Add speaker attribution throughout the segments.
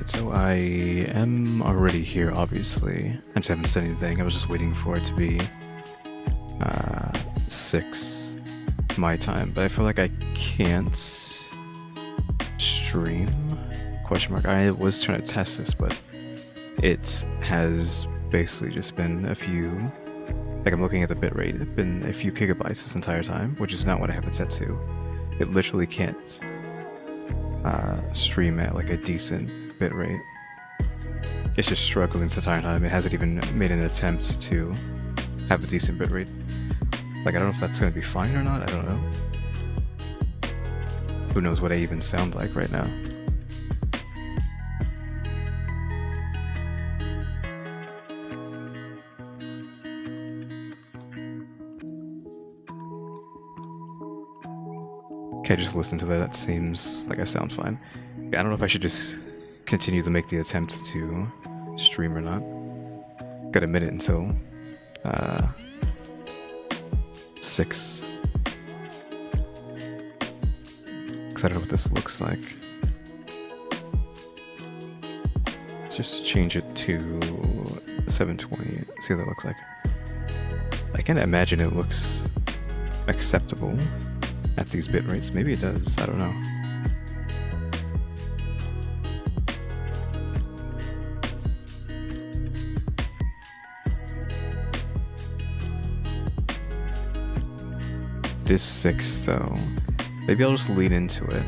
Speaker 1: So I am already here, obviously. I just haven't said anything. I was just waiting for it to be 6 my time, but I feel like I can't stream? Question mark. I was trying to test this, but it has basically just been a few, like I'm looking at the bitrate, it's been a few gigabytes this entire time, which is not what I have it set to. It literally can't stream at like a decent bitrate. It's just struggling this entire time. It hasn't even made an attempt to have a decent bitrate. Like, I don't know if that's going to be fine or not, I don't know. Who knows what I even sound like right now. Okay, just listen to that. That seems like I sound fine. Yeah, I don't know if I should just continue to make the attempt to stream or not. Got a minute until 6. Because I don't know what this looks like. Let's just change it to 720. See what that looks like. I can't imagine it looks acceptable at these bit rates. Maybe it does, I don't know. It is 6 though. Maybe I'll just lean into it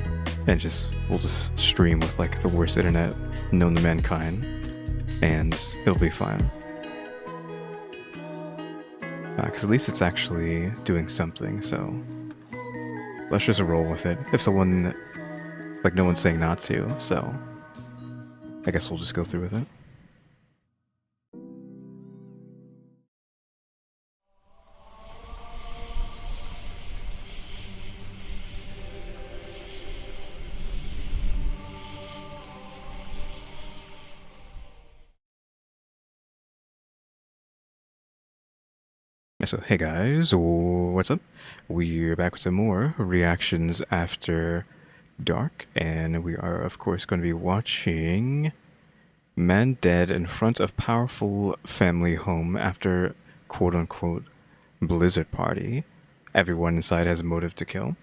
Speaker 1: and we'll just stream with like the worst internet known to mankind and it'll be fine. Because at least it's actually doing something, so let's just roll with it. If someone, like no one's saying not to, so I guess we'll just go through with it. So hey guys, what's up? We're back with some more reactions after dark, and we are of course going to be watching Man Dead in Front of Powerful Family Home After quote-unquote Blizzard Party. Everyone inside has a motive to kill,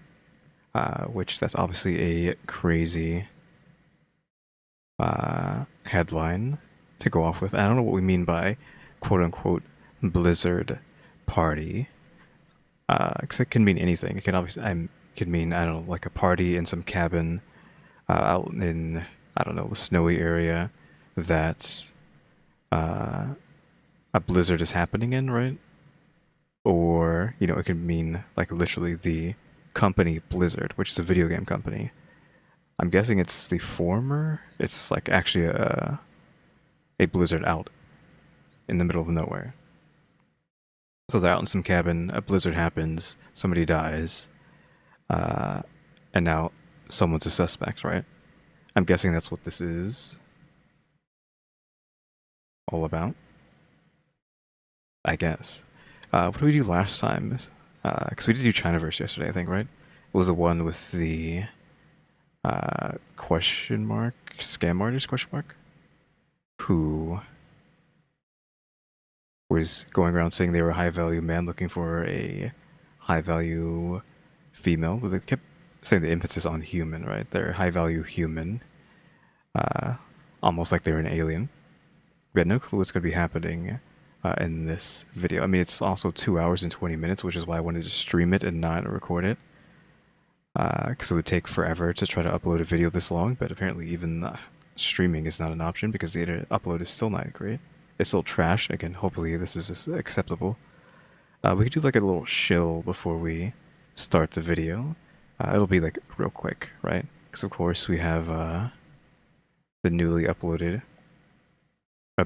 Speaker 1: which that's obviously a crazy headline to go off with. I don't know what we mean by quote-unquote Blizzard Party, because it can mean anything. It can obviously, could mean, I don't know, like a party in some cabin out in, I don't know, the snowy area that a blizzard is happening in, right? Or, you know, it could mean like literally the company Blizzard, which is a video game company. I'm guessing it's the former. It's like actually a blizzard out in the middle of nowhere. So they're out in some cabin, a blizzard happens, somebody dies, and now someone's a suspect, right? I'm guessing that's what this is all about, I guess. What did we do last time? Because we did do Chinaverse yesterday, I think, right? It was the one with the question mark, scam artist question mark, who was going around saying they were a high-value man looking for a high-value female. They kept saying the emphasis on human, right? They're a high-value human, almost like they're an alien. We had no clue what's going to be happening in this video. I mean, it's also 2 hours and 20 minutes, which is why I wanted to stream it and not record it. Because it would take forever to try to upload a video this long, but apparently even streaming is not an option because the internet upload is still not great. It's still trash. Again, hopefully this is acceptable. We could do like a little shill before we start the video. It'll be like real quick, right? Because of course we have the newly uploaded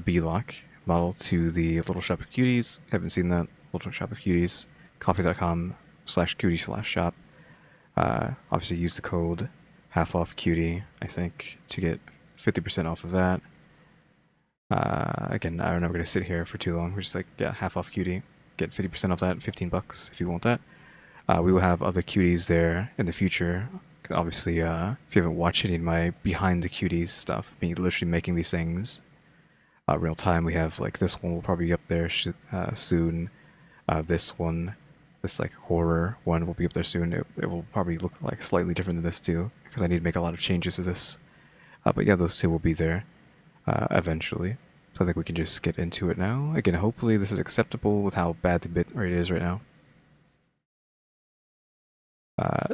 Speaker 1: B-Lock model to the Little Shop of Kyuuties. Haven't seen that. Little Shop of Kyuuties. Coffee.com/Kyuuties/shop. Obviously use the code half off Cutie, I think, to get 50% off of that. Again, I'm not going to sit here for too long. We're just like, yeah, half off Cutie, get 50% off that, 15 bucks if you want that. We will have other Cuties there in the future. Obviously, if you haven't watched any of my behind the Cuties stuff, me literally making these things real time, we have like this one will probably be up there soon. This one, this like horror one will be up there soon. It will probably look like slightly different than this too, because I need to make a lot of changes to this. But yeah, those two will be there eventually. So I think we can just get into it now. Again, hopefully this is acceptable with how bad the bitrate is right now.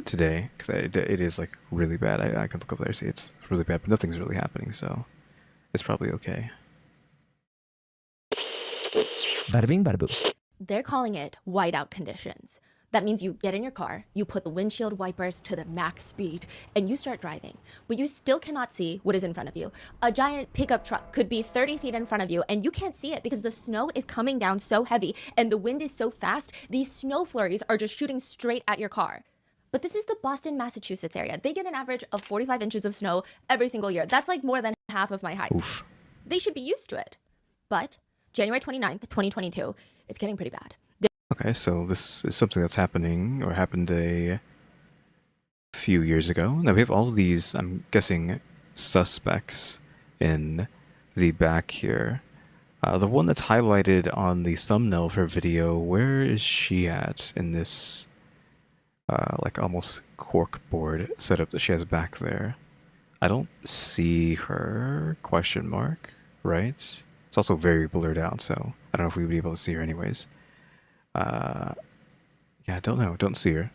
Speaker 1: Today, because it is like really bad. I can look up there and see it's really bad, but nothing's really happening, so it's probably okay.
Speaker 2: Bada bing, bada boom.
Speaker 3: They're calling it whiteout conditions. That means you get in your car, you put the windshield wipers to the max speed, and you start driving. But you still cannot see what is in front of you. A giant pickup truck could be 30 feet in front of you, and you can't see it because the snow is coming down so heavy, and the wind is so fast, these snow flurries are just shooting straight at your car. But this is the Boston, Massachusetts area. They get an average of 45 inches of snow every single year. That's like more than half of my height.
Speaker 1: Oof.
Speaker 3: They should be used to it. But January 29th, 2022, it's getting pretty bad.
Speaker 1: Okay, so this is something that's happening, or happened a few years ago. Now we have all of these, I'm guessing, suspects in the back here. The one that's highlighted on the thumbnail of her video, where is she at in this like almost cork board setup that she has back there? I don't see her, question mark, right? It's also very blurred out, so I don't know if we would be able to see her anyways. Yeah, I don't know, don't see her.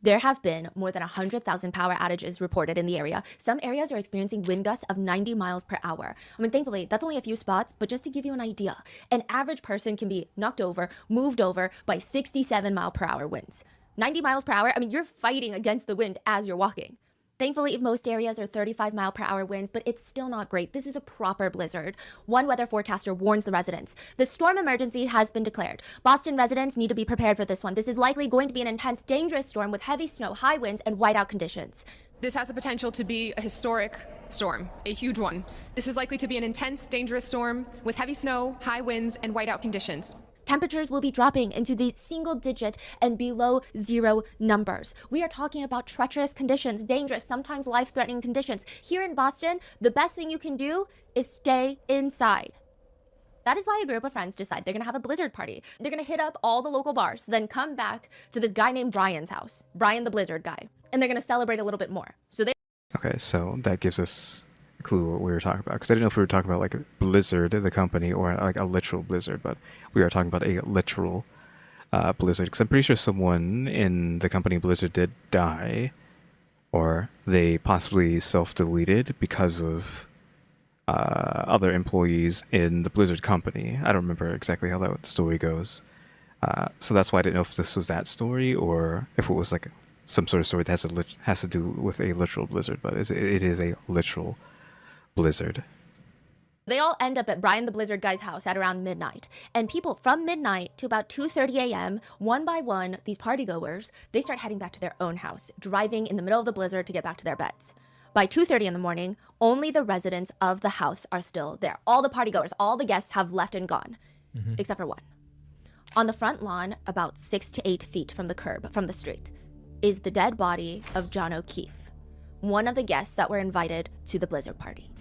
Speaker 3: There have been more than 100,000 power outages reported in the area. Some areas are experiencing wind gusts of 90 miles per hour. I mean, thankfully, that's only a few spots, but just to give you an idea, an average person can be knocked over, moved over by 67 mile per hour winds. 90 miles per hour, I mean, you're fighting against the wind as you're walking. Thankfully, most areas are 35 mile per hour winds, but it's still not great. This is a proper blizzard. One weather forecaster warns the residents. The storm emergency has been declared. Boston residents need to be prepared for this one. This is likely going to be an intense, dangerous storm with heavy snow, high winds, and whiteout conditions.
Speaker 4: This has the potential to be a historic storm, a huge one. This is likely to be an intense, dangerous storm with heavy snow, high winds, and whiteout conditions.
Speaker 3: Temperatures will be dropping into the single digit and below zero numbers. We are talking about treacherous conditions, dangerous, sometimes life-threatening conditions. Here in Boston, the best thing you can do is stay inside. That is why a group of friends decide they're gonna have a blizzard party. They're gonna hit up all the local bars, then come back to this guy named Brian's house, Brian the Blizzard guy, and they're gonna celebrate a little bit more.
Speaker 1: Okay, so that gives us a clue what we were talking about, because I didn't know if we were talking about like Blizzard, the company, or like a literal blizzard, but we are talking about a literal blizzard, because I'm pretty sure someone in the company Blizzard did die, or they possibly self-deleted because of other employees in the Blizzard company. I don't remember exactly how that story goes. So that's why I didn't know if this was that story, or if it was like some sort of story that has to do with a literal blizzard, but it is a literal blizzard.
Speaker 3: They all end up at Brian the Blizzard guy's house at around midnight. And people from midnight to about 2:30 a.m., one by one, these partygoers, they start heading back to their own house, driving in the middle of the blizzard to get back to their beds. By 2:30 in the morning, only the residents of the house are still there. All the partygoers, all the guests have left and gone, except for one. On the front lawn, about 6 to 8 feet from the curb, from the street, is the dead body of John O'Keefe, one of the guests that were invited to the blizzard party.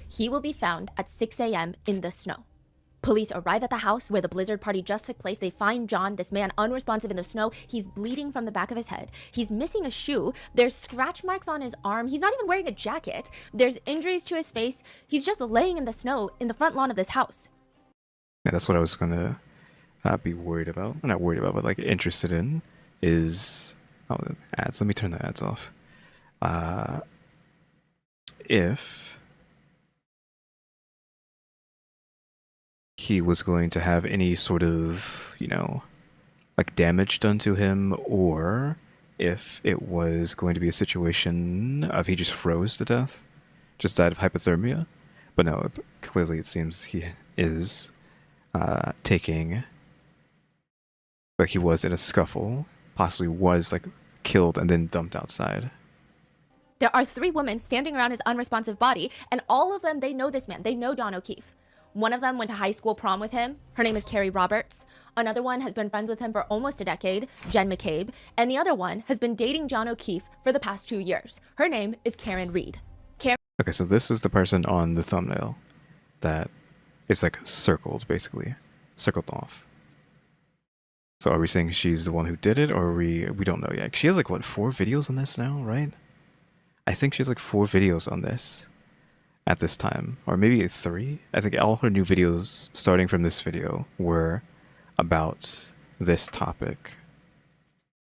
Speaker 3: He will be found at 6 a.m. in the snow. Police arrive at the house where the blizzard party just took place. They find John, this man, unresponsive in the snow. He's bleeding from the back of his head. He's missing a shoe. There's scratch marks on his arm. He's not even wearing a jacket. There's injuries to his face. He's just laying in the snow in the front lawn of this house.
Speaker 1: Yeah, that's what I was gonna be worried about. Well, not worried about, but like interested in is the ads. Let me turn the ads off. If he was going to have any sort of, like damage done to him, or if it was going to be a situation of he just froze to death, just died of hypothermia. But no, clearly it seems he is taking, like he was in a scuffle, possibly was like killed and then dumped outside.
Speaker 3: There are 3 women standing around his unresponsive body, and all of them, they know this man. They know John O'Keefe. One of them went to high school prom with him. Her name is Carrie Roberts. Another one has been friends with him for almost a decade, Jen McCabe. And the other one has been dating John O'Keefe for the past 2 years. Her name is Karen Reed.
Speaker 1: Okay, so this is the person on the thumbnail that is like circled, basically. Circled off. So are we saying she's the one who did it, or we don't know yet? She has like, what, 4 videos on this now, right? I think she has like 4 videos on this at this time, or maybe 3. I think all her new videos starting from this video were about this topic.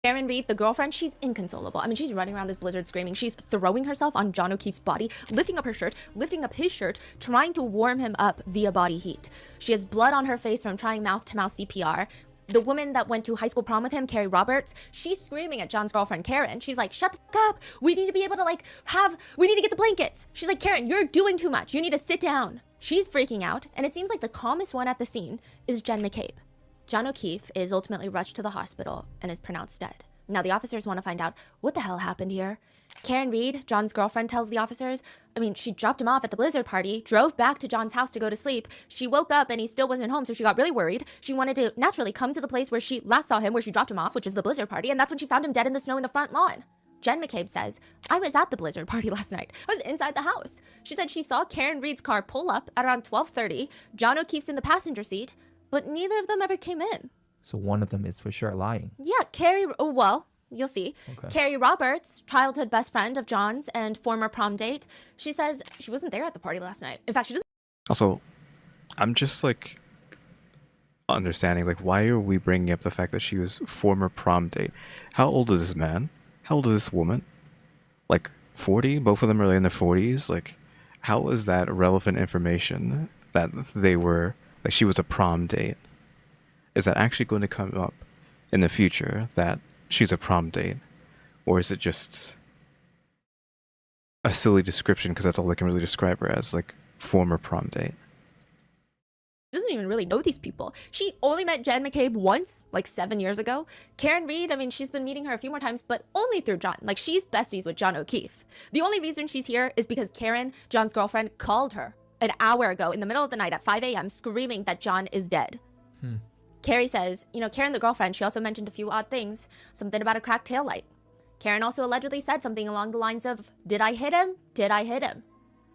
Speaker 3: Karen Reed, the girlfriend, she's inconsolable. I mean, she's running around this blizzard screaming. She's throwing herself on John O'Keefe's body, lifting up her shirt, lifting up his shirt, trying to warm him up via body heat. She has blood on her face from trying mouth-to-mouth CPR. The woman that went to high school prom with him, Carrie Roberts, she's screaming at John's girlfriend, Karen. She's like, shut the fuck up. We need to be able to we need to get the blankets. She's like, Karen, you're doing too much. You need to sit down. She's freaking out. And it seems like the calmest one at the scene is Jen McCabe. John O'Keefe is ultimately rushed to the hospital and is pronounced dead. Now the officers want to find out what the hell happened here. Karen Reed, John's girlfriend, tells the officers, I mean, she dropped him off at the blizzard party, drove back to John's house to go to sleep. She woke up and he still wasn't home, so she got really worried. She wanted to naturally come to the place where she last saw him, where she dropped him off, which is the blizzard party, and that's when she found him dead in the snow in the front lawn. Jen McCabe says, I was at the blizzard party last night. I was inside the house. She said she saw Karen Reed's car pull up at around 12:30. John O'Keefe's in the passenger seat, but neither of them ever came in.
Speaker 2: So one of them is for sure lying.
Speaker 3: Yeah, Carrie, well, you'll see.
Speaker 2: Okay.
Speaker 3: Carrie Roberts, childhood best friend of John's and former prom date, she says she wasn't there at the party last night. In fact, she doesn't.
Speaker 1: Also, I'm just like understanding, like, why are we bringing up the fact that she was former prom date? How old is this man? How old is this woman? Like 40? Both of them are in their 40s? Like, how is that relevant information that they were, like, she was a prom date? Is that actually going to come up in the future that she's a prom date? Or is it just a silly description because that's all they can really describe her as, like, former prom date?
Speaker 3: Doesn't even really know these people. She only met Jen McCabe once, like 7 years ago. Karen Reed, I mean, she's been meeting her a few more times, but only through John. Like, she's besties with John O'Keefe. The only reason she's here is because Karen, John's girlfriend, called her an hour ago in the middle of the night at 5 a.m. screaming that John is dead. Carrie says, you know, Karen, the girlfriend, she also mentioned a few odd things. Something about a cracked taillight. Karen also allegedly said something along the lines of, did I hit him? Did I hit him?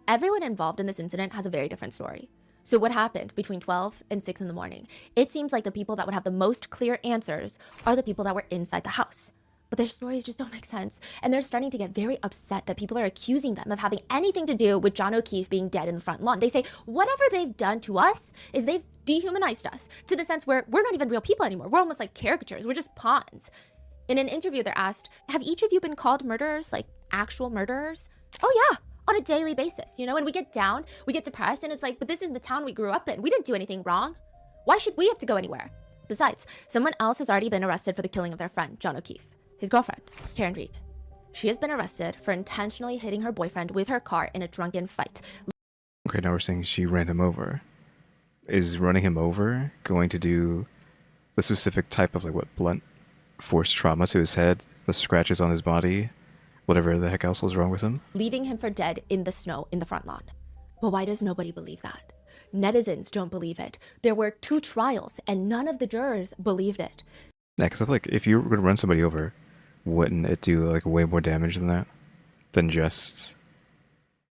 Speaker 3: Everyone involved in this incident has a very different story. So what happened between 12 and 6 in the morning? It seems like the people that would have the most clear answers are the people that were inside the house. But their stories just don't make sense. And they're starting to get very upset that people are accusing them of having anything to do with John O'Keefe being dead in the front lawn. They say whatever they've done to us is they've dehumanized us to the sense where we're not even real people anymore. We're almost like caricatures. We're just pawns. In an interview, they're asked, have each of you been called murderers, like actual murderers? Oh yeah, on a daily basis, you know? And we get down, we get depressed, and it's like, but this is the town we grew up in. We didn't do anything wrong. Why should we have to go anywhere? Besides, someone else has already been arrested for the killing of their friend, John O'Keefe. His girlfriend, Karen Reed. She has been arrested for intentionally hitting her boyfriend with her car in a drunken fight.
Speaker 1: Okay, now we're saying she ran him over. Is running him over going to do the specific type of, like, what, blunt force trauma to his head, the scratches on his body, whatever the heck else was wrong with him?
Speaker 3: Leaving him for dead in the snow in the front lawn. But why does nobody believe that? Netizens don't believe it. There were 2 trials and none of the jurors believed it.
Speaker 1: Yeah, because I feel like if you were going to run somebody over, wouldn't it do, like, way more damage than that? Than just...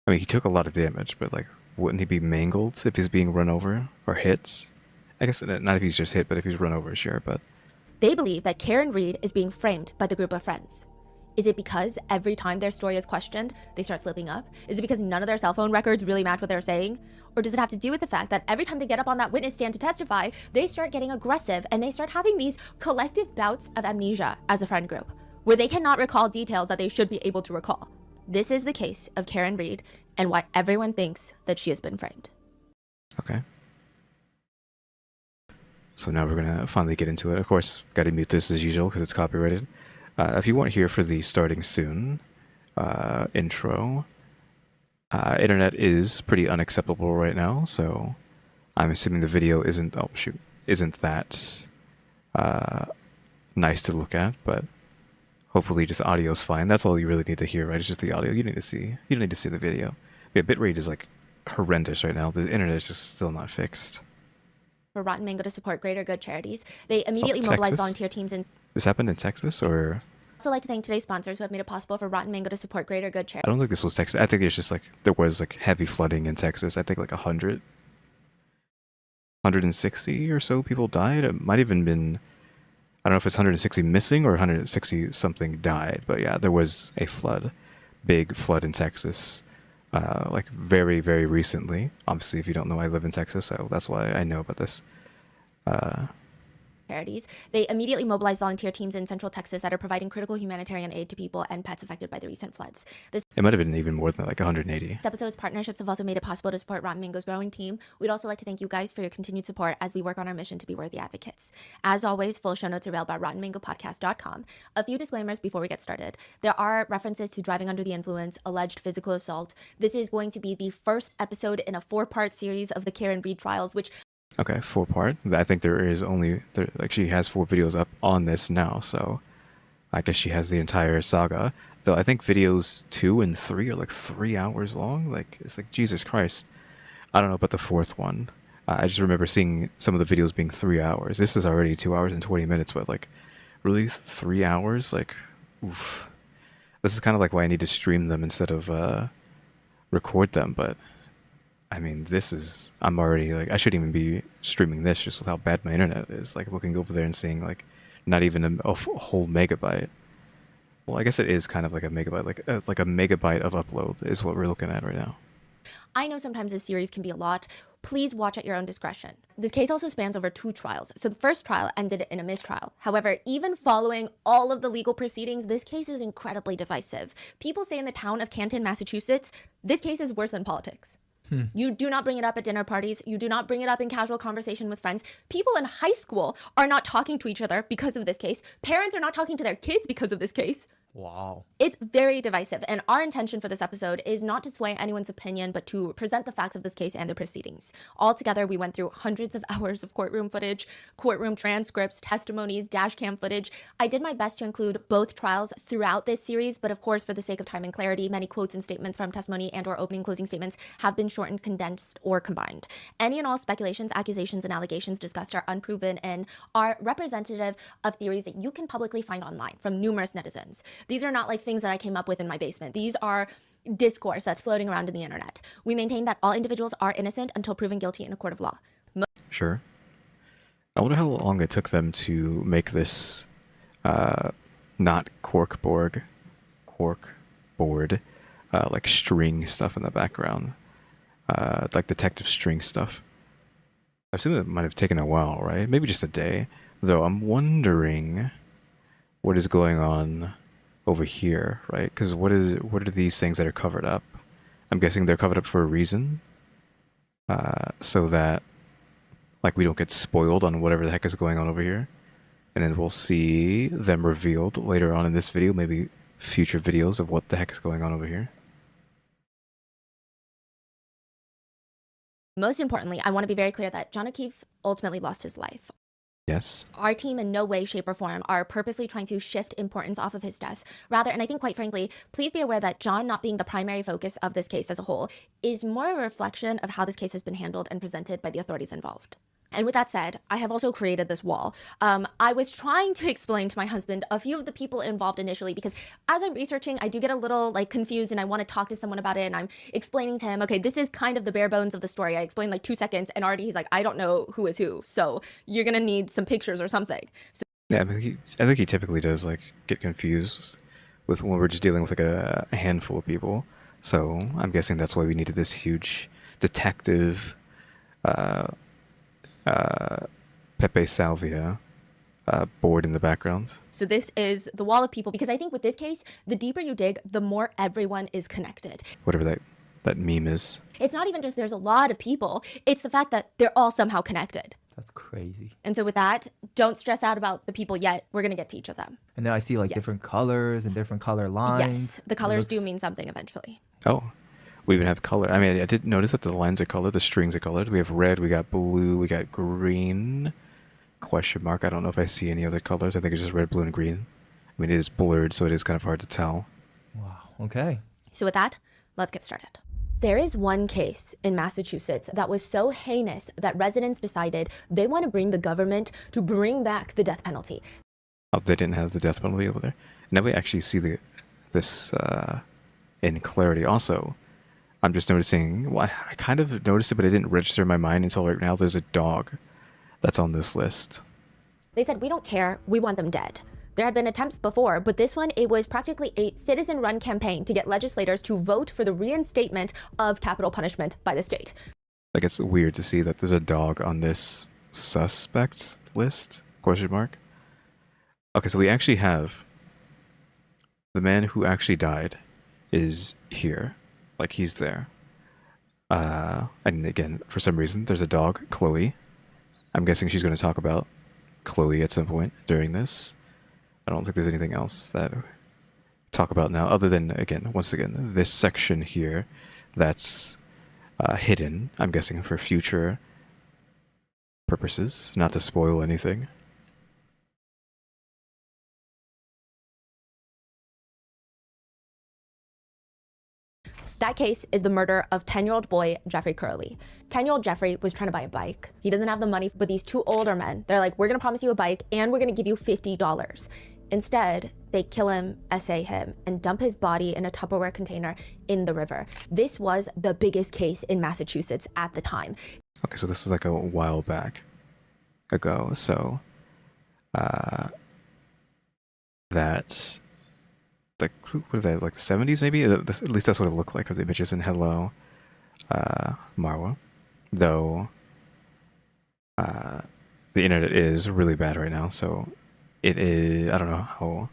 Speaker 1: I mean, he took a lot of damage, but, like, wouldn't he be mangled if he's being run over or hit? I guess not if he's just hit, but if he's run over, sure, but...
Speaker 3: They believe that Karen Reed is being framed by the group of friends. Is it because every time their story is questioned, they start slipping up? Is it because none of their cell phone records really match what they're saying? Or does it have to do with the fact that every time they get up on that witness stand to testify, they start getting aggressive and they start having these collective bouts of amnesia as a friend group, where they cannot recall details that they should be able to recall? This is the case of Karen Reed and why everyone thinks that she has been framed.
Speaker 1: Okay. So now we're going to finally get into it. Of course, got to mute this as usual because it's copyrighted. If you weren't here for the starting soon intro, internet is pretty unacceptable right now, so I'm assuming the video isn't that nice to look at, but Hopefully, just the audio's fine. That's all you really need to hear, right? It's just the audio. You don't need to see the video. Yeah, bitrate is like horrendous right now. The internet is just still not fixed.
Speaker 3: For Rotten Mango to support greater good charities. They immediately
Speaker 1: Texas?
Speaker 3: mobilized volunteer teams and
Speaker 1: This happened in Texas, or
Speaker 3: also like to thank today's sponsors who have made it possible for Rotten Mango to support greater good
Speaker 1: I
Speaker 3: charities.
Speaker 1: don't think this was Texas. I think it's just like there was like heavy flooding in Texas. I think like 160 or so people died. It might even been, I don't know if it's 160 missing or 160 something died, but yeah, there was a flood, big flood in Texas, like very, very recently. Obviously, if you don't know, I live in Texas, so that's why I know about this.
Speaker 3: Charities. They immediately mobilized volunteer teams in Central Texas that are providing critical humanitarian aid to people and pets affected by the recent floods. This
Speaker 1: It might have been even more than like 180.
Speaker 3: episode's partnerships have also made it possible to support Rotten Mango's growing team. We'd also like to thank you guys for your continued support as we work on our mission to be worthy advocates. As always, full show notes are available at rottenmangopodcast.com. A few disclaimers before we get started. There are references to driving under the influence, alleged physical assault. This is going to be the first episode in a 4-part series of the Karen Reed trials, which
Speaker 1: Okay, 4-part. I think there is only like she has 4 videos up on this now, so I guess she has the entire saga. Though I think videos 2 and 3 are like 3 hours long. Like it's like Jesus Christ. I don't know about the 4th one. I just remember seeing some of the videos being 3 hours. This is already 2 hours and 20 minutes, but like really 3 hours? Like, oof. This is kind of like why I need to stream them instead of record them, but I mean, I'm already, like, I shouldn't even be streaming this just with how bad my internet is. Like, looking over there and seeing, like, not even a whole megabyte. Well, I guess it is kind of like a megabyte, like a megabyte of upload is what we're looking at right now.
Speaker 3: I know sometimes this series can be a lot. Please watch at your own discretion. This case also spans over 2 trials. So the first trial ended in a mistrial. However, even following all of the legal proceedings, this case is incredibly divisive. People say in the town of Canton, Massachusetts, this case is worse than politics. You do not bring it up at dinner parties. You do not bring it up in casual conversation with friends. People in high school are not talking to each other because of this case. Parents are not talking to their kids because of this case.
Speaker 2: Wow.
Speaker 3: It's very divisive, and our intention for this episode is not to sway anyone's opinion, but to present the facts of this case and the proceedings. Altogether, we went through hundreds of hours of courtroom footage, courtroom transcripts, testimonies, dashcam footage. I did my best to include both trials throughout this series, but of course, for the sake of time and clarity, many quotes and statements from testimony and or opening closing statements have been shortened, condensed, or combined. Any and all speculations, accusations, and allegations discussed are unproven and are representative of theories that you can publicly find online from numerous netizens. These are not like things that I came up with in my basement. These are discourse that's floating around in the internet. We maintain that all individuals are innocent until proven guilty in a court of law.
Speaker 1: Sure. I wonder how long it took them to make this, not cork board, like string stuff in the background, like detective string stuff. I assume it might have taken a while, right? Maybe just a day. Though I'm wondering what is going on over here, right? Because what are these things that are covered up? I'm guessing they're covered up for a reason, so that like we don't get spoiled on whatever the heck is going on over here, and then we'll see them revealed later on in this video, maybe future videos of what the heck is going on over here.
Speaker 3: Most importantly, I want to be very clear that John O'Keefe ultimately lost his life.
Speaker 1: Yes.
Speaker 3: Our team in no way, shape, or form are purposely trying to shift importance off of his death. Rather, and I think quite frankly, please be aware that John not being the primary focus of this case as a whole is more a reflection of how this case has been handled and presented by the authorities involved. And with that said, I have also created this wall. I was trying to explain to my husband a few of the people involved initially, because as I'm researching, I do get a little like confused and I want to talk to someone about it. And I'm explaining to him, okay, this is kind of the bare bones of the story. I explained like 2 seconds and already he's like, I don't know who is who. So you're going to need some pictures or something. So
Speaker 1: Yeah, I think he typically does like get confused with when we're just dealing with like a handful of people. So I'm guessing that's why we needed this huge detective, Pepe Salvia board in the background.
Speaker 3: So this is the wall of people, because I think with this case, the deeper you dig, the more everyone is connected.
Speaker 1: Whatever that meme is.
Speaker 3: It's not even just there's a lot of people, it's the fact that they're all somehow connected.
Speaker 2: That's crazy.
Speaker 3: And so with that, don't stress out about the people yet. We're going to get to each of them.
Speaker 2: And then I see like
Speaker 3: Yes.
Speaker 2: different colors and different color lines.
Speaker 3: Yes, the colors do
Speaker 2: looks-
Speaker 3: mean something eventually.
Speaker 1: Oh, we even have color. I mean, I did notice that the lines are colored, the strings are colored. We have red, we got blue, we got green, question mark. I don't know if I see any other colors. I think it's just red, blue, and green. I mean, it is blurred, so it is kind of hard to tell.
Speaker 2: Wow. Okay.
Speaker 3: So with that, let's get started. There is one case in Massachusetts that was so heinous that residents decided they want to bring the government to bring back the death penalty.
Speaker 1: Oh, they didn't have the death penalty over there. Now we actually see this in clarity. Also, I'm just noticing, well, I kind of noticed it, but it didn't register in my mind until right now. There's a dog that's on this list.
Speaker 3: They said, we don't care, we want them dead. There had been attempts before, but this one, it was practically a citizen-run campaign to get legislators to vote for the reinstatement of capital punishment by the state.
Speaker 1: Like, it's weird to see that there's a dog on this suspect list, question mark. Okay, so we actually have the man who actually died is here. Like, he's there. And again, for some reason, there's a dog, Chloe. I'm guessing she's going to talk about Chloe at some point during this. I don't think there's anything else that talk about now, other than, again, once again, this section here that's hidden, I'm guessing for future purposes, not to spoil anything.
Speaker 3: That case is the murder of 10-year-old boy Jeffrey Curley. 10-year-old Jeffrey was trying to buy a bike. He doesn't have the money, but these two older men, they're like, we're gonna promise you a bike and we're gonna give you $50. Instead, they kill him, essay him, and dump his body in a Tupperware container in the river. This was the biggest case in Massachusetts at the time.
Speaker 1: Okay, so this was like a while back ago, so that, like, what are they, like the 70s maybe? At least that's what it looked like with the images in Hello, Marwa. Though, the internet is really bad right now, so it is, I don't know how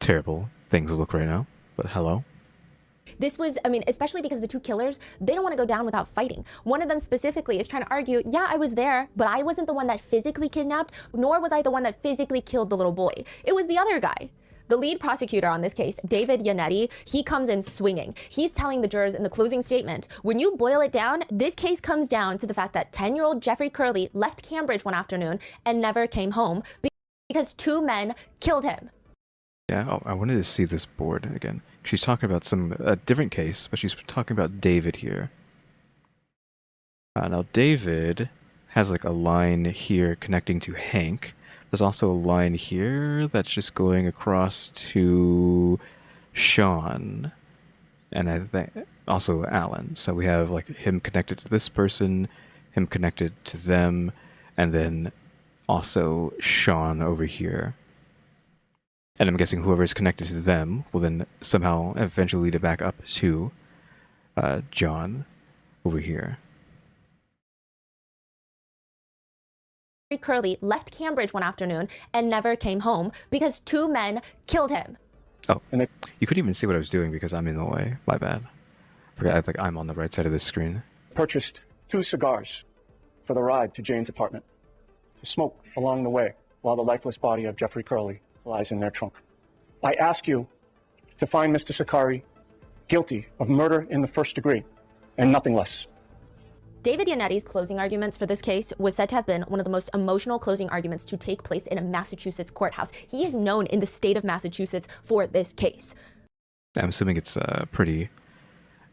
Speaker 1: terrible things look right now, but hello.
Speaker 3: This was, I mean, especially because the two killers, they don't want to go down without fighting. One of them specifically is trying to argue, yeah, I was there, but I wasn't the one that physically kidnapped, nor was I the one that physically killed the little boy. It was the other guy. The lead prosecutor on this case, David Yannetti, he comes in swinging. He's telling the jurors in the closing statement, when you boil it down, this case comes down to the fact that 10-year-old Jeffrey Curley left Cambridge one afternoon and never came home because two men killed him.
Speaker 1: Yeah, oh, I wanted to see this board again. She's talking about a different case, but she's talking about David here. Now, David has like a line here connecting to Hank. There's also a line here that's just going across to Sean, and I think also Alan. So we have like him connected to this person, him connected to them, and then also Sean over here. And I'm guessing whoever is connected to them will then somehow eventually lead it back up to John over here.
Speaker 3: Curley left Cambridge one afternoon and never came home because two men killed him.
Speaker 1: Oh, and you couldn't even see what I was doing because I'm in the way. My bad. I think I'm on the right side of the screen.
Speaker 5: Purchased 2 cigars for the ride to Jane's apartment to smoke along the way while the lifeless body of Jeffrey Curley lies in their trunk. I ask you to find Mr. Sakari guilty of murder in the first degree and nothing less.
Speaker 3: David Yannetti's closing arguments for this case was said to have been one of the most emotional closing arguments to take place in a Massachusetts courthouse. He is known in the state of Massachusetts for this case.
Speaker 1: I'm assuming it's pretty,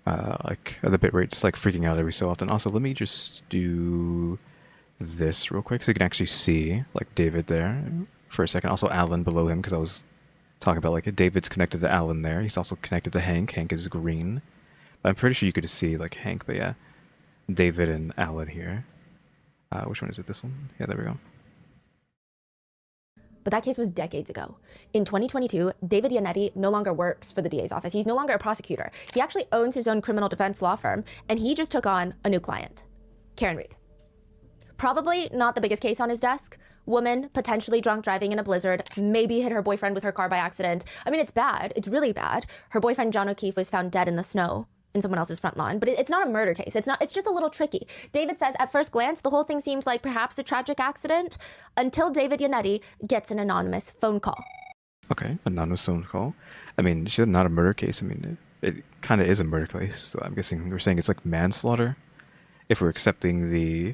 Speaker 1: like, the bit rate just like freaking out every so often. Also, let me just do this real quick so you can actually see, like, David there for a second. Also, Alan below him, because I was talking about, like, David's connected to Alan there. He's also connected to Hank. Hank is green. But I'm pretty sure you could see, like, Hank, but yeah. David and Alan here. Which one is it? This one? Yeah, there we go.
Speaker 3: But that case was decades ago. In 2022, David Yannetti no longer works for the DA's office. He's no longer a prosecutor. He actually owns his own criminal defense law firm, and he just took on a new client, Karen Reed. Probably not the biggest case on his desk. Woman, potentially drunk driving in a blizzard, maybe hit her boyfriend with her car by accident. I mean, it's bad. It's really bad. Her boyfriend, John O'Keefe, was found dead in the snow in someone else's front lawn, but it's not a murder case. It's just a little tricky. David says at first glance, the whole thing seemed like perhaps a tragic accident until David Yannetti gets an anonymous phone call.
Speaker 1: Okay, anonymous phone call. I mean, she's not a murder case. I mean, it kind of is a murder case. So I'm guessing we're saying it's like manslaughter if we're accepting the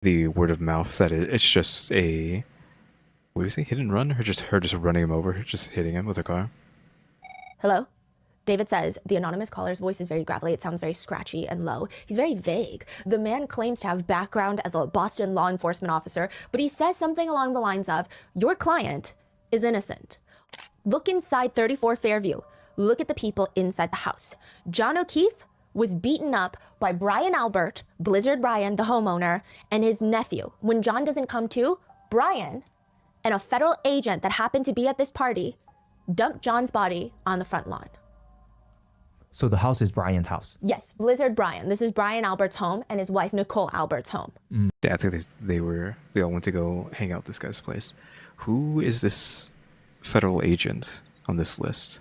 Speaker 1: word of mouth that it's just a What do you say? Hit and run? Or just her just running him over, just hitting him with a car?
Speaker 3: Hello? David says the anonymous caller's voice is very gravelly. It sounds very scratchy and low. He's very vague. The man claims to have background as a Boston law enforcement officer, but he says something along the lines of, your client is innocent. Look inside 34 Fairview. Look at the people inside the house. John O'Keefe was beaten up by Brian Albert, Blizzard Brian, the homeowner, and his nephew. When John doesn't come to, Brian and a federal agent that happened to be at this party dumped John's body on the front lawn.
Speaker 2: So the house is Brian's house.
Speaker 3: Yes, Blizzard Brian. This is Brian Albert's home and his wife Nicole Albert's home.
Speaker 1: Yeah, I think they all went to go hang out at this guy's place. Who is this federal agent on this list?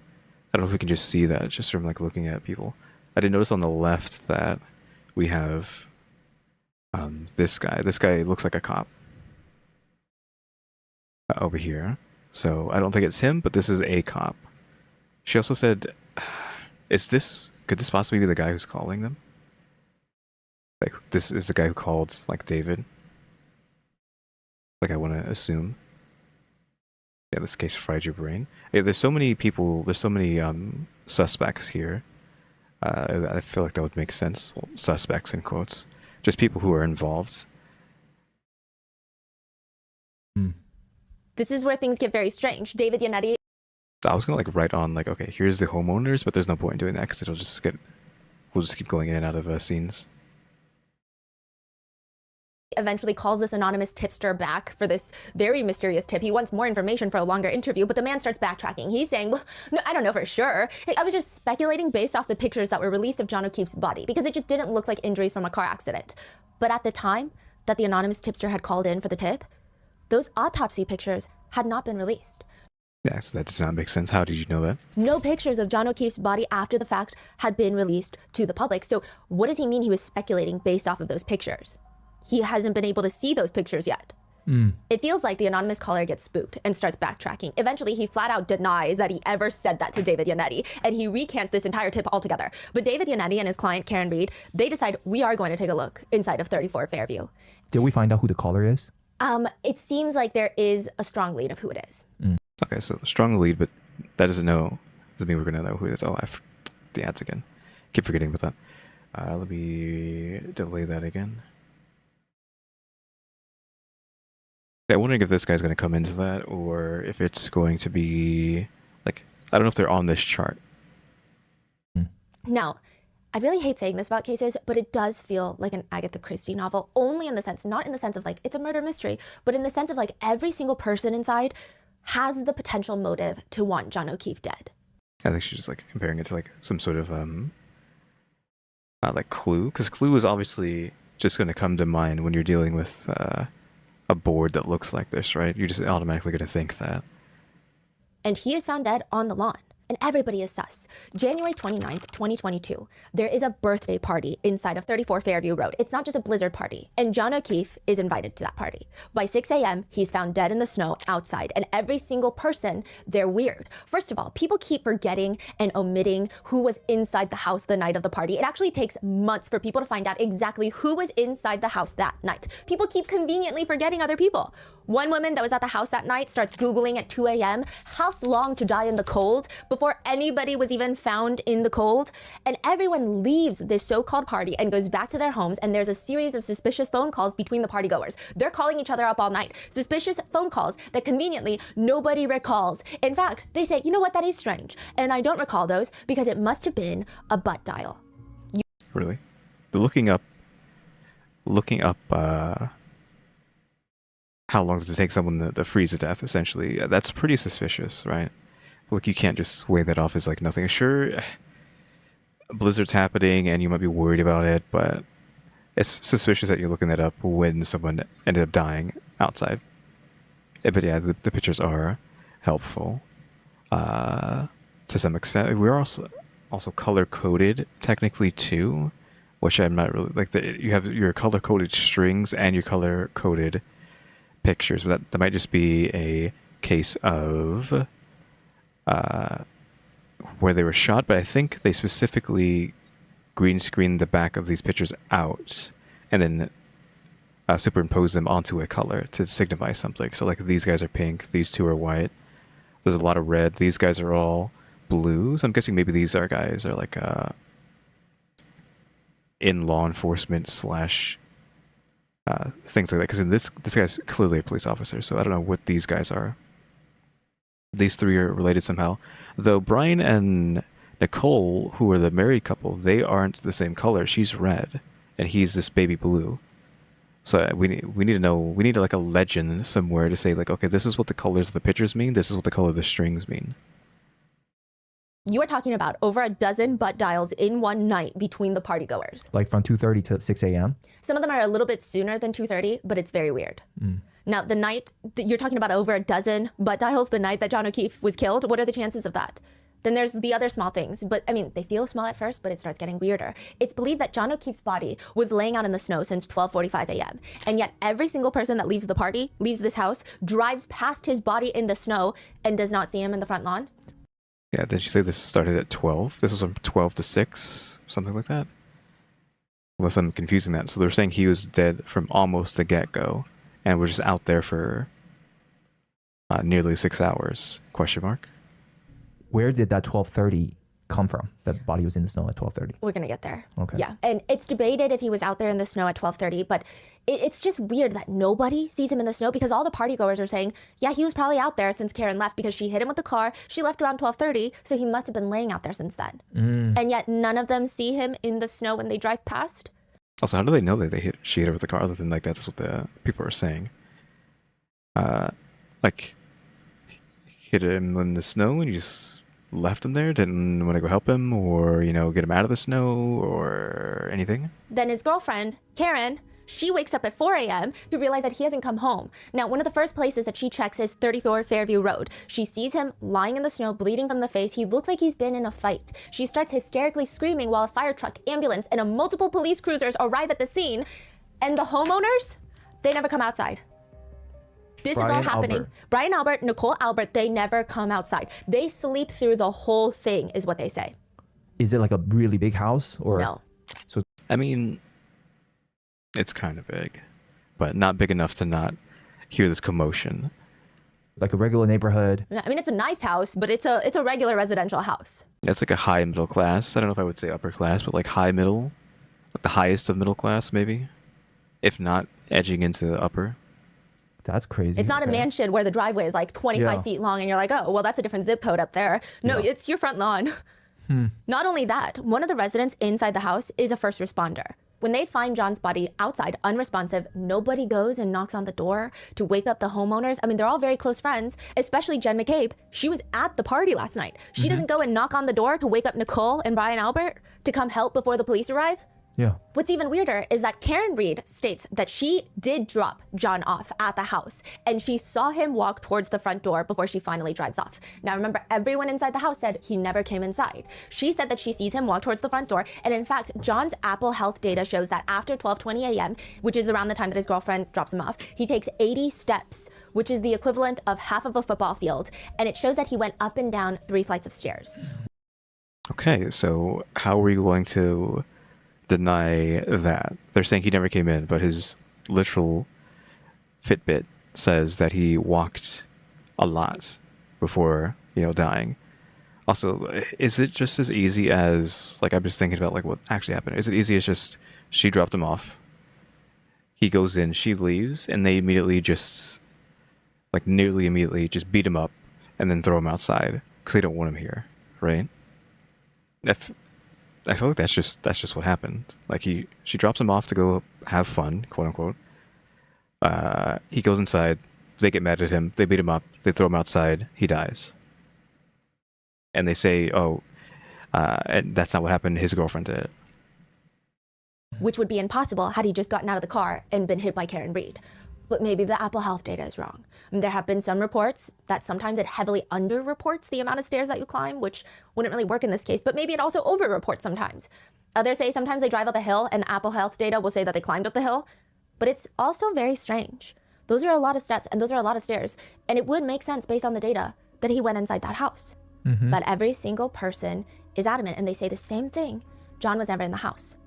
Speaker 1: I don't know if we can just see that just from like looking at people. I did notice on the left that we have this guy. This guy looks like a cop over here. So I don't think it's him, but this is a cop. She also said, could this possibly be the guy who's calling them? Like, this is the guy who called, like, David? Like, I want to assume. Yeah, this case fried your brain. Yeah, there's so many people, there's so many suspects here. I feel like that would make sense. Well, suspects in quotes. Just people who are involved.
Speaker 3: This is where things get very strange. David Yannetti
Speaker 1: I was gonna like write on like, okay, here's the homeowners, but there's no point in doing that because we'll just keep going in and out of scenes.
Speaker 3: eventually calls this anonymous tipster back for this very mysterious tip. He wants more information for a longer interview, but the man starts backtracking. He's saying, well, no, I don't know for sure. I was just speculating based off the pictures that were released of John O'Keefe's body because it just didn't look like injuries from a car accident. But at the time that the anonymous tipster had called in for the tip, those autopsy pictures had not been released.
Speaker 1: Yeah, so that does not make sense. How did you know that?
Speaker 3: No pictures of John O'Keefe's body after the fact had been released to the public. So what does he mean he was speculating based off of those pictures? He hasn't been able to see those pictures yet. It feels like the anonymous caller gets spooked and starts backtracking. Eventually, he flat out denies that he ever said that to David Yannetti, and he recants this entire tip altogether. But David Yannetti and his client, Karen Reed, they decide we are going to take a look inside of 34 Fairview.
Speaker 2: Did we find out who the caller is?
Speaker 3: It seems like there is a strong lead of who it is.
Speaker 1: Okay, so strong lead, but that doesn't mean we're gonna know who it is. Oh, the ads again. Keep forgetting about that. Let me delay that again. Yeah, I'm wondering if this guy's gonna come into that, or if it's going to be like, I don't know if they're on this chart.
Speaker 3: Now, I really hate saying this about cases, but it does feel like an Agatha Christie novel, only in the sense, not in the sense of like, it's a murder mystery, but in the sense of like every single person inside has the potential motive to want John O'Keefe dead.
Speaker 1: I think she's just like comparing it to like some sort of like clue, because clue is obviously just going to come to mind when you're dealing with a board that looks like this, right? You're just automatically going to think that.
Speaker 3: And he is found dead on the lawn. And everybody is sus. January 29th, 2022, there is a birthday party inside of 34 Fairview Road. It's not just a blizzard party. And John O'Keefe is invited to that party. By 6 a.m., he's found dead in the snow outside. And every single person, they're weird. First of all, people keep forgetting and omitting who was inside the house the night of the party. It actually takes months for people to find out exactly who was inside the house that night. People keep conveniently forgetting other people. One woman that was at the house that night starts Googling at 2 a.m. house long to die in the cold before anybody was even found in the cold. And everyone leaves this so-called party and goes back to their homes, and there's a series of suspicious phone calls between the partygoers. They're calling each other up all night. Suspicious phone calls that conveniently nobody recalls. In fact, they say, you know what, that is strange. And I don't recall those because it must have been a butt dial.
Speaker 1: Really? The looking up how long does it take someone to freeze to death, essentially? That's pretty suspicious, right? Look, you can't just weigh that off as like nothing. Sure, a blizzard's happening and you might be worried about it, but it's suspicious that you're looking that up when someone ended up dying outside. But yeah, the pictures are helpful to some extent. We're also color-coded, technically, too, which I'm not really... Like, you have your color-coded strings and your color-coded pictures, but that might just be a case of where they were shot, but I think they specifically green screened the back of these pictures out and then superimpose them onto a color to signify something. So like these guys are pink, these two are white. There's a lot of red. These guys are all blue. So I'm guessing maybe these guys are like in law enforcement slash things like that. Because in this guy's clearly a police officer. So I don't know what these guys are. These three are related somehow. Though Brian and Nicole, who are the married couple, they aren't the same color. She's red, and he's this baby blue. So we need to know. We need like a legend somewhere to say like, okay, this is what the colors of the pictures mean. This is what the color of the strings mean.
Speaker 3: You are talking about over a dozen butt dials in one night between the partygoers.
Speaker 2: Like from 2:30 to 6 a.m.?
Speaker 3: Some of them are a little bit sooner than 2:30, but it's very weird. Now, the night you're talking about over a dozen butt dials, the night that John O'Keefe was killed, what are the chances of that? Then there's the other small things, but I mean, they feel small at first, but it starts getting weirder. It's believed that John O'Keefe's body was laying out in the snow since 12:45 a.m. And yet every single person that leaves the party, leaves this house, drives past his body in the snow and does not see him in the front lawn.
Speaker 1: Yeah, did you say this started at 12? This was from 12 to 6, something like that? Unless I'm confusing that. So they're saying he was dead from almost the get-go, and we're just out there for nearly 6 hours, question mark?
Speaker 2: Where did that 12:30 come from? That body was in the snow at 12:30.
Speaker 3: We're gonna get there.
Speaker 2: Okay.
Speaker 3: Yeah, and it's debated if he was out there in the snow at 12:30, but it's just weird that nobody sees him in the snow because all the partygoers are saying, yeah, he was probably out there since Karen left because she hit him with the car. She left around 12:30, so he must have been laying out there since then. And yet none of them see him in the snow when they drive past.
Speaker 1: Also, how do they know that she hit her with the car? Other than like that's what the people are saying. Like hit him in the snow and you just left him there, didn't want to go help him or, you know, get him out of the snow or anything.
Speaker 3: Then his girlfriend, Karen, she wakes up at 4 a.m. to realize that he hasn't come home. Now, one of the first places that she checks is 34 Fairview Road. She sees him lying in the snow, bleeding from the face. He looks like he's been in a fight. She starts hysterically screaming while a fire truck, ambulance, and multiple police cruisers arrive at the scene. And the homeowners, they never come outside. This is all happening.
Speaker 2: Albert.
Speaker 3: Brian Albert, Nicole Albert, they never come outside. They sleep through the whole thing, is what they say.
Speaker 2: Is it like a really big house? Or
Speaker 3: No.
Speaker 2: So
Speaker 1: I mean, it's kind of big, but not big enough to not hear this commotion.
Speaker 2: like a regular neighborhood?
Speaker 3: I mean, it's a nice house, but it's a regular residential house.
Speaker 1: It's like a high middle class. I don't know if I would say upper class, but like high middle, like the highest of middle class, maybe, if not edging into the upper.
Speaker 2: That's crazy.
Speaker 3: It's not a mansion where the driveway is like 25 feet long and you're like, oh, well, that's a different zip code up there. No, it's your front lawn. Not only that, one of the residents inside the house is a first responder. When they find John's body outside, unresponsive, nobody goes and knocks on the door to wake up the homeowners. I mean, they're all very close friends, especially Jen McCabe. She was at the party last night. She doesn't go and knock on the door to wake up Nicole and Brian Albert to come help before the police arrive.
Speaker 2: Yeah.
Speaker 3: What's even weirder is that Karen Reed states that she did drop John off at the house and she saw him walk towards the front door before she finally drives off. Now remember, everyone inside the house said he never came inside. She said that she sees him walk towards the front door, and in fact, John's Apple Health data shows that after 12:20 a.m., which is around the time that his girlfriend drops him off, he takes 80 steps, which is the equivalent of half of a football field, and it shows that he went up and down 3 flights of stairs.
Speaker 1: Okay, so how are you going to deny that? They're saying he never came in, but his literal Fitbit says that he walked a lot before, dying. Also, is it just as easy as, like, I'm just thinking about, like, what actually happened. Is it easy as just she dropped him off, he goes in, she leaves, and they immediately just, like, nearly immediately just beat him up and then throw him outside because they don't want him here, right? I feel like that's just what happened. Like she drops him off to go have fun, quote unquote. He goes inside. They get mad at him. They beat him up. They throw him outside. He dies. And they say, and that's not what happened. His girlfriend did it.
Speaker 3: Which would be impossible had he just gotten out of the car and been hit by Karen Reed. But maybe the Apple Health data is wrong. There have been some reports that sometimes it heavily under-reports the amount of stairs that you climb, which wouldn't really work in this case, but maybe it also over-reports sometimes. Others say sometimes they drive up a hill and the Apple Health data will say that they climbed up the hill, but it's also very strange. Those are a lot of steps and those are a lot of stairs, and it would make sense based on the data that he went inside that house. But every single person is adamant and they say the same thing. John was never in the house.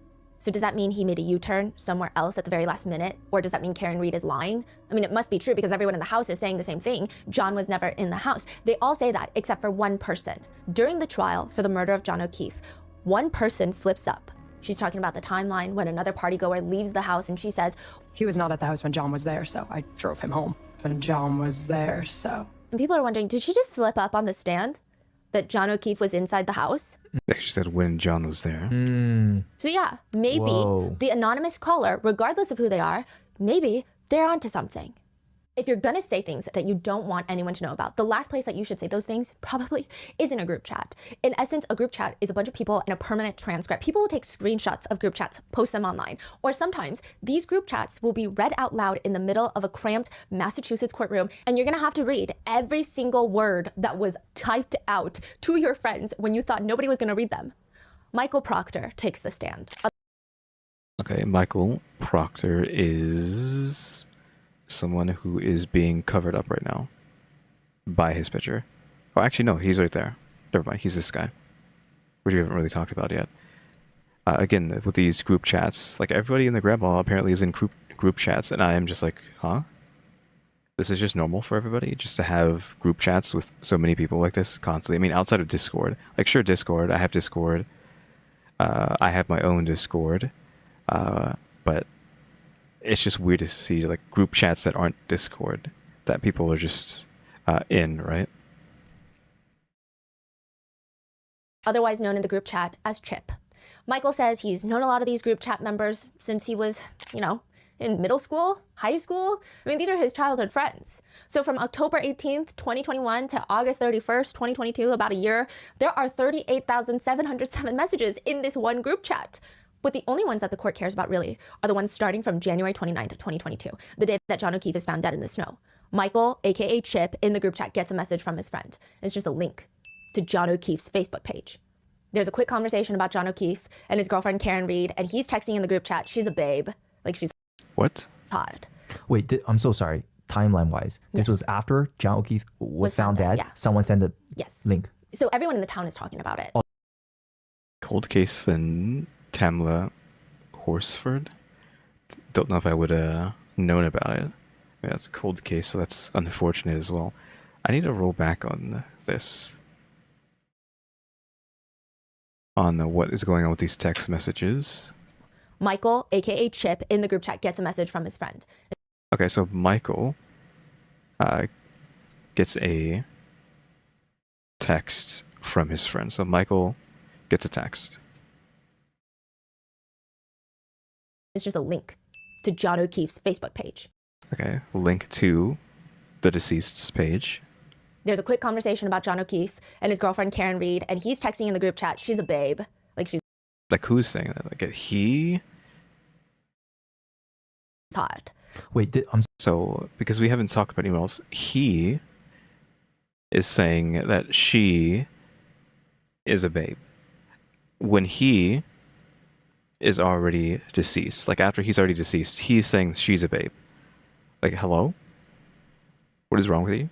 Speaker 3: So does that mean he made a U-turn somewhere else at the very last minute? Or does that mean Karen Reed is lying? I mean, it must be true because everyone in the house is saying the same thing. John was never in the house. They all say that except for one person. During the trial for the murder of John O'Keefe, one person slips up. She's talking about the timeline when another partygoer leaves the house and she says,
Speaker 6: he was not at the house when John was there, so I drove him home. When John was there, so.
Speaker 3: and people are wondering, did she just slip up on the stand that John O'Keefe was inside the house?
Speaker 1: She said when John was there.
Speaker 3: So yeah, maybe the anonymous caller, regardless of who they are, maybe they're onto something. If you're gonna say things that you don't want anyone to know about, the last place that you should say those things probably is in a group chat. In essence, a group chat is a bunch of people and a permanent transcript. People will take screenshots of group chats, post them online. Or sometimes these group chats will be read out loud in the middle of a cramped Massachusetts courtroom, and you're gonna have to read every single word that was typed out to your friends when you thought nobody was gonna read them. Michael Proctor takes the stand.
Speaker 1: Okay, Michael Proctor is someone who is being covered up right now by his picture. Oh, actually, no, he's right there. Never mind, he's this guy, which we haven't really talked about yet. Again, with these group chats, like everybody in the grab ball apparently is in group chats, and I am just like, huh? This is just normal for everybody, just to have group chats with so many people like this constantly. I mean, outside of Discord, like sure, Discord, I have Discord. I have my own Discord, but it's just weird to see like group chats that aren't Discord that people are just in, right?
Speaker 3: Otherwise known in the group chat as Chip. Michael says he's known a lot of these group chat members since he was, you know, in middle school, high school. I mean, these are his childhood friends. So from October 18th, 2021 to August 31st, 2022, about a year, there are 38,707 messages in this one group chat. But the only ones that the court cares about really are the ones starting from January 29th, 2022, the day that John O'Keefe is found dead in the snow. Michael, aka Chip, in the group chat gets a message from his friend. It's just a link to John O'Keefe's Facebook page. There's a quick conversation about John O'Keefe and his girlfriend Karen Reed, and he's texting in the group chat, she's a babe, like she's
Speaker 1: What?
Speaker 3: hot.
Speaker 2: Wait, I'm so sorry. Timeline-wise, this
Speaker 3: Yes.
Speaker 2: was after John O'Keefe was found dead?
Speaker 3: yeah.
Speaker 2: Someone sent a
Speaker 3: Yes.
Speaker 2: link.
Speaker 3: So everyone in the town is talking about it.
Speaker 1: Cold case in Tamla Horsford. Don't know if I would have known about it. Yeah, it's a cold case, so that's unfortunate as well. I need to roll back on this. On what is going on with these text messages.
Speaker 3: Michael, aka Chip, in the group chat gets a message from his friend.
Speaker 1: Okay, so Michael gets a text from his friend. So Michael gets a text.
Speaker 3: It's just a link to John O'Keefe's Facebook page.
Speaker 1: Okay, link to the deceased's page.
Speaker 3: There's a quick conversation about John O'Keefe and his girlfriend Karen Reed, and he's texting in the group chat, she's a babe, like she's
Speaker 1: Like who's saying that? Like he?
Speaker 3: hot.
Speaker 2: Wait,
Speaker 1: So because we haven't talked about anyone else, he is saying that she is a babe when he is already deceased. Like after he's already deceased, he's saying she's a babe. Like hello? What is wrong with you?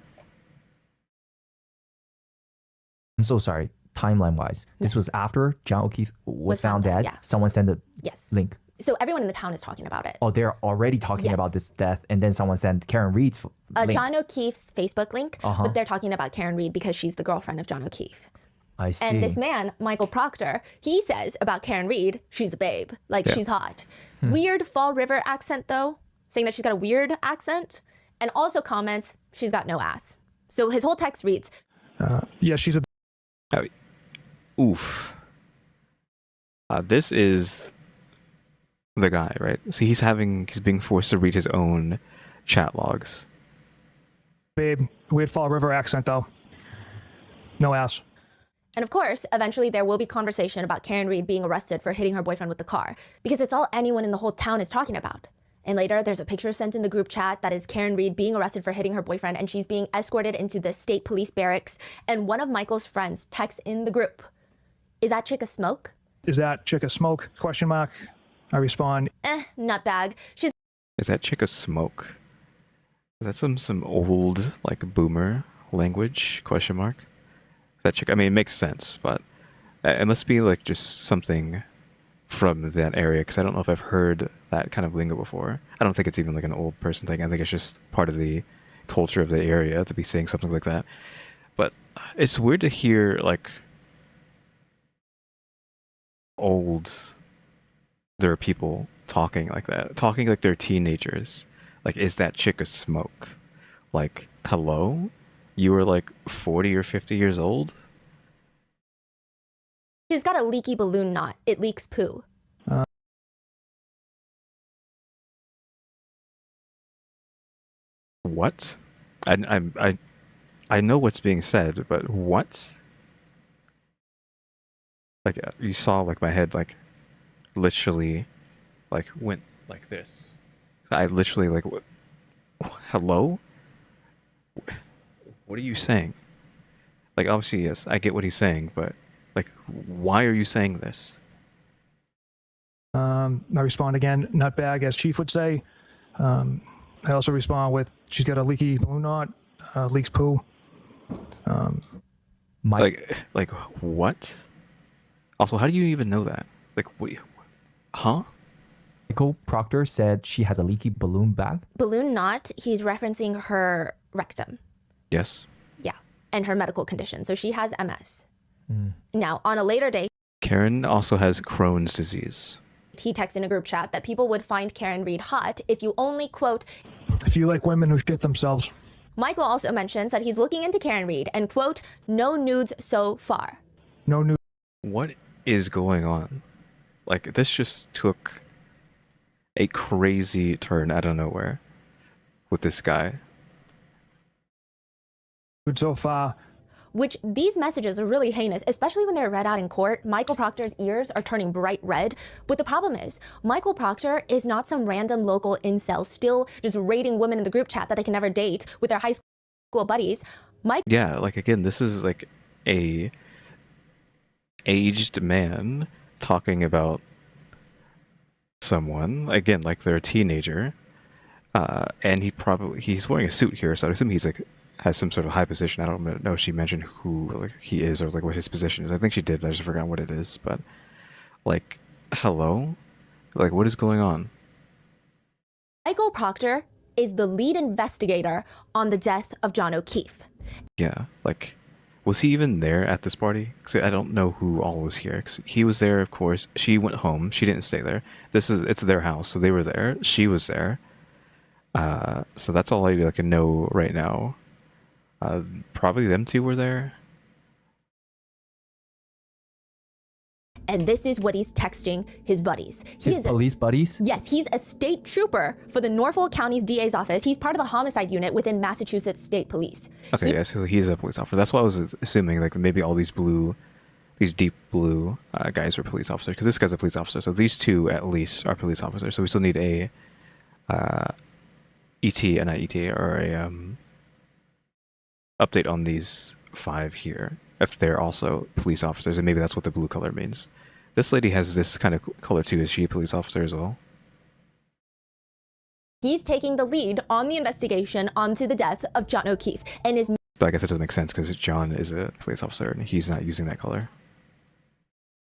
Speaker 2: I'm so sorry. Timeline-wise, this
Speaker 3: Yes.
Speaker 2: was after John O'Keefe was found dead?
Speaker 3: yeah.
Speaker 2: Someone sent a
Speaker 3: Yes.
Speaker 2: link.
Speaker 3: So everyone in the town is talking about it.
Speaker 2: Oh, they're already talking
Speaker 3: Yes.
Speaker 2: about this death, and then someone sent Karen Reed's link.
Speaker 3: John O'Keefe's Facebook link, but they're talking about Karen Reed because she's the girlfriend of John O'Keefe.
Speaker 2: I see.
Speaker 3: And this man, Michael Proctor, he says about Karen Reed, she's a babe, like she's hot. Weird Fall River accent though, saying that she's got a weird accent, and also comments she's got no ass. So his whole text reads,
Speaker 5: Yeah, she's a
Speaker 1: Oh, oof. This is the guy, right? So he's being forced to read his own chat logs.
Speaker 5: babe. Weird Fall River accent, though. No ass.
Speaker 3: and of course, eventually there will be conversation about Karen Reed being arrested for hitting her boyfriend with the car, because it's all anyone in the whole town is talking about. And later, there's a picture sent in the group chat that is Karen Reed being arrested for hitting her boyfriend, and she's being escorted into the state police barracks. And one of Michael's friends texts in the group, is that chick a smoke?
Speaker 5: Is that chick a smoke? Question mark. I respond,
Speaker 3: Nutbag. She's
Speaker 1: Is that chick a smoke? Is that some old like boomer language? Question mark. Is that chick? I mean, it makes sense, but it must be like just something from that area, because I don't know if I've heard that kind of lingo before. I don't think it's even like an old person thing. I think it's just part of the culture of the area to be saying something like that. But it's weird to hear like older people talking like that, talking like they're teenagers. Like, is that chick a smoke? Like, hello? You were like 40 or 50 years old?
Speaker 3: She's got a leaky balloon knot. It leaks poo.
Speaker 1: What? I know what's being said, but what? Like, you saw like my head like literally like went like this. I literally like what? Hello? What are you saying? Like, obviously, yes, I get what he's saying, but like, why are you saying this?
Speaker 7: I respond again, nutbag, as Chief would say. I also respond with, she's got a leaky balloon knot, leaks poo.
Speaker 1: Like what? Also, how do you even know that? Like, wait, huh?
Speaker 2: Michael Proctor said she has a leaky balloon bag.
Speaker 3: Balloon knot, he's referencing her rectum.
Speaker 1: Yes.
Speaker 3: Yeah, and her medical condition. So she has MS. Now, on a later day,
Speaker 1: Karen also has Crohn's disease.
Speaker 3: he texted in a group chat that people would find Karen Reed hot if you only, quote,
Speaker 7: If you like women who shit themselves.
Speaker 3: Michael also mentions that he's looking into Karen Reed and, quote, no nudes so far.
Speaker 7: No new.
Speaker 1: What is going on? Like, this just took a crazy turn out of nowhere with this guy.
Speaker 7: So far.
Speaker 3: Which these messages are really heinous, especially when they're read out in court. Michael Proctor's ears are turning bright red. But the problem is, Michael Proctor is not some random local incel still just rating women in the group chat that they can never date with their high school buddies.
Speaker 1: Yeah, like, again, this is like a aged man talking about someone, again, like they're a teenager, and he's wearing a suit here, so I assume he's like has some sort of high position. I don't know if she mentioned who like he is or like what his position is. I think she did, but I just forgot what it is. But like, hello, like, what is going on?
Speaker 3: Michael Proctor is the lead investigator on the death of John O'Keefe.
Speaker 1: Yeah, like, was he even there at this party? 'Cause I don't know who all was here. 'Cause he was there, of course. She went home. She didn't stay there. It's their house, so they were there. She was there. So that's all I like to know right now. Probably them two were there.
Speaker 3: And this is what he's texting his buddies.
Speaker 2: His police buddies?
Speaker 3: Yes, he's a state trooper for the Norfolk County's DA's office. He's part of the homicide unit within Massachusetts State Police.
Speaker 1: Okay, yeah, so he's a police officer. That's what I was assuming. Like, maybe all these deep blue guys were police officers, because this guy's a police officer. So these two at least are police officers. So we still need a not ET, or a update on these 5 here, if they're also police officers, and maybe that's what the blue color means. This lady has this kind of color too. Is she a police officer as well?
Speaker 3: He's taking the lead on the investigation onto the death of John O'Keefe, and is
Speaker 1: So I guess that doesn't make sense, because John is a police officer and he's not using that color.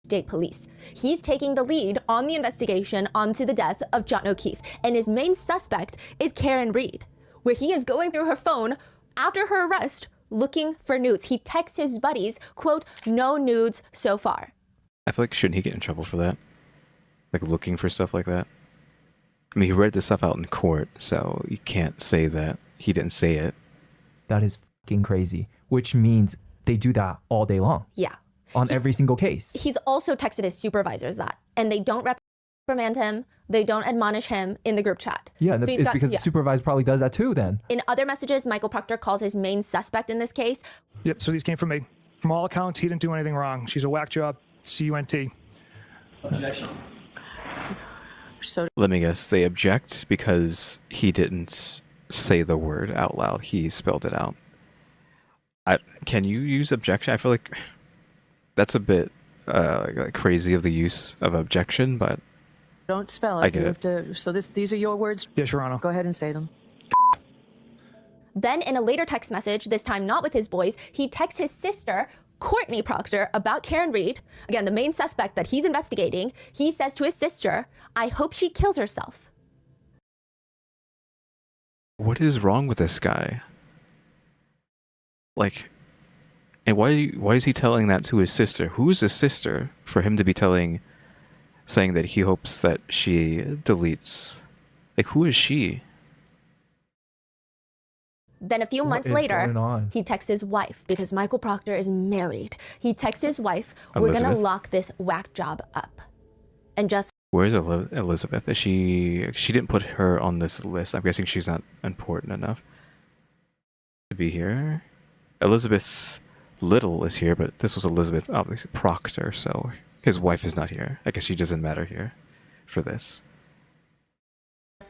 Speaker 3: State Police. He's taking the lead on the investigation onto the death of John O'Keefe, and his main suspect is Karen Reed, where he is going through her phone after her arrest looking for nudes. He texts his buddies, quote, no nudes so far.
Speaker 1: I feel like, shouldn't he get in trouble for that? Like, looking for stuff like that? I mean, he read this stuff out in court, so you can't say that he didn't say it.
Speaker 2: That is fucking crazy. Which means they do that all day long.
Speaker 3: Yeah.
Speaker 2: On every single case.
Speaker 3: He's also texted his supervisors that, and they don't reprimand him. They don't admonish him in the group chat.
Speaker 2: Yeah, so it's because the supervisor probably does that too then.
Speaker 3: In other messages, Michael Proctor calls his main suspect in this case.
Speaker 7: Yep, so these came from me. From all accounts, he didn't do anything wrong. She's a whack job. CUNT.
Speaker 8: Objection. So
Speaker 1: Let me guess, they object because he didn't say the word out loud. He spelled it out. Can you use objection? I feel like that's a bit like crazy of the use of objection, but
Speaker 8: don't spell it.
Speaker 1: I get
Speaker 8: You
Speaker 1: it.
Speaker 8: have to, so these are your words?
Speaker 7: Yes, Your Honor.
Speaker 8: Go ahead and say them.
Speaker 3: Then in a later text message, this time not with his boys, he texts his sister, Courtney Proctor about Karen Reed, again, the main suspect that he's investigating, he says to his sister, I hope she kills herself.
Speaker 1: What is wrong with this guy? Like, and why is he telling that to his sister? Who is his sister for him to be saying that he hopes that she deletes? Like, who is she?
Speaker 3: Then a few
Speaker 2: What
Speaker 3: months
Speaker 2: is
Speaker 3: later,
Speaker 2: going on?
Speaker 3: he texts his wife because Michael Proctor is married. He texts his wife, we're going to
Speaker 1: Elizabeth?
Speaker 3: lock this whack job up. And just
Speaker 1: Where's Elizabeth? Is she didn't put her on this list. I'm guessing she's not important enough to be here. Elizabeth Little is here, but this was Elizabeth, obviously, Proctor, so his wife is not here. I guess she doesn't matter here for this.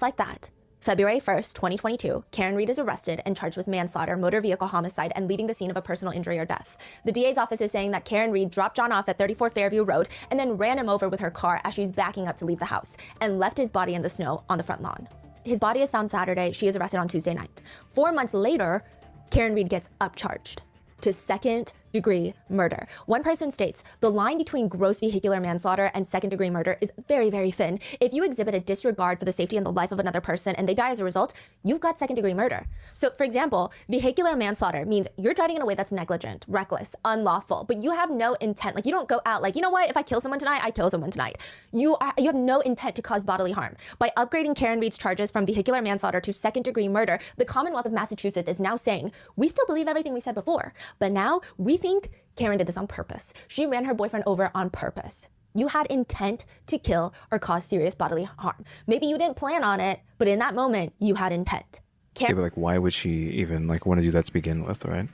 Speaker 3: like that, February 1st, 2022, Karen Reed is arrested and charged with manslaughter, motor vehicle homicide, and leaving the scene of a personal injury or death. The DA's office is saying that Karen Reed dropped John off at 34 Fairview Road and then ran him over with her car as she's backing up to leave the house and left his body in the snow on the front lawn. His body is found Saturday. She is arrested on Tuesday night. 4 months later, Karen Reed gets upcharged to second-degree murder. One person states, the line between gross vehicular manslaughter and second-degree murder is very, very thin. If you exhibit a disregard for the safety and the life of another person and they die as a result, you've got second-degree murder. So, for example, vehicular manslaughter means you're driving in a way that's negligent, reckless, unlawful, but you have no intent. Like, you don't go out like, you know what, if I kill someone tonight, I kill someone tonight. You have no intent to cause bodily harm. By upgrading Karen Reed's charges from vehicular manslaughter to second-degree murder, the Commonwealth of Massachusetts is now saying, we still believe everything we said before, but now we think Karen did this on purpose. She ran her boyfriend over on purpose. You had intent to kill or cause serious bodily harm. Maybe you didn't plan on it, but in that moment, you had intent.
Speaker 1: Yeah, but like, why would she even like want to do that to begin with, right?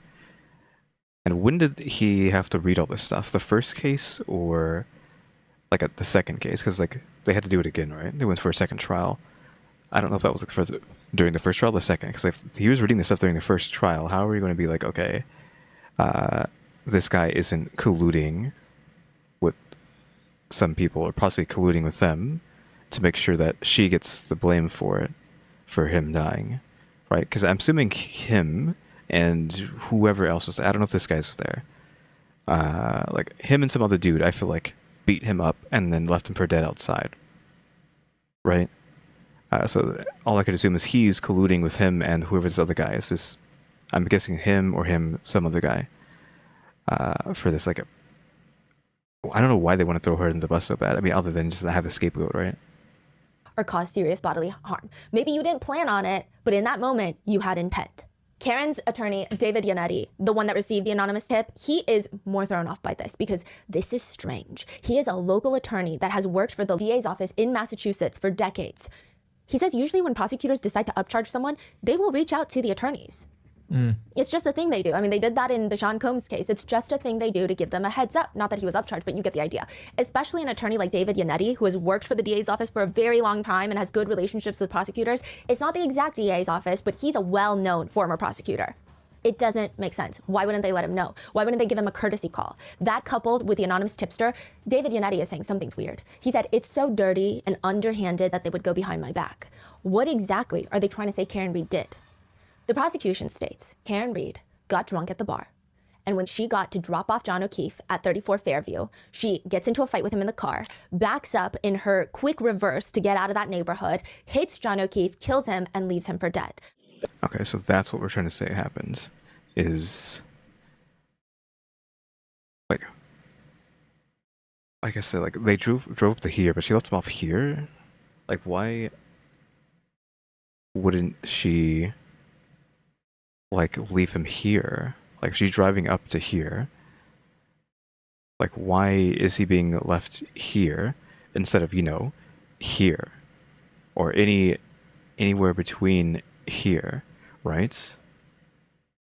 Speaker 1: And when did he have to read all this stuff? The first case or like at the second case? Because like they had to do it again, right? They went for a second trial. I don't know if that was like during the first trial or the second. Because if he was reading this stuff during the first trial, how are we going to be like, okay, this guy isn't colluding with some people or possibly colluding with them to make sure that she gets the blame for it, for him dying, right? Because I'm assuming him and whoever else was there, I don't know if this guy's there, like him and some other dude, I feel like beat him up and then left him for dead outside, right? So all I could assume is he's colluding with him and whoever this other guy is. This, I'm guessing him or him, some other guy, for this. Like, I don't know why they want to throw her in the bus so bad. I mean, other than just have a scapegoat, right?
Speaker 3: Or cause serious bodily harm. Maybe you didn't plan on it, but in that moment, you had intent. Karen's attorney, David Yannetti, the one that received the anonymous tip, he is more thrown off by this because this is strange. He is a local attorney that has worked for the DA's office in Massachusetts for decades. He says usually when prosecutors decide to upcharge someone, they will reach out to the attorneys. It's just a thing they do. I mean, they did that in the Sean Combs case. It's just a thing they do to give them a heads up. Not that he was upcharged, but you get the idea. Especially an attorney like David Yannetti, who has worked for the DA's office for a very long time and has good relationships with prosecutors. It's not the exact DA's office, but he's a well-known former prosecutor. It doesn't make sense. Why wouldn't they let him know? Why wouldn't they give him a courtesy call? That coupled with the anonymous tipster, David Yannetti is saying something's weird. He said, it's so dirty and underhanded that they would go behind my back. What exactly are they trying to say Karen Reed did? The prosecution states Karen Reed got drunk at the bar, and when she got to drop off John O'Keefe at 34 Fairview, she gets into a fight with him in the car, backs up in her quick reverse to get out of that neighborhood, hits John O'Keefe, kills him, and leaves him for dead.
Speaker 1: Okay, so that's what we're trying to say happens, is like, like I said, like they drove up to here, but she left him off here. Like, why wouldn't she like leave him here? Like, she's driving up to here. Like, why is he being left here instead of, you know, here or anywhere between here, right?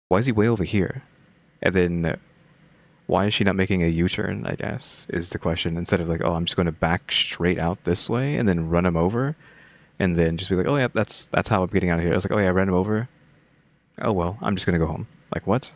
Speaker 1: Why is he way over here? And then why is she not making a U-turn, I guess, is the question, instead of like, oh, I'm just going to back straight out this way and then run him over and then just be like, oh yeah, that's how I'm getting out of here. I was like, oh yeah, I ran him over. Oh well, I'm just going to go home. Like, what?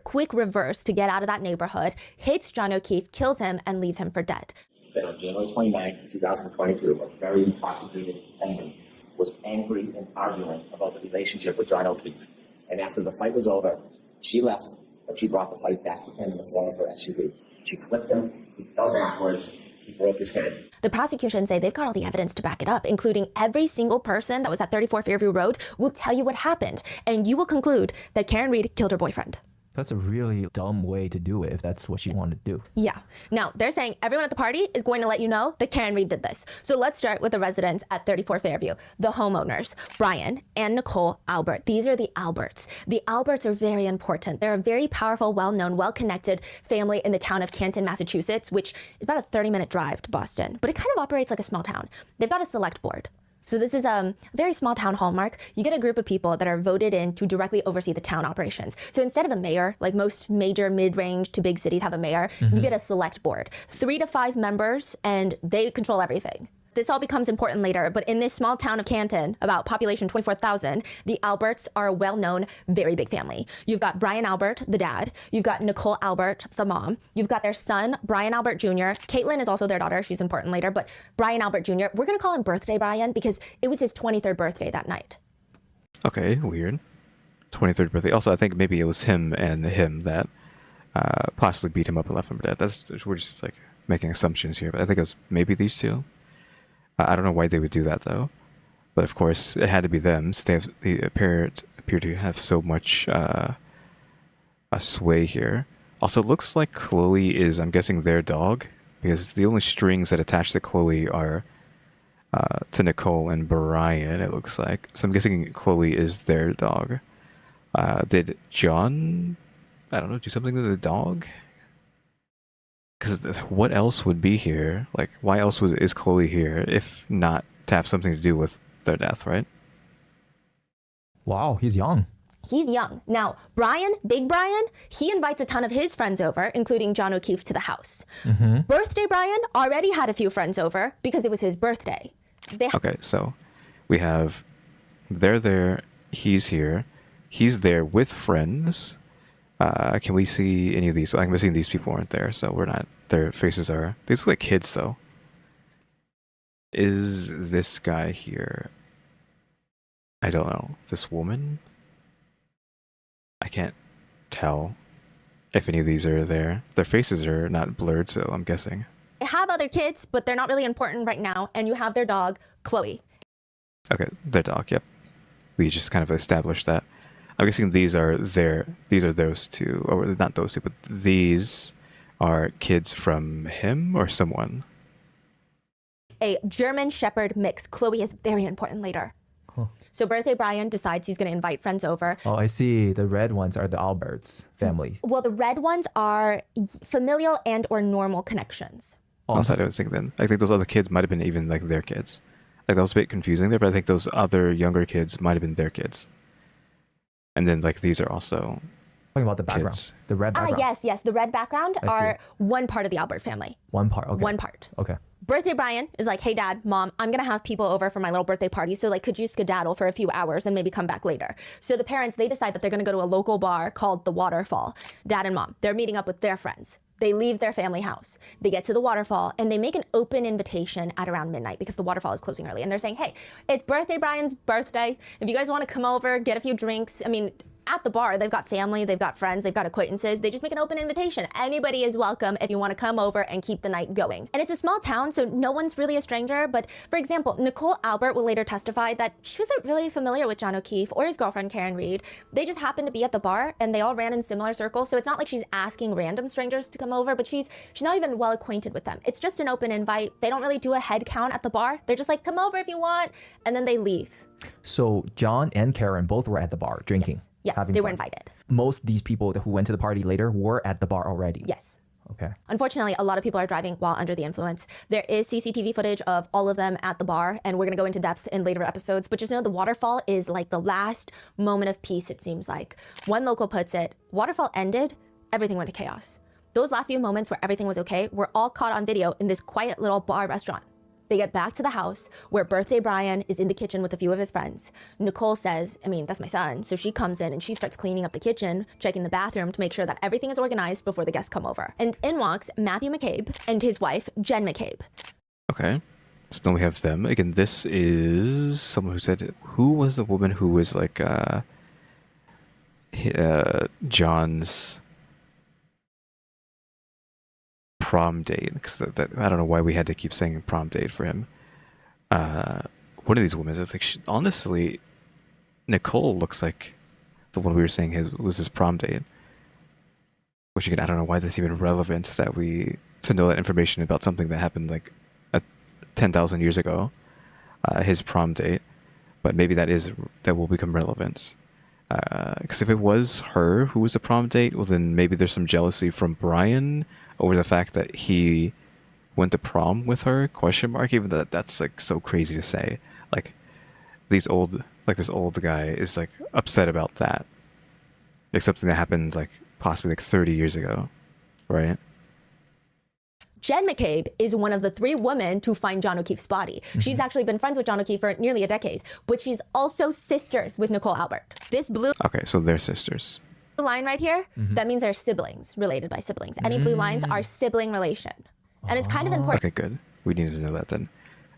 Speaker 3: Quick reverse to get out of that neighborhood, hits John O'Keefe, kills him, and leaves him for dead.
Speaker 9: That on January 29, 2022, a very intoxicated defendant was angry and arguing about the relationship with John O'Keefe. And after the fight was over, She left, but she brought the fight back to him in the form of her SUV. She clipped him, he fell backwards, he broke his head.
Speaker 3: The prosecution say they've got all the evidence to back it up, including every single person that was at 34 Fairview Road will tell you what happened, and you will conclude that Karen Reed killed her boyfriend.
Speaker 2: That's a really dumb way to do it if that's what she wanted to do.
Speaker 3: Yeah. Now, they're saying everyone at the party is going to let you know that Karen Reed did this. So let's start with the residents at 34 Fairview, the homeowners, Brian and Nicole Albert. These are the Alberts. The Alberts are very important. They're a very powerful, well-known, well-connected family in the town of Canton, Massachusetts, which is about a 30-minute drive to Boston, but it kind of operates like a small town. They've got a select board. So this is a very small town hallmark. You get a group of people that are voted in to directly oversee the town operations. So instead of a mayor, like most major mid-range to big cities have a mayor, you get a select board. 3 to 5 members, and they control everything. This all becomes important later, but in this small town of Canton, about population 24,000, the Alberts are a well-known, very big family. You've got Brian Albert, the dad. You've got Nicole Albert, the mom. You've got their son, Brian Albert Jr. Caitlin is also their daughter. She's important later, but Brian Albert Jr., we're going to call him Birthday Brian because it was his 23rd birthday that night.
Speaker 1: Okay, weird. 23rd birthday. Also, I think maybe it was him that possibly beat him up and left him for dead. We're just like making assumptions here, but I think it was maybe these two. I don't know why they would do that though, but of course it had to be them. So they appear to have so much a sway here. Also, it looks like Chloe is, I'm guessing, their dog, because the only strings that attach to Chloe are to Nicole and Brian, it looks like. So I'm guessing Chloe is their dog. Did John, I don't know, do something to the dog? Because what else would be here? Like, why else is Chloe here if not to have something to do with their death, right?
Speaker 2: Wow, he's young.
Speaker 3: He's young. Now, Brian, Big Brian, he invites a ton of his friends over, including John O'Keefe, to the house. Birthday Brian already had a few friends over because it was his birthday.
Speaker 1: Okay, so we have, they're there, he's here, he's there with friends. Can we see any of these? I'm guessing these people aren't there, so we're not. Their faces are. They look like kids, though. Is this guy here? I don't know. This woman? I can't tell if any of these are there. Their faces are not blurred, so I'm guessing.
Speaker 3: They have other kids, but they're not really important right now, and you have their dog, Chloe.
Speaker 1: Okay, their dog, yep. We just kind of established that. I'm guessing these are those two, or not those two, but these are kids from him or someone.
Speaker 3: A German Shepherd mix. Chloe is very important later.
Speaker 2: Huh.
Speaker 3: So Birthday Brian decides he's going to invite friends over.
Speaker 2: Oh, I see. The red ones are the Alberts family.
Speaker 3: Well, the red ones are familial and or normal connections.
Speaker 1: Also, I don't think then. I think those other kids might have been even like their kids. Like, that was a bit confusing there, but I think those other younger kids might have been their kids. And then, like, these are also
Speaker 2: Talking about the background.
Speaker 1: kids.
Speaker 2: The red background.
Speaker 3: Yes. The red background
Speaker 2: I
Speaker 3: are
Speaker 2: see.
Speaker 3: one part of the Albert family.
Speaker 2: One part. Okay.
Speaker 3: One part.
Speaker 2: Okay.
Speaker 3: Birthday Brian is like, hey, Dad, Mom, I'm going to have people over for my little birthday party. So, like, could you skedaddle for a few hours and maybe come back later? So the parents, they decide that they're going to go to a local bar called The Waterfall. Dad and Mom, they're meeting up with their friends. They leave their family house. They get to the waterfall and they make an open invitation at around midnight because the waterfall is closing early. And they're saying, hey, it's Birthday Brian's birthday. If you guys want to come over, get a few drinks. I mean, at the bar, they've got family, they've got friends, they've got acquaintances. They just make an open invitation. Anybody is welcome if you want to come over and keep the night going. And it's a small town, so no one's really a stranger. But for example, Nicole Albert will later testify that she wasn't really familiar with John O'Keefe or his girlfriend, Karen Reed. They just happened to be at the bar and they all ran in similar circles. So it's not like she's asking random strangers to come over, but she's not even well acquainted with them. It's just an open invite. They don't really do a head count at the bar. They're just like, come over if you want, and then they leave.
Speaker 2: So John and Karen both were at the bar drinking.
Speaker 3: Yes,
Speaker 2: having
Speaker 3: they were
Speaker 2: fun.
Speaker 3: invited.
Speaker 2: Most of these people who went to the party later were at the bar already.
Speaker 3: Yes.
Speaker 2: Okay.
Speaker 3: Unfortunately, a lot of people are driving while under the influence. There is CCTV footage of all of them at the bar, and we're going to go into depth in later episodes. But just know the waterfall is like the last moment of peace, it seems like. One local puts it, waterfall ended, everything went to chaos. Those last few moments where everything was okay were all caught on video in this quiet little bar restaurant. They get back to the house where Birthday Brian is in the kitchen with a few of his friends. Nicole says, I mean, that's my son. So she comes in and she starts cleaning up the kitchen, checking the bathroom to make sure that everything is organized before the guests come over. And in walks Matthew McCabe and his wife, Jen McCabe.
Speaker 1: Okay. So then we have them. Again, this is someone who said, who was the woman who was like, John's prom date, because I don't know why we had to keep saying prom date for him. One of these women, I think, honestly, Nicole looks like the one we were saying was his prom date. Which again, I don't know why that's even relevant to know that information about something that happened like 10,000 years ago, his prom date. But maybe that will become relevant. Because if it was her who was the prom date, well then maybe there's some jealousy from Brian over the fact that he went to prom with her, ? Even though that's like so crazy to say. Like this old guy is like upset about that. Like something that happened like possibly like 30 years ago, right?
Speaker 3: Jen McCabe is one of the 3 women to find John O'Keefe's body. She's actually been friends with John O'Keefe for nearly a decade, but she's also sisters with Nicole Albert. This blue
Speaker 1: Okay, so they're sisters.
Speaker 3: line right here, that means they're siblings, related by siblings. Any blue lines are sibling relation. And it's kind of important.
Speaker 1: Okay, good. We need to know that then.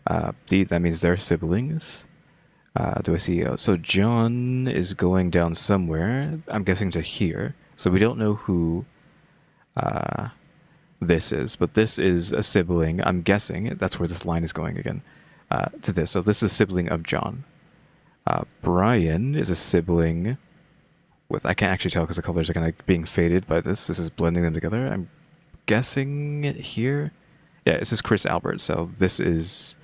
Speaker 1: That means they're siblings. Do I see? So John is going down somewhere. I'm guessing to here. So we don't know who this is, but this is a sibling. I'm guessing that's where this line is going again. To this. So this is a sibling of John. Brian is a sibling with, I can't actually tell because the colors are kind of being faded by this. This is blending them together. I'm guessing here. Yeah, this is Chris Albert. So this is,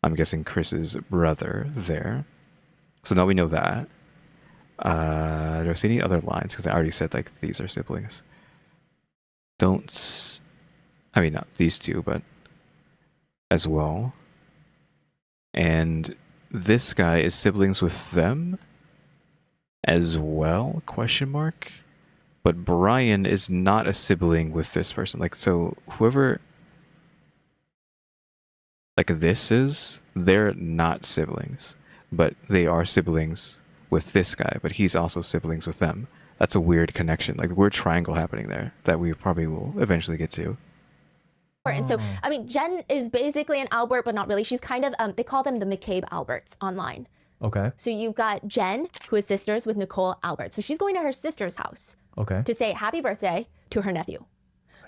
Speaker 1: I'm guessing, Chris's brother there. So now we know that. Do I see any other lines? Because I already said like these are siblings. I mean, not these two, but as well. And this guy is siblings with them as well, ? But Brian is not a sibling with this person. Like, so whoever like this is, they're not siblings, but they are siblings with this guy, but he's also siblings with them. That's a weird connection, like weird triangle happening there that we probably will eventually get to.
Speaker 3: And so, I mean, Jen is basically an Albert, but not really. She's kind of, they call them the McCabe Alberts online.
Speaker 2: Okay.
Speaker 3: So you've got Jen, who is sisters with Nicole Albert. So she's going to her sister's house to say happy birthday to her nephew.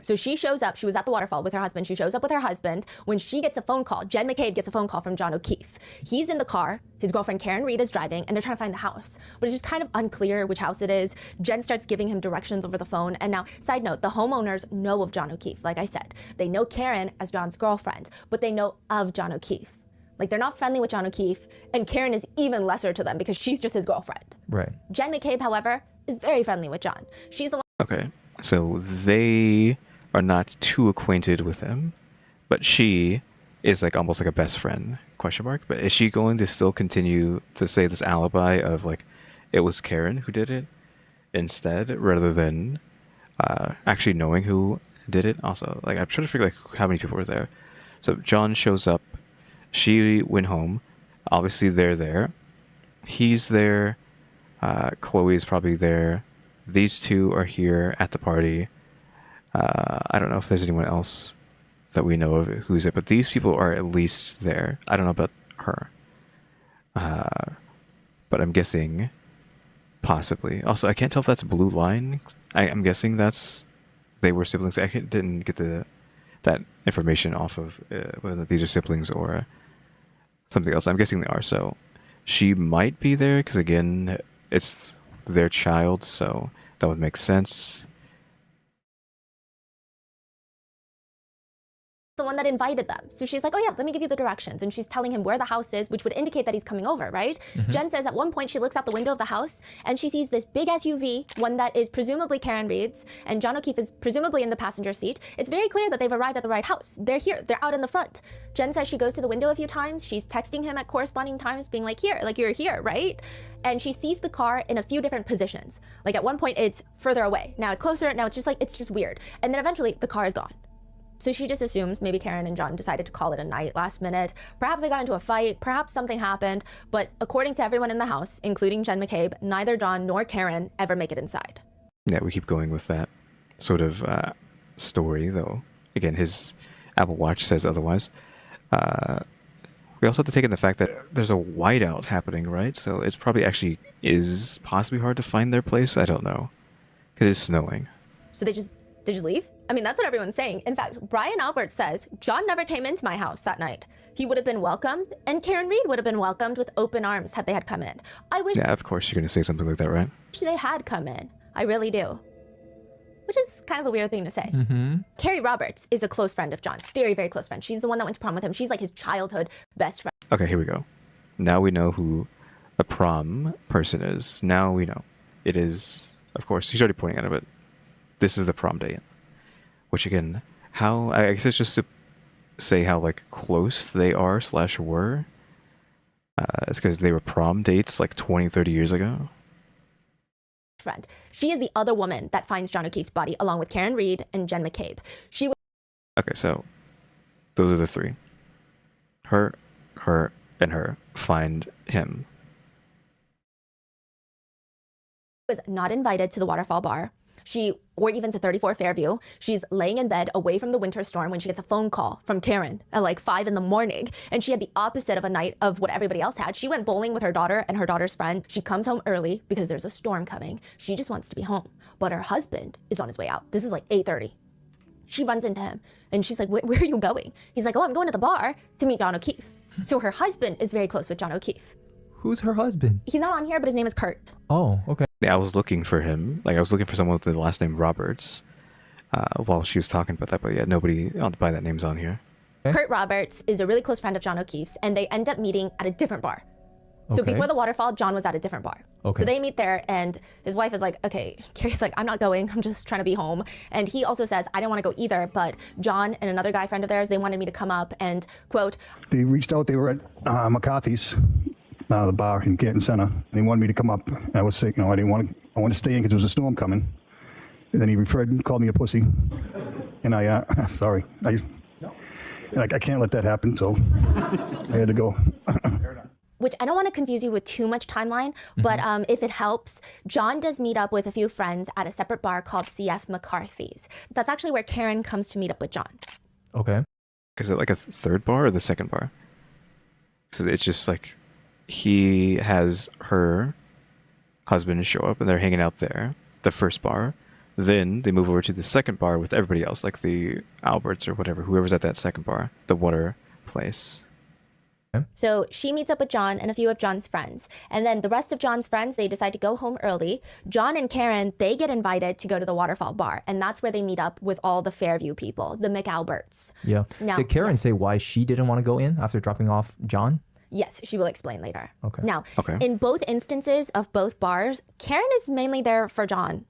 Speaker 3: So she shows up. She was at the waterfall with her husband. She shows up with her husband when she gets a phone call. Jen McCabe gets a phone call from John O'Keefe. He's in the car. His girlfriend Karen Reed is driving, and they're trying to find the house. But it's just kind of unclear which house it is. Jen starts giving him directions over the phone. And now, side note, the homeowners know of John O'Keefe. Like I said, they know Karen as John's girlfriend, but they know of John O'Keefe. Like, they're not friendly with John O'Keefe, and Karen is even lesser to them because she's just his girlfriend.
Speaker 2: Right.
Speaker 3: Jen McCabe, however, is very friendly with John. She's the one.
Speaker 1: Okay, so they are not too acquainted with him, but she is like almost like a best friend, ? But is she going to still continue to say this alibi of like, it was Karen who did it instead, rather than actually knowing who did it? Also, like, I'm trying to figure like how many people were there. So John shows up, she went home, obviously they're there, he's there, Chloe's probably there, these two are here at the party. I don't know if there's anyone else that we know of who's it, but these people are at least there. I don't know about her. But I'm guessing possibly. Also, I can't tell if that's a blue line. I'm guessing they were siblings. Didn't get that information off of whether these are siblings or something else. I'm guessing they are. So she might be there because, again, it's their child, so that would make sense.
Speaker 3: The one that invited them. So she's like, oh yeah, let me give you the directions. And she's telling him where the house is, which would indicate that he's coming over, right? Jen says at one point she looks out the window of the house and she sees this big SUV, one that is presumably Karen Reed's, and John O'Keefe is presumably in the passenger seat. It's very clear that they've arrived at the right house. They're here, they're out in the front. Jen says she goes to the window a few times. She's texting him at corresponding times being like, here, like you're here, right? And she sees the car in a few different positions. Like at one point it's further away. Now it's closer, now it's just weird. And then eventually the car is gone. So she just assumes maybe Karen and John decided to call it a night last minute. Perhaps they got into a fight, perhaps something happened, but according to everyone in the house, including Jen McCabe, neither John nor Karen ever make it inside.
Speaker 1: Yeah, we keep going with that sort of story, though. Again, his Apple Watch says otherwise. we also have to take in the fact that there's a whiteout happening, right? So it's probably actually is possibly hard to find their place. I don't know. Because it's snowing.
Speaker 3: So they just leave? I mean, that's what everyone's saying. In fact, Brian Albert says John never came into my house that night. He would have been welcomed, and Karen Reed would have been welcomed with open arms had they had come in. I wish
Speaker 1: Yeah, of course you're going to say something like that, right?
Speaker 3: they had come in. I really do. Which is kind of a weird thing to say. Carrie Roberts is a close friend of John's. Very, very close friend. She's the one that went to prom with him. She's like his childhood best friend.
Speaker 1: Okay, here we go. Now we know who a prom person is. Now we know. It is, of course, he's already pointing at it, but this is the prom date. Which again, how, I guess it's just to say how like close they are / were. It's because they were prom dates like 20, 30 years ago.
Speaker 3: Friend. She is the other woman that finds John O'Keefe's body along with Karen Reed and Jen McCabe. She was
Speaker 1: Okay, so those are the three. Her, and her find him.
Speaker 3: not invited to the Waterfall Bar. Or even to 34 Fairview. She's laying in bed away from the winter storm when she gets a phone call from Karen at like 5 in the morning. And she had the opposite of a night of what everybody else had. She went bowling with her daughter and her daughter's friend. She comes home early because there's a storm coming. She just wants to be home. But her husband is on his way out. This is like 8:30. She runs into him and she's like, where are you going? He's like, oh, I'm going to the bar to meet John O'Keefe. So her husband is very close with John O'Keefe.
Speaker 2: Who's her husband?
Speaker 3: He's not on here, but his name is Kurt.
Speaker 2: Oh, okay.
Speaker 1: Yeah, I was looking for him. Like, I was looking for someone with the last name Roberts while she was talking about that. But yeah, nobody by that name's on here.
Speaker 2: Okay.
Speaker 3: Kurt Roberts is a really close friend of John O'Keefe's, and they end up meeting at a different bar. So
Speaker 2: Okay.
Speaker 3: before the waterfall, John was at a different bar.
Speaker 2: Okay.
Speaker 3: So they meet there, and his wife is like, okay, Carrie's like, I'm not going. I'm just trying to be home. And he also says, I didn't want to go either, but John and another guy friend of theirs, they wanted me to come up and, quote,
Speaker 10: They reached out. They were at McCarthy's, the bar in Canton Center. They wanted me to come up. And I was saying, I didn't want to. I wanted to stay in because there was a storm coming. And then he called me a pussy. And I, sorry, I can't let that happen. So I had to go.
Speaker 3: which I don't want to confuse you with too much timeline, but if it helps, John does meet up with a few friends at a separate bar called CF McCarthy's. That's actually where Karen comes to meet up with John.
Speaker 2: Okay.
Speaker 1: Is it like a third bar or the second bar? So it's just like he has her husband show up and they're hanging out there, the first bar. Then they move over to the second bar with everybody else, like the Alberts or whatever, whoever's at that second bar, the water place.
Speaker 3: So she meets up with John and a few of John's friends. And then the rest of John's friends, they decide to go home early. John and Karen, they get invited to go to the Waterfall Bar. And that's where they meet up with all the Fairview people, the McAlberts.
Speaker 2: Yeah.
Speaker 3: Now,
Speaker 2: Did Karen
Speaker 3: yes.
Speaker 2: say why she didn't want to go in after dropping off John?
Speaker 3: Yes, she will explain later.
Speaker 2: Okay.
Speaker 3: Now,
Speaker 1: Okay.
Speaker 3: in both instances of both bars, Karen is mainly there for John.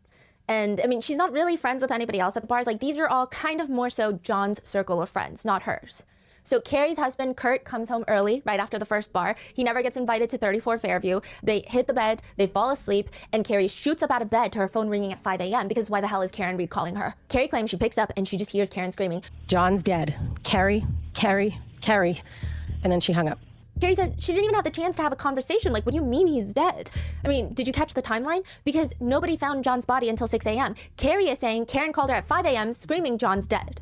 Speaker 3: And I mean, she's not really friends with anybody else at the bars. Like, these are all kind of more so John's circle of friends, not hers. So Carrie's husband, Kurt, comes home early, right after the first bar. He never gets invited to 34 Fairview. They hit the bed, they fall asleep, and Carrie shoots up out of bed to her phone ringing at 5 a.m. because why the hell is Karen Reed calling her? Carrie claims she picks up and she just hears Karen screaming.
Speaker 11: John's dead. Carrie. And then she hung up.
Speaker 3: Carrie says she didn't even have the chance to have a conversation. Like, what do you mean he's dead? I mean, did you catch the timeline? Because nobody found John's body until 6 a.m. Carrie is saying Karen called her at 5 a.m. screaming John's dead.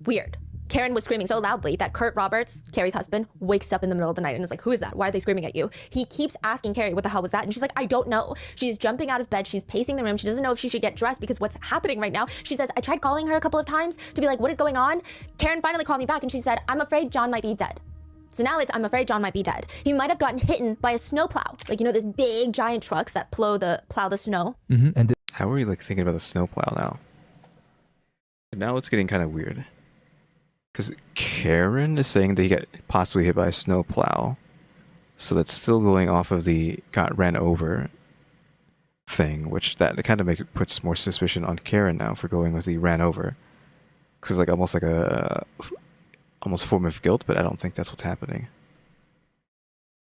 Speaker 3: Weird. Karen was screaming so loudly that Kurt Roberts, Carrie's husband, wakes up in the middle of the night and is like, who is that? Why are they screaming at you? He keeps asking Carrie, what the hell was that? And she's like, I don't know. She's jumping out of bed. She's pacing the room. She doesn't know if she should get dressed because what's happening right now. She says, I tried calling her a couple of times to be like, what is going on? Karen finally called me back and she said, I'm afraid John might be dead. So now it's, I'm afraid John might be dead. He might have gotten hit by a snowplow. Like, you know, this big giant trucks that plow the snow.
Speaker 2: And
Speaker 1: How are you like thinking about the snowplow now? Now it's getting kind of weird. Because Karen is saying that he got possibly hit by a snowplow. So that's still going off of the got ran over thing, which that kind of puts more suspicion on Karen now for going with the ran over. Because it's like almost a form of guilt, but I don't think that's what's happening.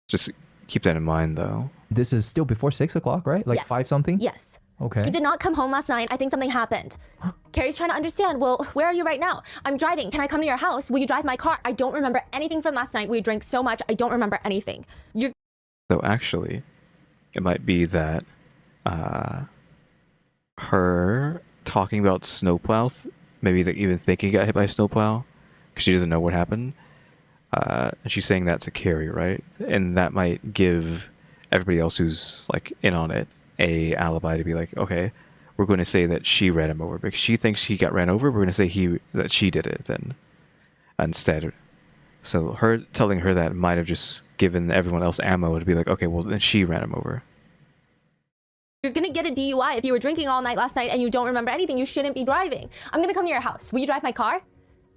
Speaker 1: Just keep that in mind, though.
Speaker 2: this is still before 6 o'clock, right? Like
Speaker 3: Yes.
Speaker 2: 5 something?
Speaker 3: Yes.
Speaker 2: Okay.
Speaker 3: He did not come home last night. I think something happened. Carrie's trying to understand. Well, where are you right now? I'm driving. Can I come to your house? Will you drive my car? I don't remember anything from last night. We drank so much. I don't remember anything.
Speaker 1: So actually, it might be that her talking about snowplow, maybe even thinking he got hit by a snowplow, because she doesn't know what happened, and she's saying that to Carrie, right? And that might give everybody else who's like in on it a alibi to be like, okay, we're going to say that she ran him over because she thinks he got ran over. We're going to say that she did it then instead. So her telling her that might have just given everyone else ammo to be like, okay, well then she ran him over.
Speaker 3: You're gonna get a DUI if you were drinking all night last night and you don't remember anything. You shouldn't be driving. I'm gonna come to your house. Will you drive my car?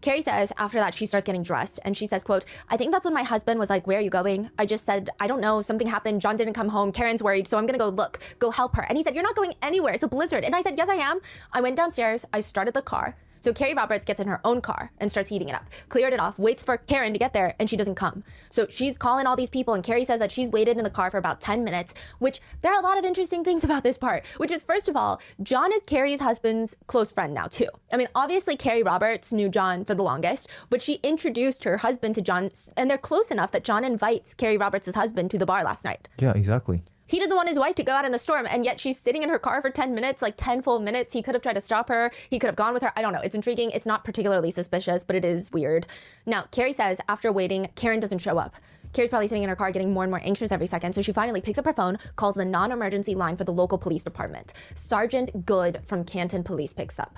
Speaker 3: Carrie says after that she starts getting dressed and she says, quote, I think that's when my husband was like, where are you going? I just said, I don't know, something happened. John didn't come home. Karen's worried, so I'm gonna go look, go help her. And he said, you're not going anywhere. It's a blizzard. And I said, yes, I am. I went downstairs. I started the car. So Carrie Roberts gets in her own car and starts heating it up, cleared it off, waits for Karen to get there, and she doesn't come. So she's calling all these people, and Carrie says that she's waited in the car for about 10 minutes, which there are a lot of interesting things about this part, which is, first of all, John is Carrie's husband's close friend now, too. I mean, obviously, Carrie Roberts knew John for the longest, but she introduced her husband to John, and they're close enough that John invites Carrie Roberts' husband to the bar last night.
Speaker 2: Yeah, exactly.
Speaker 3: He doesn't want his wife to go out in the storm, and yet she's sitting in her car for 10 minutes, like 10 full minutes. He could have tried to stop her. He could have gone with her. I don't know. It's intriguing. It's not particularly suspicious, but it is weird. Now, Carrie says after waiting, Karen doesn't show up. Carrie's probably sitting in her car getting more and more anxious every second, so she finally picks up her phone, calls the non-emergency line for the local police department. Sergeant Good from Canton Police picks up.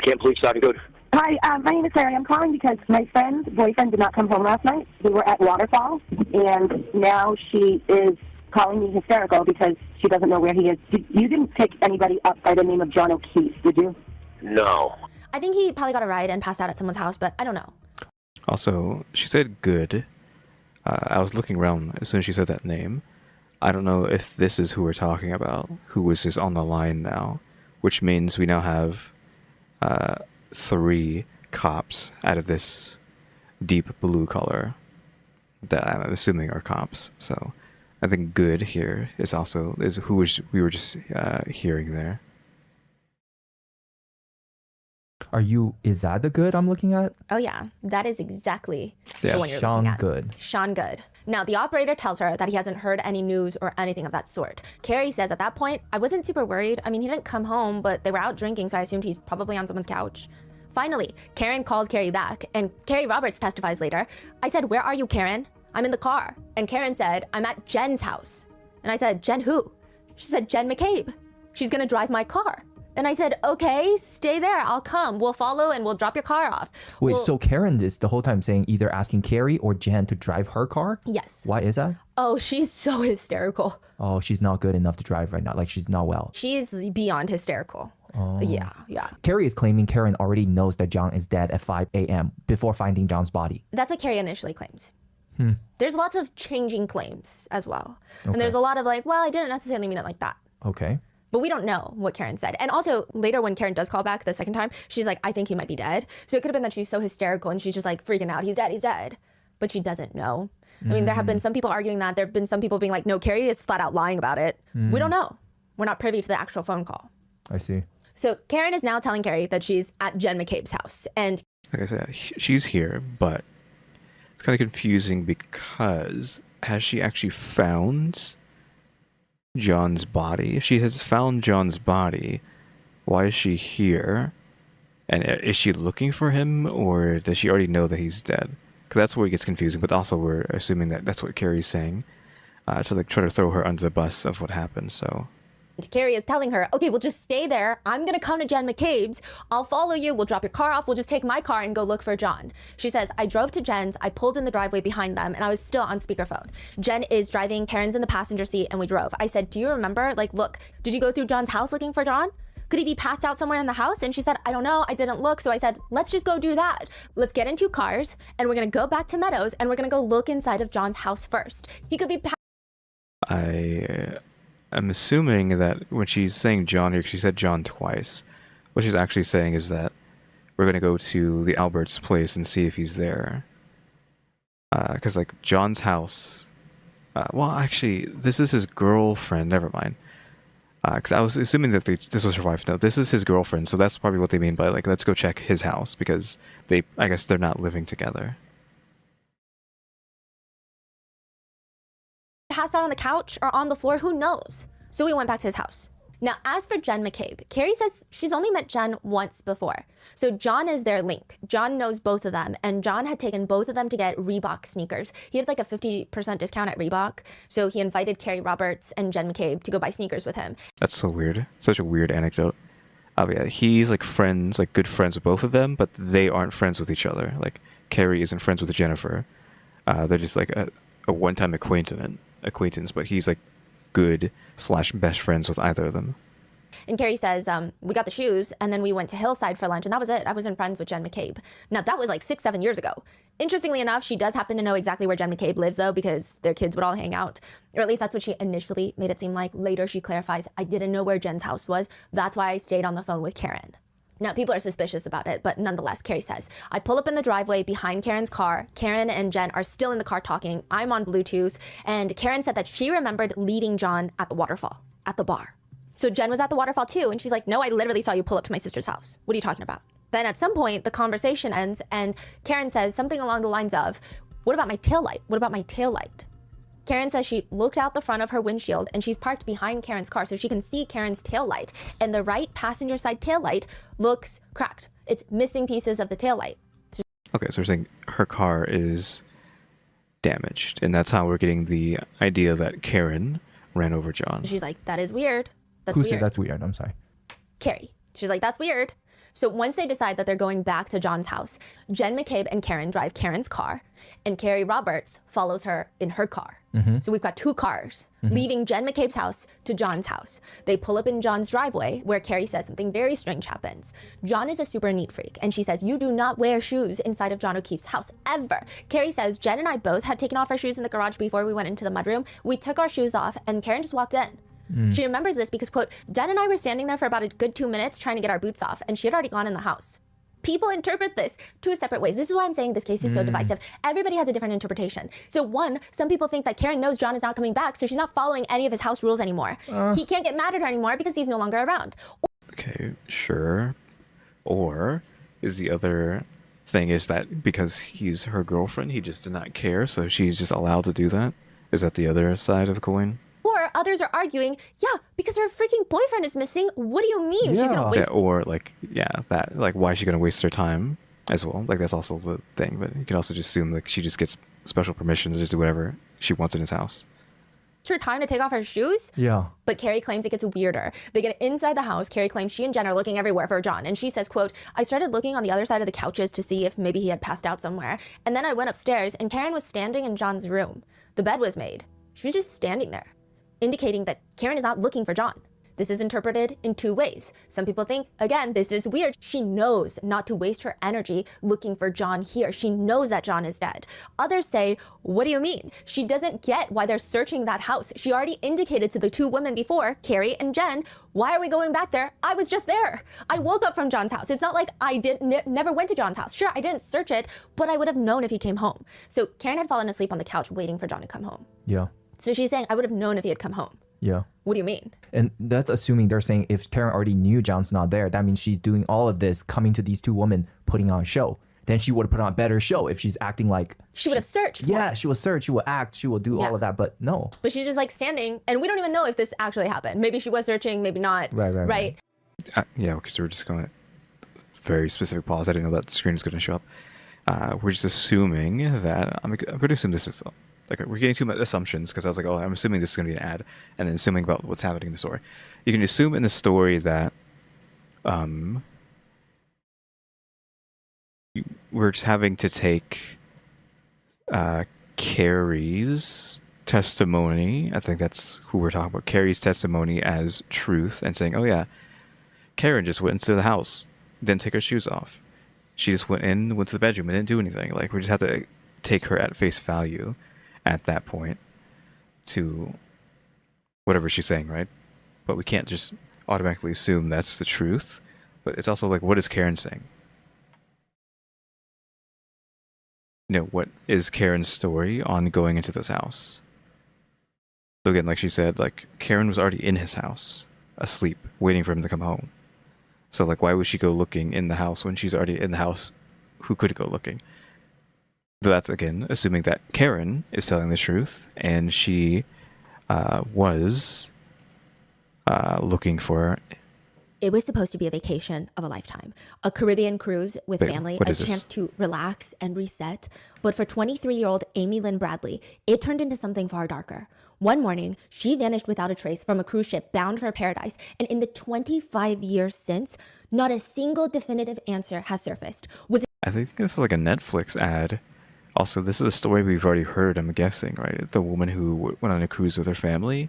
Speaker 12: Canton Police, Sergeant Good.
Speaker 13: Hi, my name is Sarah. I'm calling because my friend's boyfriend did not come home last night. We were at Waterfall, and now she is calling me hysterical because she doesn't know where he is. You didn't pick anybody up by the name of John O'Keefe, did you?
Speaker 12: No.
Speaker 3: I think he probably got a ride and passed out at someone's house, but I don't know.
Speaker 1: Also, she said good. I was looking around as soon as she said that name. I don't know if this is who we're talking about, who is on the line now, which means we now have 3 cops out of this deep blue color that I'm assuming are cops. So I think good here is who we were just hearing there.
Speaker 2: Is that the Good I'm looking at?
Speaker 3: Oh yeah, that is exactly the one you're looking
Speaker 2: Sean
Speaker 3: at.
Speaker 2: Good.
Speaker 3: Sean Good. Now, the operator tells her that he hasn't heard any news or anything of that sort. Carrie says at that point, I wasn't super worried. I mean, he didn't come home, but they were out drinking, so I assumed he's probably on someone's couch. Finally, Karen calls Carrie back, and Carrie Roberts testifies later. I said, where are you, Karen? I'm in the car. And Karen said, I'm at Jen's house. And I said, Jen who? She said, Jen McCabe. She's gonna drive my car. And I said, okay, stay there. I'll come. We'll follow and we'll drop your car off.
Speaker 2: Wait, so Karen is the whole time saying either asking Carrie or Jen to drive her car?
Speaker 3: Yes.
Speaker 2: Why is that?
Speaker 3: Oh, she's so hysterical.
Speaker 2: Oh, she's not good enough to drive right now. Like, she's not well.
Speaker 3: She's beyond hysterical.
Speaker 2: Oh.
Speaker 3: Yeah.
Speaker 2: Carrie is claiming Karen already knows that John is dead at 5 a.m. before finding John's body.
Speaker 3: That's what Carrie initially claims. There's lots of changing claims as well.
Speaker 2: Okay.
Speaker 3: And there's a lot of like, well, I didn't necessarily mean it like that.
Speaker 2: Okay.
Speaker 3: But we don't know what Karen said. And also later when Karen does call back the second time, she's like, I think he might be dead. So it could have been that she's so hysterical and she's just like freaking out. He's dead. But she doesn't know. I mean, there have been some people arguing that. There have been some people being like, no, Carrie is flat out lying about it. We don't know. We're not privy to the actual phone call.
Speaker 2: I see.
Speaker 3: So Karen is now telling Carrie that she's at Jen McCabe's house. And
Speaker 1: like I said, she's here, but it's kind of confusing because has she actually found John's body? If she has found John's body, why is she here? And is she looking for him, or does she already know that he's dead? Because that's where it gets confusing. But also, we're assuming that that's what Carrie's saying to like try to throw her under the bus of what happened. So
Speaker 3: Carrie is telling her, okay, well, just stay there. I'm going to come to Jen McCabe's. I'll follow you. We'll drop your car off. We'll just take my car and go look for John. She says, I drove to Jen's. I pulled in the driveway behind them, and I was still on speakerphone. Jen is driving. Karen's in the passenger seat, and we drove. I said, do you remember? Like, look, did you go through John's house looking for John? Could he be passed out somewhere in the house? And she said, I don't know. I didn't look. So I said, let's just go do that. Let's get in 2 cars, and we're going to go back to Meadows, and we're going to go look inside of John's house first. He could be
Speaker 1: I'm assuming that when she's saying John here, she said John twice. What she's actually saying is that we're going to go to the Albert's place and see if he's there. Because, like, John's house... well, actually, this is his girlfriend. Never mind. Because I was assuming that this was her wife. No, this is his girlfriend, so that's probably what they mean by, like, let's go check his house, because I guess they're not living together.
Speaker 3: passed out on the couch or on the floor, who knows? So we went back to his house. Now, as for Jen McCabe, Carrie says she's only met Jen once before. So John is their link. John knows both of them, and John had taken both of them to get Reebok sneakers. He had like a 50% discount at Reebok, so he invited Carrie Roberts and Jen McCabe to go buy sneakers with him.
Speaker 1: That's so weird. Such a weird anecdote. Yeah, he's like friends, like good friends with both of them, but they aren't friends with each other. Like Carrie isn't friends with Jennifer. They're just like a one-time acquaintance, but he's like good/best friends with either of them.
Speaker 3: And Carrie says, we got the shoes, and then we went to Hillside for lunch, and that was it. I wasn't friends with Jen McCabe. Now, that was like 6-7 years ago. Interestingly enough, she does happen to know exactly where Jen McCabe lives, though, because their kids would all hang out. Or at least that's what she initially made it seem like. Later, she clarifies, I didn't know where Jen's house was. That's why I stayed on the phone with Karen. Now, people are suspicious about it, but nonetheless, Carrie says, I pull up in the driveway behind Karen's car. Karen and Jen are still in the car talking. I'm on Bluetooth. And Karen said that she remembered leaving John at the waterfall, at the bar. So Jen was at the waterfall too, and she's like, no, I literally saw you pull up to my sister's house. What are you talking about? Then at some point, the conversation ends, and Karen says something along the lines of, what about my taillight? What about my taillight? Karen says she looked out the front of her windshield, and she's parked behind Karen's car, so she can see Karen's taillight. And the right passenger side taillight looks cracked. It's missing pieces of the taillight.
Speaker 1: Okay, so we're saying her car is damaged, and that's how we're getting the idea that Karen ran over John.
Speaker 3: She's like, that is weird. That's
Speaker 2: Who
Speaker 3: weird.
Speaker 2: said that's weird? I'm sorry.
Speaker 3: Carrie. She's like, that's weird. So once they decide that they're going back to John's house, Jen McCabe and Karen drive Karen's car, and Carrie Roberts follows her in her car. So we've got two cars leaving Jen McCabe's house to John's house. They pull up in John's driveway, where Carrie says something very strange happens. John is a super neat freak, and she says, you do not wear shoes inside of John O'Keefe's house, ever. Carrie says, Jen and I both had taken off our shoes in the garage before we went into the mudroom. We took our shoes off, and Karen just walked in. She remembers this because, quote, Jen and I were standing there for about a good 2 minutes trying to get our boots off, and she had already gone in the house. People interpret this two separate ways. This is why I'm saying this case is so divisive. Everybody has a different interpretation. So one, some people think that Karen knows John is not coming back, so she's not following any of his house rules anymore. He can't get mad at her anymore because he's no longer around.
Speaker 1: Okay, sure. Or is the other thing is that because he's her girlfriend, he just did not care, so she's just allowed to do that? Is that the other side of the coin?
Speaker 3: Or others are arguing, yeah, because her freaking boyfriend is missing. What do you mean? She's gonna waste.
Speaker 1: Yeah, or like, yeah, that like why is she gonna waste her time as well? Like that's also the thing. But you can also just assume like she just gets special permission to just do whatever she wants in his house.
Speaker 3: Her time to take off her shoes?
Speaker 2: Yeah.
Speaker 3: But Carrie claims it gets weirder. They get inside the house. Carrie claims she and Jen are looking everywhere for John. And she says, quote, I started looking on the other side of the couches to see if maybe he had passed out somewhere. And then I went upstairs and Karen was standing in John's room. The bed was made. She was just standing there, indicating that Karen is not looking for John. This is interpreted in two ways. Some people think, again, this is weird. She knows not to waste her energy looking for John here. She knows that John is dead. Others say, what do you mean? She doesn't get why they're searching that house. She already indicated to the two women before, Carrie and Jen, why are we going back there? I was just there. I woke up from John's house. It's not like I never went to John's house. Sure, I didn't search it, but I would have known if he came home. So Karen had fallen asleep on the couch waiting for John to come home.
Speaker 2: Yeah.
Speaker 3: So she's saying, I would have known if he had come home.
Speaker 2: Yeah.
Speaker 3: What do you mean?
Speaker 2: And that's assuming they're saying if Karen already knew John's not there, that means she's doing all of this, coming to these two women, putting on a show. Then she would have put on a better show if she's acting like...
Speaker 3: She would have searched.
Speaker 2: Yeah, she will search, she will act, she will do all of that, but no.
Speaker 3: But she's just like standing, and we don't even know if this actually happened. Maybe she was searching, maybe not.
Speaker 2: Right.
Speaker 1: Yeah, because we're just going to... Very specific pause. I didn't know that the screen was going to show up. We're just assuming that... I'm going to assume this is... Like, we're getting too much assumptions because I was like, oh, I'm assuming this is going to be an ad, and then assuming about what's happening in the story. You can assume in the story that we're just having to take Carrie's testimony. I think that's who we're talking about. Carrie's testimony as truth and saying, oh, yeah, Karen just went into the house, didn't take her shoes off. She just went to the bedroom and didn't do anything. Like, we just have to take her at face value at that point to whatever she's saying, right? But we can't just automatically assume that's the truth. But it's also like, what is Karen saying? What is Karen's story on going into this house? So again, like she said, like Karen was already in his house, asleep, waiting for him to come home. So like, why would she go looking in the house when she's already in the house? Who could go looking? That's, again, assuming that Karen is telling the truth, and she was looking for.
Speaker 3: It was supposed to be a vacation of a lifetime, a Caribbean cruise with
Speaker 1: Wait,
Speaker 3: family,
Speaker 1: what
Speaker 3: a
Speaker 1: is this?
Speaker 3: chance to relax and reset. But for 23-year-old Amy Lynn Bradley, it turned into something far darker. One morning, she vanished without a trace from a cruise ship bound for paradise. And in the 25 years since, not a single definitive answer has surfaced.
Speaker 1: I think this is like a Netflix ad. Also, this is a story we've already heard, I'm guessing, right? The woman who went on a cruise with her family,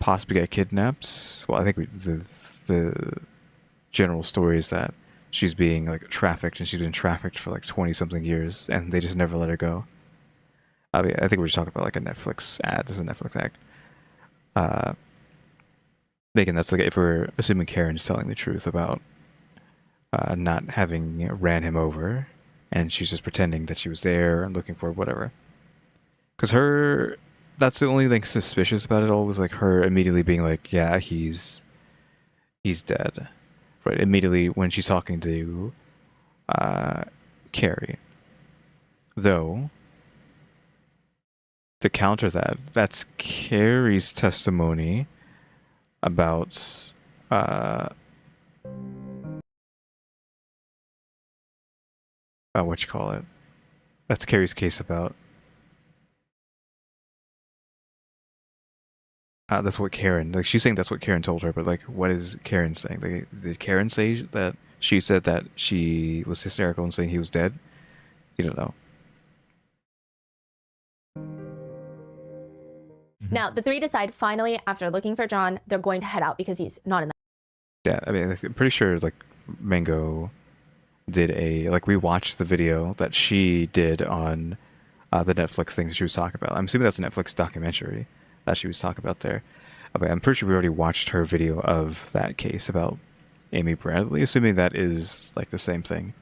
Speaker 1: possibly got kidnapped. Well, I think the general story is that she's being like trafficked, and she's been trafficked for like 20-something years, and they just never let her go. I mean, I think we're just talking about like a Netflix ad. This is a Netflix ad. Megan, that's like if we're assuming Karen's telling the truth about not having ran him over, and she's just pretending that she was there and looking for whatever. Because that's the only thing suspicious about it all, is like her immediately being like, yeah, he's dead. Right, immediately when she's talking to Carrie. Though, to counter that, that's Carrie's testimony about what you call it. That's Carrie's case about. That's what Karen, like, she's saying that's what Karen told her, but like, what is Karen saying? Like, did Karen say that she said that she was hysterical and saying he was dead? You don't know.
Speaker 3: Now, the three decide finally, after looking for John, they're going to head out because he's not in the.
Speaker 1: Yeah, I mean, I'm pretty sure like Mango did we watched the video that she did on the Netflix thing that she was talking about. I'm assuming that's a Netflix documentary that she was talking about there. Okay, I'm pretty sure we already watched her video of that case about Amy Bradley, assuming that is like the same thing.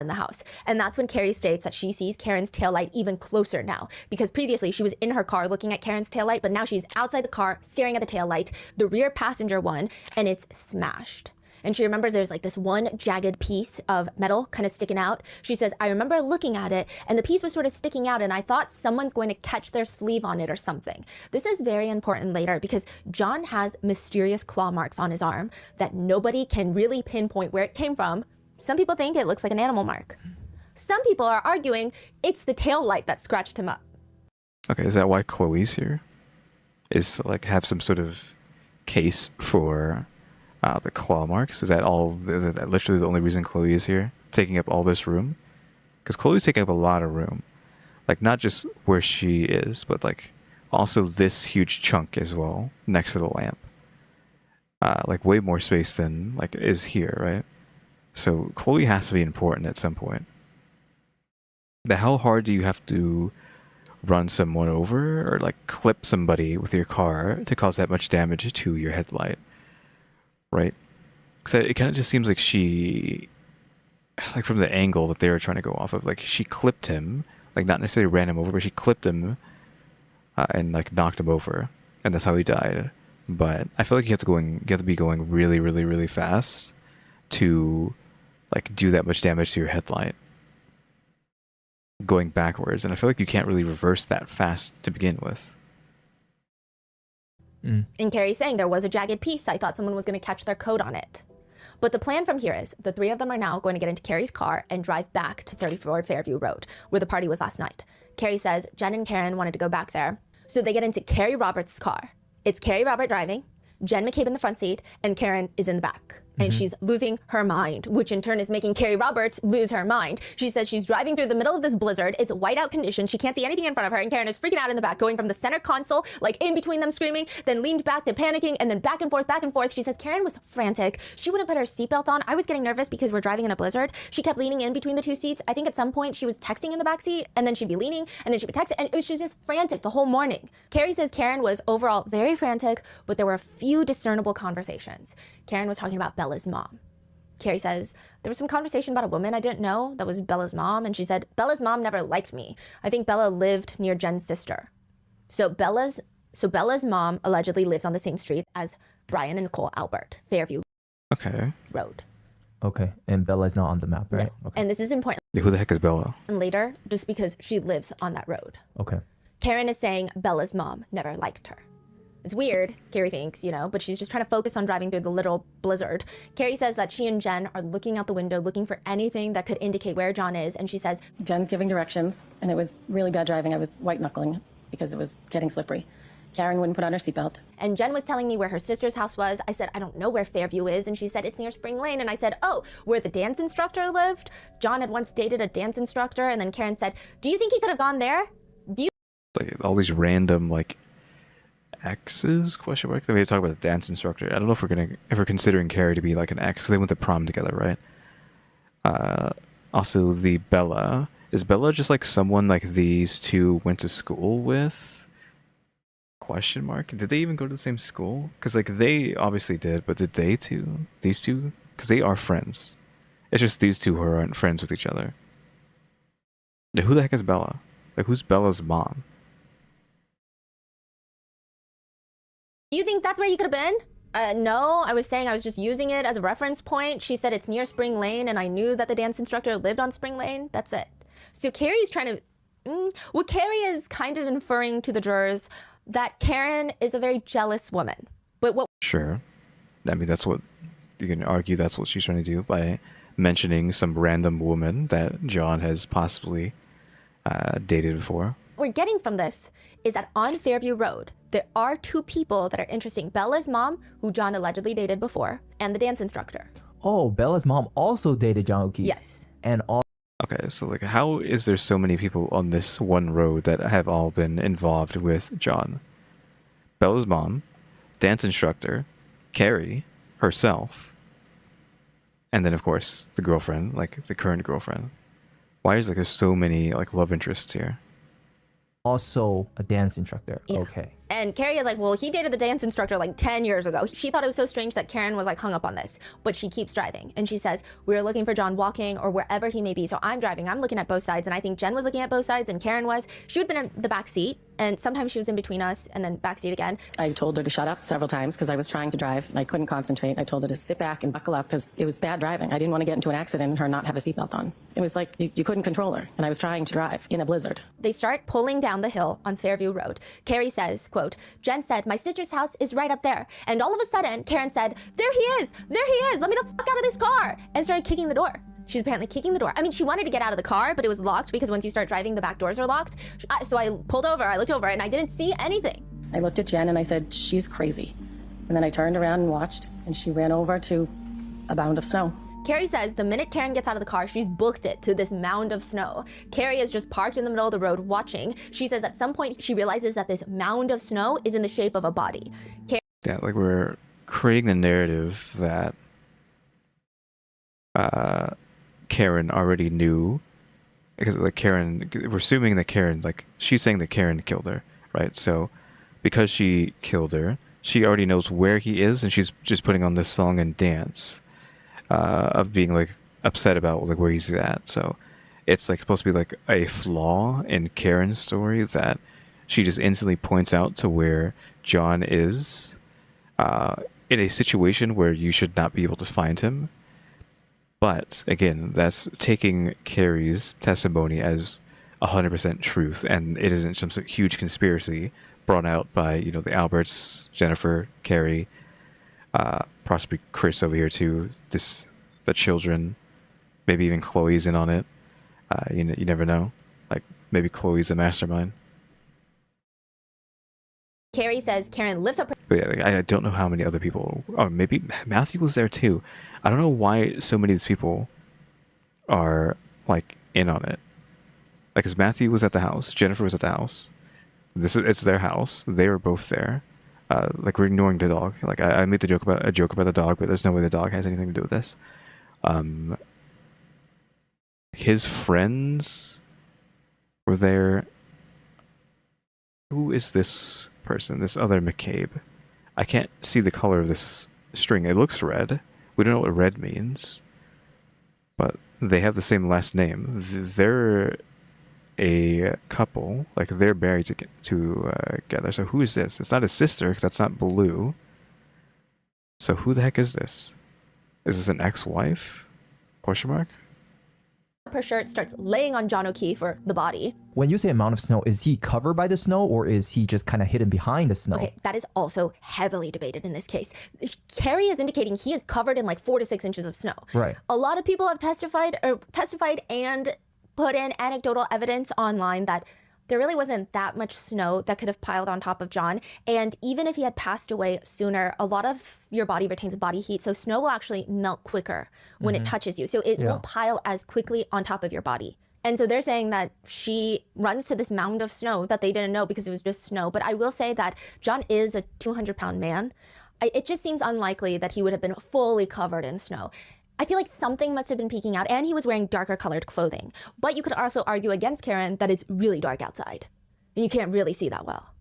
Speaker 3: In the house. And that's when Carrie states that she sees Karen's taillight even closer now, because previously she was in her car looking at Karen's taillight, but now she's outside the car staring at the taillight, the rear passenger one, and it's smashed. And she remembers there's like this one jagged piece of metal kind of sticking out. She says, I remember looking at it and the piece was sort of sticking out and I thought someone's going to catch their sleeve on it or something. This is very important later because John has mysterious claw marks on his arm that nobody can really pinpoint where it came from. Some people think it looks like an animal mark. Some people are arguing it's the tail light that scratched him up.
Speaker 1: Okay, is that why Chloe's here? Is to like have some sort of case for the claw marks? Is that literally the only reason Chloe is here? Taking up all this room? Because Chloe's taking up a lot of room. Like, not just where she is, but like also this huge chunk as well, next to the lamp. Like way more space than like is here, right? So Chloe has to be important at some point. But how hard do you have to run someone over or like clip somebody with your car to cause that much damage to your headlight? Right? Because it kind of just seems like she, like from the angle that they were trying to go off of, like she clipped him, like not necessarily ran him over, but she clipped him and like knocked him over, and that's how he died. But I feel like you have to be going really, really, really fast to like do that much damage to your headlight going backwards, and I feel like you can't really reverse that fast to begin with.
Speaker 3: And Carrie's saying there was a jagged piece. I thought someone was going to catch their coat on it. But the plan from here is the three of them are now going to get into Carrie's car and drive back to 34 Fairview Road, where the party was last night. Carrie says Jen and Karen wanted to go back there. So they get into Carrie Roberts' car. It's Carrie Robert driving, Jen McCabe in the front seat, and Karen is in the back. And she's losing her mind, which in turn is making Carrie Roberts lose her mind. She says she's driving through the middle of this blizzard. It's whiteout conditions. She can't see anything in front of her. And Karen is freaking out in the back, going from the center console, like in between them screaming, then leaned back, then panicking, and then back and forth, back and forth. She says Karen was frantic. She wouldn't put her seatbelt on. I was getting nervous because we're driving in a blizzard. She kept leaning in between the two seats. I think at some point she was texting in the back seat, and then she'd be leaning, and then she would text, and she was just frantic the whole morning. Carrie says Karen was overall very frantic, but there were a few discernible conversations. Karen was talking about Bella's mom. Carrie says, there was some conversation about a woman I didn't know that was Bella's mom, and she said, Bella's mom never liked me. I think Bella lived near Jen's sister. So Bella's mom allegedly lives on the same street as Brian and Nicole Albert, Fairview Road.
Speaker 2: Okay, and Bella's not on the map, right?
Speaker 3: No. Okay. And this is important.
Speaker 1: Who the heck is Bella?
Speaker 3: And later, just because she lives on that road.
Speaker 2: Okay.
Speaker 3: Karen is saying Bella's mom never liked her. It's weird, Carrie thinks, you know, but she's just trying to focus on driving through the literal blizzard. Carrie says that she and Jen are looking out the window, looking for anything that could indicate where John is. And she says,
Speaker 11: Jen's giving directions, and it was really bad driving. I was white knuckling because it was getting slippery. Karen wouldn't put on her seatbelt.
Speaker 3: And Jen was telling me where her sister's house was. I said, I don't know where Fairview is. And she said, it's near Spring Lane. And I said, oh, where the dance instructor lived? John had once dated a dance instructor. And then Karen said, do you think he could have gone there? Do you?
Speaker 1: Like all these random, like, exes, question mark? Then we talk about the dance instructor. I don't know if we're considering Carrie to be like an ex, because they went to prom together, right? Also, the Bella. Is Bella just like someone like these two went to school with? Question mark. Did they even go to the same school? Because like they obviously did, but did they too? These two? Because they are friends. It's just these two who aren't friends with each other. Yeah, who the heck is Bella? Like, who's Bella's mom?
Speaker 3: Do you think that's where you could have been? No, I was saying I was just using it as a reference point. She said it's near Spring Lane, and I knew that the dance instructor lived on Spring Lane. That's it. So Carrie's trying to... Well, Carrie is kind of inferring to the jurors that Karen is a very jealous woman. But what...
Speaker 1: Sure. I mean, that's what... You can argue that's what she's trying to do by mentioning some random woman that John has possibly dated before.
Speaker 3: We're getting from this is that on Fairview Road, there are two people that are interesting. Bella's mom, who John allegedly dated before, and the dance instructor.
Speaker 2: Oh, Bella's mom also dated John O'Keefe.
Speaker 3: Yes.
Speaker 2: And all.
Speaker 1: Okay, so like, how is there so many people on this one road that have all been involved with John? Bella's mom, dance instructor, Carrie, herself, and then of course the girlfriend, like the current girlfriend. Why is like there's so many like love interests here?
Speaker 2: Also a dance instructor.
Speaker 3: Yeah.
Speaker 2: Okay.
Speaker 3: And Carrie is like, well, he dated the dance instructor like 10 years ago. She thought it was so strange that Karen was like hung up on this, but she keeps driving. And she says, we're looking for John walking or wherever he may be. So I'm driving, I'm looking at both sides. And I think Jen was looking at both sides and Karen was. She would have been in the back seat. And sometimes she was in between us and then back seat again.
Speaker 11: I told her to shut up several times because I was trying to drive and I couldn't concentrate. I told her to sit back and buckle up because it was bad driving. I didn't want to get into an accident and her not have a seatbelt on. It was like you couldn't control her. And I was trying to drive in a blizzard.
Speaker 3: They start pulling down the hill on Fairview Road. Carrie says, quote, Jen said, my sister's house is right up there. And all of a sudden, Karen said, there he is, let me the fuck out of this car, and started kicking the door. She's apparently kicking the door. I mean, she wanted to get out of the car, but it was locked because once you start driving, the back doors are locked. So I pulled over, I looked over, and I didn't see anything.
Speaker 11: I looked at Jen and I said, she's crazy. And then I turned around and watched, and she ran over to a mound of snow.
Speaker 3: Carrie says the minute Karen gets out of the car, she's booked it to this mound of snow. Carrie is just parked in the middle of the road watching. She says at some point she realizes that this mound of snow is in the shape of a body.
Speaker 1: Yeah, like we're creating the narrative that Karen already knew, because like Karen, we're assuming that Karen, like she's saying that Karen killed her, right? So because she killed her, she already knows where he is, and she's just putting on this song and dance of being like upset about like where he's at. So it's like supposed to be like a flaw in Karen's story that she just instantly points out to where John is in a situation where you should not be able to find him. But again, that's taking Carrie's testimony as 100% truth, and it isn't some sort of huge conspiracy brought out by, you know, the Alberts, Jennifer, Carrie, possibly Chris over here too, the children, maybe even Chloe's in on it. You never know. Like maybe Chloe's the mastermind.
Speaker 3: Carrie says Karen lifts up her...
Speaker 1: But yeah, like, I don't know how many other people, or maybe Matthew was there too. I don't know why so many of these people are like in on it. Like, because Matthew was at the house, Jennifer was at the house. It's their house. They were both there. Like, we're ignoring the dog. Like, I made a joke about the dog, but there's no way the dog has anything to do with this. His friends were there. Who is this person? This other McCabe. I can't see the color of this string. It looks red. We don't know what red means. But they have the same last name. They're a couple. Like, they're married together. So who is this? It's not his sister, because that's not Blue. So who the heck is this? Is this an ex-wife? Question mark?
Speaker 3: her shirt, starts laying on John O'Keefe for the body.
Speaker 2: When you say amount of snow, is he covered by the snow or is he just kind of hidden behind the snow?
Speaker 3: Okay, that is also heavily debated in this case. Carrie is indicating he is covered in like 4 to 6 inches of snow.
Speaker 2: Right.
Speaker 3: A lot of people have testified and put in anecdotal evidence online that there really wasn't that much snow that could have piled on top of John. And even if he had passed away sooner, a lot of your body retains body heat. So snow will actually melt quicker when it touches you. So it won't pile as quickly on top of your body. And so they're saying that she runs to this mound of snow that they didn't know because it was just snow. But I will say that John is a 200-pound man. It just seems unlikely that he would have been fully covered in snow. I feel like something must have been peeking out, and he was wearing darker colored clothing. But you could also argue against Karen that it's really dark outside. And you can't really see that well.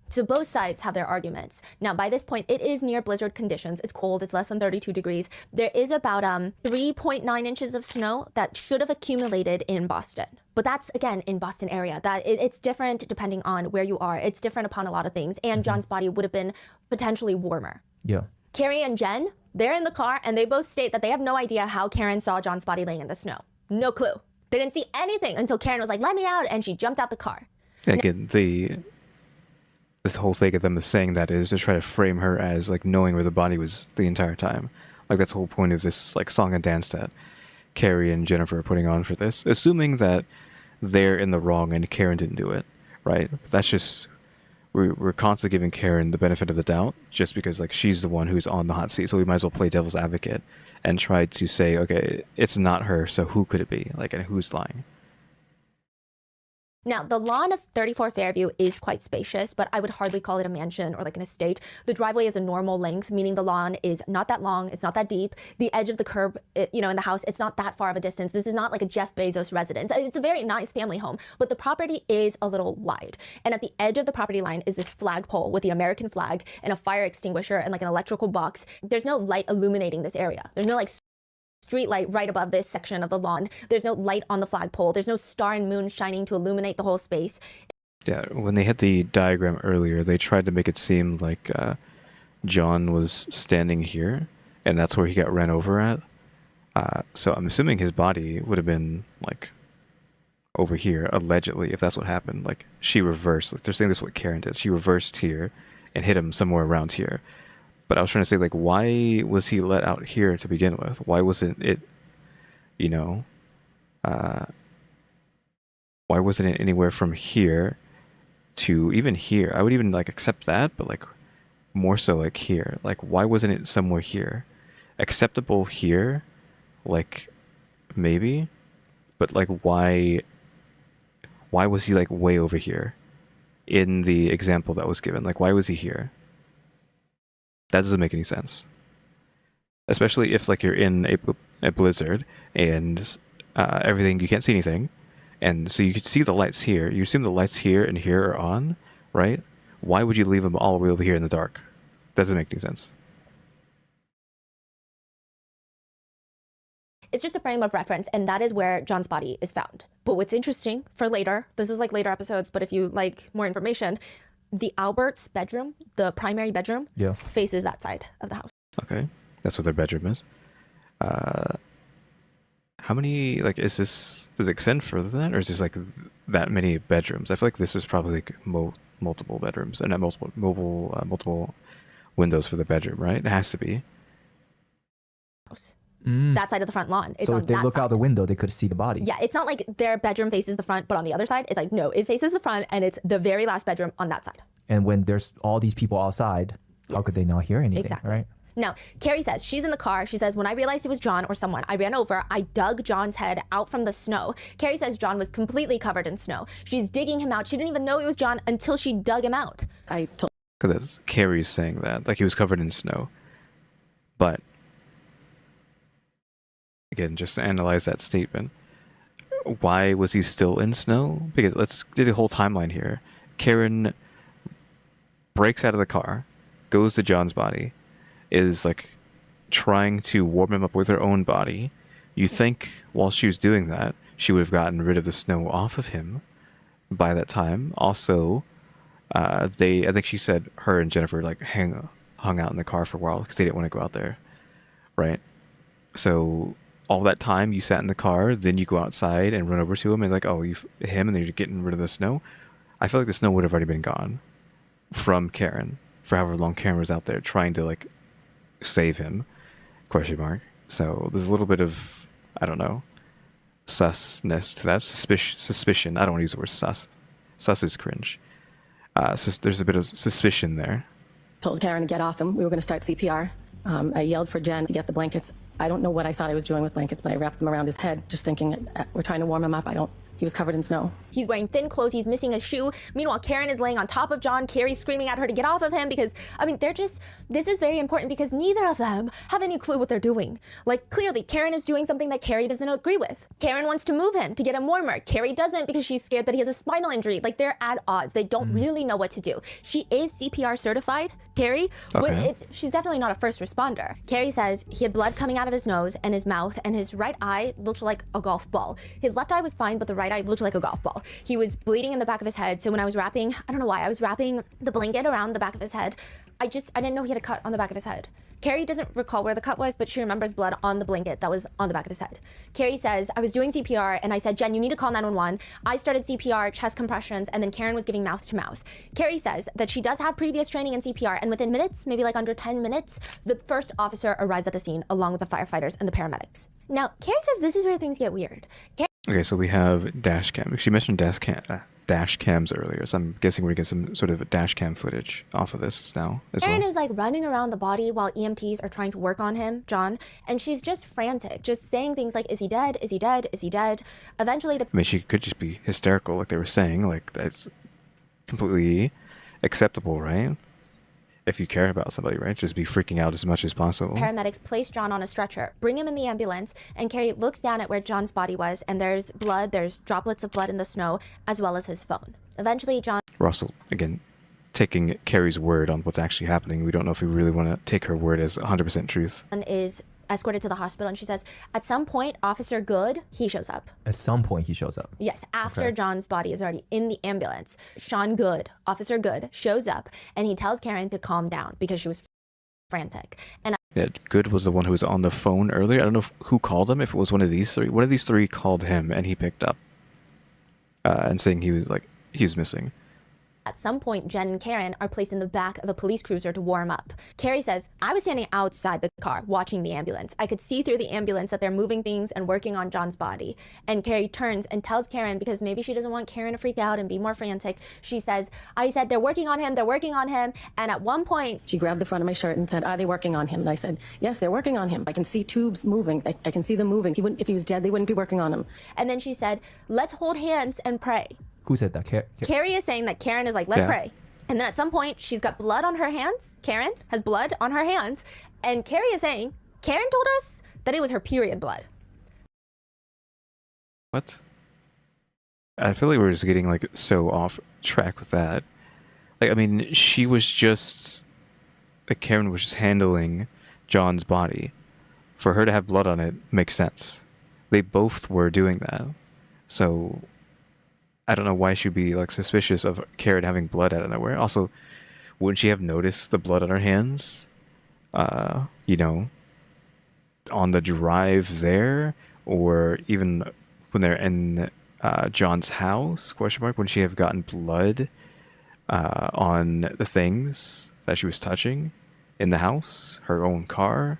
Speaker 3: So both sides have their arguments. Now, by this point, it is near blizzard conditions. It's cold. It's less than 32 degrees. There is about 3.9 inches of snow that should have accumulated in Boston. But that's, again, in Boston area. It's different depending on where you are. It's different upon a lot of things. And John's body would have been potentially warmer.
Speaker 2: Yeah.
Speaker 3: Carrie and Jen, they're in the car, and they both state that they have no idea how Karen saw John's body laying in the snow. No clue. They didn't see anything until Karen was like, let me out, and she jumped out the car.
Speaker 1: Yeah, again, the whole thing of them saying that is to try to frame her as like knowing where the body was the entire time. Like that's the whole point of this like song and dance that Carrie and Jennifer are putting on for this, assuming that they're in the wrong and Karen didn't do it, right? That's just we're constantly giving Karen the benefit of the doubt just because like she's the one who's on the hot seat, so we might as well play devil's advocate and try to say, okay, it's not her, so who could it be? Like, and who's lying?
Speaker 3: Now, the lawn of 34 Fairview is quite spacious, but I would hardly call it a mansion or like an estate. The driveway is a normal length, meaning the lawn is not that long, it's not that deep. The edge of the curb, in the house, it's not that far of a distance. This is not like a Jeff Bezos residence. It's a very nice family home, but the property is a little wide. And at the edge of the property line is this flagpole with the American flag and a fire extinguisher and like an electrical box. There's no light illuminating this area. There's no like street light right above this section of the lawn. There's no light on the flagpole. There's no star and moon shining to illuminate the whole space.
Speaker 1: Yeah, when they had the diagram earlier, they tried to make it seem like John was standing here, and that's where he got ran over at. So I'm assuming his body would have been like over here, allegedly, if that's what happened. Like she reversed. Like they're saying this is what Karen did. She reversed here and hit him somewhere around here. But I was trying to say, like, why was he let out here to begin with? Why wasn't it, why wasn't it anywhere from here to even here? I would even, like, accept that, but, like, more so, like, here. Like, why wasn't it somewhere here? Acceptable here? Like, maybe? But, like, why was he, like, way over here in the example that was given? Like, why was he here? That doesn't make any sense. Especially if like you're in a blizzard and everything, you can't see anything. And so you could see the lights here. You assume the lights here and here are on, right? Why would you leave them all the way over here in the dark? Doesn't make any sense.
Speaker 3: It's just a frame of reference, and that is where John's body is found. But what's interesting for later, this is like later episodes, but if you like more information, the Albert's bedroom, the primary bedroom, faces that side of the house.
Speaker 1: Okay, that's what their bedroom is. How many, like, does it extend further than that, or is this like that many bedrooms? I feel like this is probably like multiple bedrooms, and not multiple windows for the bedroom, right? It has to be.
Speaker 3: That side of the front lawn. It's
Speaker 2: so
Speaker 3: on
Speaker 2: if they
Speaker 3: that
Speaker 2: look
Speaker 3: side.
Speaker 2: out the window, they could see the body.
Speaker 3: Yeah, it's not like their bedroom faces the front, but on the other side, it's like, no, it faces the front, and it's the very last bedroom on that side.
Speaker 2: And when there's all these people outside, how could they not hear anything,
Speaker 3: Exactly.
Speaker 2: right?
Speaker 3: Now, Carrie says, she's in the car. She says, when I realized it was John or someone, I ran over. I dug John's head out from the snow. Carrie says John was completely covered in snow. She's digging him out. She didn't even know it was John until she dug him out.
Speaker 1: Because Carrie's saying that, like he was covered in snow. But again, just to analyze that statement, why was he still in snow? Because let's do the whole timeline here. Karen breaks out of the car, goes to John's body, is like trying to warm him up with her own body. You think while she was doing that, she would have gotten rid of the snow off of him by that time. Also, I think she said her and Jennifer like hung out in the car for a while because they didn't want to go out there, right? So all that time you sat in the car, then you go outside and run over to him and like, oh, him, and then you're getting rid of the snow. I feel like the snow would have already been gone from Karen for however long Karen was out there trying to like save him, ? So there's a little bit of, I don't know, susness to that. Suspicion. I don't want to use the word sus. Sus is cringe. So there's a bit of suspicion there.
Speaker 11: Told Karen to get off him. We were going to start CPR. I yelled for Jen to get the blankets. I don't know what I thought I was doing with blankets, but I wrapped them around his head, just thinking we're trying to warm him up. He was covered in snow.
Speaker 3: He's wearing thin clothes. He's missing a shoe. Meanwhile, Karen is laying on top of John. Carrie's screaming at her to get off of him because, I mean, this is very important because neither of them have any clue what they're doing. Like, clearly, Karen is doing something that Carrie doesn't agree with. Karen wants to move him to get him warmer. Carrie doesn't because she's scared that he has a spinal injury. Like, they're at odds. They don't really know what to do. She is CPR certified, Carrie, but she's definitely not a first responder. Carrie says he had blood coming out of his nose and his mouth, and his right eye looked like a golf ball. His left eye was fine, but the right eye looked like a golf ball. He was bleeding in the back of his head, so when I was wrapping, I don't know why, I was wrapping the blanket around the back of his head. I didn't know he had a cut on the back of his head. Carrie doesn't recall where the cut was, but she remembers blood on the blanket that was on the back of his head. Carrie says, I was doing CPR and I said, Jen, you need to call 911. I started CPR, chest compressions, and then Karen was giving mouth to mouth. Carrie says that she does have previous training in CPR, and within minutes, maybe like under 10 minutes, the first officer arrives at the scene along with the firefighters and the paramedics. Now, Carrie says this is where things get weird.
Speaker 1: Okay, so we have dash cam. She mentioned dash cams earlier, so I'm guessing we're gonna get some sort of dash cam footage off of this now as well.
Speaker 3: Karen is like running around the body while EMTs are trying to work on him, John, and she's just frantic, just saying things like, is he dead? Is he dead? Is he dead? Eventually,
Speaker 1: I mean, she could just be hysterical, like they were saying, like that's completely acceptable, right? If you care about somebody, right? Just be freaking out as much as possible.
Speaker 3: Paramedics place John on a stretcher, bring him in the ambulance, and Carrie looks down at where John's body was, and there's blood, there's droplets of blood in the snow, as well as his phone. Eventually, John...
Speaker 1: Russell, again, taking Carrie's word on what's actually happening. We don't know if we really want to take her word as 100% truth.
Speaker 3: ...is escorted to the hospital, and she says, at some point, Officer Good, he shows up.
Speaker 2: At some point, he shows up.
Speaker 3: Yes, after John's body is already in the ambulance, Sean Good, Officer Good, shows up, and he tells Karen to calm down because she was frantic. And
Speaker 1: yeah, Good was the one who was on the phone earlier. I don't know who called him, if it was one of these three. One of these three called him, and he picked up and saying he was missing.
Speaker 3: At some point, Jen and Karen are placed in the back of a police cruiser to warm up. Carrie says, I was standing outside the car watching the ambulance. I could see through the ambulance that they're moving things and working on John's body. And Carrie turns and tells Karen, because maybe she doesn't want Karen to freak out and be more frantic, she says, I said, they're working on him, they're working on him. And at one point...
Speaker 11: She grabbed the front of my shirt and said, are they working on him? And I said, yes, they're working on him. I can see tubes moving. I can see them moving. If he was dead, they wouldn't be working on him.
Speaker 3: And then she said, let's hold hands and pray.
Speaker 2: Who said that?
Speaker 3: Carrie is saying that Karen is like, let's pray. And then at some point, she's got blood on her hands. Karen has blood on her hands. And Carrie is saying, Karen told us that it was her period blood.
Speaker 1: What? I feel like we're just getting like so off track with that. Like, I mean, she was just... Like, Karen was just handling John's body. For her to have blood on it makes sense. They both were doing that. So... I don't know why she'd be like suspicious of Karen having blood out of nowhere. Also, wouldn't she have noticed the blood on her hands? You know, on the drive there, or even when they're in John's house? ? Wouldn't she have gotten blood on the things that she was touching in the house, her own car?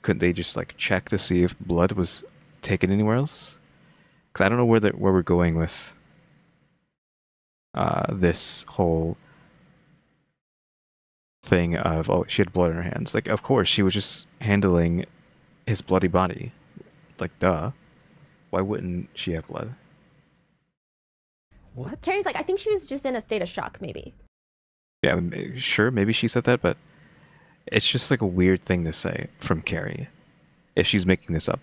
Speaker 1: Couldn't they just like check to see if blood was taken anywhere else? Because I don't know where we're going with this whole thing of, oh, she had blood in her hands. Like, of course, she was just handling his bloody body. Like, duh. Why wouldn't she have blood?
Speaker 3: What? Carrie's like, I think she was just in a state of shock, maybe.
Speaker 1: Yeah, sure, maybe she said that, but it's just like a weird thing to say from Carrie, if she's making this up.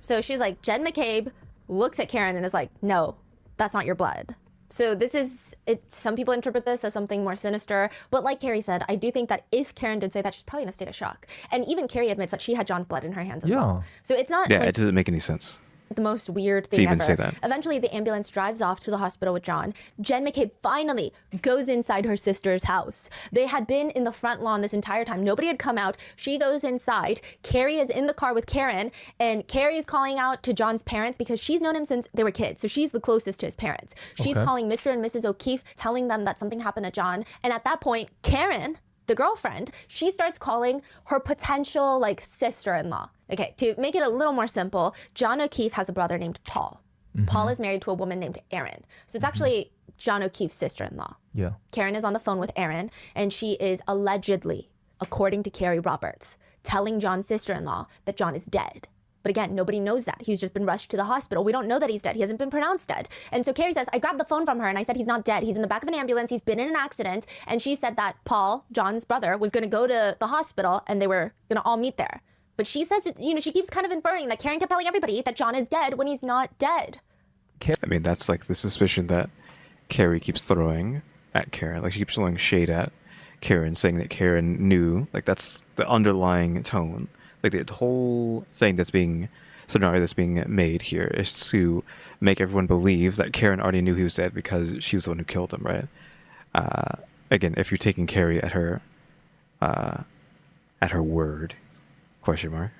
Speaker 3: So she's like, Jen McCabe looks at Karen and is like, no, that's not your blood. So this is, some people interpret this as something more sinister, but like Carrie said, I do think that if Karen did say that, she's probably in a state of shock. And even Carrie admits that she had John's blood in her hands as well. So it's not...
Speaker 1: Yeah, it doesn't make any sense.
Speaker 3: The most weird
Speaker 1: To
Speaker 3: thing
Speaker 1: even
Speaker 3: ever.
Speaker 1: say that.
Speaker 3: Eventually, the ambulance drives off to the hospital with John. Jen McCabe finally goes inside her sister's house. They had been in the front lawn this entire time. Nobody had come out. She goes inside. Carrie is in the car with Karen, and Carrie is calling out to John's parents because she's known him since they were kids, so she's the closest to his parents. She's calling Mr. and Mrs. O'Keefe, telling them that something happened to John. And at that point, Karen, the girlfriend, she starts calling her potential like sister-in-law. Okay, to make it a little more simple, John O'Keefe has a brother named Paul. Paul is married to a woman named Erin. So it's actually John O'Keefe's sister-in-law.
Speaker 2: Yeah.
Speaker 3: Karen is on the phone with Erin, and she is allegedly, according to Carrie Roberts, telling John's sister-in-law that John is dead. But again, nobody knows that. He's just been rushed to the hospital. We don't know that he's dead. He hasn't been pronounced dead. And so Carrie says, I grabbed the phone from her and I said, he's not dead. He's in the back of an ambulance. He's been in an accident. And she said that Paul, John's brother, was going to go to the hospital and they were going to all meet there. But she says, she keeps kind of inferring that Karen kept telling everybody that John is dead when he's not dead.
Speaker 1: I mean, that's like the suspicion that Carrie keeps throwing at Karen. Like, she keeps throwing shade at Karen, saying that Karen knew. Like, that's the underlying tone. Like, the whole scenario that's being made here is to make everyone believe that Karen already knew he was dead because she was the one who killed him, right? Again, if you're taking Carrie at her word, question mark.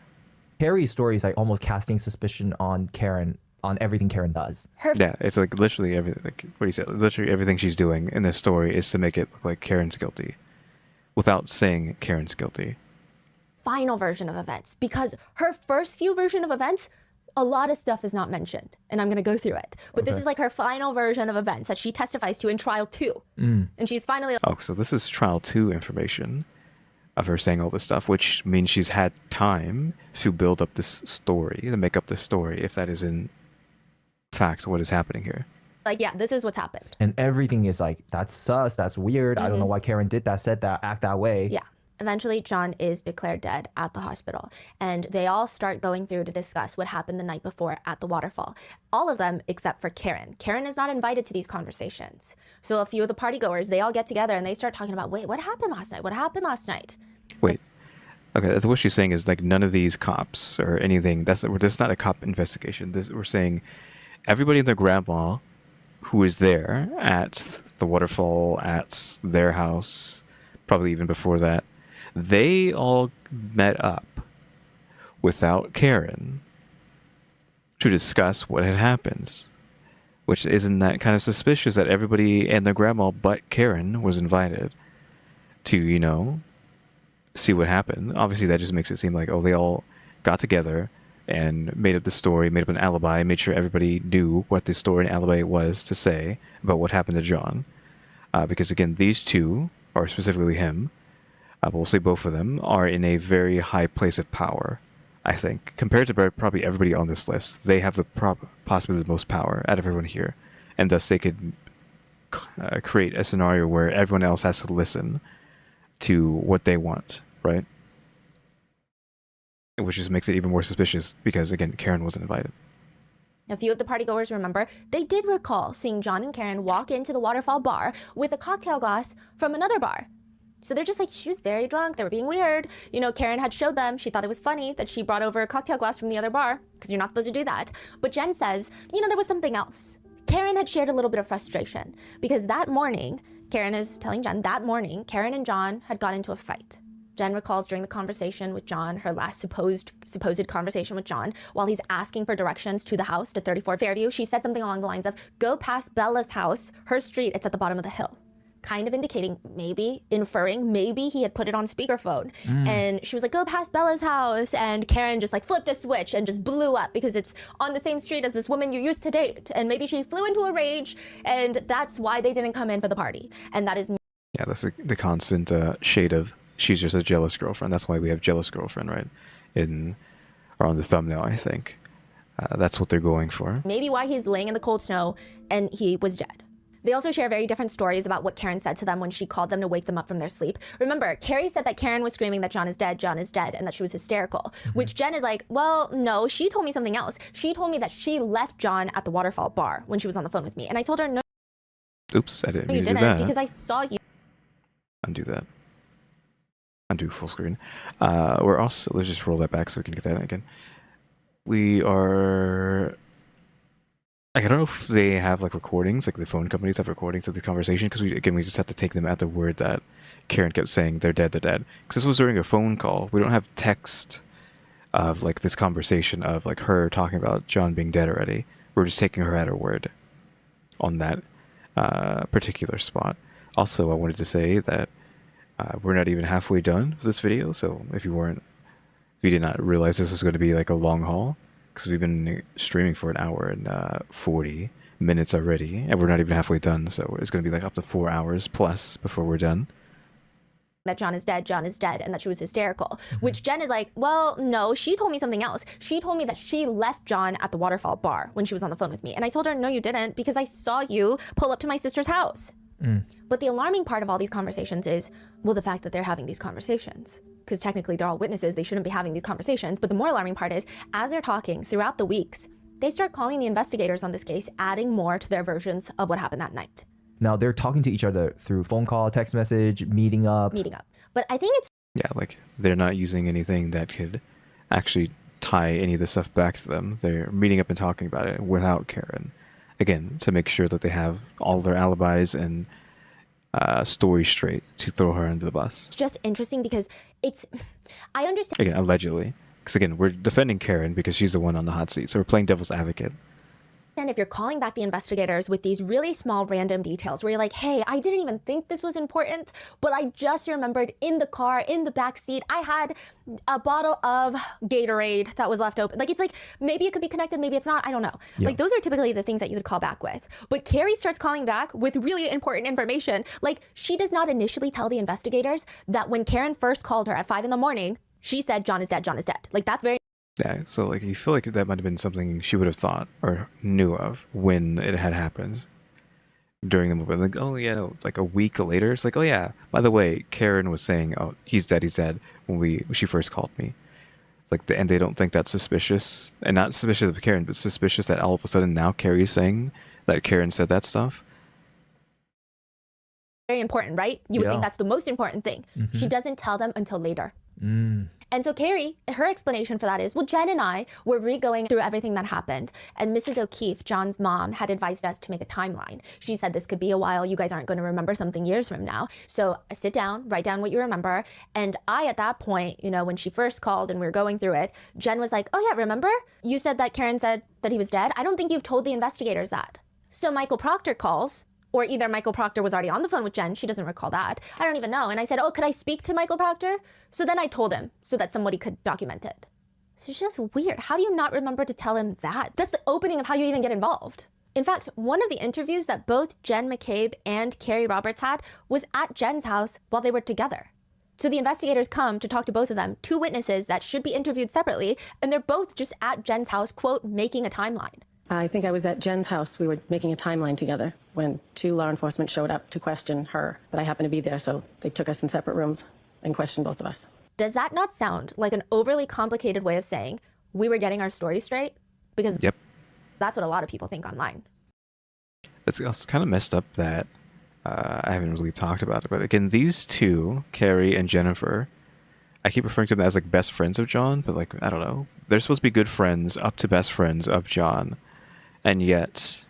Speaker 2: Carrie's story is like almost casting suspicion on Karen, on everything Karen does.
Speaker 1: Yeah, it's like literally everything. Like, what do you say? Literally everything she's doing in this story is to make it look like Karen's guilty, without saying Karen's guilty.
Speaker 3: Final version of events, because her first few version of events, a lot of stuff is not mentioned, and I'm going to go through it. But this is like her final version of events that she testifies to in trial 2. And she's finally...
Speaker 1: Oh, so this is trial 2 information of her saying all this stuff, which means she's had time to build up this story, to make up this story, if that is in fact what is happening here.
Speaker 3: Like, yeah, this is what's happened.
Speaker 2: And everything is like, that's sus, that's weird. I don't know why Karen did that, said that, act that way.
Speaker 3: Yeah. Eventually, John is declared dead at the hospital, and they all start going through to discuss what happened the night before at the waterfall. All of them except for Karen. Karen is not invited to these conversations. So a few of the partygoers, they all get together and they start talking about, wait, what happened last night? What happened last night?
Speaker 1: Wait. Okay, what she's saying is like none of these cops or anything, that's not a cop investigation. We're saying everybody and their grandma who is there at the waterfall, at their house, probably even before that, they all met up without Karen to discuss what had happened. Which isn't that kind of suspicious that everybody and their grandma but Karen was invited to, see what happened. Obviously, that just makes it seem like, oh, they all got together and made up the story, made up an alibi, made sure everybody knew what the story and alibi was to say about what happened to John. Because, again, these two, or specifically him, but we'll say both of them, are in a very high place of power, I think. Compared to probably everybody on this list, they have the possibly the most power out of everyone here. And thus they could create a scenario where everyone else has to listen to what they want, right? Which just makes it even more suspicious because, again, Karen wasn't invited.
Speaker 3: A few of the partygoers remember they did recall seeing John and Karen walk into the Waterfall bar with a cocktail glass from another bar. So they're just like, she was very drunk, they were being weird. Karen had showed them, she thought it was funny that she brought over a cocktail glass from the other bar, because you're not supposed to do that. But Jen says, there was something else. Karen had shared a little bit of frustration, because that morning, Karen is telling Jen, that morning, Karen and John had got into a fight. Jen recalls during the conversation with John, her last supposed conversation with John, while he's asking for directions to the house, to 34 Fairview, she said something along the lines of, go past Bella's house, her street, it's at the bottom of the hill. Kind of indicating, inferring, maybe he had put it on speakerphone. And she was like, go past Bella's house. And Karen just like flipped a switch and just blew up because it's on the same street as this woman you used to date. And maybe she flew into a rage and that's why they didn't come in for the party. And that is...
Speaker 1: Yeah, that's the constant shade of she's just a jealous girlfriend. That's why we have jealous girlfriend, right? Or on the thumbnail, I think. That's what they're going for.
Speaker 3: Maybe why he's laying in the cold snow and he was dead. They also share very different stories about what Karen said to them when she called them to wake them up from their sleep. Remember, Carrie said that Karen was screaming that John is dead, and that she was hysterical, which Jen is like, well, no, she told me something else. She told me that she left John at the Waterfall bar when she was on the phone with me. And I told her, no,
Speaker 1: oops, I didn't mean
Speaker 3: you
Speaker 1: to do
Speaker 3: didn't,
Speaker 1: that.
Speaker 3: because I saw you.
Speaker 1: Undo that. Undo full screen. We're also, let's just roll that back so we can get that again. we are. Like, I don't know if they have like recordings, like the phone companies have recordings of the conversation, because we just have to take them at the word that Karen kept saying they're dead, because this was during a phone call. We don't have text of like this conversation of like her talking about John being dead already. We're just taking her at her word on that particular spot. Also, I wanted to say that we're not even halfway done with this video, so if you did not realize this was going to be like a long haul, because we've been streaming for an hour and 40 minutes already, and we're not even halfway done, so it's going to be like up to 4 hours plus before we're done.
Speaker 3: That John is dead, and that she was hysterical. Which Jen is like, well, no, she told me something else. She told me that she left John at the Waterfall bar when she was on the phone with me. And I told her, no, you didn't, because I saw you pull up to my sister's house. But the alarming part of all these conversations is, well, the fact that they're having these conversations. Because technically they're all witnesses, they shouldn't be having these conversations. But the more alarming part is, as they're talking throughout the weeks, they start calling the investigators on this case, adding more to their versions of what happened that night.
Speaker 2: Now they're talking to each other through phone call, text message, meeting up.
Speaker 3: But I think it's...
Speaker 1: Yeah, like they're not using anything that could actually tie any of the stuff back to them. They're meeting up and talking about it without Karen. Again, to make sure that they have all their alibis and story straight to throw her under the bus.
Speaker 3: It's just interesting because it's... I understand...
Speaker 1: Again, allegedly. Because again, we're defending Karen because she's the one on the hot seat. So we're playing devil's advocate.
Speaker 3: And if you're calling back the investigators with these really small random details where you're like, hey, I didn't even think this was important, but I just remembered in the car, in the back seat, I had a bottle of Gatorade that was left open. Like, it's like, maybe it could be connected, maybe it's not, I don't know.
Speaker 2: Yeah.
Speaker 3: Like, those are typically the things that you would call back with. But Carrie starts calling back with really important information. Like, she does not initially tell the investigators that when Karen first called her at 5 in the morning, she said, John is dead, John is dead. Like, that's very...
Speaker 1: Yeah, so like you feel like that might have been something she would have thought or knew of when it had happened during the movie. Like, oh yeah, no, like a week later, it's like, oh yeah, by the way, Karen was saying, oh, he's dead when she first called me. Like, and they don't think that's suspicious, and not suspicious of Karen, but suspicious that all of a sudden now Carrie's saying that Karen said that stuff.
Speaker 3: Very important, right? You would think that's the most important thing. She doesn't tell them until later. And so Carrie, her explanation for that is, well, Jen and I were re-going through everything that happened, and Mrs. O'Keefe, John's mom, had advised us to make a timeline. She said this could be a while. You guys aren't going to remember something years from now. So sit down, write down what you remember. And I, at that point, you know, when she first called and we were going through it, Jen was like, oh yeah, remember? You said that Karen said that he was dead? I don't think you've told the investigators that. So Michael Proctor calls. Or either Michael Proctor was already on the phone with Jen. She doesn't recall that. I don't even know. And I said, oh, could I speak to Michael Proctor? So then I told him so that somebody could document it. So it's just weird. How do you not remember to tell him that? That's the opening of how you even get involved. In fact, one of the interviews that both Jen McCabe and Carrie Roberts had was at Jen's house while they were together. So the investigators come to talk to both of them, two witnesses that should be interviewed separately, and they're both just at Jen's house, quote, making a timeline.
Speaker 11: I think I was at Jen's house. We were making a timeline together when 2 law enforcement showed up to question her. But I happened to be there, so they took us in separate rooms and questioned both of us.
Speaker 3: Does that not sound like an overly complicated way of saying we were getting our story straight? Because that's what a lot of people think online.
Speaker 1: It's kind of messed up that I haven't really talked about it. But again, these two, Carrie and Jennifer, I keep referring to them as like best friends of John, but like, I don't know. They're supposed to be good friends up to best friends of John. And yet,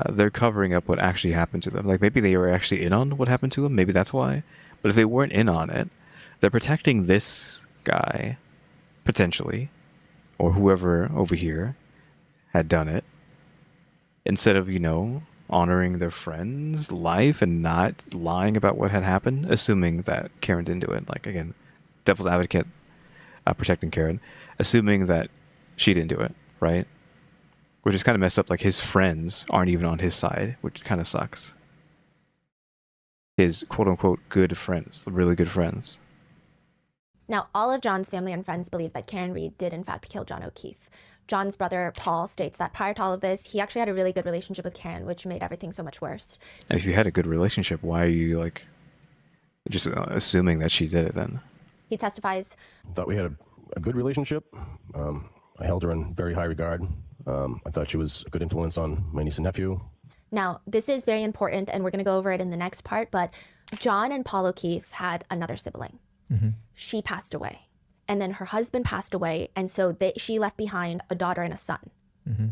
Speaker 1: they're covering up what actually happened to them. Like, maybe they were actually in on what happened to him. Maybe that's why. But if they weren't in on it, they're protecting this guy, potentially, or whoever over here had done it, instead of, you know, honoring their friend's life and not lying about what had happened, assuming that Karen didn't do it. Like, again, devil's advocate, protecting Karen, assuming that she didn't do it, right? Which is kind of messed up. Like, his friends aren't even on his side, which kind of sucks. His quote-unquote good friends, really good friends.
Speaker 3: Now, all of John's family and friends believe that Karen Reed did in fact kill John O'Keefe. John's brother, Paul, states that prior to all of this, he actually had a really good relationship with Karen, which made everything so much worse.
Speaker 1: And if you had a good relationship, why are you, like, just assuming that she did it then?
Speaker 3: He testifies.
Speaker 14: Thought we had a good relationship. I held her in very high regard. I thought she was a good influence on my niece and nephew.
Speaker 3: Now, this is very important, and we're going to go over it in the next part, but John and Paul O'Keefe had another sibling. She passed away. and then her husband passed away, and so she left behind a daughter and a son.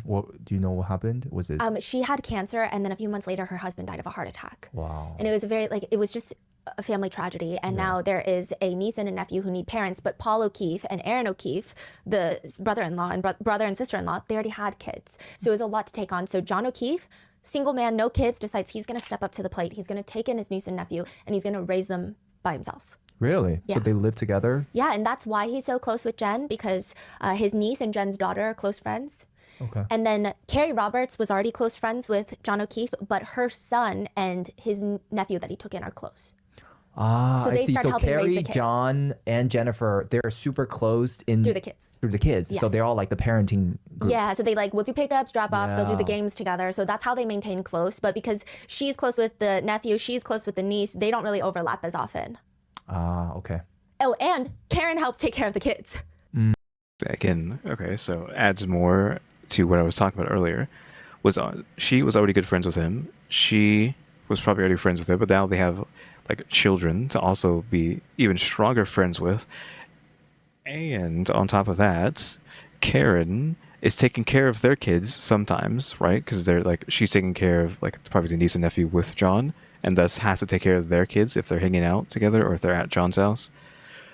Speaker 2: What do you know? What happened? Was it?
Speaker 3: She had cancer, and then a few months later, her husband died of a heart attack.
Speaker 2: Wow.
Speaker 3: And it was it was just a family tragedy. And now there is a niece and a nephew who need parents. But Paul O'Keefe and Aaron O'Keefe, the brother-in-law and brother and sister-in-law, they already had kids. So it was a lot to take on. So John O'Keefe, single man, no kids, decides he's going to step up to the plate. He's going to take in his niece and nephew, and he's going to raise them by himself.
Speaker 2: Really?
Speaker 3: Yeah.
Speaker 2: So they live together?
Speaker 3: Yeah, and that's why he's so close with Jen, because his niece and Jen's daughter are close friends.
Speaker 2: Okay.
Speaker 3: And then Carrie Roberts was already close friends with John O'Keefe, but her son and his nephew that he took in are close.
Speaker 2: Ah,
Speaker 3: So
Speaker 2: I
Speaker 3: they
Speaker 2: see.
Speaker 3: start
Speaker 2: So
Speaker 3: helping raise
Speaker 2: Carrie,
Speaker 3: the kids.
Speaker 2: John, and Jennifer, they're super close in
Speaker 3: Through the kids.
Speaker 2: Through the kids. So
Speaker 3: Yes.
Speaker 2: they're all like the parenting group.
Speaker 3: Yeah, so they will do pickups, drop-offs, they'll do the
Speaker 2: Yeah.
Speaker 3: games together. So that's how they maintain close. But because she's close with the nephew, she's close with the niece, they don't really overlap as often.
Speaker 2: Ah, okay.
Speaker 3: Oh, and Karen helps take care of the kids.
Speaker 1: Again, okay, so adds more to what I was talking about earlier. She was already good friends with him. She was probably already friends with him, but now they have like children to also be even stronger friends with. And on top of that, Karen is taking care of their kids sometimes, right? Because they're she's taking care of probably the niece and nephew with John, and thus has to take care of their kids if they're hanging out together or if they're at John's house,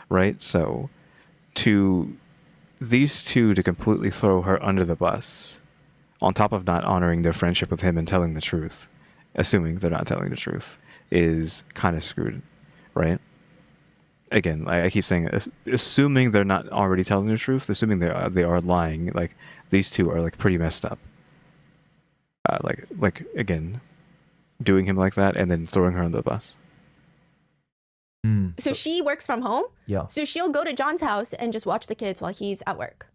Speaker 1: right? So to these two to completely throw her under the bus, on top of not honoring their friendship with him and telling the truth, assuming they're not telling the truth, is kind of screwed, right? Again, I keep saying, assuming they're not already telling the truth, assuming they are lying, these two are pretty messed up. Again, doing him like that and then throwing her under the bus.
Speaker 3: So she works from home.
Speaker 2: Yeah.
Speaker 3: So she'll go to John's house and just watch the kids while he's at work.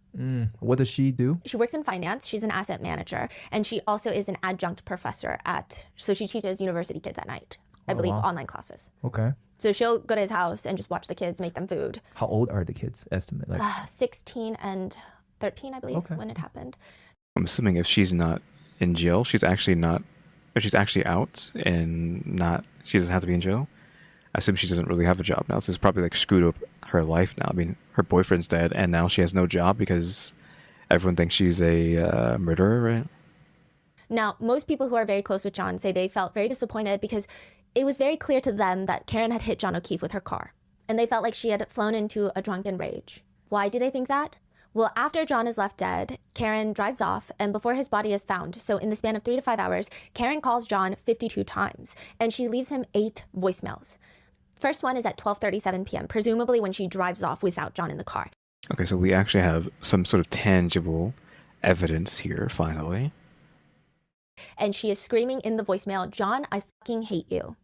Speaker 2: What does she do?
Speaker 3: She works in finance. She's an asset manager. And she also is an adjunct professor so she teaches university kids at night. I believe online classes.
Speaker 2: Okay.
Speaker 3: So she'll go to his house and just watch the kids, make them food.
Speaker 2: How old are the kids? Estimate
Speaker 3: 16 and 13, I believe, when it happened.
Speaker 1: I'm assuming if she's not in jail, she's actually out and she doesn't have to be in jail. I assume she doesn't really have a job now. This is probably screwed up her life now. I mean, her boyfriend's dead and now she has no job because everyone thinks she's a murderer, right?
Speaker 3: Now, most people who are very close with John say they felt very disappointed because it was very clear to them that Karen had hit John O'Keefe with her car. And they felt like she had flown into a drunken rage. Why do they think that? Well, after John is left dead, Karen drives off, and before his body is found, so in the span of 3 to 5 hours, Karen calls John 52 times, and she leaves him 8 voicemails. First one is at 12:37 p.m., presumably when she drives off without John in the car.
Speaker 1: Okay, so we actually have some sort of tangible evidence here, finally.
Speaker 3: And she is screaming in the voicemail, "John, I fucking hate you."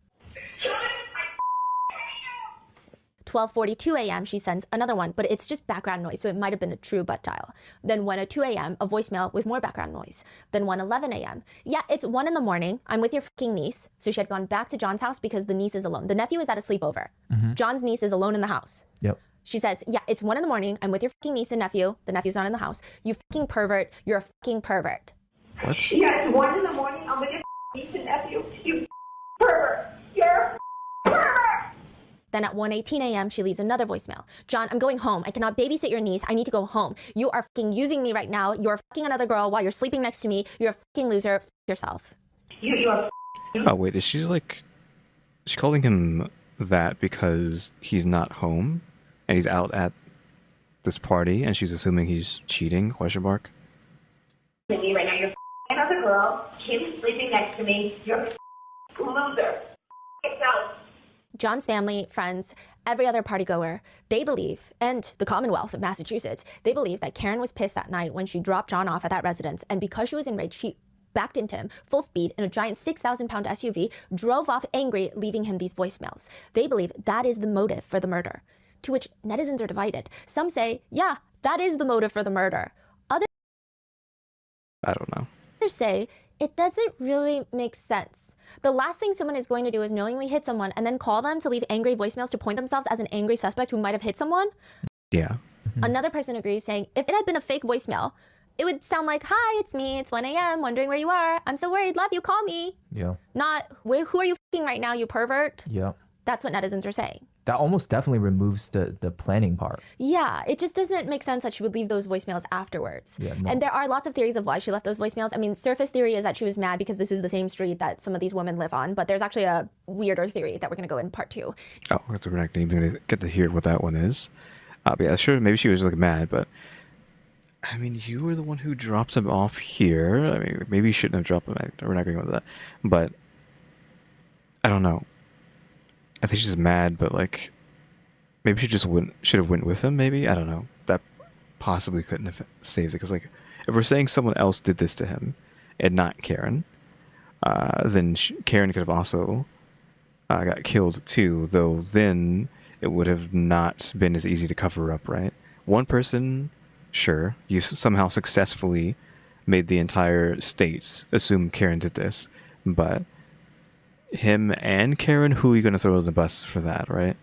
Speaker 3: 12:42 a.m., she sends another one, but it's just background noise, so it might have been a true butt dial. Then 1:02 a.m., a voicemail with more background noise. Then 1:11 a.m. Yeah, it's 1 in the morning. I'm with your fucking niece. So she had gone back to John's house because the niece is alone. The nephew is at a sleepover. John's niece is alone in the house.
Speaker 2: Yep.
Speaker 3: She says, yeah, it's 1 in the morning. I'm with your fucking niece and nephew. The nephew's not in the house. You fucking pervert. You're a fucking pervert.
Speaker 1: What?
Speaker 13: Yeah, it's 1 in the morning. I'm with your niece and nephew. You pervert. You're a pervert.
Speaker 3: Then at 1:18 a.m., she leaves another voicemail. "John, I'm going home. I cannot babysit your niece. I need to go home. You are fucking using me right now. You're fucking another girl while you're sleeping next to me. You're a fucking loser. F yourself."
Speaker 13: You're
Speaker 1: Oh, wait, is she calling him that because he's not home and he's out at this party and she's assuming he's cheating, question mark?
Speaker 13: me right now. You're another girl. Kim's sleeping next to me. You're a loser. Yourself.
Speaker 3: John's family, friends, every other party goer, they believe, and the Commonwealth of Massachusetts, they believe that Karen was pissed that night when she dropped John off at that residence, and because she was enraged, she backed into him full speed in a giant 6,000-pound SUV, drove off angry, leaving him these voicemails. They believe that is the motive for the murder, to which netizens are divided. Some say, yeah, that is the motive for the murder. Others
Speaker 1: I don't know.
Speaker 3: say, it doesn't really make sense. The last thing someone is going to do is knowingly hit someone and then call them to leave angry voicemails to point themselves as an angry suspect who might have hit someone.
Speaker 1: Yeah.
Speaker 3: Another person agrees, saying, if it had been a fake voicemail, it would sound like, "Hi, it's me. It's 1 a.m. Wondering where you are. I'm so worried. Love you. Call me."
Speaker 2: Yeah.
Speaker 3: Not, "Who are you f***ing right now, you pervert?"
Speaker 2: Yeah.
Speaker 3: That's what netizens are saying.
Speaker 2: That almost definitely removes the planning part.
Speaker 3: Yeah, it just doesn't make sense that she would leave those voicemails afterwards.
Speaker 2: Yeah, no.
Speaker 3: And there are lots of theories of why she left those voicemails. I mean, surface theory is that she was mad because this is the same street that some of these women live on, but there's actually a weirder theory that we're going to go in part 2.
Speaker 1: Oh, we're not even going to get to hear what that one is. But yeah, sure, maybe she was like mad, but I mean, you were the one who dropped him off here. I mean, maybe you shouldn't have dropped him. We're not going to go with that. But I don't know. I think she's mad, but like maybe she just should have went with him. Maybe, I don't know. That possibly couldn't have saved it, because like if we're saying someone else did this to him and not Karen, then Karen could have also got killed too. Though then it would have not been as easy to cover up, right? One person, sure, you somehow successfully made the entire state assume Karen did this, but him and Karen, who are you going to throw on the bus for that, right?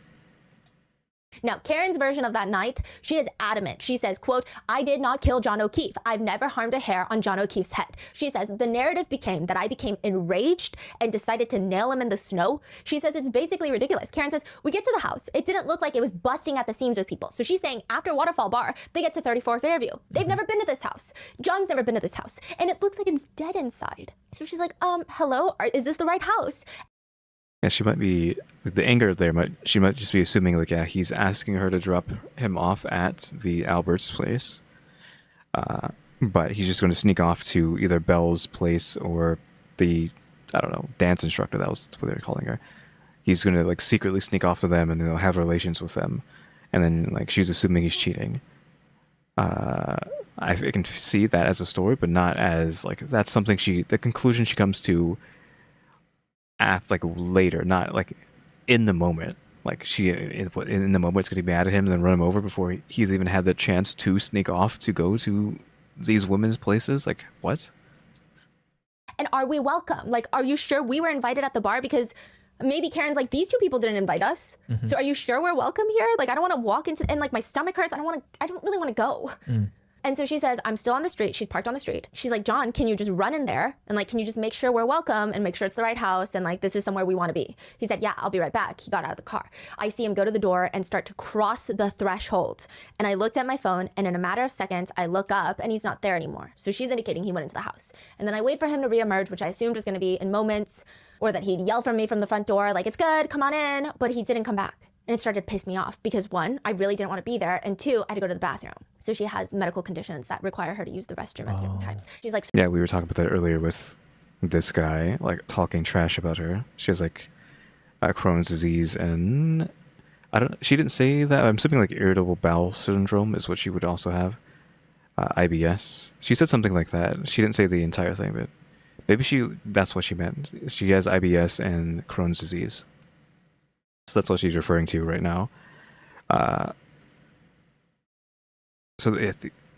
Speaker 3: Now, Karen's version of that night, she is adamant. She says, quote, "I did not kill John O'Keefe. I've never harmed a hair on John O'Keefe's head." She says, "The narrative became that I became enraged and decided to nail him in the snow." She says it's basically ridiculous. Karen says, "We get to the house. It didn't look like it was busting at the seams with people." So she's saying after Waterfall Bar, they get to 34th Fairview. They've never been to this house. John's never been to this house. And it looks like it's dead inside. So she's like, hello? Is this the right house?
Speaker 1: Yeah, she might be, the anger there, she might just be assuming, like, yeah, he's asking her to drop him off at the Albert's place. But he's just going to sneak off to either Belle's place or the, I don't know, dance instructor, that was what they were calling her. He's going to, like, secretly sneak off to them and they'll have relations with them. And then, like, she's assuming he's cheating. I can see that as a story, but not as, like, that's something the conclusion she comes to like later, not like in the moment. Like she in the moment is going to be mad at him and then run him over before he's even had the chance to sneak off to go to these women's places. Like, what?
Speaker 3: And are we welcome? Like, are you sure we were invited at the bar? Because maybe Karen's like, these two people didn't invite us. So are you sure we're welcome here? Like, I don't want to walk into, and like my stomach hurts. I don't really want to go. And so she says, I'm still on the street. She's parked on the street. She's like, John, can you just run in there? And like, can you just make sure we're welcome and make sure it's the right house? And like, this is somewhere we want to be. He said, yeah, I'll be right back. He got out of the car. I see him go to the door and start to cross the threshold. And I looked at my phone, and in a matter of seconds, I look up and he's not there anymore. So she's indicating he went into the house. And then I wait for him to reemerge, which I assumed was going to be in moments, or that he'd yell for me from the front door, like, it's good, come on in. But he didn't come back. And it started to piss me off because 1, I really didn't want to be there. And 2, I had to go to the bathroom. So she has medical conditions that require her to use the restroom at certain times. She's like,
Speaker 1: yeah, we were talking about that earlier with this guy, like talking trash about her. She has like Crohn's disease and she didn't say that. I'm assuming like irritable bowel syndrome is what she would also have. IBS. She said something like that. She didn't say the entire thing, but maybe that's what she meant. She has IBS and Crohn's disease. So that's what she's referring to right now. So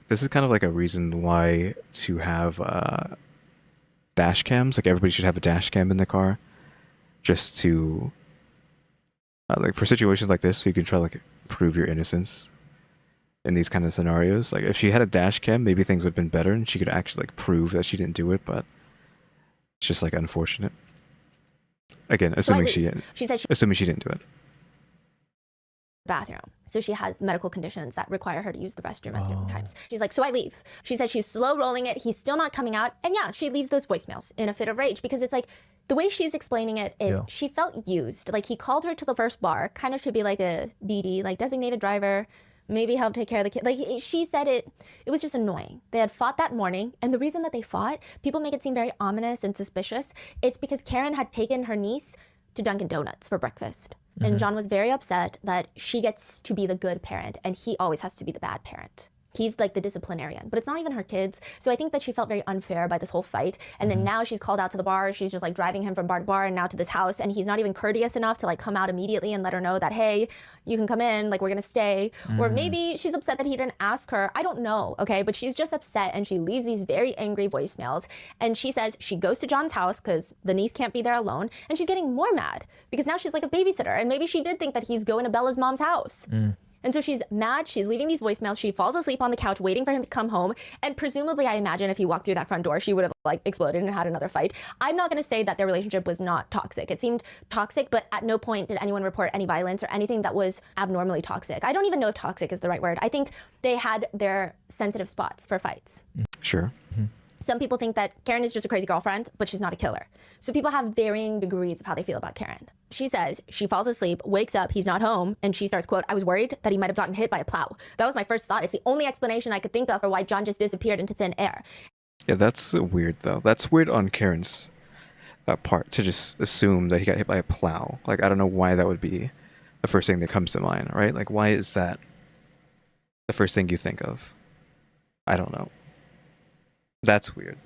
Speaker 1: this is kind of like a reason why to have dash cams. Like everybody should have a dash cam in the car, just to like for situations like this, so you can try like prove your innocence in these kind of scenarios. Like if she had a dash cam, maybe things would have been better, and she could actually like prove that she didn't do it. But it's just like unfortunate. Again, assuming she didn't do it.
Speaker 3: Bathroom. So she has medical conditions that require her to use the restroom at certain times. She's like, so I leave. She says she's slow rolling it. He's still not coming out. And yeah, she leaves those voicemails in a fit of rage, because it's like, the way she's explaining it is she felt used. Like he called her to the first bar, kind of to be like a DD, like designated driver, maybe help take care of the kid. Like she said it was just annoying. They had fought that morning. And the reason that they fought, people make it seem very ominous and suspicious. It's because Karen had taken her niece to Dunkin' Donuts for breakfast. And John was very upset that she gets to be the good parent and he always has to be the bad parent. He's like the disciplinarian, but it's not even her kids. So I think that she felt very unfair by this whole fight. And then now she's called out to the bar. She's just like driving him from bar to bar and now to this house. And he's not even courteous enough to like come out immediately and let her know that, hey, you can come in, like we're gonna stay. Or maybe she's upset that he didn't ask her. I don't know, okay? But she's just upset and she leaves these very angry voicemails. And she says she goes to John's house because the niece can't be there alone. And she's getting more mad because now she's like a babysitter. And maybe she did think that he's going to Bella's mom's house. And so she's mad. She's leaving these voicemails. She falls asleep on the couch waiting for him to come home. And presumably, I imagine if he walked through that front door, she would have like exploded and had another fight. I'm not going to say that their relationship was not toxic. It seemed toxic, but at no point did anyone report any violence or anything that was abnormally toxic. I don't even know if toxic is the right word. I think they had their sensitive spots for fights.
Speaker 1: Sure.
Speaker 3: Some people think that Karen is just a crazy girlfriend, but she's not a killer. So people have varying degrees of how they feel about Karen. She says she falls asleep, wakes up, he's not home, and she starts, quote, "I was worried that he might have gotten hit by a plow. That was my first thought. It's the only explanation I could think of for why John just disappeared into thin air."
Speaker 1: Yeah, that's weird, though. That's weird on Karen's part, to just assume that he got hit by a plow. Like, I don't know why that would be the first thing that comes to mind, right? Like, why is that the first thing you think of? I don't know. That's weird.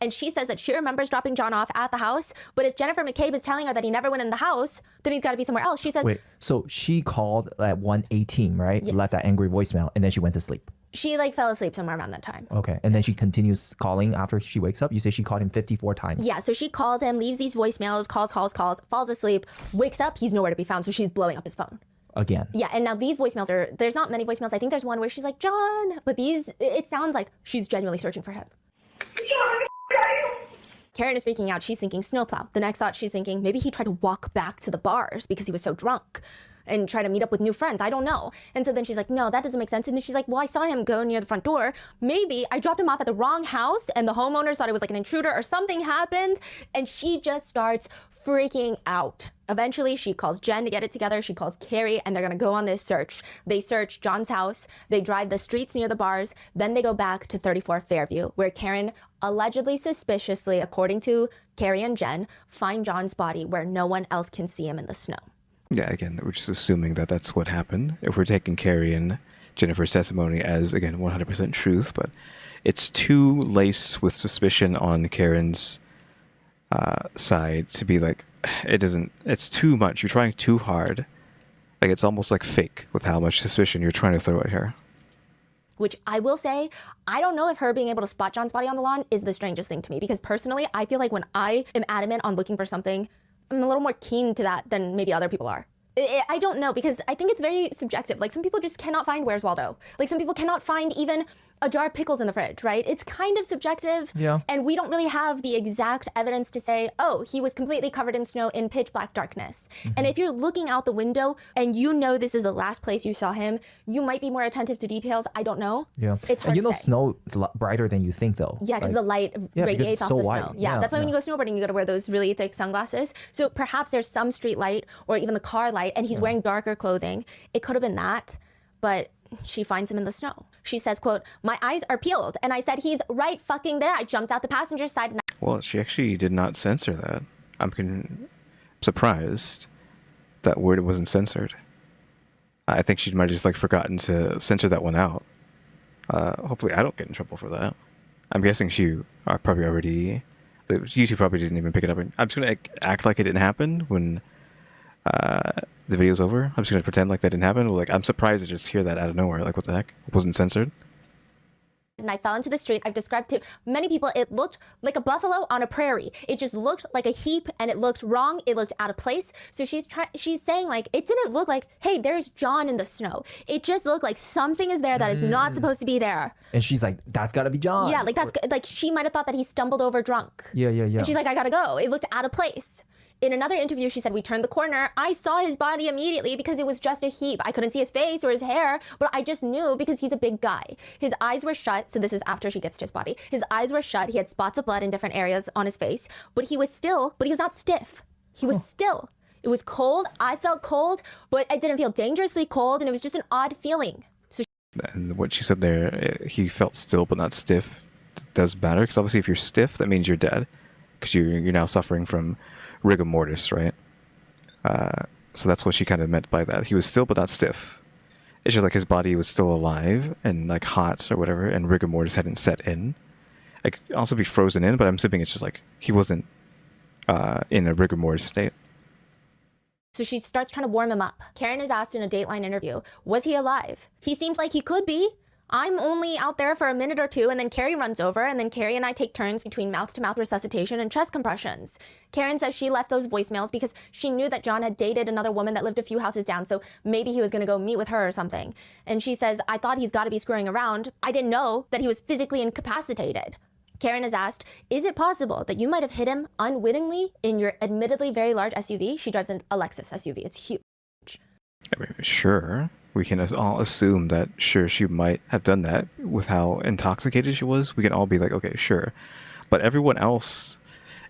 Speaker 3: And she says that she remembers dropping John off at the house, but if Jennifer McCabe is telling her that he never went in the house, then he's got to be somewhere else. She says...
Speaker 2: Wait, so she called at 1:18, right?
Speaker 3: Yes.
Speaker 2: Left that angry voicemail, and then she went to sleep.
Speaker 3: She like fell asleep somewhere around that time.
Speaker 2: Okay, and then she continues calling after she wakes up. You say she called him 54 times.
Speaker 3: Yeah, so she calls him, leaves these voicemails, calls, falls asleep, wakes up, he's nowhere to be found, so she's blowing up his phone.
Speaker 2: Again.
Speaker 3: Yeah, and now these voicemails are, there's not many voicemails. I think there's one where she's like, "John," but these, it sounds like she's genuinely searching for him. Karen is freaking out. She's thinking snowplow. The next thought she's thinking, maybe he tried to walk back to the bars because he was so drunk and try to meet up with new friends. I don't know. And so then she's like, no, that doesn't make sense. And then she's like, well, I saw him go near the front door. Maybe I dropped him off at the wrong house and the homeowners thought it was like an intruder or something happened. And she just starts freaking out. Eventually, she calls Jen to get it together. She calls Carrie, and they're going to go on this search. They search John's house. They drive the streets near the bars. Then they go back to 34 Fairview, where Karen allegedly, suspiciously, according to Carrie and Jen, find John's body where no one else can see him in the snow.
Speaker 1: Yeah, again, we're just assuming that that's what happened. If we're taking Carrie and Jennifer's testimony as, again, 100% truth, but it's too laced with suspicion on Karen's side to be like, it's too much. You're trying too hard. Like, it's almost like fake with how much suspicion you're trying to throw at her.
Speaker 3: Which I will say, I don't know if her being able to spot John's body on the lawn is the strangest thing to me, because personally, I feel like when I am adamant on looking for something, I'm a little more keen to that than maybe other people are. I don't know, because I think it's very subjective. Like, some people just cannot find Where's Waldo. Like, some people cannot find even a jar of pickles in the fridge, right? It's kind of subjective.
Speaker 2: Yeah.
Speaker 3: And we don't really have the exact evidence to say, oh, he was completely covered in snow in pitch black darkness. And if you're looking out the window and you know this is the last place you saw him, you might be more attentive to details. I don't know.
Speaker 2: Yeah.
Speaker 3: It's hard
Speaker 2: and
Speaker 3: to say.
Speaker 2: snow is a lot brighter than you think, though.
Speaker 3: Yeah, because
Speaker 2: Like,
Speaker 3: the light radiates off
Speaker 2: so
Speaker 3: the
Speaker 2: white.
Speaker 3: snow. Yeah, that's why when you go snowboarding, you got to wear those really thick sunglasses. So perhaps there's some street light or even the car light, and he's wearing darker clothing. It could have been that, but she finds him in the snow. She says, quote, "My eyes are peeled." And I said, "He's right fucking there." I jumped out the passenger side. And
Speaker 1: Well, she actually did not censor that. I'm surprised that word wasn't censored. I think she might have just like forgotten to censor that one out. Hopefully I don't get in trouble for that. I'm guessing she probably already... YouTube probably didn't even pick it up. I'm just going to act like it didn't happen when the video's over. I'm just going to pretend like that didn't happen. Like, I'm surprised to just hear that out of nowhere. Like, what the heck? It wasn't censored?
Speaker 3: I fell into the street. I've described to many people, it looked like a buffalo on a prairie. It just looked like a heap, and it looked wrong. It looked out of place. So she's saying, like, it didn't look like, hey, there's John in the snow. It just looked like something is there that is not supposed to be there.
Speaker 2: And she's like, that's got to be John.
Speaker 3: Yeah, like that's like she might have thought that he stumbled over drunk.
Speaker 2: Yeah.
Speaker 3: And she's like, I gotta go. It looked out of place. In another interview, she said, "We turned the corner. I saw his body immediately because it was just a heap. I couldn't see his face or his hair, but I just knew because he's a big guy." His eyes were shut. So this is after she gets to his body. His eyes were shut. He had spots of blood in different areas on his face, but he was not stiff. He was still. It was cold. I felt cold, but I didn't feel dangerously cold, and it was just an odd feeling. So
Speaker 1: And what she said there, he felt still but not stiff, does matter, because obviously if you're stiff, that means you're dead, because you're now suffering from rigor mortis, right? So that's what she kind of meant by that. He was still but not stiff. It's just like his body was still alive and like hot or whatever, and rigor mortis hadn't set in. It could also be frozen in, but I'm assuming it's just like he wasn't in a rigor mortis state.
Speaker 3: So she starts trying to warm him up. Karen is asked in a Dateline interview, was he alive? He seemed like he could be. I'm only out there for a minute or two, and then Carrie runs over, and then Carrie and I take turns between mouth-to-mouth resuscitation and chest compressions. Karen says she left those voicemails because she knew that John had dated another woman that lived a few houses down, so maybe he was going to go meet with her or something. And she says, I thought he's got to be screwing around. I didn't know that he was physically incapacitated. Karen is asked, is it possible that you might have hit him unwittingly in your admittedly very large SUV? She drives an Lexus SUV. It's huge.
Speaker 1: I mean, sure. We can all assume that, sure, she might have done that with how intoxicated she was. We can all be like, okay, sure. But everyone else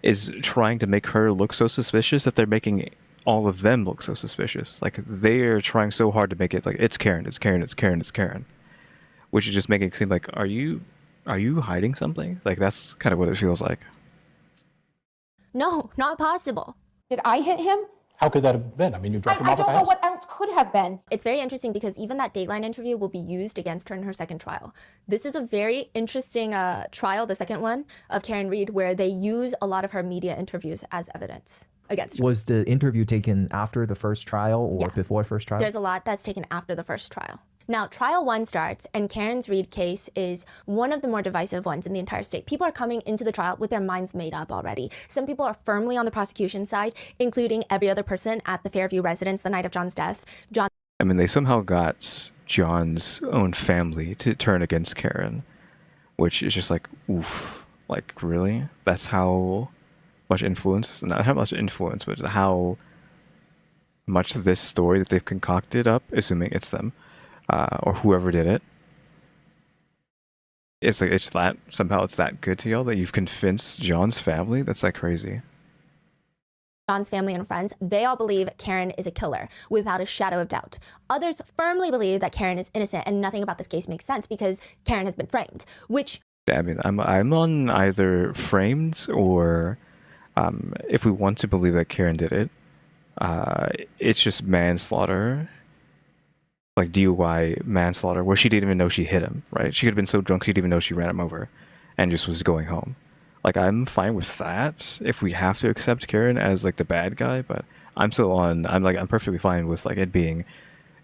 Speaker 1: is trying to make her look so suspicious that they're making all of them look so suspicious. Like, they're trying so hard to make it like, it's Karen, it's Karen, it's Karen, it's Karen. Which is just making it seem like, are you hiding something? Like, that's kind of what it feels like.
Speaker 3: No, not possible.
Speaker 15: Did I hit him?
Speaker 16: How could that have been? I mean, you dropped him off
Speaker 15: I
Speaker 16: at the
Speaker 15: don't know
Speaker 16: house.
Speaker 15: what else could have been.
Speaker 3: It's very interesting because even that Dateline interview will be used against her in her second trial. This is a very interesting trial, the second one, of Karen Read, where they use a lot of her media interviews as evidence against her.
Speaker 2: Was the interview taken after the first trial or
Speaker 3: Yeah.
Speaker 2: before first trial?
Speaker 3: There's a lot that's taken after the first trial. Now, trial one starts, and Karen's Read case is one of the more divisive ones in the entire state. People are coming into the trial with their minds made up already. Some people are firmly on the prosecution side, including every other person at the Fairview residence the night of John's death.
Speaker 1: I mean, they somehow got John's own family to turn against Karen, which is just like, oof. Like, really? That's how much influence, not how much influence, but how much of this story that they've concocted up, assuming it's them, or whoever did it. It's like, somehow it's that good to y'all that you've convinced John's family? That's like crazy.
Speaker 3: John's family and friends, they all believe Karen is a killer without a shadow of doubt. Others firmly believe that Karen is innocent and nothing about this case makes sense because Karen has been framed, which...
Speaker 1: I mean, I'm on either framed or if we want to believe that Karen did it, it's just manslaughter. Like DUI manslaughter, where she didn't even know she hit him, right? She could have been so drunk she didn't even know she ran him over and just was going home. Like, I'm fine with that if we have to accept Karen as like the bad guy, but I'm perfectly fine with like it being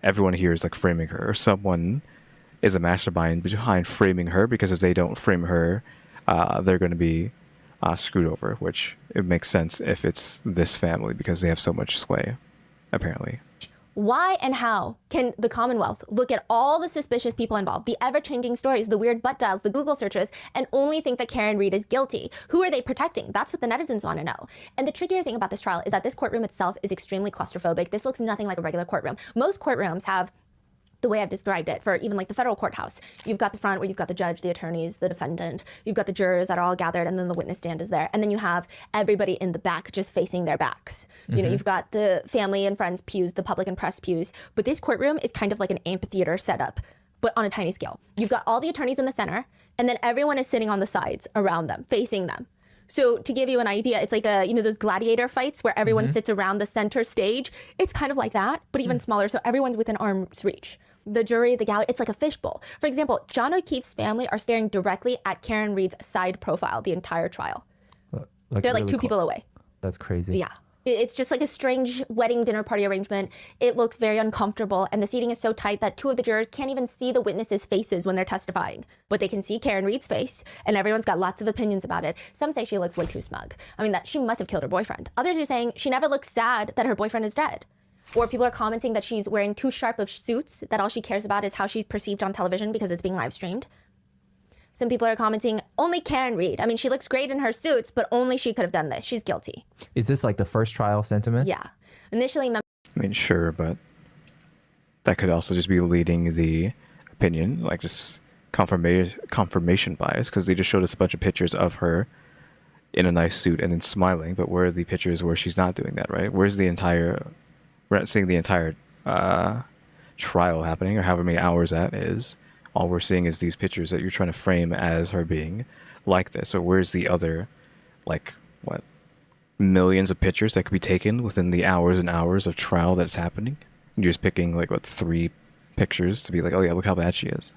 Speaker 1: everyone here is like framing her, or someone is a mastermind behind framing her, because if they don't frame her, they're going to be screwed over, which it makes sense if it's this family because they have so much sway, apparently.
Speaker 3: Why and how can the Commonwealth look at all the suspicious people involved, the ever-changing stories, the weird butt dials, the Google searches, and only think that Karen Read is guilty? Who are they protecting? That's what the netizens want to know. And the trickier thing about this trial is that this courtroom itself is extremely claustrophobic. This looks nothing like a regular courtroom. Most courtrooms have the way I've described it for even like the federal courthouse. You've got the front where you've got the judge, the attorneys, the defendant. You've got the jurors that are all gathered, and then the witness stand is there. And then you have everybody in the back just facing their backs. You know, you've got the family and friends pews, the public and press pews. But this courtroom is kind of like an amphitheater setup, but on a tiny scale. You've got all the attorneys in the center, and then everyone is sitting on the sides around them, facing them. So to give you an idea, it's like those gladiator fights where everyone sits around the center stage. It's kind of like that, but even smaller. So everyone's within arm's reach. The jury, the gallery, it's like a fishbowl. For example, John O'Keefe's family are staring directly at Karen Read's side profile the entire trial. They're like two people away.
Speaker 2: That's crazy.
Speaker 3: Yeah. It's just like a strange wedding dinner party arrangement. It looks very uncomfortable, and the seating is so tight that two of the jurors can't even see the witnesses' faces when they're testifying. But they can see Karen Read's face, and everyone's got lots of opinions about it. Some say she looks way too smug. I mean, that she must have killed her boyfriend. Others are saying she never looks sad that her boyfriend is dead. Or people are commenting that she's wearing too sharp of suits, that all she cares about is how she's perceived on television because it's being live streamed. Some people are commenting, only Karen Read. I mean, she looks great in her suits, but only she could have done this. She's guilty.
Speaker 2: Is this like the first trial sentiment?
Speaker 3: Yeah. Initially,
Speaker 1: I mean, sure, but that could also just be leading the opinion, like just confirmation bias, because they just showed us a bunch of pictures of her in a nice suit and then smiling, but where are the pictures where she's not doing that, right? Where's the entire... We're not seeing the entire trial happening, or however many hours that is. All we're seeing is these pictures that you're trying to frame as her being like this. So where's the other, like, what, millions of pictures that could be taken within the hours and hours of trial that's happening? You're just picking, like, what, 3 pictures to be like, oh yeah, look how bad she is.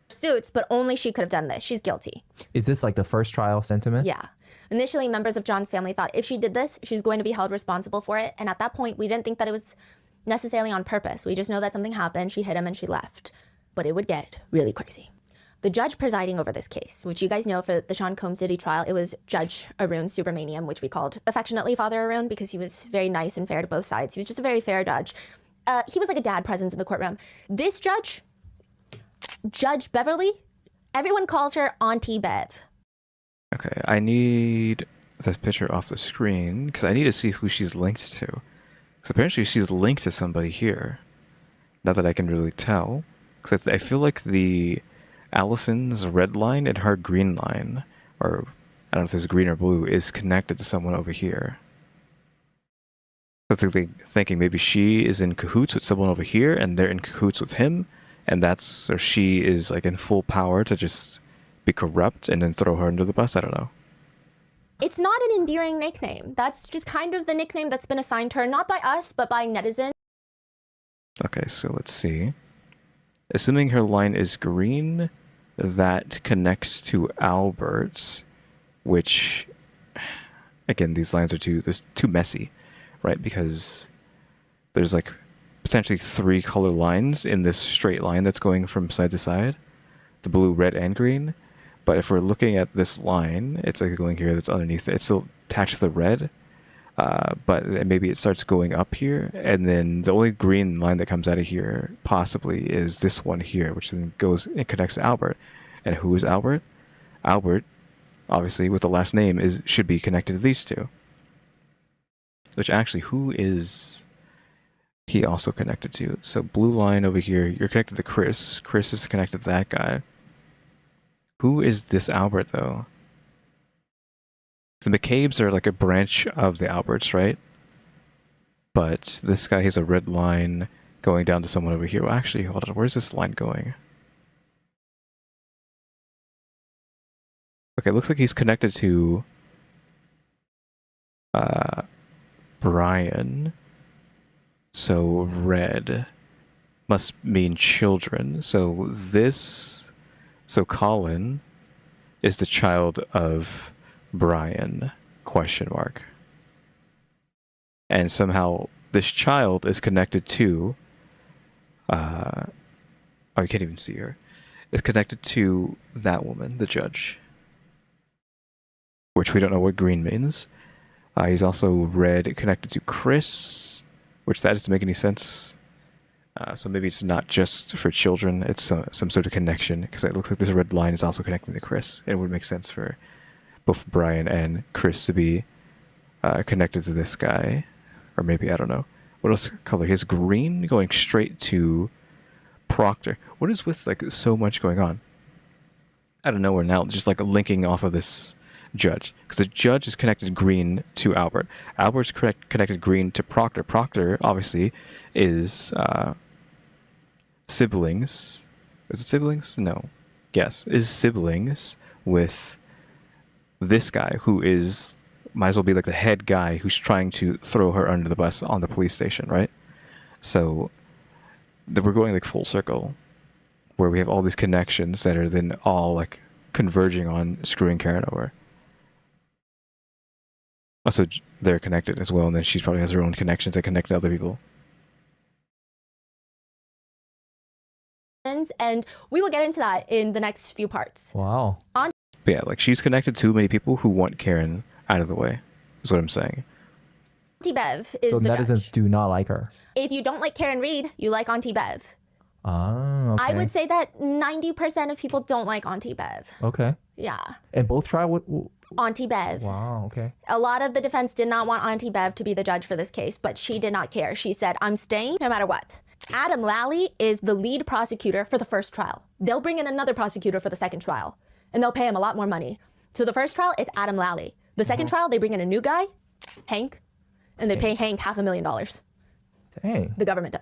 Speaker 3: Suits, but only she could have done this. She's guilty.
Speaker 2: Is this like the first trial sentiment?
Speaker 3: Yeah. Initially, members of John's family thought if she did this, she's going to be held responsible for it. And at that point, we didn't think that it was necessarily on purpose. We just know that something happened, she hit him, and she left. but it would get really crazy. The judge presiding over this case, which you guys know for the Sean Combs Diddy trial, it was Judge Arun Subramaniam, which we called affectionately Father Arun because he was very nice and fair to both sides. He was just a very fair judge. He was like a dad presence in the courtroom. This judge, Judge Beverly, everyone calls her Auntie Bev.
Speaker 1: Okay, I need this picture off the screen because I need to see who she's linked to. Because apparently she's linked to somebody here. Not that I can really tell. Because I feel like the Allison's red line and her green line, or I don't know if it's green or blue, is connected to someone over here. I was thinking maybe she is in cahoots with someone over here and they're in cahoots with him, and that's, or she is like in full power to just be corrupt and then throw her under the bus. I don't know.
Speaker 3: It's not an endearing nickname. That's just kind of the nickname that's been assigned to her, not by us, but by netizens.
Speaker 1: Okay, so let's see. Assuming her line is green, that connects to Albert's, which, again, these lines are too messy, right? Because there's like potentially 3 color lines in this straight line that's going from side to side, the blue, red, and green. But if we're looking at this line, it's like going here, that's underneath it. It's still attached to the red, but maybe it starts going up here, and then the only green line that comes out of here possibly is this one here, which then goes and connects to Albert. And who is Albert? Albert, obviously, with the last name, should be connected to these two. Which actually, who is he also connected to? So blue line over here, you're connected to Chris. Chris is connected to that guy. Who is this Albert, though? The McCabe's are like a branch of the Alberts, right? But this guy has a red line going down to someone over here. Well, actually, hold on. Where's this line going? Okay, it looks like he's connected to Brian. So red must mean children. So Colin is the child of Brian, ? And somehow this child is connected to oh, you can't even see her. It's connected to that woman, the judge, which we don't know what green means. He's also red connected to Chris, which that doesn't make any sense. So maybe it's not just for children, it's some sort of connection, because it looks like this red line is also connecting to Chris. It would make sense for both Brian and Chris to be connected to this guy. Or maybe, I don't know. What else color? He has green going straight to Proctor. What is with like so much going on? I don't know where now, just like linking off of this judge. Because the judge is connected green to Albert. Albert's connected green to Proctor. Proctor, obviously, is siblings. Is it siblings? No. Yes. Is siblings with this guy who might as well be like the head guy who's trying to throw her under the bus on the police station, right? So we're going like full circle where we have all these connections that are then all like converging on screwing Karen over. Also, they're connected as well, and then she probably has her own connections that connect to other people.
Speaker 3: And we will get into that in the next few parts.
Speaker 2: Wow.
Speaker 1: But yeah, like she's connected to many people who want Karen out of the way, is what I'm saying.
Speaker 3: Auntie Bev is
Speaker 2: so
Speaker 3: the
Speaker 2: netizens
Speaker 3: judge.
Speaker 2: do not like her.
Speaker 3: If you don't like Karen Reed, you like Auntie Bev.
Speaker 2: Ah, okay.
Speaker 3: I would say that 90% of people don't like Auntie Bev.
Speaker 2: Okay.
Speaker 3: Yeah.
Speaker 2: And both trial
Speaker 3: Auntie Bev.
Speaker 2: Wow, okay.
Speaker 3: A lot of the defense did not want Auntie Bev to be the judge for this case, but she did not care. She said, I'm staying no matter what. Adam Lally is the lead prosecutor for the first trial. They'll bring in another prosecutor for the second trial, and they'll pay him a lot more money. So the first trial, it's Adam Lally. The second trial, they bring in a new guy, Hank, and they pay Hank $500,000.
Speaker 2: Dang.
Speaker 3: The government,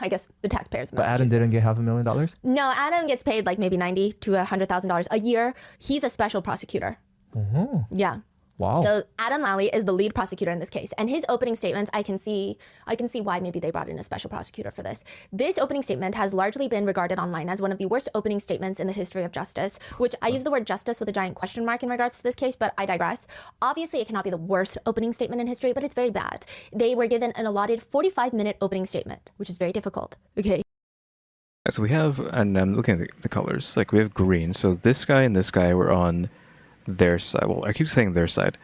Speaker 3: I guess the taxpayers.
Speaker 2: But Adam didn't get $500,000?
Speaker 3: No, Adam gets paid like maybe $90,000 to $100,000 a year. He's a special prosecutor.
Speaker 2: Mm-hmm.
Speaker 3: Yeah.
Speaker 2: Wow.
Speaker 3: So Adam Lally is the lead prosecutor in this case, and his opening statements, I can see why maybe they brought in a special prosecutor for this. This opening statement has largely been regarded online as one of the worst opening statements in the history of justice, which I use the word justice with a giant question mark in regards to this case, but I digress. Obviously, it cannot be the worst opening statement in history, but it's very bad. They were given an allotted 45-minute opening statement, which is very difficult. Okay.
Speaker 1: So we have, and I'm looking at the colors, like we have green, so this guy and this guy were on their side. Well, I keep saying their side.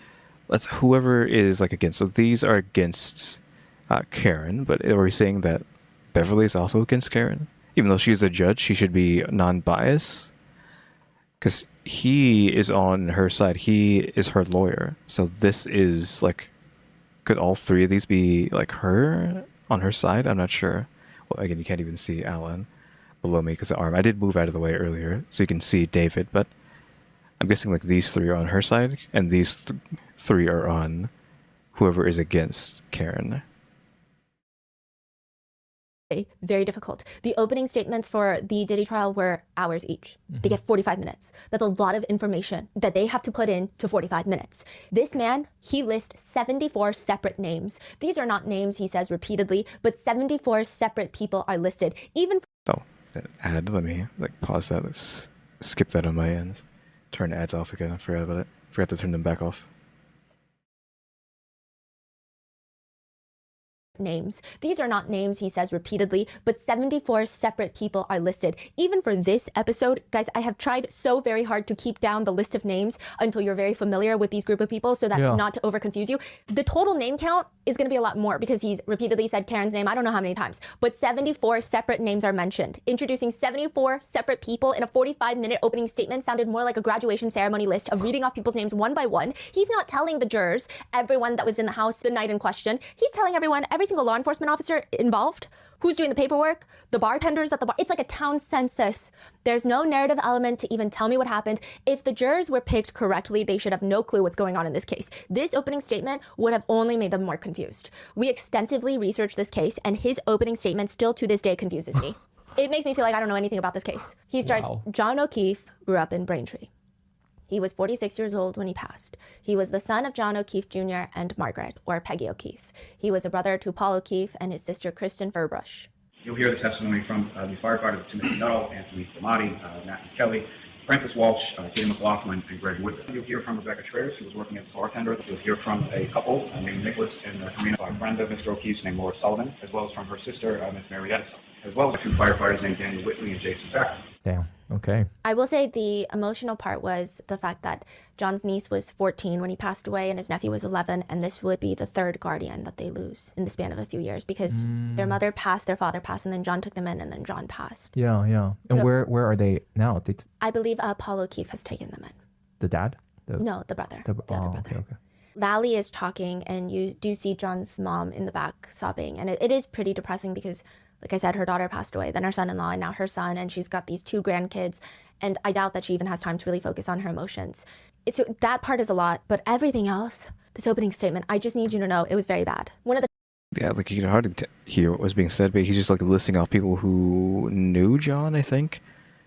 Speaker 1: That's whoever is like against. So these are against Karen, but are we saying that Beverly is also against Karen? Even though she's a judge, she should be non-biased? Because he is on her side. He is her lawyer. So this is like, could all three of these be like her on her side? I'm not sure. Well, again, you can't even see Alan below me because the arm. I did move out of the way earlier, so you can see David, but I'm guessing like these three are on her side, and these three are on whoever is against Karen.
Speaker 3: Very difficult. The opening statements for the Diddy trial were hours each. They get 45 minutes. That's a lot of information that they have to put in to 45 minutes. This man, he lists 74 separate names. These are not names he says repeatedly, but 74 separate people are listed. Even
Speaker 1: Oh, that ad, let me like pause that. Let's skip that on my end. Turn ads off again. I forgot about it. Forgot to turn them back off.
Speaker 3: names. These are not names he says repeatedly, but 74 separate people are listed. Even for this episode, guys, I have tried so very hard to keep down the list of names until you're very familiar with these group of people so that not to over confuse you. The total name count is going to be a lot more because he's repeatedly said Karen's name, I don't know how many times, but 74 separate names are mentioned. Introducing 74 separate people in a 45-minute opening statement sounded more like a graduation ceremony list of reading off people's names one by one. He's not telling the jurors everyone that was in the house the night in question. He's telling everyone, every single law enforcement officer involved, who's doing the paperwork, the bartenders at the bar. It's like a town census. There's no narrative element to even tell me what happened. If the jurors were picked correctly, they should have no clue what's going on in this case. This opening statement would have only made them more confused. We extensively researched this case, and his opening statement still to this day confuses me. It makes me feel like I don't know anything about this case. He starts, John O'Keefe grew up in Braintree. He was 46 years old when he passed. He was the son of John O'Keefe Jr. and Margaret, or Peggy O'Keefe. He was a brother to Paul O'Keefe and his sister Kristen Furbrush.
Speaker 17: You'll hear the testimony from these firefighters, Timothy Nuttall, Anthony Formati, Matthew Kelly, Francis Walsh, Katie McLaughlin, and Greg Whitman. You'll hear from Rebecca Traders, who was working as a bartender. You'll hear from a couple named Nicholas and Karina, a friend of Mr. O'Keefe's named Laura Sullivan, as well as from her sister, Miss Mary Edison, as well as two firefighters named Daniel Whitley and Jason Becker.
Speaker 2: Damn. Okay.
Speaker 3: I will say the emotional part was the fact that John's niece was 14 when he passed away and his nephew was 11, and this would be the third guardian that they lose in the span of a few years because their mother passed, their father passed, and then John took them in, and then John passed.
Speaker 2: Yeah, yeah. And
Speaker 3: So-
Speaker 2: where are they now?
Speaker 3: I believe Paul O'Keefe has taken them in.
Speaker 2: The dad?
Speaker 3: No, the brother.
Speaker 2: The
Speaker 3: other brother.
Speaker 2: Okay.
Speaker 3: Lally is talking, and you do see John's mom in the back sobbing, and it is pretty depressing because, like I said, her daughter passed away, then her son-in-law, and now her son, and she's got these two grandkids, and I doubt that she even has time to really focus on her emotions. So that part is a lot, but everything else, this opening statement, I just need you to know it was very bad. One of the
Speaker 1: Yeah, like you can hardly hear what was being said, but he's just like listing off people who knew John, I think.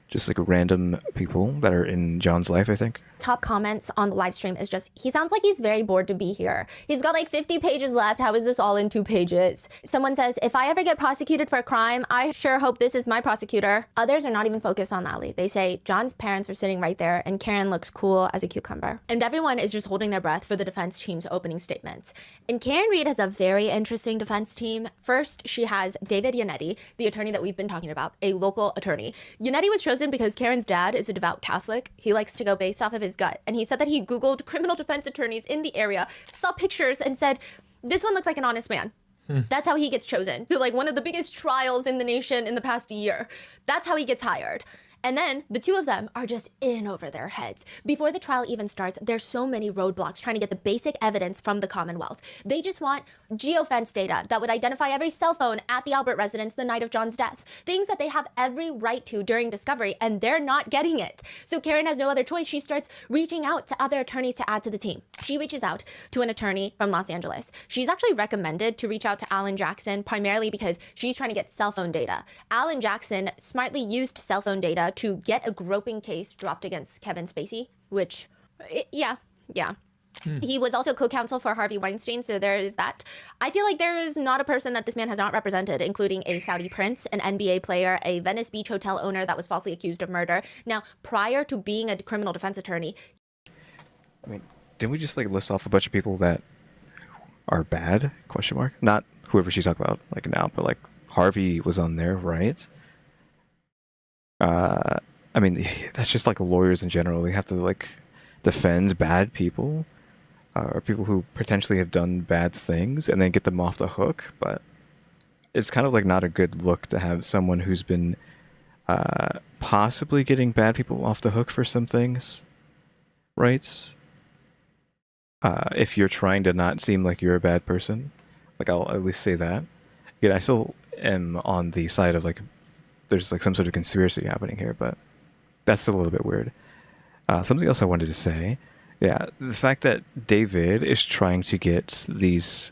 Speaker 1: Just like random people that are in John's life, I think.
Speaker 3: top comments on the live stream is just, he sounds like he's very bored to be here. He's got like 50 pages left. How is this all in 2 pages? Someone says, if I ever get prosecuted for a crime, I sure hope this is my prosecutor. Others are not even focused on Lally. They say John's parents are sitting right there and Karen looks cool as a cucumber. And everyone is just holding their breath for the defense team's opening statements. And Karen Reed has a very interesting defense team. First, she has David Yannetti, the attorney that we've been talking about, a local attorney. Yannetti was chosen because Karen's dad is a devout Catholic. He likes to go based off of his gut. And he said that he Googled criminal defense attorneys in the area, saw pictures and said, this one looks like an honest man. That's how he gets chosen to like one of the biggest trials in the nation in the past year. That's how he gets hired. And then the two of them are just in over their heads. Before the trial even starts, there's so many roadblocks trying to get the basic evidence from the Commonwealth. They just want geofence data that would identify every cell phone at the Albert residence the night of John's death. Things that they have every right to during discovery, and they're not getting it. So Karen has no other choice. She starts reaching out to other attorneys to add to the team. She reaches out to an attorney from Los Angeles. She's actually recommended to reach out to Alan Jackson primarily because she's trying to get cell phone data. Alan Jackson smartly used cell phone data to get a groping case dropped against Kevin Spacey, which, yeah. He was also co-counsel for Harvey Weinstein, so there is that. I feel like there is not a person that this man has not represented, including a Saudi prince, an NBA player, a Venice Beach hotel owner that was falsely accused of murder. Now, prior to being a criminal defense attorney...
Speaker 1: I mean, didn't we just like list off a bunch of people that are bad? Question mark. Not whoever she's talking about like now, but like Harvey was on there, right? I mean, that's just like lawyers in general. They have to like defend bad people or people who potentially have done bad things and then get them off the hook. But it's kind of like not a good look to have someone who's been possibly getting bad people off the hook for some things, right? If you're trying to not seem like you're a bad person, like I'll at least say that. Again, I still am on the side of like there's like some sort of conspiracy happening here, but that's still a little bit weird. Something else I wanted to say, yeah, the fact that David is trying to get these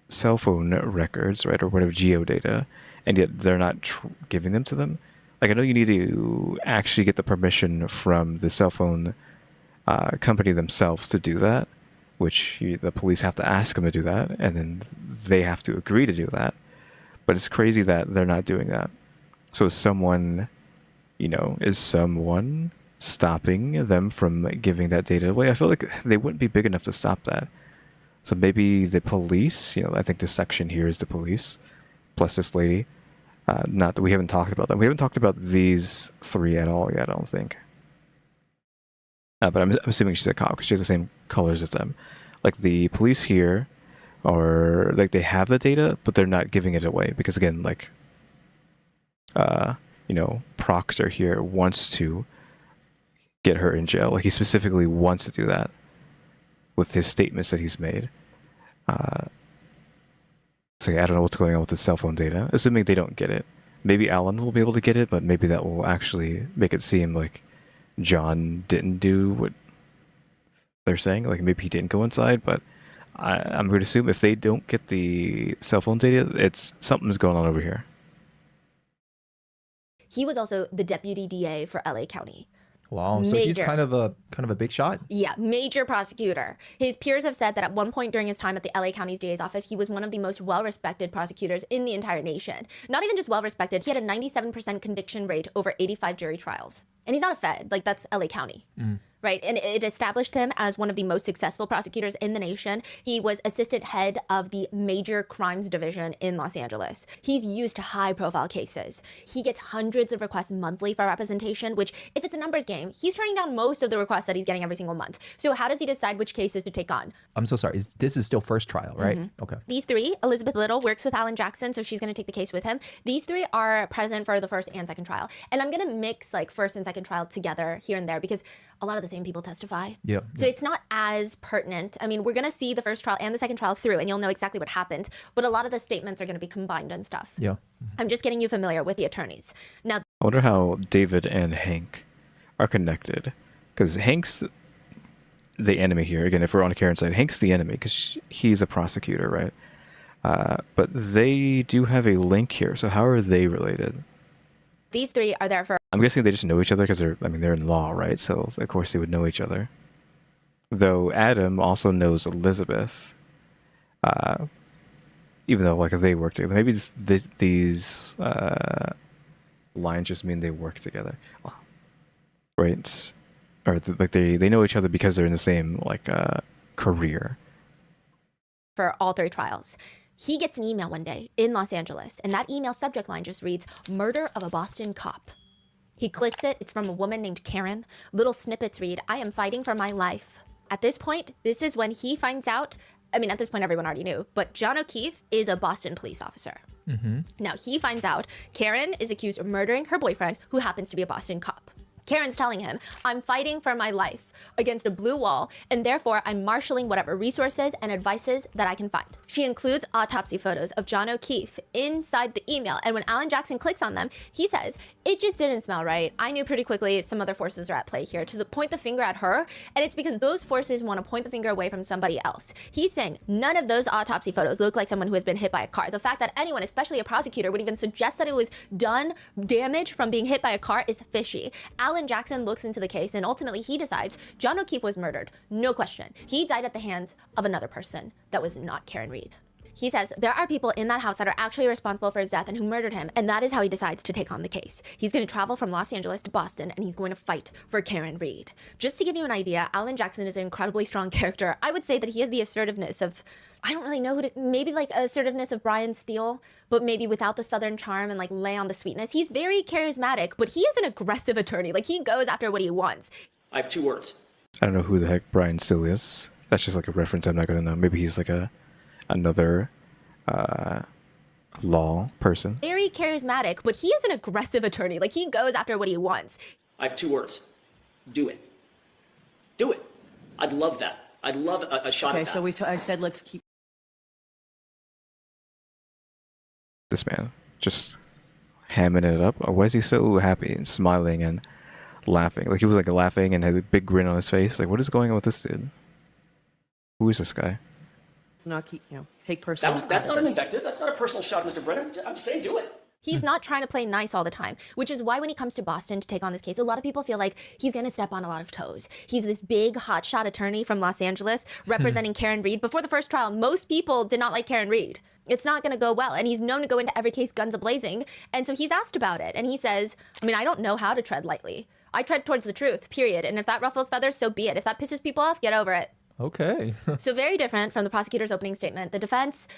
Speaker 1: cell phone records, right, or whatever geodata, and yet they're not giving them to them. Like, I know you need to actually get the permission from the cell phone company themselves to do that, which the police have to ask them to do that, and then they have to agree to do that. But it's crazy that they're not doing that. So is someone stopping them from giving that data away? I feel like they wouldn't be big enough to stop that. So maybe the police, I think this section here is the police, plus this lady. Not that we haven't talked about that. We haven't talked about these three at all yet, I don't think. But I'm assuming she's a cop because she has the same colors as them. Like the police here, or like they have the data, but they're not giving it away because again, like, Proctor here wants to get her in jail. Like he specifically wants to do that with his statements that he's made. So yeah, I don't know what's going on with the cell phone data. Assuming they don't get it, maybe Alan will be able to get it, but maybe that will actually make it seem like John didn't do what they're saying. Like maybe he didn't go inside, but I'm going to assume if they don't get the cell phone data, it's something's going on over here.
Speaker 3: He was also the deputy DA for LA County.
Speaker 2: Wow, so he's kind of a big shot.
Speaker 3: Yeah, major prosecutor. His peers have said that at one point during his time at the LA County's DA's office, he was one of the most well-respected prosecutors in the entire nation. Not even just well-respected, he had a 97% conviction rate over 85 jury trials. And he's not a Fed, like that's LA County. Right, and it established him as one of the most successful prosecutors in the nation. He was assistant head of the major crimes division in Los Angeles. He's used to high-profile cases. He gets hundreds of requests monthly for representation, which, if it's a numbers game, he's turning down most of the requests that he's getting every single month. So how does he decide which cases to take on?
Speaker 2: I'm so sorry. This is still first trial, right? Okay.
Speaker 3: These three, Elizabeth Little works with Alan Jackson, so she's going to take the case with him. These three are present for the first and second trial. And I'm going to mix like first and second trial together here and there because a lot of the same people testify. So it's not as pertinent. I mean, we're going to see the first trial and the second trial through, and you'll know exactly what happened. But a lot of the statements are going to be combined and stuff. I'm just getting you familiar with the attorneys. Now,
Speaker 1: I wonder how David and Hank are connected. Because Hank's the enemy here. Again, if we're on Karen's side, Hank's the enemy because he's a prosecutor, right? But they do have a link here. So how are they related?
Speaker 3: these three are there for...
Speaker 1: I'm guessing they just know each other because they're in law, right? So of course they would know each other. Though Adam also knows Elizabeth, even though like they work together. Maybe these lines just mean they work together, right? Or like they know each other because they're in the same like career.
Speaker 3: For all three trials. He gets an email one day in Los Angeles, and that email subject line just reads, "Murder of a Boston cop." He clicks it. It's from a woman named Karen. Little snippets read, "I am fighting for my life." At this point, this is when he finds out, I mean, at this point, everyone already knew, but John O'Keefe is a Boston police officer. Now, he finds out Karen is accused of murdering her boyfriend, who happens to be a Boston cop. Karen's telling him, "I'm fighting for my life against a blue wall, and therefore I'm marshaling whatever resources and advices that I can find." She includes autopsy photos of John O'Keefe inside the email, and when Alan Jackson clicks on them, he says, "It just didn't smell right. I knew pretty quickly some other forces are at play here," to point the finger at her, and it's because those forces want to point the finger away from somebody else. He's saying none of those autopsy photos look like someone who has been hit by a car. The fact that anyone, especially a prosecutor, would even suggest that it was done damage from being hit by a car is fishy. Alan Jackson looks into the case, and ultimately he decides John O'Keefe was murdered. No question. He died at the hands of another person that was not Karen Reed. He says there are people in that house that are actually responsible for his death and who murdered him, and that is how he decides to take on the case. He's going to travel from Los Angeles to Boston, and he's going to fight for Karen Reed. Just to give you an idea, Alan Jackson is an incredibly strong character. I would say that he has the assertiveness of, I don't really know who to, maybe like assertiveness of Brian Steele, but maybe without the Southern charm and like lay on the sweetness. He's very charismatic, but he is an aggressive attorney. Like, he goes after what he wants.
Speaker 9: I have 2 words.
Speaker 1: I don't know who the heck Brian Steele is. That's just like a reference I'm not gonna know. Maybe he's like another law person.
Speaker 3: Very charismatic, but he is an aggressive attorney. Like, he goes after what he wants.
Speaker 9: I have 2 words. Do it. Do it. I'd love that. I'd love a shot at that.
Speaker 8: Okay, so I said let's keep.
Speaker 1: This man just hamming it up. Why is he so happy and smiling and laughing? Like, he was like laughing and had a big grin on his face. Like, what is going on with this dude? Who is this guy?
Speaker 8: Not keep, take personal.
Speaker 9: That's not an invective. That's not a personal shot, Mr. Brennan. I'm saying do it.
Speaker 3: He's not trying to play nice all the time, which is why when he comes to Boston to take on this case, a lot of people feel like he's going to step on a lot of toes. He's this big hotshot attorney from Los Angeles representing Karen Reed. Before the first trial, most people did not like Karen Reed. It's not going to go well, and he's known to go into every case guns a-blazing, and so he's asked about it, and he says, I mean, I don't know how to tread lightly. I tread towards the truth, period, and if that ruffles feathers, so be it. If that pisses people off, get over it.
Speaker 2: Okay.
Speaker 3: So very different from the prosecutor's opening statement. The defense,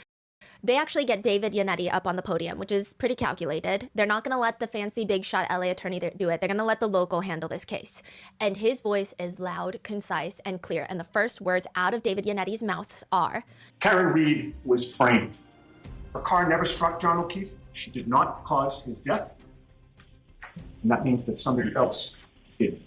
Speaker 3: they actually get David Yannetti up on the podium, which is pretty calculated. They're not going to let the fancy big shot LA attorney do it. They're going to let the local handle this case. And his voice is loud, concise, and clear. And the first words out of David Yannetti's mouths are,
Speaker 5: Karen Reed was framed. Her car never struck John O'Keefe. She did not cause his death. And that means that somebody else did.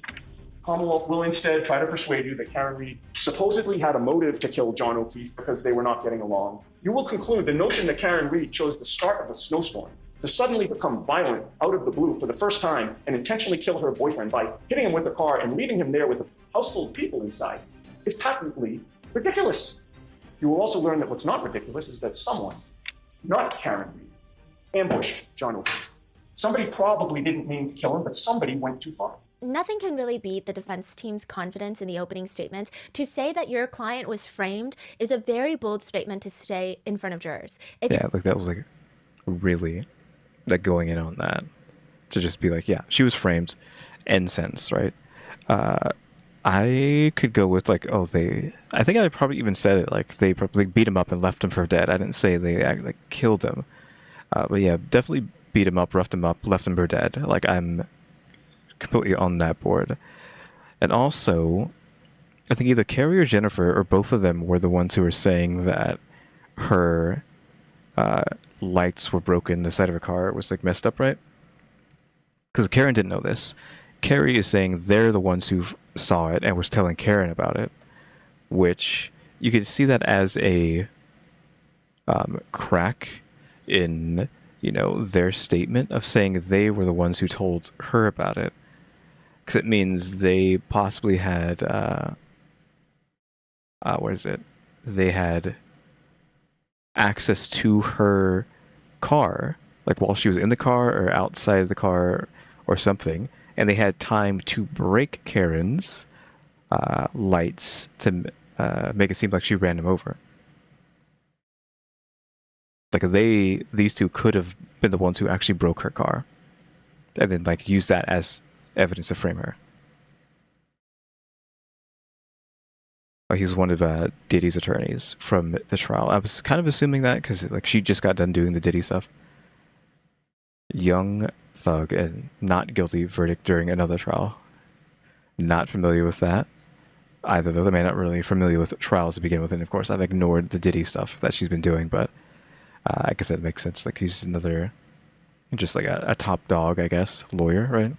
Speaker 5: Commonwealth will instead try to persuade you that Karen Reed supposedly had a motive to kill John O'Keefe because they were not getting along. You will conclude the notion that Karen Reed chose the start of a snowstorm to suddenly become violent out of the blue for the first time and intentionally kill her boyfriend by hitting him with a car and leaving him there with a house full of people inside is patently ridiculous. You will also learn that what's not ridiculous is that someone, not Karen Reed, ambushed John O'Keefe. Somebody probably didn't mean to kill him, but somebody went too far.
Speaker 3: nothing can really beat the defense team's confidence in the opening statements. To say that your client was framed is a very bold statement to say in front of jurors.
Speaker 1: Yeah, like that was like really like going in on that. To just be like, yeah, she was framed, end sentence, right? I could go with like, oh, I think I probably even said it, like they probably beat him up and left him for dead. I didn't say they like killed him. But yeah, definitely beat him up, left him for dead. Like I'm completely on that board. And also, I think either Carrie or Jennifer or both of them were the ones who were saying that her lights were broken, the side of her car was like messed up, right? Because Karen didn't know this. Carrie is saying they're the ones who saw it and was telling Karen about it, which you could see that as a crack in, you know, their statement of saying they were the ones who told her about it. Because it means they possibly had, what is it? They had access to her car, like while she was in the car or outside the car or something, and they had time to break Karen's lights to make it seem like she ran him over. Like these two could have been the ones who actually broke her car, and then like use that as evidence to frame her. He was one of Diddy's attorneys from the trial. I was kind of assuming that because like she just got done doing the Diddy stuff. Young thug and not guilty verdict during another trial. Not familiar with that either, though. I may not really familiar with trials to begin with, and of course I've ignored the Diddy stuff that she's been doing, but I guess that makes sense. Like he's another, just like a top dog, I guess, lawyer, right?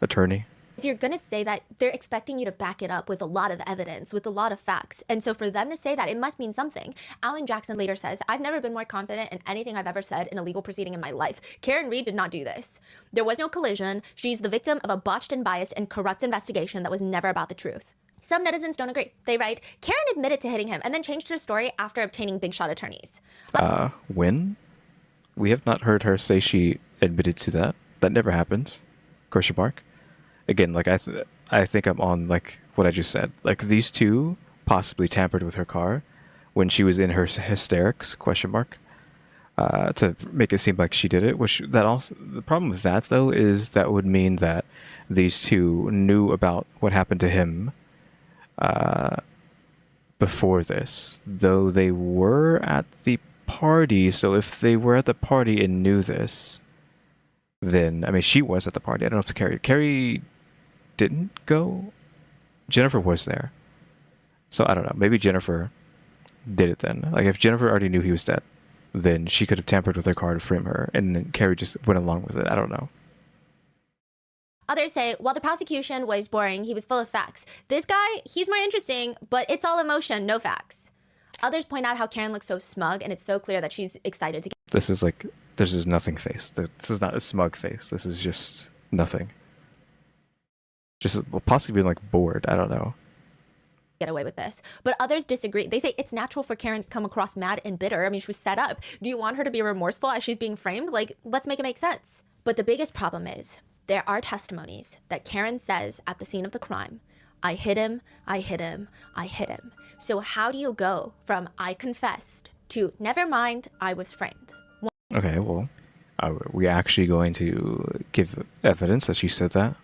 Speaker 1: Attorney.
Speaker 3: If you're going to say that, they're expecting you to back it up with a lot of evidence, with a lot of facts. And so for them to say that, it must mean something. Alan Jackson later says, I've never been more confident in anything I've ever said in a legal proceeding in my life. Karen Reed did not do this. There was no collision. She's the victim of a botched and biased and corrupt investigation that was never about the truth. Some netizens don't agree. They write, Karen admitted to hitting him and then changed her story after obtaining big shot attorneys.
Speaker 1: When? We have not heard her say she admitted to that. That never happened. Question mark. Again, like I think I'm on like what I just said. Like these two possibly tampered with her car, when she was in her hysterics, question mark, to make it seem like she did it, which that also, the problem with that though is that would mean that these two knew about what happened to him before this, though they were at the party. So if they were at the party and knew this, then, I mean, she was at the party. I don't know if Carrie didn't go. Jennifer was there. So I don't know. Maybe Jennifer did it then. Like, if Jennifer already knew he was dead, then she could have tampered with her car to frame her, and then Carrie just went along with it. I don't know.
Speaker 3: Others say, while the prosecution was boring, he was full of facts. This guy, he's more interesting, but it's all emotion, no facts. Others point out how Karen looks so smug, and it's so clear that she's excited to get...
Speaker 1: This is nothing face. This is not a smug face. This is just nothing. Just possibly like bored. I don't know.
Speaker 3: Get away with this. But others disagree. They say it's natural for Karen to come across mad and bitter. I mean, she was set up. Do you want her to be remorseful as she's being framed? Like, let's make it make sense. But the biggest problem is there are testimonies that Karen says at the scene of the crime, I hit him, I hit him, I hit him. So how do you go from I confessed to never mind, I was framed?
Speaker 1: Okay, well, are we actually going to give evidence that she said that?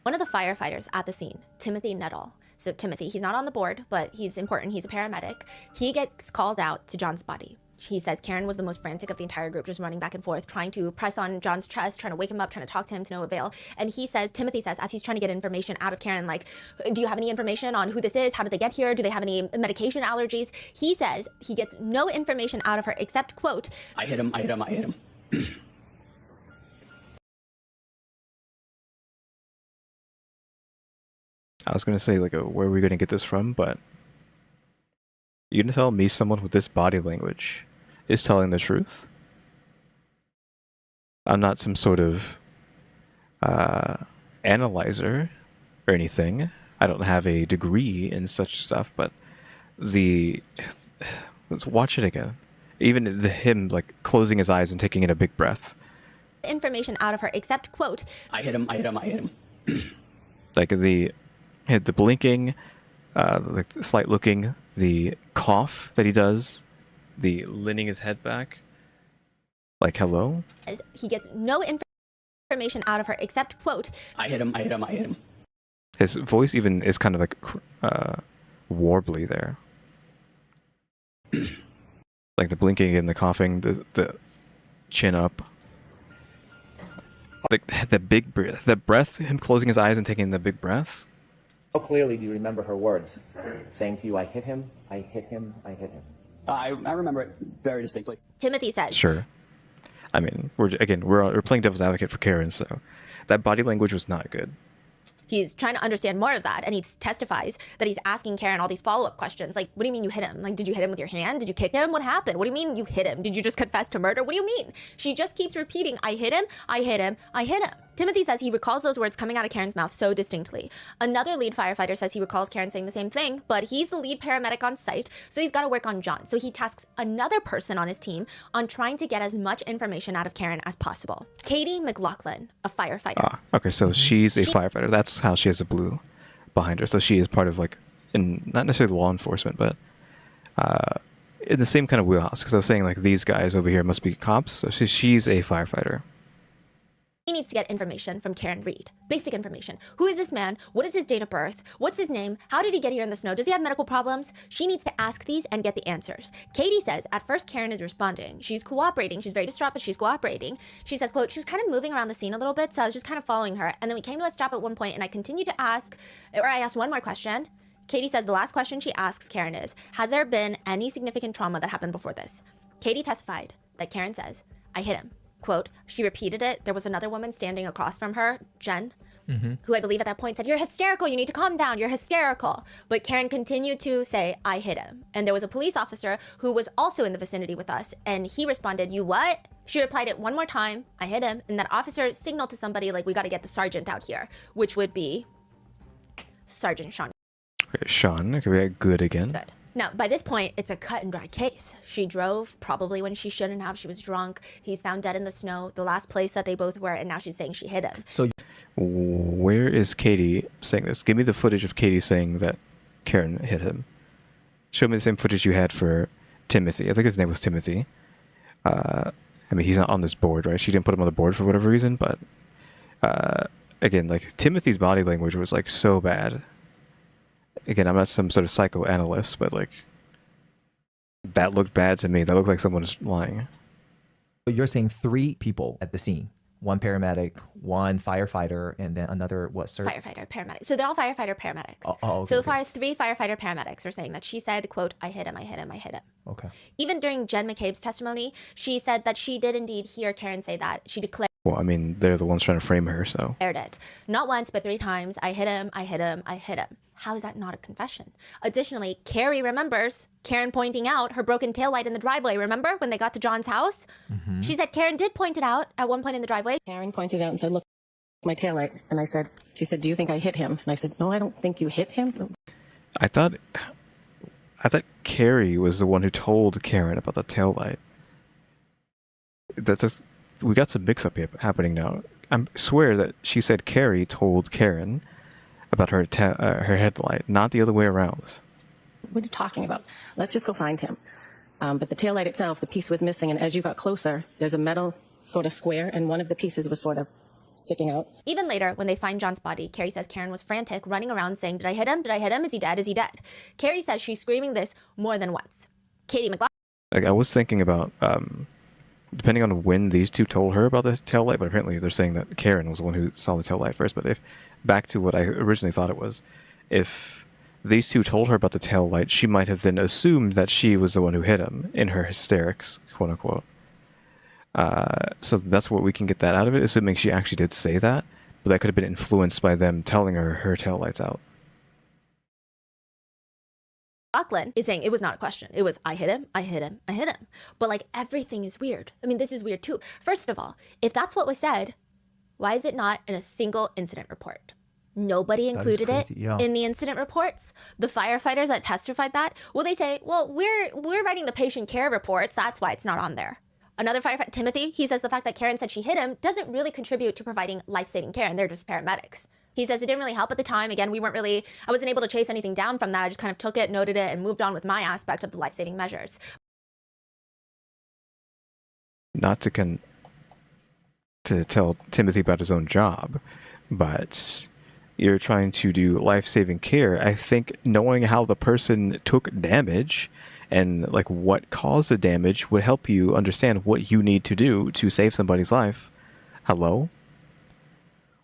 Speaker 3: One of the firefighters at the scene, Timothy Nuttall. So Timothy, he's not on the board, but he's important. He's a paramedic. He gets called out to John's body. He says Karen was the most frantic of the entire group, just running back and forth, trying to press on John's chest, trying to wake him up, trying to talk to him to no avail. And he says, Timothy says, as he's trying to get information out of Karen, like, do you have any information on who this is? How did they get here? Do they have any medication allergies? He says he gets no information out of her except, quote,
Speaker 9: I hit him, I hit him, I hit him.
Speaker 1: I was going to say, like, where are we going to get this from? But you can tell me someone with this body language is telling the truth? I'm not some sort of analyzer or anything. I don't have a degree in such stuff, but let's watch it again. Even him, like, closing his eyes and taking in a big breath.
Speaker 3: Information out of her except, quote,
Speaker 9: I hit him, I hit him, I hit him.
Speaker 1: Like, the blinking, like slight looking, the cough that he does, the leaning his head back, like, hello?
Speaker 3: He gets no information out of her except, quote,
Speaker 9: I hit him, I hit him, I hit him.
Speaker 1: His voice even is kind of like warbly there. Like the blinking and the coughing, the chin up. Like the big breath, him closing his eyes and taking the big breath.
Speaker 9: How clearly do you remember her words? Saying to you, I hit him, I hit him, I hit him.
Speaker 18: I remember it very distinctly.
Speaker 3: Timothy says.
Speaker 1: Sure. I mean, we're playing devil's advocate for Karen, so that body language was not good.
Speaker 3: He's trying to understand more of that, and he testifies that he's asking Karen all these follow-up questions. Like, what do you mean you hit him? Like, did you hit him with your hand? Did you kick him? What happened? What do you mean you hit him? Did you just confess to murder? What do you mean? She just keeps repeating, I hit him, I hit him, I hit him. Timothy says he recalls those words coming out of Karen's mouth so distinctly. Another lead firefighter says he recalls Karen saying the same thing, but he's the lead paramedic on site, so he's got to work on John. So he tasks another person on his team on trying to get as much information out of Karen as possible. Katie McLaughlin, a firefighter.
Speaker 1: Ah, okay, so she's a firefighter. That's how she has a blue behind her. So she is part of, like, not necessarily law enforcement, but in the same kind of wheelhouse. Because I was saying, like, these guys over here must be cops. So she's a firefighter.
Speaker 3: He needs to get information from Karen Reed. Basic information. Who is this man? What is his date of birth? What's his name? How did he get here in the snow? Does he have medical problems? She needs to ask these and get the answers. Katie says at first Karen is responding. She's cooperating. She's very distraught, but she's cooperating. She says, quote, she was kind of moving around the scene a little bit, so I was just kind of following her. And then we came to a stop at one point, and I continued to ask, or I asked one more question. Katie says the last question she asks Karen is, has there been any significant trauma that happened before this? Katie testified that Karen says, I hit him. Quote, she repeated it. There was another woman standing across from her, Jen, who I believe at that point said, you're hysterical. You need to calm down. You're hysterical. But Karen continued to say, I hit him. And there was a police officer who was also in the vicinity with us. And he responded, you what? She replied it one more time. I hit him. And that officer signaled to somebody like, we got to get the sergeant out here, which would be Sergeant Sean.
Speaker 1: Okay, Sean, okay, we got good again.
Speaker 3: Good. Now, by this point, it's a cut and dry case. She drove probably when she shouldn't have. She was drunk. He's found dead in the snow, the last place that they both were, and now she's saying she hit him.
Speaker 2: So
Speaker 1: where is Katie saying this? Give me the footage of Katie saying that Karen hit him. show me the same footage you had for Timothy. I think his name was Timothy. I mean, he's not on this board, right? She didn't put him on the board for whatever reason, but again, like Timothy's body language was like so bad. Again, I'm not some sort of psychoanalyst, but like that looked bad to me. That looked like someone was lying.
Speaker 2: You're saying 3 people at the scene. 1 paramedic, 1 firefighter, and then another, what, sir?
Speaker 3: Firefighter, paramedic. So they're all firefighter, paramedics.
Speaker 2: Okay,
Speaker 3: so far, 3 firefighter, paramedics are saying that she said, quote, I hit him, I hit him, I hit him.
Speaker 2: Okay.
Speaker 3: Even during Jen McCabe's testimony, she said that she did indeed hear Karen say that. She declared
Speaker 1: Well, I mean, they're the ones trying to frame her, so.
Speaker 3: it. Not once, but 3 times. I hit him, I hit him, I hit him. How is that not a confession? Additionally, Carrie remembers Karen pointing out her broken taillight in the driveway. Remember when they got to John's house?
Speaker 2: Mm-hmm.
Speaker 3: She said Karen did point it out at one point in the driveway.
Speaker 11: Karen pointed out and said, look, my taillight. And I said, she said, do you think I hit him? And I said, no, I don't think you hit him.
Speaker 1: I thought Carrie was the one who told Karen about the taillight. We got some mix-up here happening now. I swear that she said Carrie told Karen about her headlight, not the other way around.
Speaker 11: What are you talking about? Let's just go find him. But the taillight itself, the piece was missing. And as you got closer, there's a metal sort of square, and one of the pieces was sort of sticking out.
Speaker 3: Even later, when they find John's body, Carrie says Karen was frantic, running around saying, did I hit him? Did I hit him? Is he dead? Is he dead? Carrie says she's screaming this more than once. Katie McLaughlin.
Speaker 1: Like, I was thinking about, depending on when these 2 told her about the taillight, but apparently they're saying that Karen was the one who saw the taillight first. But if, back to what I originally thought it was, if these 2 told her about the taillight, she might have then assumed that she was the one who hit him in her hysterics, quote unquote. So that's what we can get that out of it, assuming she actually did say that, but that could have been influenced by them telling her her taillight's out.
Speaker 3: Lachlan is saying it was not a question. It was, I hit him, I hit him, I hit him. But like everything is weird. I mean, this is weird too. First of all, if that's what was said, why is it not in a single incident report? Nobody included it in the incident reports. The firefighters that testified that, well, they say, well, we're writing the patient care reports. That's why it's not on there. Another firefighter, Timothy, he says the fact that Karen said she hit him doesn't really contribute to providing life-saving care, and they're just paramedics. He says it didn't really help at the time. Again, I wasn't able to chase anything down from that. I just kind of took it, noted it, and moved on with my aspect of the life-saving measures.
Speaker 1: Not to tell Timothy about his own job, but you're trying to do life-saving care. I think knowing how the person took damage and like what caused the damage would help you understand what you need to do to save somebody's life. Hello?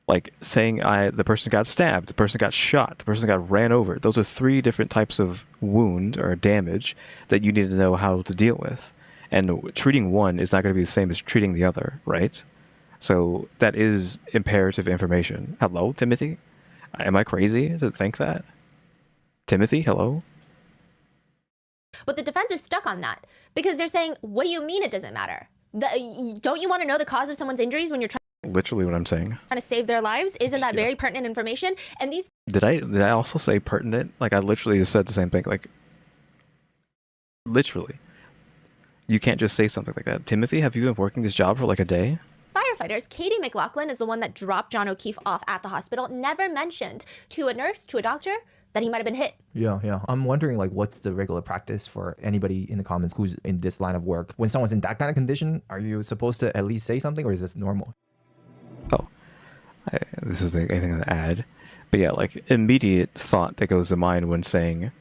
Speaker 1: Like saying the person got stabbed, the person got shot, the person got ran over. Those are 3 different types of wound or damage that you need to know how to deal with. And treating one is not going to be the same as treating the other, right? So that is imperative information. Hello, Timothy? Am I crazy to think that? Timothy, hello?
Speaker 3: But the defense is stuck on that because they're saying, what do you mean it doesn't matter? Don't you want to know the cause of someone's injuries when you're
Speaker 1: Literally what I'm saying.
Speaker 3: trying to save their lives? Isn't that very pertinent information? And these
Speaker 1: Did I also say pertinent? Like I literally just said the same thing. Like literally. You can't just say something like that. Timothy, have you been working this job for like a day?
Speaker 3: firefighters, Katie McLaughlin is the one that dropped John O'Keefe off at the hospital, never mentioned to a nurse, to a doctor, that he might have been hit.
Speaker 2: Yeah. I'm wondering, like, what's the regular practice for anybody in the comments who's in this line of work? When someone's in that kind of condition, are you supposed to at least say something, or is this normal?
Speaker 1: Oh, this is anything to add. But yeah, like, immediate thought that goes to mind when saying,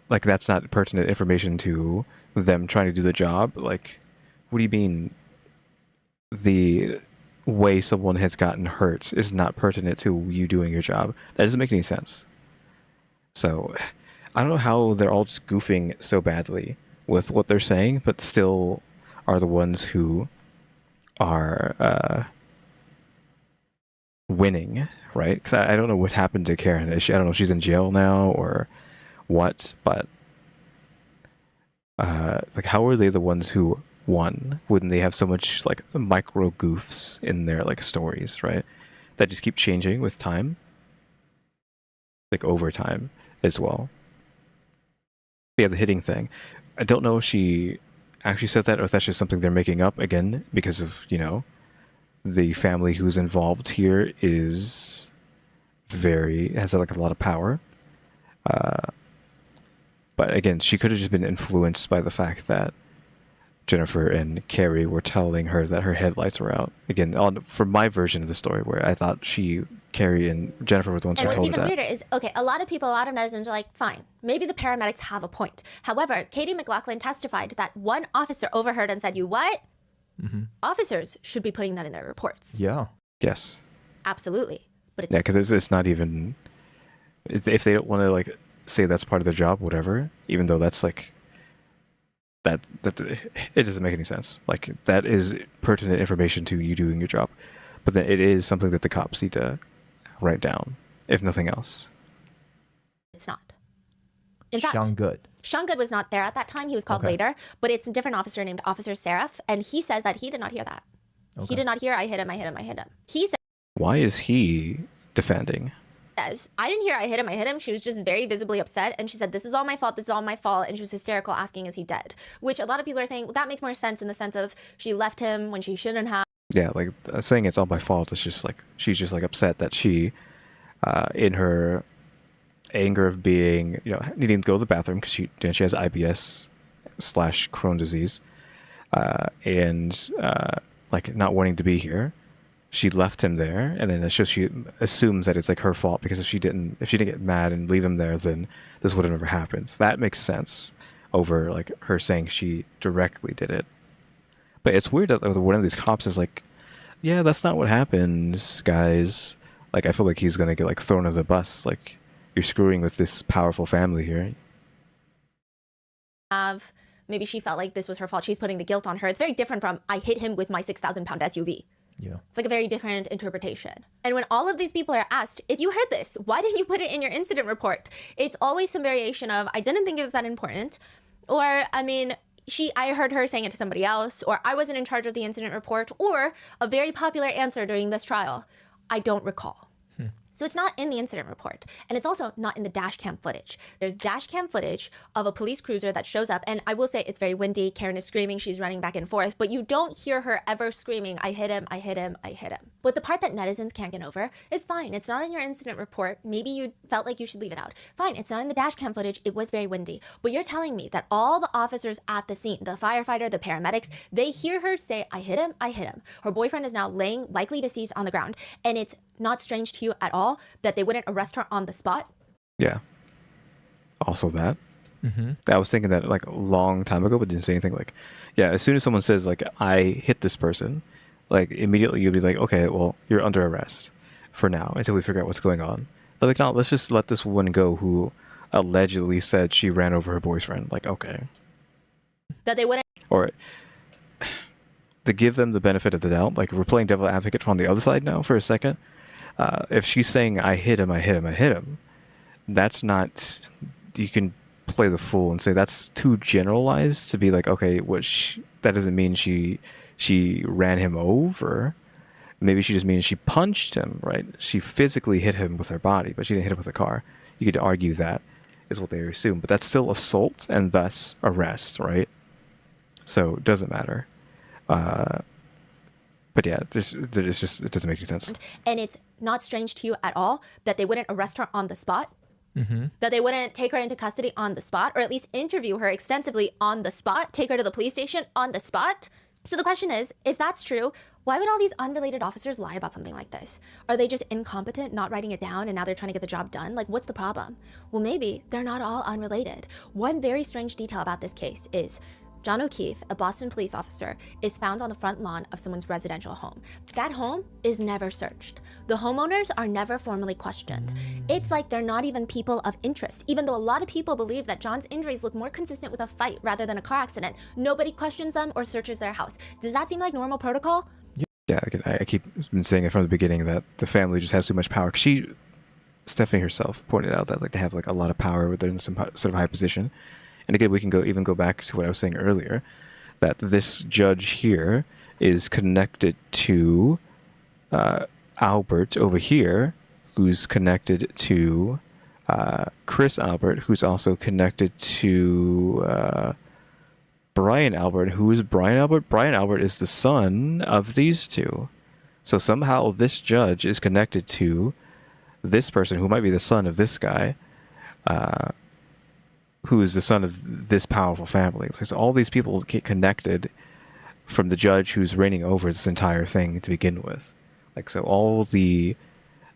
Speaker 1: like, that's not pertinent information to them trying to do the job. Like, what do you mean the way someone has gotten hurt is not pertinent to you doing your job? That doesn't make any sense. So I don't know how they're all just goofing so badly with what they're saying, but still are the ones who are winning, right? Because I don't know what happened to Karen. I don't know if she's in jail now or what, but like, how are they the ones who won when they have so much like micro goofs in their like stories, right? That just keep changing with time, like over time as well. Yeah, the hitting thing. I don't know if she actually said that or if that's just something they're making up again because of, you know, the family who's involved here has like a lot of power. But again, she could have just been influenced by the fact that Jennifer and Carrie were telling her that her headlights were out. Again, for my version of the story, where I thought Carrie and Jennifer were the ones who
Speaker 3: And
Speaker 1: told
Speaker 3: what's
Speaker 1: her
Speaker 3: even
Speaker 1: that.
Speaker 3: weirder is, okay, a lot of netizens are like, fine, maybe the paramedics have a point. However, Katie McLaughlin testified that one officer overheard and said, "You what?" Officers should be putting that in their reports.
Speaker 2: Yeah.
Speaker 1: Yes.
Speaker 3: Absolutely. But
Speaker 1: Yeah, because it's not even if they don't want to like say that's part of their job, whatever. Even though that's like that it doesn't make any sense. Like that is pertinent information to you doing your job, but then it is something that the cops need to write down, if nothing else.
Speaker 3: It's not. In fact,
Speaker 2: Sean
Speaker 3: Good was not there at that time. He was called later, but it's a different officer named Officer Seraph, and he says that he did not hear that. He did not hear, "I hit him, I hit him, I hit him." He
Speaker 1: Why is he defending?
Speaker 3: says, "I didn't hear, I hit him, I hit him." She was just very visibly upset, and she said, "This is all my fault, this is all my fault," and she was hysterical, asking, "Is he dead?" Which a lot of people are saying, well, that makes more sense in the sense of she left him when she shouldn't have.
Speaker 1: Yeah, like saying it's all my fault. It's just like she's just like upset that she, in her anger of being, needing to go to the bathroom because she has IBS / Crohn's disease, and like not wanting to be here, she left him there, and then she assumes that it's like her fault because if she didn't get mad and leave him there, then this would have never happened. That makes sense over like her saying she directly did it. But it's weird that one of these cops is like, "Yeah, that's not what happens, guys." Like I feel like he's gonna get like thrown under the bus. Like you're screwing with this powerful family here.
Speaker 3: Maybe she felt like this was her fault. She's putting the guilt on her. It's very different from, "I hit him with my 6,000-pound SUV."
Speaker 2: Yeah.
Speaker 3: It's like a very different interpretation. And when all of these people are asked, if you heard this, why didn't you put it in your incident report? It's always some variation of, "I didn't think it was that important," or, I mean, I heard her saying it to somebody else, or, "I wasn't in charge of the incident report," or a very popular answer during this trial, "I don't recall." So it's not in the incident report. And it's also not in the dash cam footage. There's dash cam footage of a police cruiser that shows up. And I will say it's very windy. Karen is screaming. She's running back and forth. But you don't hear her ever screaming, "I hit him, I hit him, I hit him." But the part that netizens can't get over is fine. It's not in your incident report. Maybe you felt like you should leave it out. Fine, it's not in the dash cam footage. It was very windy. But you're telling me that all the officers at the scene, the firefighter, the paramedics, they hear her say, "I hit him, I hit him." Her boyfriend is now laying, likely deceased, on the ground. And it's not strange to you at all that they wouldn't arrest her on the spot?
Speaker 1: Yeah. Also that. I was thinking that like a long time ago, but didn't say anything. Like, yeah, as soon as someone says like, "I hit this person," like immediately you'd be like, "Okay, well, you're under arrest for now until we figure out what's going on." But like, no, let's just let this woman go who allegedly said she ran over her boyfriend. Like, okay.
Speaker 3: That they wouldn't.
Speaker 1: Or to give them the benefit of the doubt, like we're playing devil advocate from the other side now for a second. If she's saying, "I hit him, I hit him, I hit him," that's not, you can play the fool and say that's too generalized to be like, okay, that doesn't mean she ran him over. Maybe she just means she punched him, right? She physically hit him with her body, but she didn't hit him with a car. You could argue that is what they assume, but that's still assault and thus arrest, right? So it doesn't matter. But yeah, it doesn't make any sense.
Speaker 3: And it's not strange to you at all that they wouldn't arrest her on the spot? That they wouldn't take her into custody on the spot, or at least interview her extensively on the spot, take her to the police station on the spot? So the question is, if that's true, why would all these unrelated officers lie about something like this? Are they just incompetent, not writing it down, and now they're trying to get the job done? Like, what's the problem? Well, maybe they're not all unrelated. One very strange detail about this case is John O'Keefe, a Boston police officer, is found on the front lawn of someone's residential home. That home is never searched. The homeowners are never formally questioned. It's like they're not even people of interest. Even though a lot of people believe that John's injuries look more consistent with a fight rather than a car accident, nobody questions them or searches their house. Does that seem like normal protocol?
Speaker 1: Yeah, I keep been saying it from the beginning that the family just has too much power. Stephanie herself pointed out that like they have like a lot of power within some sort of high position. And again, we can even go back to what I was saying earlier, that this judge here is connected to Albert over here, who's connected to Chris Albert, who's also connected to Brian Albert. Who is Brian Albert? Brian Albert is the son of these two. So somehow this judge is connected to this person who might be the son of this guy. who is the son of this powerful family. So all these people get connected from the judge who's reigning over this entire thing to begin with. Like, so all the,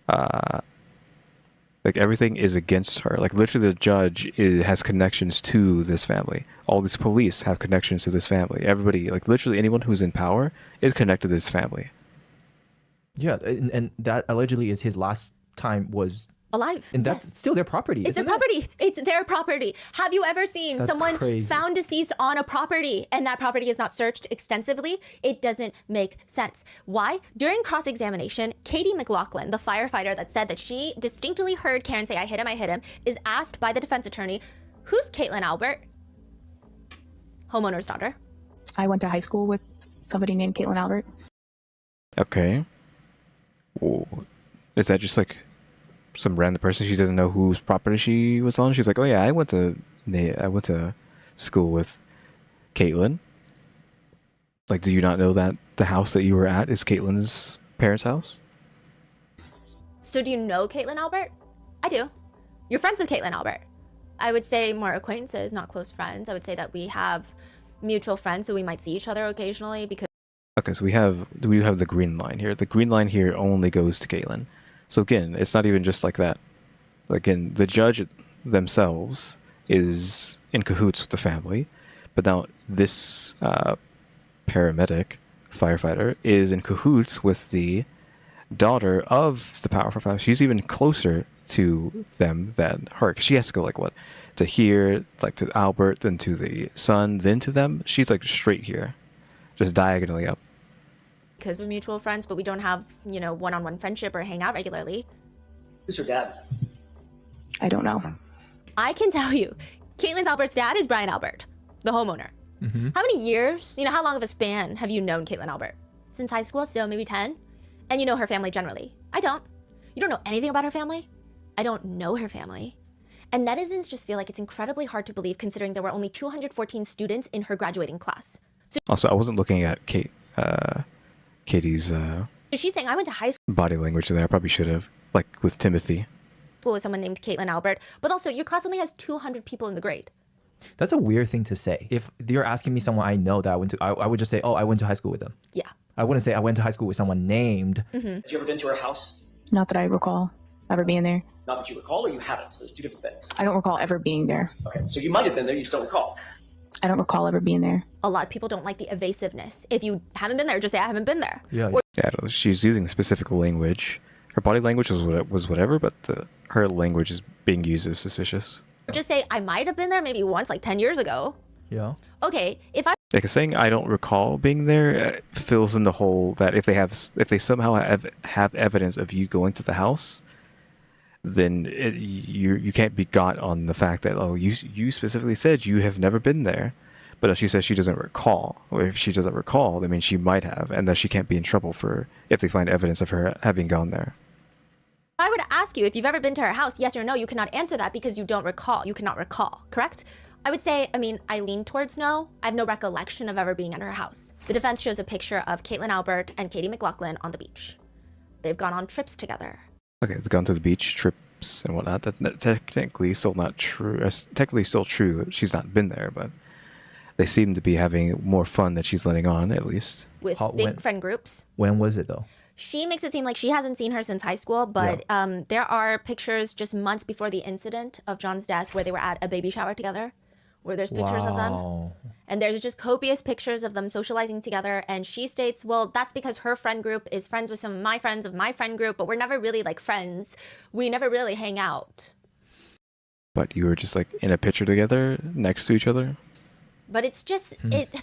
Speaker 1: like, everything is against her. Like, literally the judge has connections to this family. All these police have connections to this family. Everybody, like, literally anyone who's in power is connected to this family.
Speaker 2: Yeah, and that allegedly is his last time was
Speaker 3: alive.
Speaker 2: And that's still their property.
Speaker 3: It's their property. It's their property. Have you ever seen someone
Speaker 2: crazy.
Speaker 3: found deceased on a property and that property is not searched extensively? It doesn't make sense. Why? During cross-examination, Katie McLaughlin, the firefighter that said that she distinctly heard Karen say, I hit him, is asked by the defense attorney, who's Caitlin Albert? Homeowner's daughter.
Speaker 19: I went to high school with somebody named Caitlin Albert.
Speaker 1: Okay. Well, is that just like some random person? She doesn't know whose property she was on. She's like, oh yeah, I went to school with Caitlin. Like, do you not know that the house that you were at is Caitlin's parents' house?
Speaker 3: So do you know Caitlin Albert? I do. You're friends with Caitlin Albert. I would say more acquaintances, not close friends. I would say that we have mutual friends, so we might see each other occasionally because.
Speaker 1: Okay, so we have the green line here. The green line here only goes to Caitlin. So again, it's not even just like that. Again, the judge themselves is in cahoots with the family, but now this paramedic, firefighter, is in cahoots with the daughter of the powerful family. She's even closer to them than her, 'cause she has to go like what? To here, like to Albert, then to the son, then to them. She's like straight here, just diagonally up.
Speaker 3: Because we're mutual friends, but we don't have, you know, one-on-one friendship or hang out regularly.
Speaker 9: Who's her dad?
Speaker 19: I don't know.
Speaker 3: I can tell you, Caitlin Albert's dad is Brian Albert, the homeowner.
Speaker 2: Mm-hmm.
Speaker 3: How many years, how long of a span have you known Caitlin Albert? Since high school, so maybe 10? And you know her family generally. I don't. You don't know anything about her family? I don't know her family. And netizens just feel like it's incredibly hard to believe considering there were only 214 students in her graduating class. So
Speaker 1: Also, I wasn't looking at Katie's
Speaker 3: she's saying, I went to high
Speaker 1: body language there. I probably should have, like with Timothy.
Speaker 3: school with someone named Caitlin Albert, but also your class only has 200 people in the grade.
Speaker 2: That's a weird thing to say. If you're asking me someone I know that I went to, I would just say, oh, I went to high school with them.
Speaker 3: Yeah.
Speaker 2: I wouldn't say I went to high school with someone named.
Speaker 3: Mm-hmm.
Speaker 9: Have you ever been to her house?
Speaker 19: Not that I recall ever being there.
Speaker 9: Not that you recall, or you haven't. There's two different things.
Speaker 19: I don't recall ever being there.
Speaker 9: Okay, so you might have been there, you just don't recall.
Speaker 19: I don't recall ever being there.
Speaker 3: A lot of people don't like the evasiveness. If you haven't been there, just say I haven't been there.
Speaker 1: Yeah, she's using specific language. Her body language was whatever, but her language is being used as suspicious.
Speaker 3: Just say I might have been there maybe once, like 10 years ago.
Speaker 2: Yeah.
Speaker 3: Okay, if I
Speaker 1: Like saying I don't recall being there fills in the hole that if they somehow have evidence of you going to the house, then you can't be got on the fact that you specifically said you have never been there, but if she says she doesn't recall, or if she doesn't recall, that means she might have, and that she can't be in trouble for if they find evidence of her having gone there.
Speaker 3: I were to ask you if you've ever been to her house, yes or no, you cannot answer that because you don't recall. You cannot recall, correct? I would say, I lean towards no. I have no recollection of ever being at her house. The defense shows a picture of Caitlin Albert and Katie McLaughlin on the beach. They've gone on trips together.
Speaker 1: Okay, they've gone to the beach, trips and whatnot. That's technically still not true. It's technically still true. She's not been there, but they seem to be having more fun than she's letting on, at least.
Speaker 3: With big friend groups.
Speaker 2: When was it, though?
Speaker 3: She makes it seem like she hasn't seen her since high school, but there are pictures just months before the incident of John's death where they were at a baby shower together, where there's pictures of them. And there's just copious pictures of them socializing together. And she states, well, that's because her friend group is friends with some of my friend group, but we're never really like friends. We never really hang out.
Speaker 1: But you were just like in a picture together next to each other?
Speaker 3: But it's just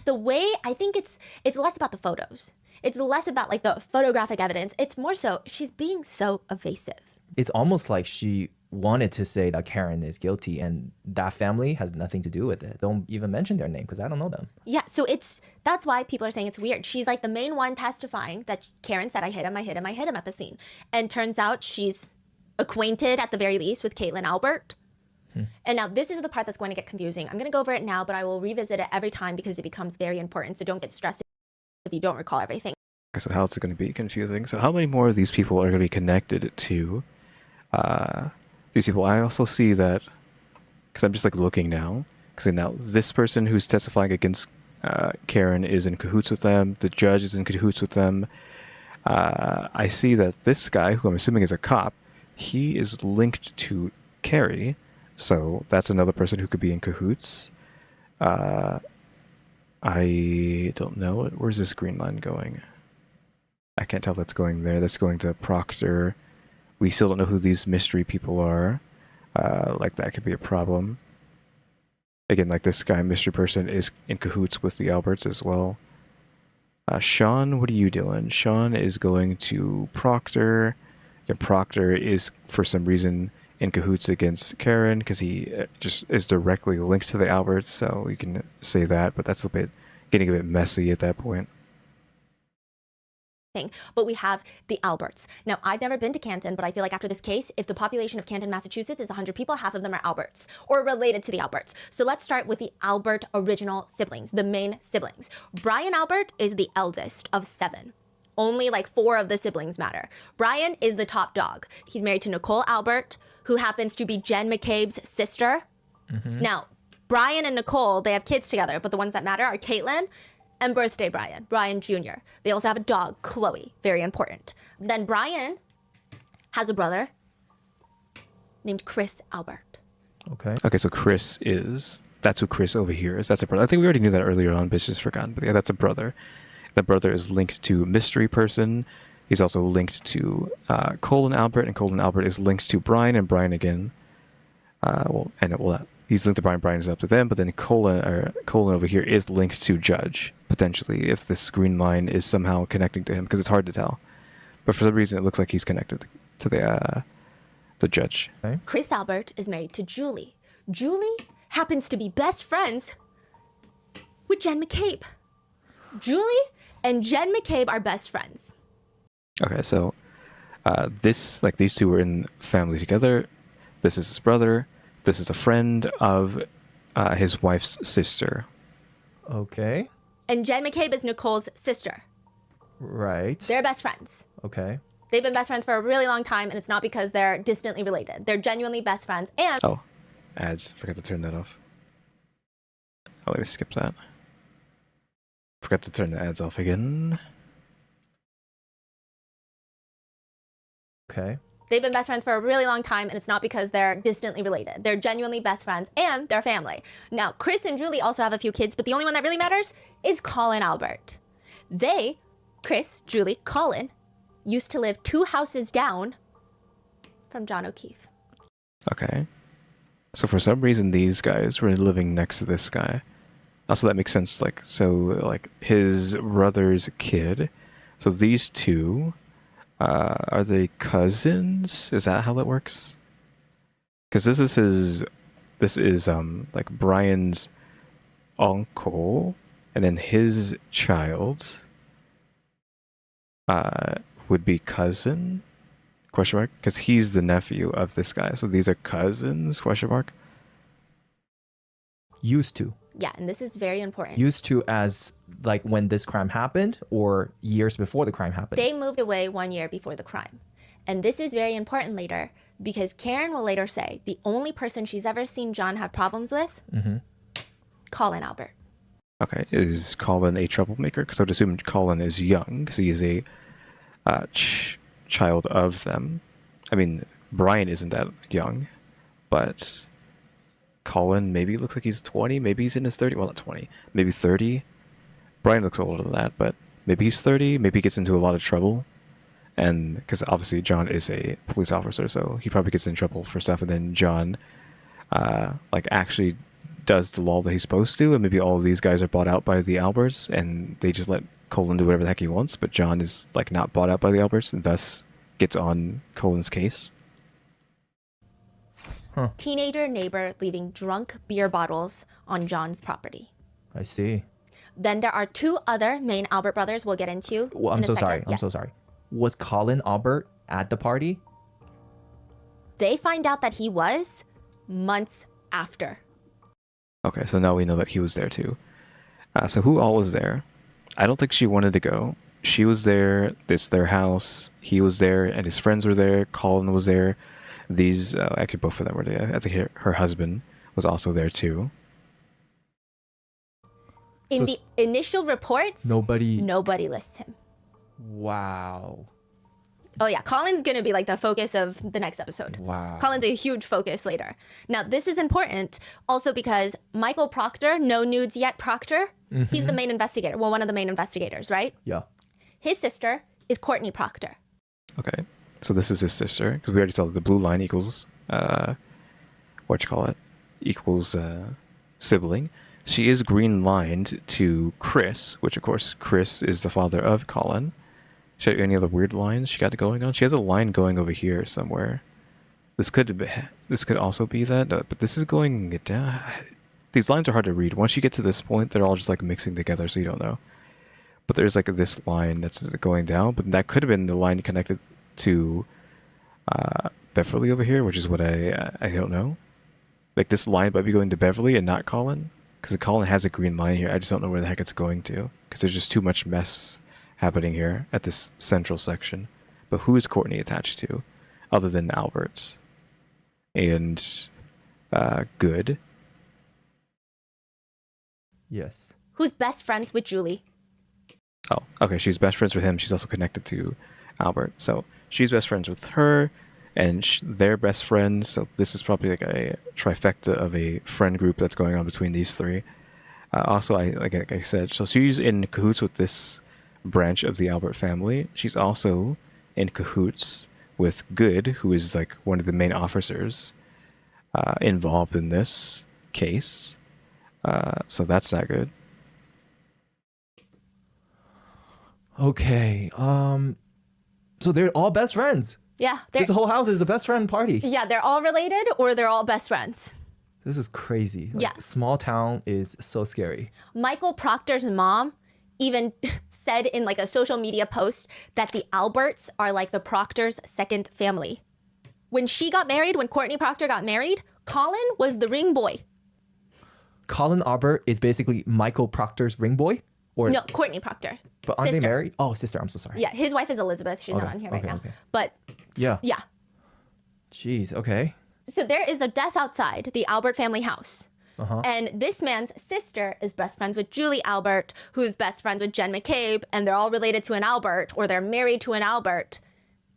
Speaker 3: the way I think it's less about the photos. It's less about like the photographic evidence. It's more so she's being so evasive.
Speaker 2: It's almost like she wanted to say that Karen is guilty and that family has nothing to do with it. Don't even mention their name because I don't know them.
Speaker 3: Yeah, so that's why people are saying it's weird. She's like the main one testifying that Karen said I hit him at the scene. And turns out she's acquainted at the very least with Caitlin Albert. And now this is the part that's going to get confusing. I'm going to go over it now, but I will revisit it every time because it becomes very important. So don't get stressed if you don't recall everything.
Speaker 1: So how's it going to be confusing? So how many more of these people are going to be connected to these people? I also see that because I'm just like looking now. Because now this person who's testifying against Karen is in cahoots with them. The judge is in cahoots with them. I see that this guy, who I'm assuming is a cop, he is linked to Carrie. So that's another person who could be in cahoots. I don't know. Where's this green line going? I can't tell if that's going there. That's going to Proctor. We still don't know who these mystery people are. Like, that could be a problem. Again, like, this guy, mystery person, is in cahoots with the Alberts as well. Sean, what are you doing? Sean is going to Proctor. And Proctor is, for some reason, in cahoots against Karen, because he just is directly linked to the Alberts, so we can say that, but that's getting a bit messy at that point.
Speaker 3: But we have the Alberts. Now, I've never been to Canton, but I feel like after this case, if the population of Canton, Massachusetts is 100 people, half of them are Alberts or related to the Alberts. So let's start with the Albert original siblings, the main siblings. Brian Albert is the eldest of 7. Only like 4 of the siblings matter. Brian is the top dog. He's married to Nicole Albert, who happens to be Jen McCabe's sister. Now, Brian and Nicole, they have kids together, but the ones that matter are Caitlin and birthday Brian Jr. They also have a dog, Chloe, very important. Then Brian has a brother named Chris Albert.
Speaker 2: Okay.
Speaker 1: Okay, so that's who Chris over here is. That's a brother. I think we already knew that earlier on, but it's just forgotten. But yeah, that's a brother. The brother is linked to mystery person. He's also linked to Colin Albert, and Colin Albert is linked to Brian, and Brian again. He's linked to Brian. Brian is up to them, but then Colin over here is linked to Judge, potentially, if this green line is somehow connecting to him, because it's hard to tell. But for some reason, it looks like he's connected to the Judge.
Speaker 2: Okay.
Speaker 3: Chris Albert is married to Julie. Julie happens to be best friends with Jen McCabe. Julie and Jen McCabe are best friends.
Speaker 1: Okay, so these two were in family together. This is his brother. This is a friend of his wife's sister.
Speaker 2: Okay.
Speaker 3: And Jen McCabe is Nicole's sister.
Speaker 2: Right.
Speaker 3: They're best friends.
Speaker 2: Okay.
Speaker 3: They've been best friends for a really long time, and it's not because they're distantly related. They're genuinely best friends. And
Speaker 1: oh, ads. Forgot to turn that off. Oh, let me skip that. Forgot to turn the ads off again.
Speaker 2: Okay.
Speaker 3: They've been best friends for a really long time, and it's not because they're distantly related. They're genuinely best friends, and they're family. Now, Chris and Julie also have a few kids, but the only one that really matters is Colin Albert. They, Chris, Julie, Colin, used to live 2 houses down from John O'Keefe.
Speaker 1: Okay. So for some reason, these guys were living next to this guy. Also, that makes sense. Like his brother's kid. So these two... are they cousins? Is that how that works? Because this is like Brian's uncle, and then his child would be cousin? Question mark? Because he's the nephew of this guy. So these are cousins? Question mark?
Speaker 2: Used to.
Speaker 3: Yeah, and this is very important.
Speaker 2: Used to as like when this crime happened or years before the crime happened?
Speaker 3: They moved away 1 year before the crime. And this is very important later because Karen will later say the only person she's ever seen John have problems with, Colin Albert.
Speaker 1: Okay, is Colin a troublemaker? Because I would assume Colin is young because he is a child of them. I mean, Brian isn't that young, but... Colin maybe looks like he's 20, maybe he's in his 30s, well not 20, maybe 30. Brian looks older than that, but maybe he's 30, maybe he gets into a lot of trouble. And because obviously John is a police officer, so he probably gets in trouble for stuff, and then John actually does the law that he's supposed to, and maybe all of these guys are bought out by the Alberts, and they just let Colin do whatever the heck he wants, but John is like not bought out by the Alberts, and thus gets on Colin's case.
Speaker 3: Teenager neighbor leaving drunk beer bottles on John's property.
Speaker 2: I see.
Speaker 3: Then there are 2 other main Albert brothers we'll get into.
Speaker 2: Well, I'm so sorry. I'm so sorry. Was Colin Albert at the party?
Speaker 3: They find out that he was months after.
Speaker 1: Okay, so now we know that he was there too. So who all was there? I don't think she wanted to go. She was there. This their house. He was there, and his friends were there. Colin was there. These, actually both of them were there. I think her husband was also there too.
Speaker 3: In the initial reports,
Speaker 2: nobody
Speaker 3: lists him.
Speaker 2: Wow.
Speaker 3: Oh yeah, Colin's gonna be like the focus of the next episode.
Speaker 2: Wow.
Speaker 3: Colin's a huge focus later. Now this is important also because Michael Proctor, no nudes yet Proctor, he's the main investigator. Well, one of the main investigators, right?
Speaker 2: Yeah.
Speaker 3: His sister is Courtney Proctor.
Speaker 1: Okay, so this is his sister, because we already saw the blue line equals, equals sibling. She is green lined to Chris, which of course Chris is the father of Colin. She had any other weird lines she got going on? She has a line going over here somewhere. This could also be that, but this is going down. These lines are hard to read. Once you get to this point, they're all just like mixing together, so you don't know. But there's like this line that's going down, but that could have been the line connected to Beverly over here, which is what I don't know. Like this line might be going to Beverly and not Colin, because Colin has a green line here. I just don't know where the heck it's going to, because there's just too much mess happening here at this central section. But who is Courtney attached to, other than Albert and Good?
Speaker 2: Yes.
Speaker 3: Who's best friends with Julie?
Speaker 1: Oh, okay. She's best friends with him. She's also connected to Albert. So she's best friends with her, and they're best friends. So this is probably like a trifecta of a friend group that's going on between these three. Also, like I said, so she's in cahoots with this branch of the Albert family. She's also in cahoots with Good, who is like one of the main officers involved in this case. So that's not good.
Speaker 2: Okay. So they're all best friends.
Speaker 3: Yeah.
Speaker 2: This whole house is a best friend party.
Speaker 3: Yeah, they're all related or they're all best friends.
Speaker 2: This is crazy. Like,
Speaker 3: yeah.
Speaker 2: Small town is so scary.
Speaker 3: Michael Proctor's mom even said in like a social media post that the Alberts are like the Proctor's second family. When she got married, when Courtney Proctor got married, Colin was the ring boy.
Speaker 2: Colin Albert is basically Michael Proctor's ring boy? Or
Speaker 3: no, Courtney Proctor.
Speaker 2: But aren't they married? Oh, sister. I'm so sorry.
Speaker 3: Yeah, his wife is Elizabeth. She's not on here right now.
Speaker 2: Okay.
Speaker 3: But
Speaker 2: yeah.
Speaker 3: Jeez,
Speaker 2: okay.
Speaker 3: So there is a death outside the Albert family house. And this man's sister is best friends with Julie Albert, who's best friends with Jen McCabe, and they're all related to an Albert, or they're married to an Albert.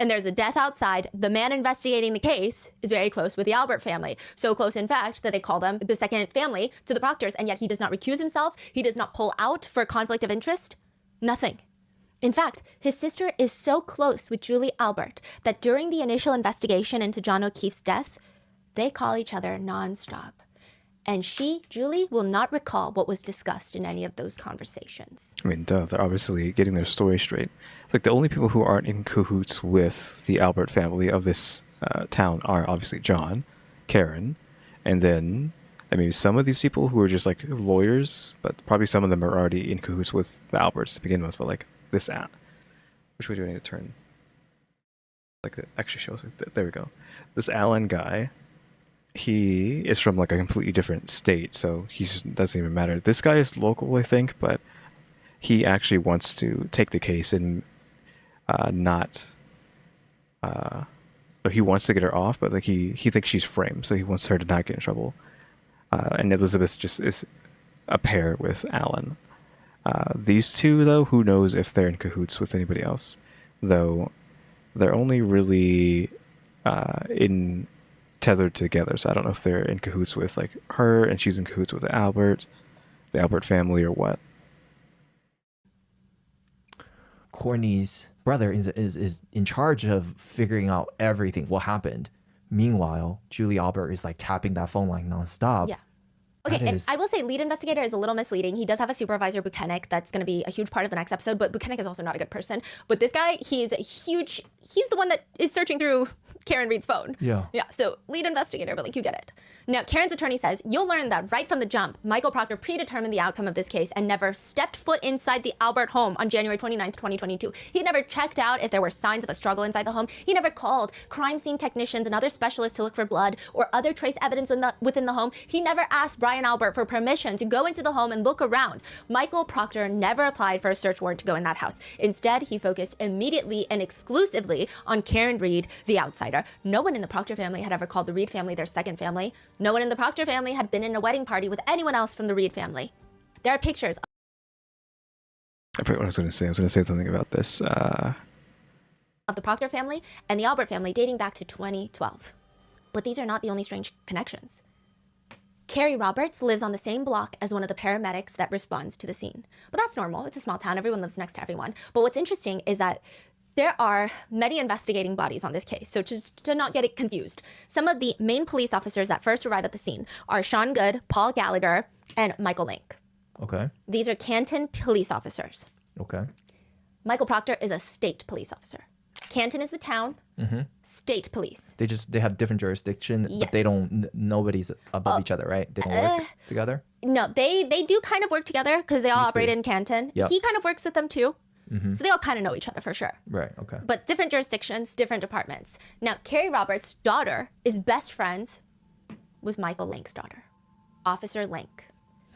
Speaker 3: And there's a death outside. The man investigating the case is very close with the Albert family. So close, in fact, that they call them the second family to the Proctors, and yet he does not recuse himself. He does not pull out for conflict of interest. Nothing. In fact, his sister is so close with Julie Albert that during the initial investigation into John O'Keefe's death, they call each other nonstop. And Julie, will not recall what was discussed in any of those conversations.
Speaker 1: I mean, duh, they're obviously getting their story straight. Like, the only people who aren't in cahoots with the Albert family of this town are obviously John, Karen, and then, I mean, some of these people who are just, like, lawyers, but probably some of them are already in cahoots with the Alberts to begin with, but, like, this which way do I need to turn? Like, it actually shows it. There we go. This Alan guy, he is from like a completely different state, so he doesn't even matter. This guy is local, I think, but he actually wants to take the case and he wants to get her off, but like he thinks she's framed, so he wants her to not get in trouble. And Elizabeth just is a pair with Alan. These two, though, who knows if they're in cahoots with anybody else? Though they're only really tethered together, so I don't know if they're in cahoots with like her and she's in cahoots with the Albert family, or what.
Speaker 2: Courtney's brother is in charge of figuring out everything, what happened. Meanwhile, Julie Albert is like tapping that phone line nonstop.
Speaker 3: Yeah. Okay, and I will say lead investigator is a little misleading. He does have a supervisor, Buchanek, that's going to be a huge part of the next episode, but Buchanek is also not a good person. But this guy, he's the one that is searching through Karen Reed's phone.
Speaker 2: Yeah.
Speaker 3: Yeah, so lead investigator, but like you get it. Now, Karen's attorney says, you'll learn that right from the jump, Michael Proctor predetermined the outcome of this case and never stepped foot inside the Albert home on January 29th, 2022. He never checked out if there were signs of a struggle inside the home. He never called crime scene technicians and other specialists to look for blood or other trace evidence within the home. He never asked Brian Albert for permission to go into the home and look around. Michael Proctor never applied for a search warrant to go in that house. Instead, he focused immediately and exclusively on Karen Reed, the outsider. bartender. No one in the Proctor family had ever called the Reed family their second family. No one in the Proctor family had been in a wedding party with anyone else from the Reed family. There are pictures.
Speaker 1: I forget what I was going to say. I was going to say something about this.
Speaker 3: Of the Proctor family and the Albert family dating back to 2012. But these are not the only strange connections. Carrie Roberts lives on the same block as one of the paramedics that responds to the scene. But that's normal. It's a small town. Everyone lives next to everyone. But what's interesting is that there are many investigating bodies on this case, so just to not get it confused. Some of the main police officers that first arrive at the scene are Sean Good, Paul Gallagher, and Michael Link.
Speaker 2: Okay.
Speaker 3: These are Canton police officers.
Speaker 2: Okay.
Speaker 3: Michael Proctor is a state police officer. Canton is the town, state police.
Speaker 2: They have different jurisdiction, but they don't, nobody's above each other, right? They don't work together?
Speaker 3: No, they do kind of work together because they all operate in Canton.
Speaker 2: Yep.
Speaker 3: He kind of works with them too. So they all kind of know each other for sure.
Speaker 2: Right, okay.
Speaker 3: But different jurisdictions, different departments. Now, Carrie Roberts' daughter is best friends with Michael Link's daughter, Officer Link.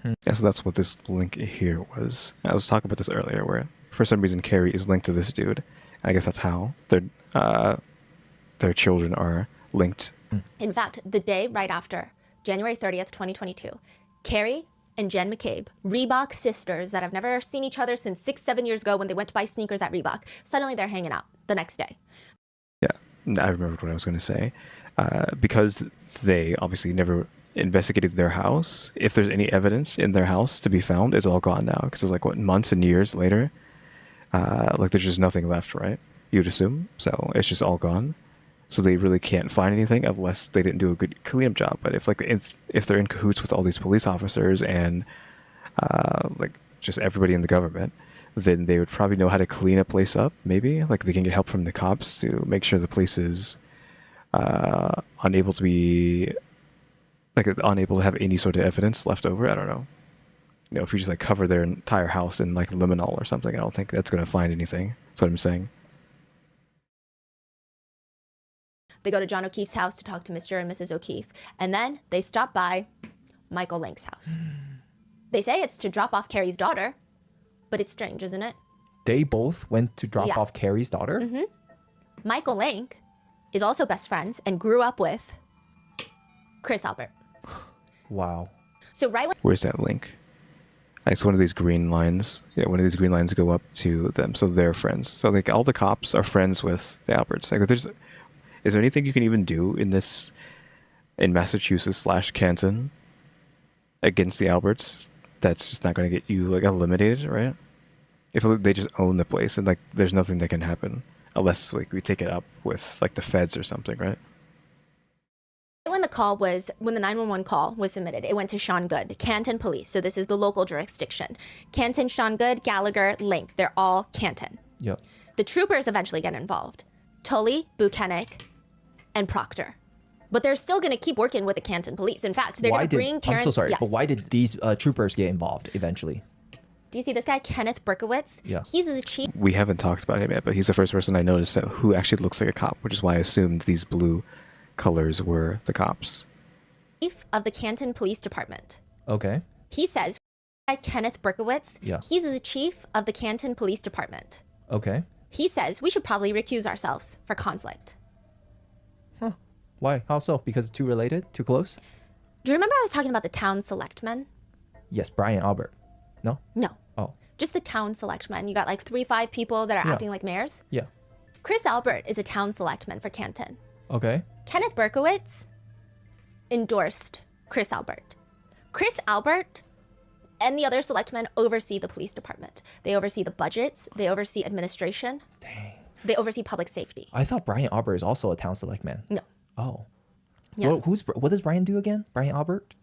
Speaker 1: Yeah, so that's what this link here was. I was talking about this earlier, where for some reason Carrie is linked to this dude. I guess that's how their children are linked.
Speaker 3: In fact, the day right after, January 30th, 2022, Carrie and Jen McCabe, Reebok sisters that have never seen each other since 6-7 years ago when they went to buy sneakers at Reebok, suddenly they're hanging out the next day.
Speaker 1: Yeah, I remembered what I was going to say. Because they obviously never investigated their house, if there's any evidence in their house to be found, it's all gone now. Because it was like, what, months and years later? Like there's just nothing left, right? You'd assume. So it's just all gone. So they really can't find anything unless they didn't do a good cleanup job. But if they're in cahoots with all these police officers and like just everybody in the government, then they would probably know how to clean a place up. Maybe like they can get help from the cops to make sure the place is unable to have any sort of evidence left over. I don't know. You know, if you just like cover their entire house in like liminal or something, I don't think that's going to find anything. That's what I'm saying.
Speaker 3: They go to John O'Keefe's house to talk to Mr. and Mrs. O'Keefe. And then they stop by Michael Link's house. They say it's to drop off Carrie's daughter, but it's strange, isn't it?
Speaker 2: They both went to drop off Carrie's daughter?
Speaker 3: Michael Link is also best friends and grew up with Chris Albert.
Speaker 2: Wow.
Speaker 3: So right when...
Speaker 1: Where's that link? It's one of these green lines. Yeah, one of these green lines go up to them, so they're friends. So like all the cops are friends with the Alberts. Like, is there anything you can even do in Massachusetts / Canton against the Alberts that's just not going to get you like eliminated, right? If they just own the place and like there's nothing that can happen unless like we take it up with like the feds or something, right?
Speaker 3: When the 911 call was submitted, it went to Sean Good, Canton Police. So this is the local jurisdiction. Canton, Sean Good, Gallagher, Link. They're all Canton.
Speaker 2: Yep.
Speaker 3: The troopers eventually get involved. Tully, Buchanan, and Proctor. But they're still going to keep working with the Canton Police. In fact, they're going to bring Karen...
Speaker 2: I'm so sorry,
Speaker 3: yes.
Speaker 2: but why did these troopers get involved eventually?
Speaker 3: Do you see this guy, Kenneth Berkowitz?
Speaker 2: Yeah.
Speaker 3: He's the chief...
Speaker 1: We haven't talked about him yet, but he's the first person I noticed who actually looks like a cop, which is why I assumed these blue colors were the cops.
Speaker 3: Chief of the Canton Police Department.
Speaker 2: Okay.
Speaker 3: He says, Kenneth Berkowitz, he's the chief of the Canton Police Department.
Speaker 2: Okay.
Speaker 3: He says we should probably recuse ourselves for conflict.
Speaker 2: Huh. Why? How so? Because it's too related? Too close?
Speaker 3: Do you remember I was talking about the town selectmen?
Speaker 2: Yes, Brian Albert. No?
Speaker 3: No.
Speaker 2: Oh.
Speaker 3: Just the town selectmen. You got like 3-5 people that are acting like mayors.
Speaker 2: Yeah.
Speaker 3: Chris Albert is a town selectman for Canton.
Speaker 2: Okay.
Speaker 3: Kenneth Berkowitz endorsed Chris Albert. Chris Albert and the other selectmen oversee the police department. They oversee the budgets. They oversee administration.
Speaker 2: Dang.
Speaker 3: They oversee public safety.
Speaker 2: I thought Brian Albert is also a town selectman.
Speaker 3: No.
Speaker 2: Oh.
Speaker 3: Yeah.
Speaker 2: What does Brian do again? Brian Albert?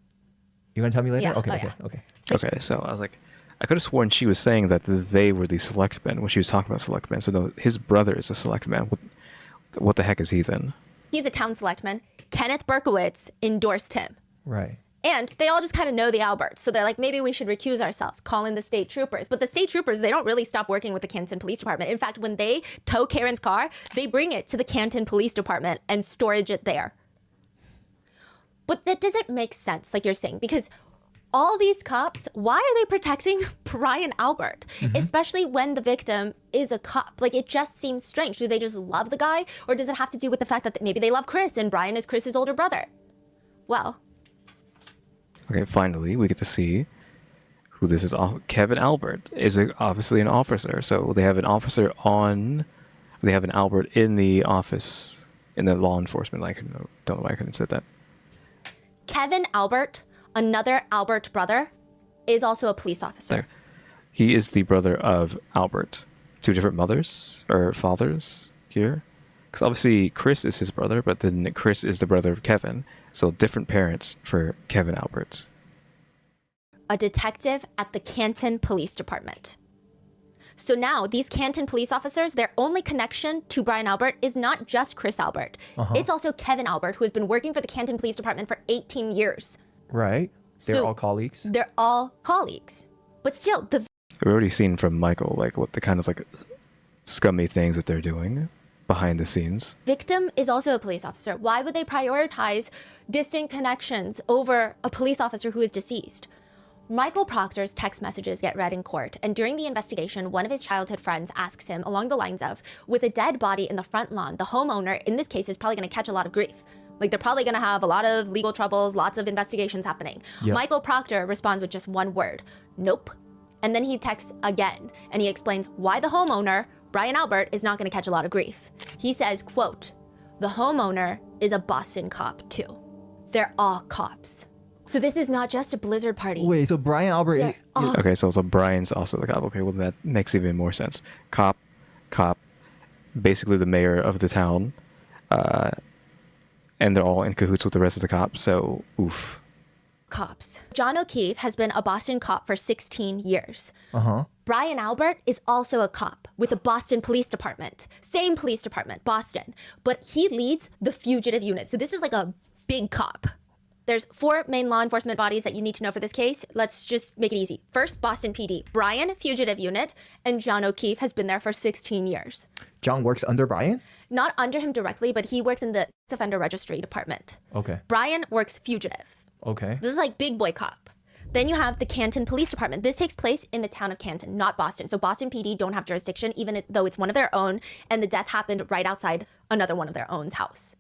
Speaker 2: You're going to tell me later?
Speaker 3: Yeah.
Speaker 2: Okay,
Speaker 3: okay.
Speaker 1: Okay, so I was like, I could have sworn she was saying that they were the selectmen when she was talking about selectmen. So no, his brother is a selectman. What the heck is he then?
Speaker 3: He's a town selectman. Kenneth Berkowitz endorsed him.
Speaker 2: Right.
Speaker 3: And they all just kind of know the Alberts. So they're like, maybe we should recuse ourselves, call in the state troopers. But the state troopers, they don't really stop working with the Canton Police Department. In fact, when they tow Karen's car, they bring it to the Canton Police Department and storage it there. But that doesn't make sense, like you're saying, because all these cops, why are they protecting Brian Albert? Especially when the victim is a cop. Like, it just seems strange. Do they just love the guy? Or does it have to do with the fact that maybe they love Chris and Brian is Chris's older brother? Well.
Speaker 1: Okay, finally, we get to see who this is. Kevin Albert is obviously an officer. So they have an officer they have an Albert in the office, in the law enforcement. I don't know why I couldn't say that.
Speaker 3: Kevin Albert, another Albert brother, is also a police officer.
Speaker 1: There. He is the brother of Albert. Two different mothers or fathers here. Because obviously Chris is his brother, but then Chris is the brother of Kevin. So different parents for Kevin Albert.
Speaker 3: A detective at the Canton Police Department. So now these Canton police officers, their only connection to Brian Albert is not just Chris Albert. It's also Kevin Albert, who has been working for the Canton Police Department for 18 years.
Speaker 2: Right. They're all colleagues.
Speaker 3: They're all colleagues. But still,
Speaker 1: We've already seen from Michael, like, what the kind of, like, scummy things that they're doing behind the scenes.
Speaker 3: Victim is also a police officer. Why would they prioritize distant connections over a police officer who is deceased? Michael Proctor's text messages get read in court, and during the investigation, one of his childhood friends asks him along the lines of, with a dead body in the front lawn, the homeowner, in this case, is probably going to catch a lot of grief. Like, they're probably going to have a lot of legal troubles, lots of investigations happening. Yep. Michael Proctor responds with just one word, nope. And then he texts again, and he explains why the homeowner, Brian Albert, is not going to catch a lot of grief. He says, quote, the homeowner is a Boston cop too. They're all cops. So this is not just a Blizzard party.
Speaker 2: Wait, so Brian Albert...
Speaker 1: Okay, so Brian's also the cop. Okay, well, that makes even more sense. Cop, basically the mayor of the town, and they're all in cahoots with the rest of the cops, so oof.
Speaker 3: Cops. John O'Keefe has been a Boston cop for 16 years. Brian Albert is also a cop with the Boston Police Department. Same police department, Boston. But he leads the fugitive unit. So this is like a big cop. There's 4 main law enforcement bodies that you need to know for this case. Let's just make it easy. First, Boston PD. Brian, fugitive unit, and John O'Keefe has been there for 16 years.
Speaker 2: John works under Brian?
Speaker 3: Not under him directly, but he works in the offender registry department.
Speaker 2: Okay.
Speaker 3: Brian works fugitive.
Speaker 2: Okay.
Speaker 3: This is like big boy cop. Then you have the Canton Police Department. This takes place in the town of Canton, not Boston. So Boston PD don't have jurisdiction, even though it's one of their own, and the death happened right outside another one of their own's house.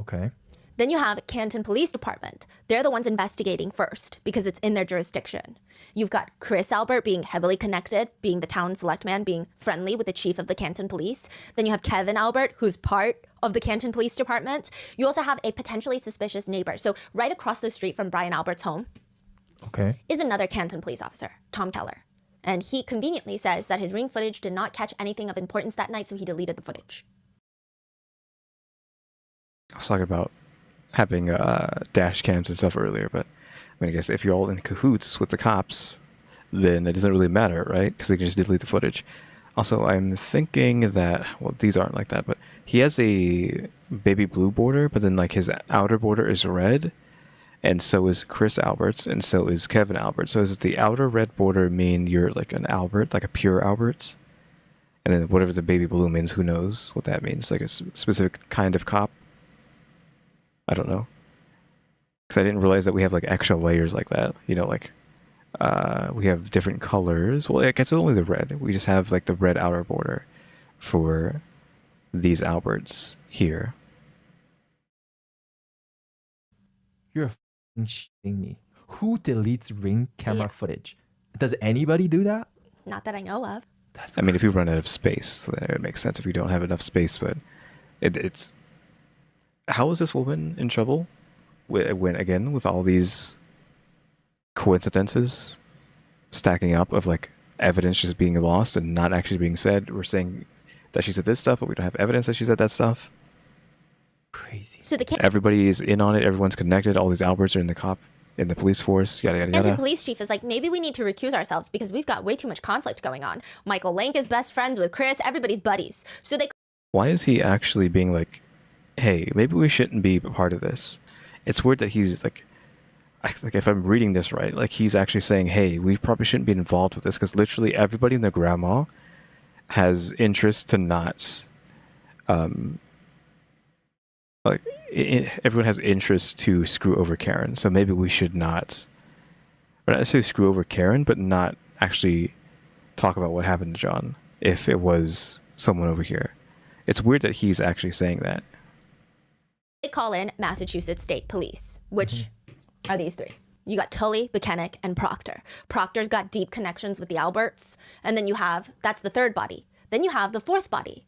Speaker 2: Okay.
Speaker 3: Then you have Canton Police Department. They're the ones investigating first because it's in their jurisdiction. You've got Chris Albert being heavily connected, being the town select man, being friendly with the chief of the Canton Police. Then you have Kevin Albert, who's part of the Canton Police Department. You also have a potentially suspicious neighbor. So right across the street from Brian Albert's home is another Canton police officer, Tom Keller. And he conveniently says that his ring footage did not catch anything of importance that night, so he deleted the footage.
Speaker 1: I was talking about having dash cams and stuff earlier, but I mean, I guess if you're all in cahoots with the cops, then it doesn't really matter, right? Because they can just delete the footage. Also, I'm thinking that, well, these aren't like that, but he has a baby blue border, but then like his outer border is red, and so is Chris Albert's, and so is Kevin Albert. So does the outer red border mean you're like an Albert, like a pure Albert? And then whatever the baby blue means, who knows what that means? Like a specific kind of cop? I don't know. Because I didn't realize that we have like extra layers like that. You know, like we have different colors. Well, I guess it's only the red. We just have like the red outer border for these Alberts here.
Speaker 2: You're f***ing shitting me. Who deletes ring camera footage? Does anybody do that?
Speaker 3: Not that I know of.
Speaker 1: I mean, if you run out of space, then it makes sense if you don't have enough space, but it's... How is this woman in trouble? When again, with all these coincidences stacking up of like evidence just being lost and not actually being said. We're saying that she said this stuff, but we don't have evidence that she said that stuff.
Speaker 2: Crazy.
Speaker 3: So
Speaker 1: everybody is in on it. Everyone's connected. All these Alberts are in the police force. Yada yada
Speaker 3: Canton
Speaker 1: yada.
Speaker 3: police chief is like, maybe we need to recuse ourselves because we've got way too much conflict going on. Michael Lank is best friends with Chris. Everybody's buddies. So they.
Speaker 1: Why is he actually being like, hey, maybe we shouldn't be a part of this? It's weird that he's like if I'm reading this right, like he's actually saying, hey, we probably shouldn't be involved with this because literally everybody and their grandma has interest to not, everyone has interest to screw over Karen. So maybe we should not, not necessarily screw over Karen, but not actually talk about what happened to John if it was someone over here. It's weird that he's actually saying that.
Speaker 3: They call in Massachusetts State Police, which are these three. You got Tully, Buchanan, and Proctor. Proctor's got deep connections with the Alberts. And then you have, that's the third body. Then you have the fourth body,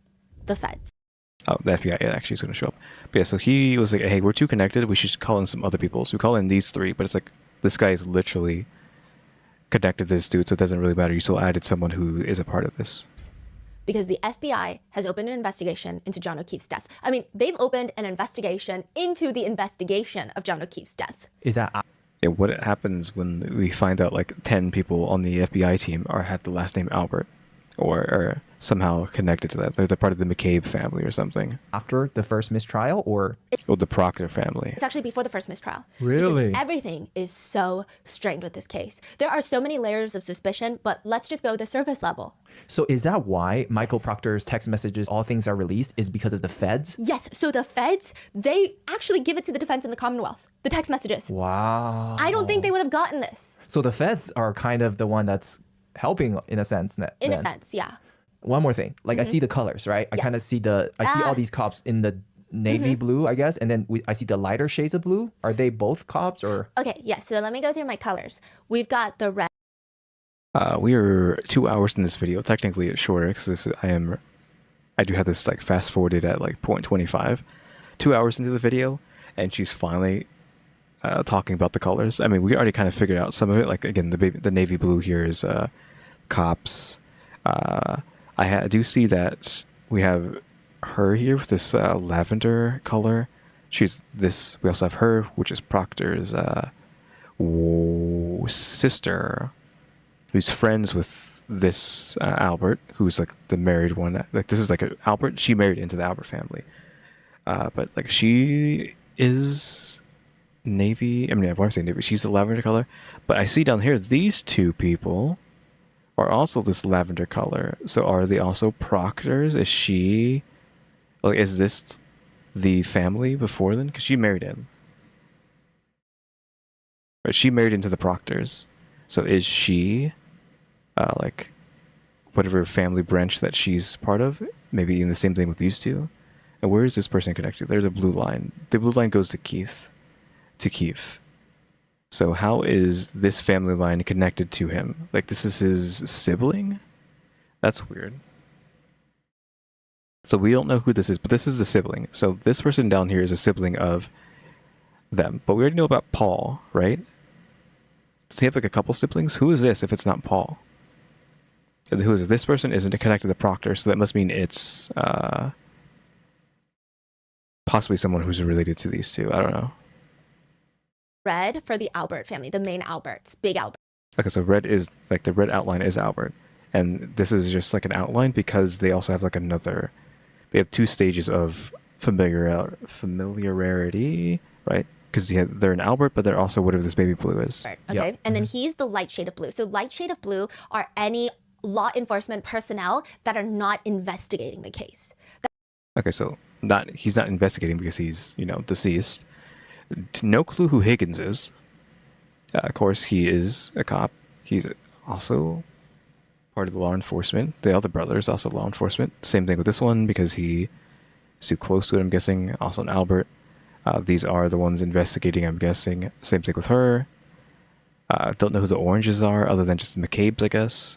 Speaker 3: the feds.
Speaker 1: Oh, the FBI actually is going to show up. But yeah, so he was like, hey, we're too connected. We should call in some other people. So we call in these three, but it's like, this guy is literally connected to this dude, so it doesn't really matter. You still added someone who is a part of this.
Speaker 3: Because the FBI has opened an investigation into John O'Keefe's death. I mean, they've opened an investigation into the investigation of John O'Keefe's death.
Speaker 2: Is that...
Speaker 1: Yeah, what happens when we find out like 10 people on the FBI team have the last name Albert or are somehow connected to that? They're part of the McCabe family or something.
Speaker 2: After the first mistrial or?
Speaker 1: Or the Proctor family.
Speaker 3: It's actually before the first mistrial.
Speaker 2: Really?
Speaker 3: Because everything is so strange with this case. There are so many layers of suspicion, but let's just go to surface level.
Speaker 2: So is that why Michael Proctor's text messages, all things are released, is because of the feds?
Speaker 3: Yes, so the feds, they actually give it to the defense in the Commonwealth, the text messages.
Speaker 2: Wow.
Speaker 3: I don't think they would have gotten this.
Speaker 2: So the feds are kind of the one that's helping in a sense.
Speaker 3: In a sense, yeah.
Speaker 2: One more thing, like I see the colors, right? I kind of see I see all these cops in the navy blue, I guess, and then I see the lighter shades of blue. Are they both cops or?
Speaker 3: Okay, yeah, so let me go through my colors. We've got the red.
Speaker 1: We are 2 hours in this video. Technically it's shorter because I do have this like fast forwarded at like 0.25. 2 hours into the video, and she's finally talking about the colors. I mean, we already kind of figured out some of it. Like again, the navy blue here is cops. I do see that we have her here with this lavender color. She's this. We also have her, which is Proctor's sister, who's friends with this Albert, who's like the married one. Like this is like Albert. She married into the Albert family, but like she is navy. I mean, I want to say navy. She's the lavender color, but I see down here these two people are also this lavender color. So are they also Proctors? Is she like? Is this the family before then? Because she married in. Right, she married into the Proctors. So is she like whatever family branch that she's part of? Maybe even the same thing with these two. And where is this person connected? There's the blue line. The blue line goes to Keith. So how is this family line connected to him? Like this is his sibling? That's weird. So we don't know who this is, but this is the sibling. So this person down here is a sibling of them. But we already know about Paul, right? Does he have like a couple siblings? Who is this if it's not Paul? And who is this person? Isn't connected to Proctor, so that must mean it's possibly someone who's related to these two. I don't know.
Speaker 3: Red for the Albert family, the main Alberts, big Albert.
Speaker 1: Okay, so red is like the red outline is Albert, and this is just like an outline because they also have like another. They have two stages of familiarity, right? Because they're an Albert, but they're also whatever this baby blue is.
Speaker 3: Right. Okay, yep. And then he's the light shade of blue. So light shade of blue are any law enforcement personnel that are not investigating the case.
Speaker 1: Okay, so he's not investigating because he's deceased. No clue who Higgins is. Of course, he is a cop. He's also part of the law enforcement. The other brother is also law enforcement. Same thing with this one because he is too close to it, I'm guessing. Also an Albert. These are the ones investigating, I'm guessing. Same thing with her. Don't know who the oranges are other than just McCabe's, I guess.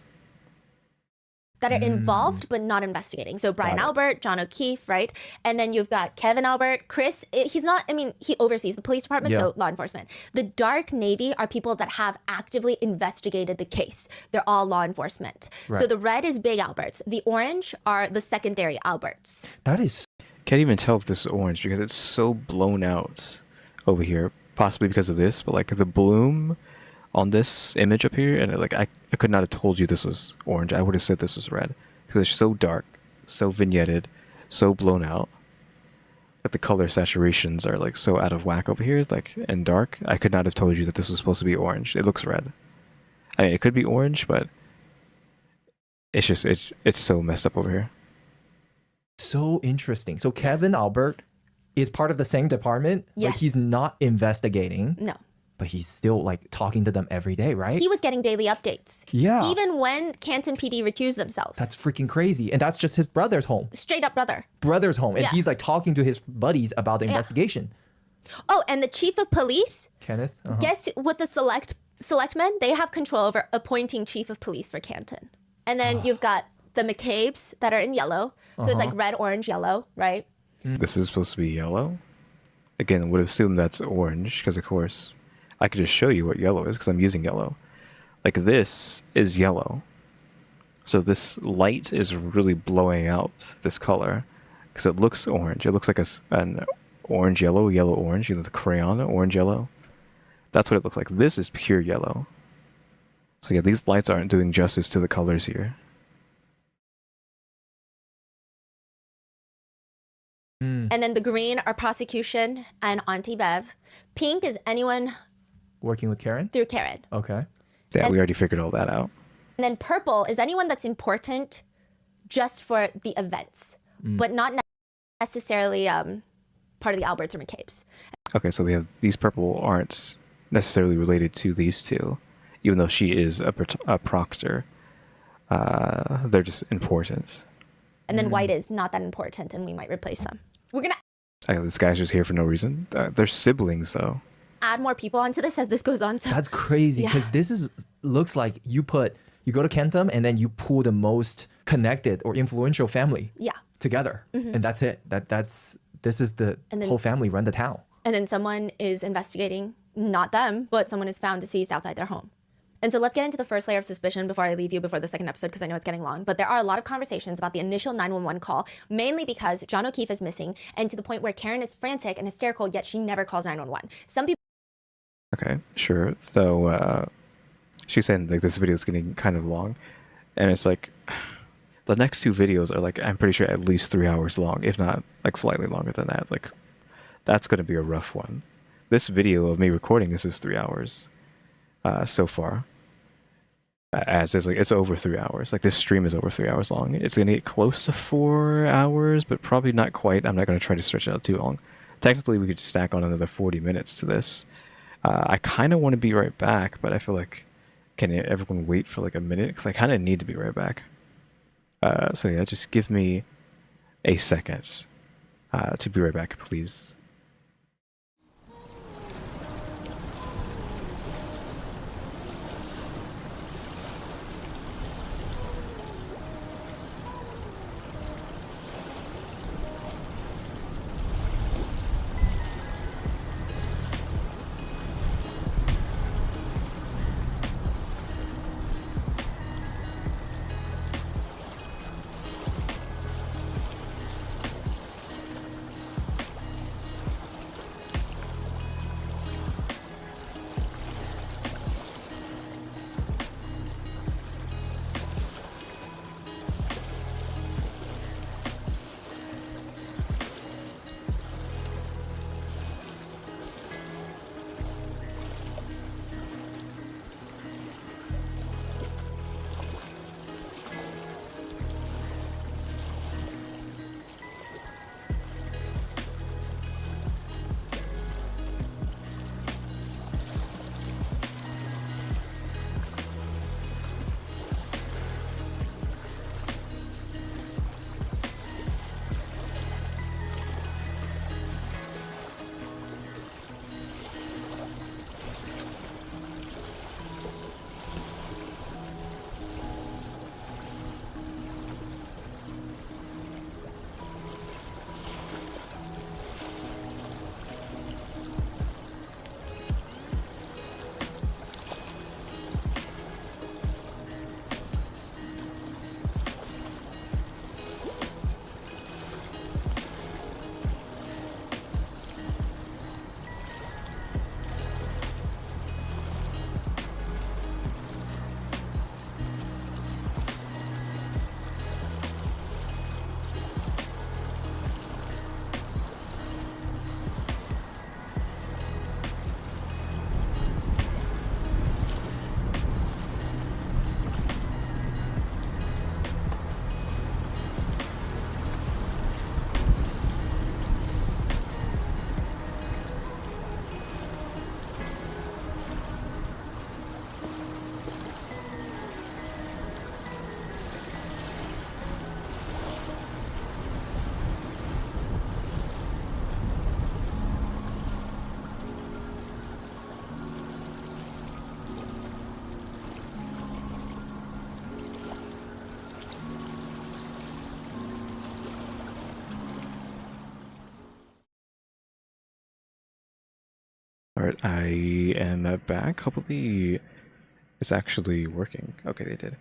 Speaker 3: That are involved but not investigating. So Brian Albert, John O'Keefe, right? And then you've got Kevin Albert, Chris. He's not, I mean, he oversees the police department, so law enforcement. The dark navy are people that have actively investigated the case. They're all law enforcement. Right. So the red is big Alberts. The orange are the secondary Alberts.
Speaker 2: That is...
Speaker 1: Can't even tell if this is orange because it's so blown out over here. Possibly because of this, but like the bloom on this image up here, and I could not have told you this was orange. I would have said this was red because it's so dark, so vignetted, so blown out. Like the color saturations are like so out of whack over here, like and dark. I could not have told you that this was supposed to be orange. It looks red. I mean, it could be orange, but it's just it's so messed up over here.
Speaker 2: So interesting. So Kevin Albert is part of the same department.
Speaker 3: Yes.
Speaker 2: Like he's not investigating.
Speaker 3: No.
Speaker 2: but he's still like talking to them every day, right?
Speaker 3: He was getting daily updates.
Speaker 2: Yeah.
Speaker 3: Even when Canton PD recused themselves.
Speaker 2: That's freaking crazy. And that's just his brother's home.
Speaker 3: Straight up brother.
Speaker 2: Brother's home. And
Speaker 3: Yeah.
Speaker 2: he's like talking to his buddies about the investigation.
Speaker 3: Oh, and the chief of police,
Speaker 2: Kenneth?
Speaker 3: guess what the selectmen, they have control over appointing chief of police for Canton. And then you've got the McCabe's that are in yellow. So it's like red, orange, yellow, right?
Speaker 1: This is supposed to be yellow. Again, would assume that's orange because, of course, I could just show you what yellow is because I'm using yellow. Like this is yellow. So this light is really blowing out this color because it looks orange. It looks like an orange, yellow, yellow, orange. You know, the crayon, orange, yellow. That's what it looks like. This is pure yellow. So yeah, these lights aren't doing justice to the colors here.
Speaker 3: And then the green are prosecution and Auntie Bev. Pink is anyone
Speaker 2: Working with Karen?
Speaker 3: through Karen.
Speaker 2: Okay.
Speaker 1: Yeah, we already figured all that out.
Speaker 3: And then purple is anyone that's important just for the events, but not necessarily part of the Alberts or McCabe's.
Speaker 1: Okay, so we have these purple aren't necessarily related to these two, even though she is a proctor. They're just important.
Speaker 3: And then white is not that important, and we might replace them. We're going to
Speaker 1: This guy's just here for no reason. They're siblings, though.
Speaker 3: add more people onto this as this goes on. So
Speaker 2: That's crazy because this looks like you go to Kentham and then you pull the most connected or influential family together. And that's it. This is the whole family run the town.
Speaker 3: And then someone is investigating, not them, but someone is found deceased outside their home. And so let's get into the first layer of suspicion before I leave you before the second episode, because I know it's getting long. But there are a lot of conversations about the initial 911 call, mainly because John O'Keefe is missing, and to the point where Karen is frantic and hysterical, yet she never calls 911. Some people...
Speaker 1: Okay, sure. Though, she's saying like this video is getting kind of long. And it's like, the next two videos are like, I'm pretty sure at least 3 hours long, if not like slightly longer than that. Like, that's going to be a rough one. This video of me recording this is 3 hours so far. As is, like, it's over 3 hours. Like, this stream is over 3 hours long. It's going to get close to 4 hours, but probably not quite. I'm not going to try to stretch it out too long. Technically, we could stack on another 40 minutes to this. I kind of want to be right back, but I feel like, can everyone wait for like a minute? Because I kind of need to be right back. So yeah, just give me a second to be right back, please. Alright, I am back. Hopefully it's actually working. Okay, they did.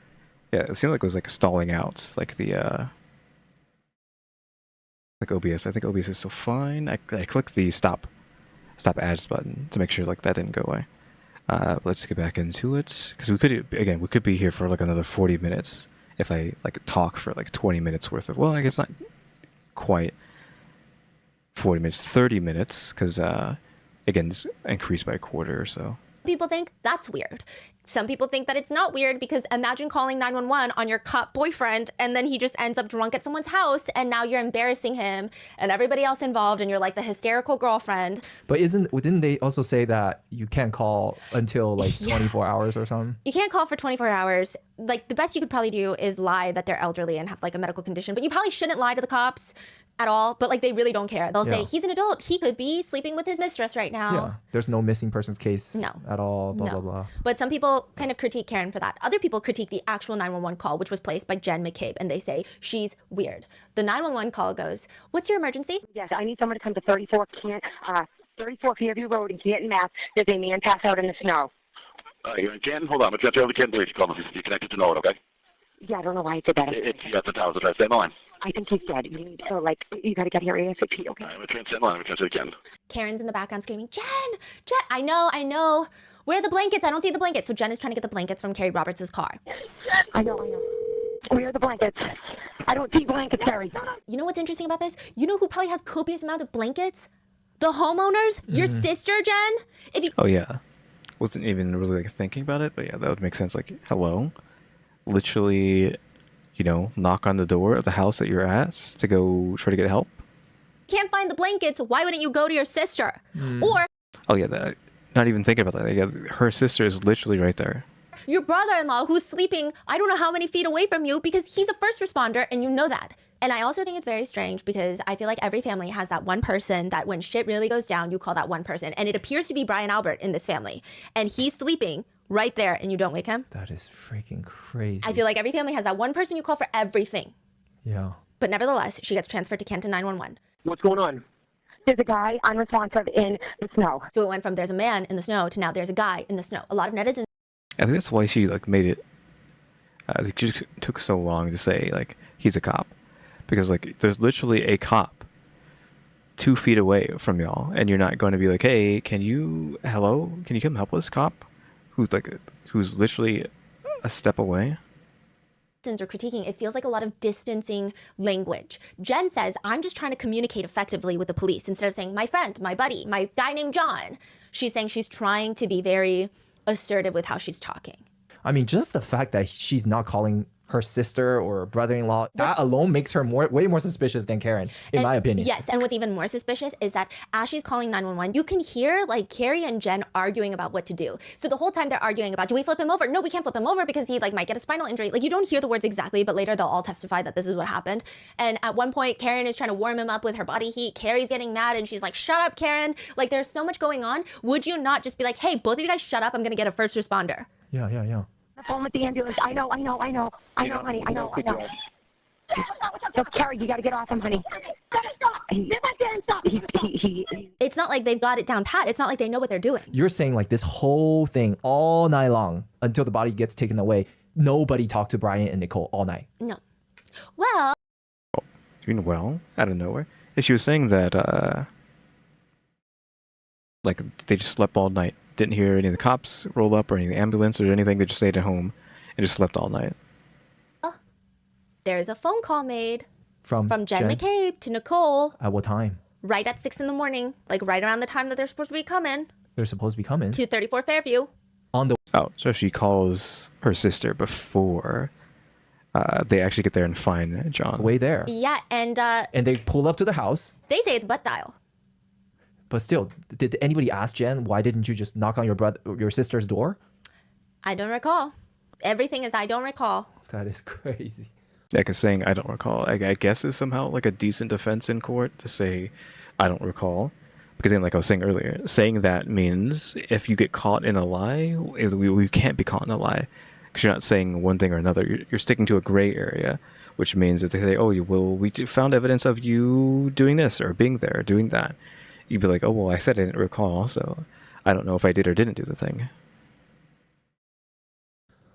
Speaker 1: Yeah, it seemed like it was like stalling out, like the like OBS. I think OBS is still fine. I clicked the stop ads button to make sure like that didn't go away. Let's get back into it, because we could be here for like another 40 minutes if I like talk for like 20 minutes worth of, well, I guess not quite 40 minutes, 30 minutes, because again, it's increased by a quarter or so.
Speaker 3: People think that's weird. Some people think that it's not weird, because imagine calling 911 on your cop boyfriend and then he just ends up drunk at someone's house and now you're embarrassing him and everybody else involved and you're like the hysterical girlfriend.
Speaker 2: But didn't they also say that you can't call until like 24 hours or something?
Speaker 3: You can't call for 24 hours. Like the best you could probably do is lie that they're elderly and have like a medical condition, but you probably shouldn't lie to the cops at all, but like they really don't care. They'll say he's an adult, he could be sleeping with his mistress right now.
Speaker 2: Yeah, there's no missing persons case at all, blah, blah, blah.
Speaker 3: But some people kind of critique Karen for that. Other people critique the actual 911 call, which was placed by Jen McCabe, and they say she's weird. The 911 call goes, what's your emergency?
Speaker 13: Yes, I need someone to come to 34 Fairview Road in Canton, Mass. There's a man passed out in the snow.
Speaker 12: You're in Canton? Hold on, I'm going to tell the Canton Police to call him. You're connected to Norwood, okay?
Speaker 13: Yeah, I don't know why I did that.
Speaker 12: It's the tower's address. Stay in line.
Speaker 13: I think he's dead. You need to, you got to get here ASAP, okay?
Speaker 12: I'm going to stay in line. I'm going to again.
Speaker 3: Karen's in the background screaming, Jen, I know. Where are the blankets? I don't see the blankets. So Jen is trying to get the blankets from Carrie Roberts' car.
Speaker 13: I know. Where are the blankets? I don't see blankets, Carrie.
Speaker 3: You know what's interesting about this? You know who probably has copious amount of blankets? The homeowners? Your sister, Jen?
Speaker 1: Oh yeah. Wasn't even really like thinking about it, but yeah, that would make sense. Like, hello? Literally, knock on the door of the house that you're at to go try to get help.
Speaker 3: Can't find the blankets, why wouldn't you go to your sister? Or...
Speaker 1: Oh yeah, not even thinking about that. Yeah, her sister is literally right there.
Speaker 3: Your brother-in-law who's sleeping I don't know how many feet away from you, because he's a first responder and you know that. And I also think it's very strange, because I feel like every family has that one person that when shit really goes down, you call that one person. And it appears to be Brian Albert in this family. And he's sleeping right there and you don't wake him.
Speaker 2: That is freaking crazy.
Speaker 3: I feel like every family has that one person you call for everything.
Speaker 2: Yeah.
Speaker 3: But nevertheless, she gets transferred to Canton 911.
Speaker 13: What's going on? There's a guy unresponsive in the snow.
Speaker 3: So it went from there's a man in the snow to now there's a guy in the snow. A lot of netizens.
Speaker 1: I think that's why she like made it. It just took so long to say like he's a cop, because like there's literally a cop 2 feet away from y'all, and you're not going to be like, hey, can you come help us, cop? Who's literally a step away.
Speaker 3: Or critiquing, it feels like a lot of distancing language. Jen says, I'm just trying to communicate effectively with the police, instead of saying my friend, my buddy, my guy named John. She's saying she's trying to be very assertive with how she's talking.
Speaker 2: I mean, just the fact that she's not calling her sister or brother-in-law, that alone makes her way more suspicious than Karen, in my opinion.
Speaker 3: Yes, and what's even more suspicious is that as she's calling 911, you can hear like Carrie and Jen arguing about what to do. So the whole time they're arguing about, do we flip him over? No, we can't flip him over because he like might get a spinal injury. Like you don't hear the words exactly, but later they'll all testify that this is what happened. And at one point, Karen is trying to warm him up with her body heat. Carrie's getting mad and she's like, shut up, Karen. Like there's so much going on. Would you not just be like, hey, both of you guys shut up. I'm gonna get a first responder.
Speaker 2: Yeah.
Speaker 13: The phone with the ambulance. I know, honey. I know. Look, Carrie, you got to get off him, honey.
Speaker 3: It's not like they've got it down pat. It's not like they know what they're doing.
Speaker 2: You're saying like this whole thing all night long until the body gets taken away. Nobody talked to Brian and Nicole all night.
Speaker 3: No. Well.
Speaker 1: You mean well? Out of nowhere? Yeah, she was saying that like they just slept all night. Didn't hear any of the cops roll up or any of the ambulance or anything. They just stayed at home and just slept all night.
Speaker 3: There's a phone call made
Speaker 2: from
Speaker 3: Jen McCabe to Nicole.
Speaker 2: At what time?
Speaker 3: Right at 6 in the morning, like right around the time that they're supposed to be coming.
Speaker 2: They're supposed to be coming?
Speaker 3: 234 Fairview.
Speaker 1: So she calls her sister before they actually get there and find John.
Speaker 2: Way there.
Speaker 3: Yeah, and
Speaker 2: they pull up to the house.
Speaker 3: They say it's butt dial.
Speaker 2: But still, did anybody ask Jen, why didn't you just knock on your sister's door?
Speaker 3: I don't recall. Everything is I don't recall.
Speaker 2: That is crazy.
Speaker 1: Yeah, because saying I don't recall, I guess is somehow like a decent defense in court to say I don't recall. Because then, like I was saying earlier, saying that means if you get caught in a lie, we can't be caught in a lie. Because you're not saying one thing or another. You're sticking to a gray area, which means if they say, oh, we found evidence of you doing this or being there or doing that. You'd be like, oh, well, I said I didn't recall, so I don't know if I did or didn't do the thing.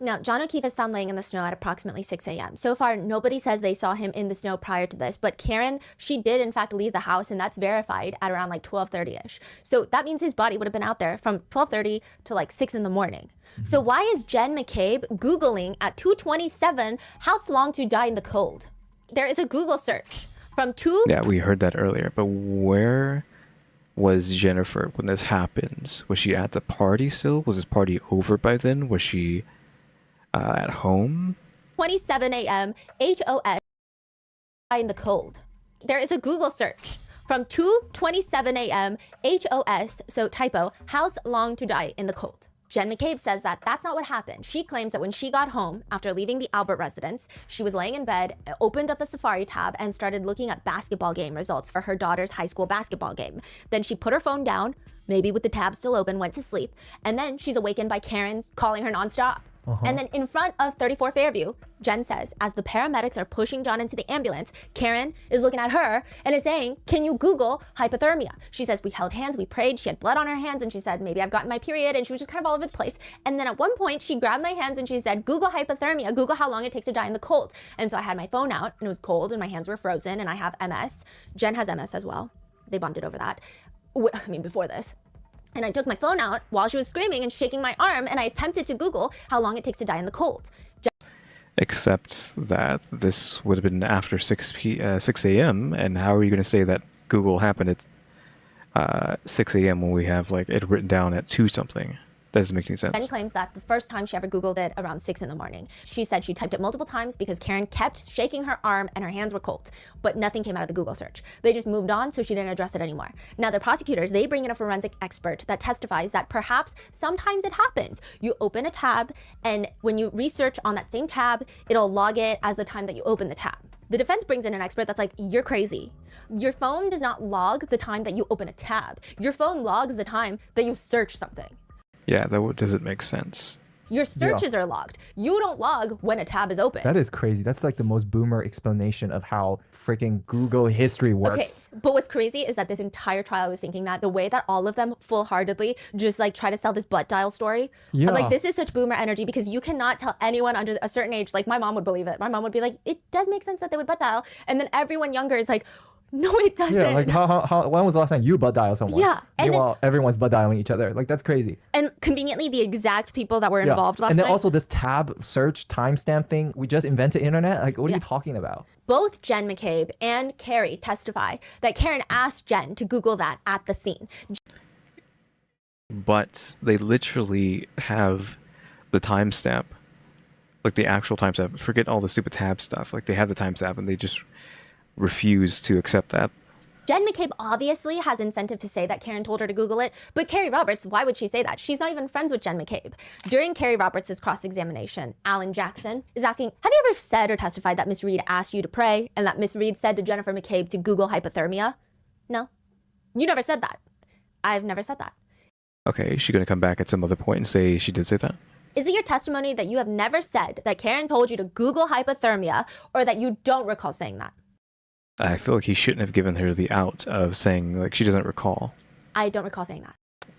Speaker 3: Now, John O'Keefe is found laying in the snow at approximately 6 a.m. So far, nobody says they saw him in the snow prior to this, but Karen, she did in fact leave the house, and that's verified at around like 12:30ish. So that means his body would have been out there from 12:30 to like 6 in the morning. So why is Jen McCabe Googling at 2:27 how long to die in the cold? There is a Google search from 2.
Speaker 1: Yeah, we heard that earlier, but where was Jennifer when this happens? Was she at the party still? Was this party over by then? Was she at home?
Speaker 3: 27 a.m. HOS in the cold. There is a Google search from 2:27 a.m. HOS, so typo, how long to die in the cold. Jen McCabe says that that's not what happened. She claims that when she got home after leaving the Albert residence, she was laying in bed, opened up a Safari tab, and started looking at basketball game results for her daughter's high school basketball game. Then she put her phone down, maybe with the tab still open, went to sleep, and then she's awakened by Karen's calling her nonstop. And then in front of 34 Fairview, Jen says, as the paramedics are pushing John into the ambulance, Karen is looking at her and is saying, can you Google hypothermia? She says, we held hands, we prayed, she had blood on her hands, and she said, maybe I've gotten my period, and she was just kind of all over the place. And then at one point, she grabbed my hands and she said, Google hypothermia, Google how long it takes to die in the cold. And so I had my phone out, and it was cold, and my hands were frozen, and I have MS. Jen has MS as well. They bonded over that. I mean, before this. And I took my phone out while she was screaming and shaking my arm, and I attempted to Google how long it takes to die in the cold.
Speaker 1: Except that this would have been after 6 a.m. And how are you going to say that Google happened at 6 a.m. when we have like it written down at 2 something? That doesn't make any sense.
Speaker 3: Jen claims that's the first time she ever Googled it around 6 in the morning. She said she typed it multiple times because Karen kept shaking her arm and her hands were cold, but nothing came out of the Google search. They just moved on, so she didn't address it anymore. Now the prosecutors, they bring in a forensic expert that testifies that perhaps sometimes it happens. You open a tab, and when you research on that same tab, it'll log it as the time that you open the tab. The defense brings in an expert that's like, you're crazy. Your phone does not log the time that you open a tab. Your phone logs the time that you search something.
Speaker 1: Yeah, that doesn't make sense.
Speaker 3: Your searches are logged. You don't log when a tab is open.
Speaker 2: That is crazy. That's like the most boomer explanation of how freaking Google history works.
Speaker 3: Okay, but what's crazy is that this entire trial I was thinking that the way that all of them full-heartedly just like try to sell this butt dial story.
Speaker 2: Yeah.
Speaker 3: Like this is such boomer energy because you cannot tell anyone under a certain age, like my mom would believe it. My mom would be like, it does make sense that they would butt dial. And then everyone younger is like, no, it doesn't.
Speaker 2: Yeah, like when was the last time you butt dialed someone?
Speaker 3: Yeah.
Speaker 2: Meanwhile, everyone's butt dialing each other. Like, that's crazy.
Speaker 3: And conveniently, the exact people that were involved last
Speaker 2: night. And then
Speaker 3: night.
Speaker 2: also this tab search timestamp thing. We just invented internet. Like, what are you talking about?
Speaker 3: Both Jen McCabe and Carrie testify that Karen asked Jen to Google that at the scene.
Speaker 1: But they literally have the timestamp, like the actual timestamp. Forget all the stupid tab stuff. Like they have the timestamp and they just refuse to accept that.
Speaker 3: Jen McCabe obviously has incentive to say that Karen told her to Google it, but Carrie Roberts, why would she say that? She's not even friends with Jen McCabe. During Carrie Roberts' cross-examination, Alan Jackson is asking, have you ever said or testified that Miss Reed asked you to pray and that Miss Reed said to Jennifer McCabe to Google hypothermia? No. You never said that. I've never said that.
Speaker 1: Okay, is she going to come back at some other point and say she did say that?
Speaker 3: Is it your testimony that you have never said that Karen told you to Google hypothermia or that you don't recall saying that?
Speaker 1: I feel like he shouldn't have given her the out of saying, like, she doesn't recall.
Speaker 3: I don't recall saying that.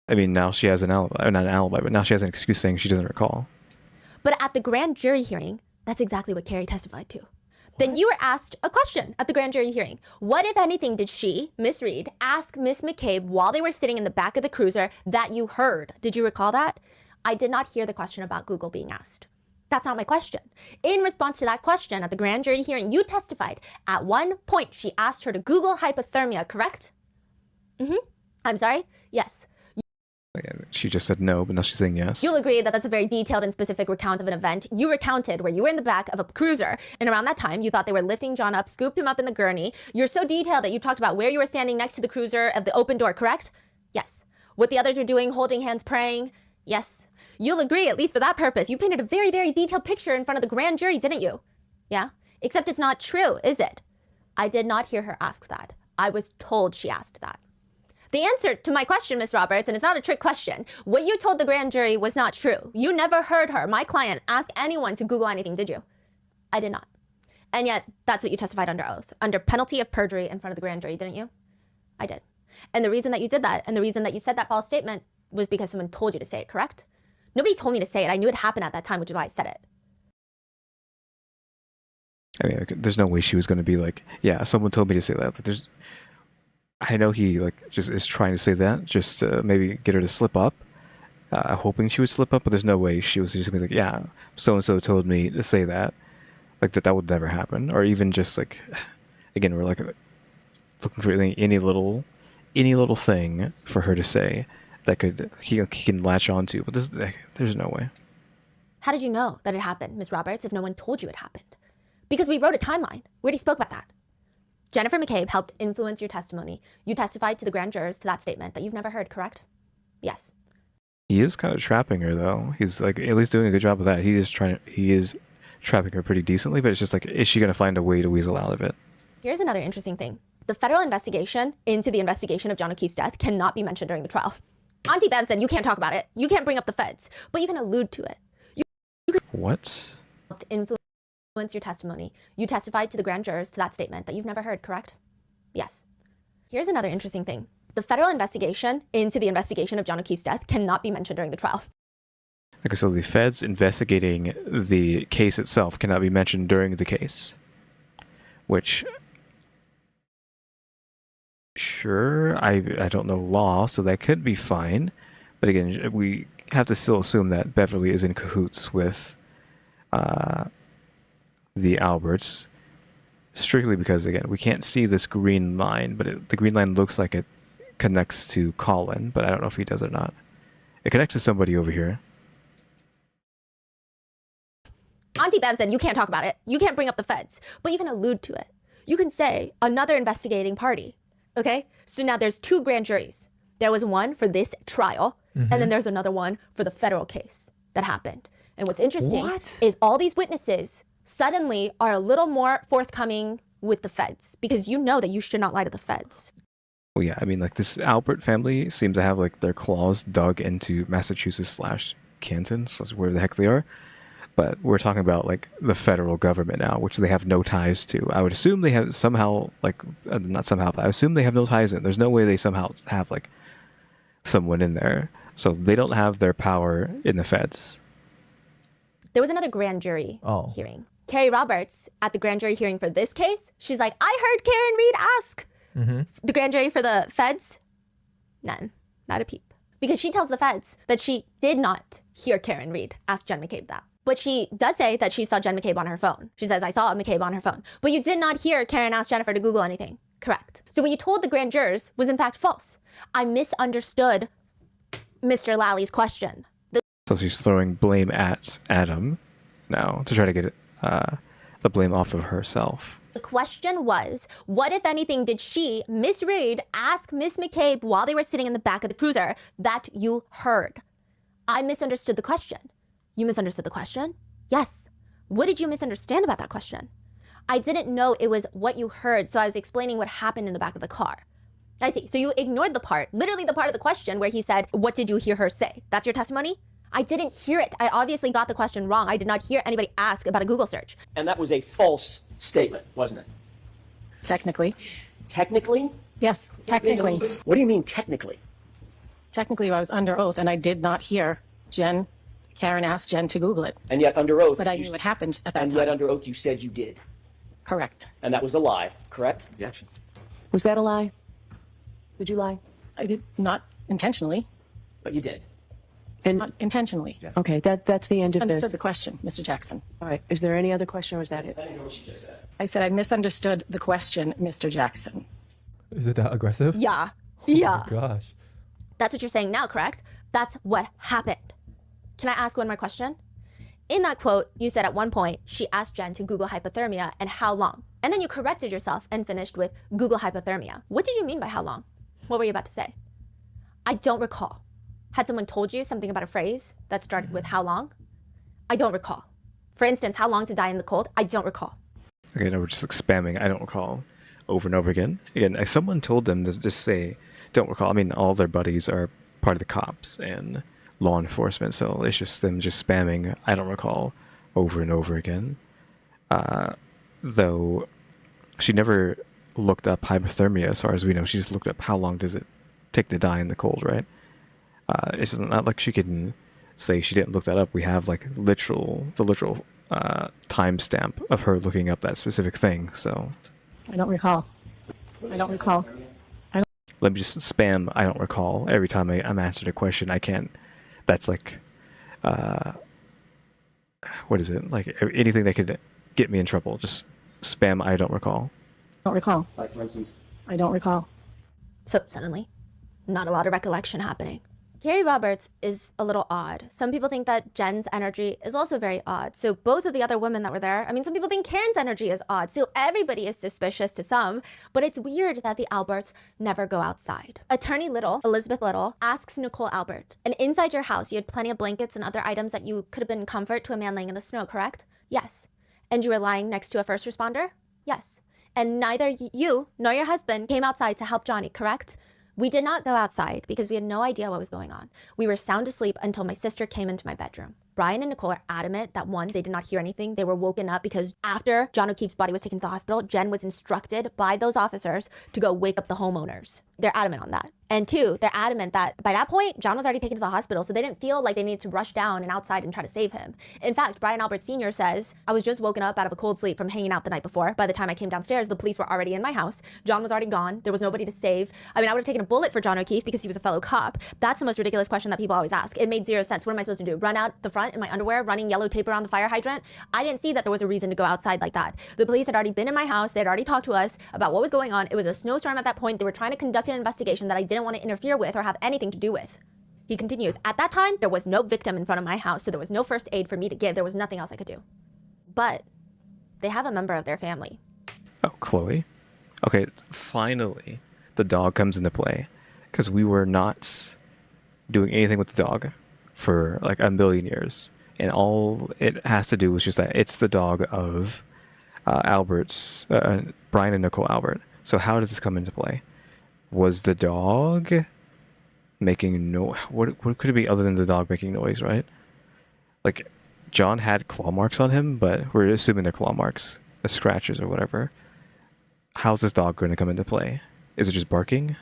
Speaker 1: I mean, now she has an alibi, or not an alibi, but now she has an excuse saying she doesn't recall.
Speaker 3: But at the grand jury hearing, that's exactly what Carrie testified to. Then you were asked a question at the grand jury hearing. What, if anything, did she, Miss Reed, ask Miss McCabe while they were sitting in the back of the cruiser that you heard? Did you recall that? I did not hear the question about Google being asked. That's not my question. In response to that question at the grand jury hearing, you testified at one point she asked her to Google hypothermia, correct? I'm sorry? Yes.
Speaker 1: She just said no, but now she's saying yes.
Speaker 3: You'll agree that that's a very detailed and specific recount of an event. You recounted where you were in the back of a cruiser, and around that time, you thought they were lifting John up, scooped him up in the gurney. You're so detailed that you talked about where you were standing next to the cruiser at the open door, correct? Yes. What the others were doing, holding hands, praying? Yes. You'll agree, at least for that purpose, you painted a very, very detailed picture in front of the grand jury, didn't you? Yeah? Except it's not true, is it? I did not hear her ask that. I was told she asked that. The answer to my question, Ms. Roberts, and it's not a trick question, what you told the grand jury was not true. You never heard her, my client, ask anyone to Google anything, did you? I did not. And yet, that's what you testified under oath, under penalty of perjury in front of the grand jury, didn't you? I did. And the reason that you did that, and the reason that you said that false statement was because someone told you to say it, correct? Nobody told me to say it. I knew it happened at that time, which is why I said it.
Speaker 1: I mean, like, there's no way she was going to be like, yeah, someone told me to say that. But I know he like just is trying to say that, just to maybe get her to slip up, hoping she would slip up. But there's no way she was just going to be like, yeah, so and so told me to say that, like that would never happen. Or even just like, again, we're like looking for any little thing for her to say that he can latch onto. But there's no way.
Speaker 3: How did you know that it happened, Ms. Roberts, if no one told you it happened? Because we wrote a timeline. We already spoke about that. Jennifer McCabe helped influence your testimony. You testified to the grand jurors to that statement that you've never heard, correct? Yes.
Speaker 1: He is kind of trapping her, though. He's like at least doing a good job of that. He is trapping her pretty decently, but it's just like, is she going to find a way to weasel out of it?
Speaker 3: Here's another interesting thing. The federal investigation into the investigation of John O'Keefe's death cannot be mentioned during the trial. Auntie Bev said you can't talk about it. You can't bring up the feds, but you can allude to it.
Speaker 1: What?
Speaker 3: Influence your testimony. You testified to the grand jurors to that statement that you've never heard, correct? Yes. Here's another interesting thing. The federal investigation into the investigation of John O'Keefe's death cannot be mentioned during the trial.
Speaker 1: Okay, so the feds investigating the case itself cannot be mentioned during the case. Which, sure, I don't know law, so that could be fine. But again, we have to still assume that Beverly is in cahoots with the Alberts, strictly because, again, we can't see this green line, but the green line looks like it connects to Colin, but I don't know if he does or not. It connects to somebody over here.
Speaker 3: Auntie Bev said you can't talk about it. You can't bring up the feds, but you can allude to it. You can say another investigating party, okay? So now there's two grand juries. There was one for this trial, and then there's another one for the federal case that happened. And what's interesting is all these witnesses suddenly are a little more forthcoming with the feds because you know that you should not lie to the feds.
Speaker 1: Well, yeah, I mean, like, this Albert family seems to have, like, their claws dug into Massachusetts/Canton, so where the heck they are. But we're talking about, like, the federal government now, which they have no ties to. I would assume they have somehow, like, not somehow, but I assume they have no ties in. There's no way they somehow have, like, someone in there. So they don't have their power in the feds.
Speaker 3: There was another grand jury hearing. Carrie Roberts, at the grand jury hearing for this case, she's like, I heard Karen Reed ask the grand jury for the feds. None. Not a peep. Because she tells the feds that she did not hear Karen Reed ask Jen McCabe that. But she does say that she saw Jen McCabe on her phone. She says, I saw McCabe on her phone. But you did not hear Karen ask Jennifer to Google anything. Correct. So what you told the grand jurors was in fact false. I misunderstood Mr. Lally's question.
Speaker 1: So she's throwing blame at Adam now to try to get the blame off of herself.
Speaker 3: The question was, what, if anything, did she, Miss Reed, ask Miss McCabe while they were sitting in the back of the cruiser that you heard? I misunderstood the question. You misunderstood the question? Yes. What did you misunderstand about that question? I didn't know it was what you heard, so I was explaining what happened in the back of the car. I see. So you ignored the part, literally the part of the question where he said, what did you hear her say? That's your testimony? I didn't hear it. I obviously got the question wrong. I did not hear anybody ask about a Google search.
Speaker 9: And that was a false statement, wasn't it?
Speaker 11: Technically.
Speaker 9: Technically?
Speaker 11: Yes, technically.
Speaker 9: What do you mean technically?
Speaker 11: Technically, I was under oath, and I did not hear Karen asked Jen to Google it.
Speaker 9: And yet under oath...
Speaker 11: But I knew it happened at that time.
Speaker 9: And yet under oath you said you did.
Speaker 11: Correct.
Speaker 9: And that was a lie, correct?
Speaker 8: Objection. Was that a lie? Did you lie?
Speaker 11: I did not intentionally.
Speaker 9: But you did.
Speaker 8: And
Speaker 11: not intentionally.
Speaker 8: Okay, that's the end of
Speaker 11: Understood
Speaker 8: this.
Speaker 11: the question, Mr. Jackson.
Speaker 8: All right. Is there any other question, or is that it?
Speaker 9: I didn't know what she just said.
Speaker 11: I said I misunderstood the question, Mr. Jackson.
Speaker 2: Is it that aggressive?
Speaker 3: Yeah. Yeah.
Speaker 2: Oh my gosh.
Speaker 3: That's what you're saying now, correct? That's what happened. Can I ask one more question? In that quote, you said at one point, she asked Jen to Google hypothermia and how long. And then you corrected yourself and finished with Google hypothermia. What did you mean by how long? What were you about to say? I don't recall. Had someone told you something about a phrase that started with how long? I don't recall. For instance, how long to die in the cold? I don't recall.
Speaker 1: Okay, now we're just like spamming, I don't recall, over and over again. Again, if someone told them to just say, don't recall. I mean, all their buddies are part of the cops and law enforcement, so it's just them just spamming, I don't recall, over and over again. Though she never looked up hypothermia. As far as we know, she just looked up how long does it take to die in the cold, right? It's not like she can say she didn't look that up. We have like the literal timestamp of her looking up that specific thing. So
Speaker 11: I don't recall. I don't recall.
Speaker 1: let me just spam I don't recall every time I'm answered a question. I can't. That's like, what is it? Like anything that could get me in trouble. Just spam I don't recall.
Speaker 11: Don't recall.
Speaker 18: Like, for instance,
Speaker 11: I don't recall.
Speaker 3: So suddenly, not a lot of recollection happening. Carrie Roberts is a little odd. Some people think that Jen's energy is also very odd. So both of the other women that were there, I mean, some people think Karen's energy is odd. So everybody is suspicious to some, but it's weird that the Alberts never go outside. Attorney Little, Elizabeth Little, asks Nicole Albert, and inside your house, you had plenty of blankets and other items that you could have been comfort to a man laying in the snow, correct? Yes. And you were lying next to a first responder? Yes. And neither you nor your husband came outside to help Johnny, correct? We did not go outside because we had no idea what was going on. We were sound asleep until my sister came into my bedroom. Brian and Nicole are adamant that one, they did not hear anything. They were woken up because after John O'Keefe's body was taken to the hospital, Jen was instructed by those officers to go wake up the homeowners. They're adamant on that. And two, they're adamant that by that point, John was already taken to the hospital, so they didn't feel like they needed to rush down and outside and try to save him. In fact, Brian Albert Sr. says, I was just woken up out of a cold sleep from hanging out the night before. By the time I came downstairs, the police were already in my house. John was already gone. There was nobody to save. I mean, I would have taken a bullet for John O'Keefe because he was a fellow cop. That's the most ridiculous question that people always ask. It made zero sense. What am I supposed to do? Run out the front in my underwear, running yellow tape around the fire hydrant? I didn't see that there was a reason to go outside like that. The police had already been in my house. They had already talked to us about what was going on. It was a snowstorm at that point. They were trying to conduct an investigation that I didn't want to interfere with or have anything to do with. He continues, at that time, there was no victim in front of my house, so there was no first aid for me to give. There was nothing else I could do. But they have a member of their family.
Speaker 1: Oh, Chloe? Okay, finally, the dog comes into play. Because we were not doing anything with the dog for like a million years. And all it has to do is just that it's the dog of Brian and Nicole Albert. So how does this come into play? Was the dog making no... What could it be other than the dog making noise, right? Like, John had claw marks on him, but we're assuming they're claw marks, the scratches or whatever. How's this dog going to come into play? Is it just barking?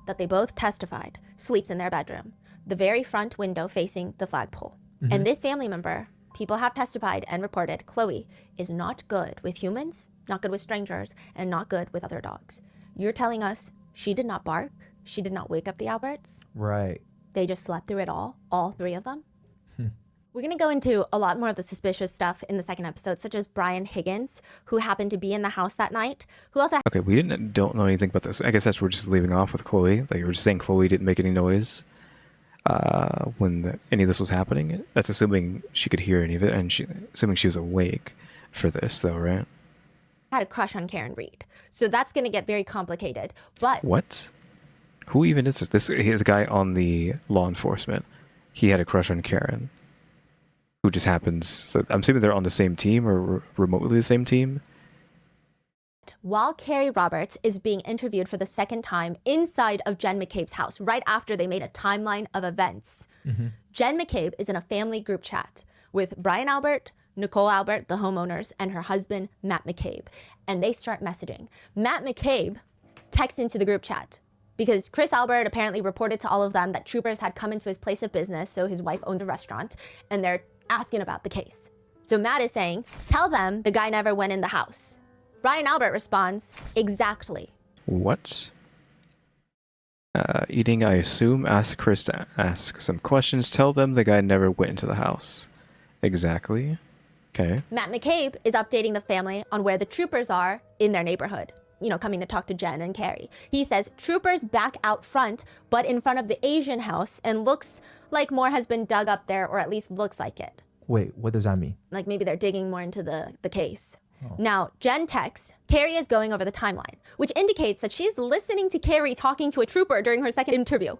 Speaker 3: That they both testified sleeps in their bedroom, the very front window facing the flagpole.
Speaker 2: Mm-hmm.
Speaker 3: And this family member, people have testified and reported, Chloe is not good with humans, not good with strangers, and not good with other dogs. You're telling us she did not bark? She did not wake up the Alberts?
Speaker 2: Right.
Speaker 3: They just slept through it all three of them? We're going to go into a lot more of the suspicious stuff in the second episode, such as Brian Higgins, who happened to be in the house that night, who also...
Speaker 1: Okay, we don't know anything about this. I guess we're just leaving off with Chloe. Like, we're just saying Chloe didn't make any noise when any of this was happening. That's assuming she could hear any of it, and assuming she was awake for this, though, right?
Speaker 3: Had a crush on Karen Reed. So that's going to get very complicated. But...
Speaker 1: What? Who even is this? He's a guy on the law enforcement. He had a crush on Karen. Who just happens... So I'm assuming they're on the same team or remotely the same team.
Speaker 3: While Carrie Roberts is being interviewed for the second time inside of Jen McCabe's house, right after they made a timeline of events, Jen McCabe is in a family group chat with Brian Albert, Nicole Albert, the homeowners, and her husband, Matt McCabe. And they start messaging. Matt McCabe texts into the group chat because Chris Albert apparently reported to all of them that troopers had come into his place of business, so his wife owns a restaurant, and they're asking about the case. So Matt is saying, tell them the guy never went in the house. Brian Albert responds, exactly.
Speaker 1: What? Eating, I assume. Ask Chris to ask some questions. Tell them the guy never went into the house. Exactly. Okay.
Speaker 3: Matt McCabe is updating the family on where the troopers are in their neighborhood. You know, coming to talk to Jen and Carrie. He says, troopers back out front, but in front of the Asian house, and looks like more has been dug up there, or at least looks like it.
Speaker 2: Wait, what does that mean?
Speaker 3: Like maybe they're digging more into the case. Now, Jen texts, Carrie is going over the timeline, which indicates that she's listening to Carrie talking to a trooper during her second interview.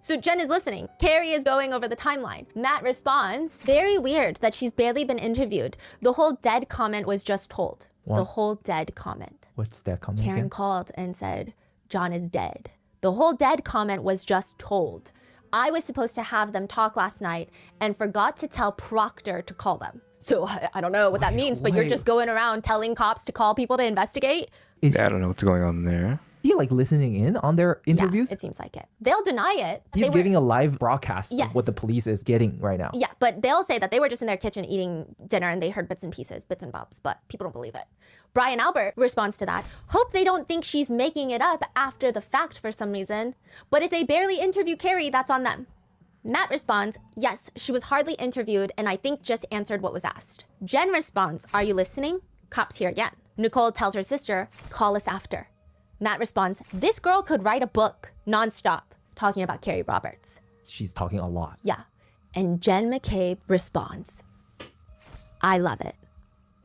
Speaker 3: So Jen is listening. Carrie is going over the timeline. Matt responds, very weird that she's barely been interviewed. The whole dead comment was just told.
Speaker 2: What?
Speaker 3: The whole dead comment.
Speaker 2: What's that comment
Speaker 3: Karen
Speaker 2: again?
Speaker 3: called and said, John is dead. The whole dead comment was just told. I was supposed to have them talk last night and forgot to tell Proctor to call them. So I don't know what that means, but you're just going around telling cops to call people to investigate?
Speaker 1: Yeah, I don't know what's going on there.
Speaker 2: He like listening in on their interviews?
Speaker 3: Yeah, it seems like it. They'll deny it.
Speaker 2: He's giving a live broadcast of what the police is getting right now.
Speaker 3: Yeah, but they'll say that they were just in their kitchen eating dinner and they heard bits and pieces, bits and bobs, but people don't believe it. Brian Albert responds to that. Hope they don't think she's making it up after the fact for some reason. But if they barely interview Carrie, that's on them. Matt responds, yes, she was hardly interviewed and I think just answered what was asked. Jen responds, are you listening? Cops here again. Nicole tells her sister, call us after. Matt responds, this girl could write a book nonstop talking about Carrie Roberts.
Speaker 2: She's talking a lot.
Speaker 3: Yeah. And Jen McCabe responds, I love it.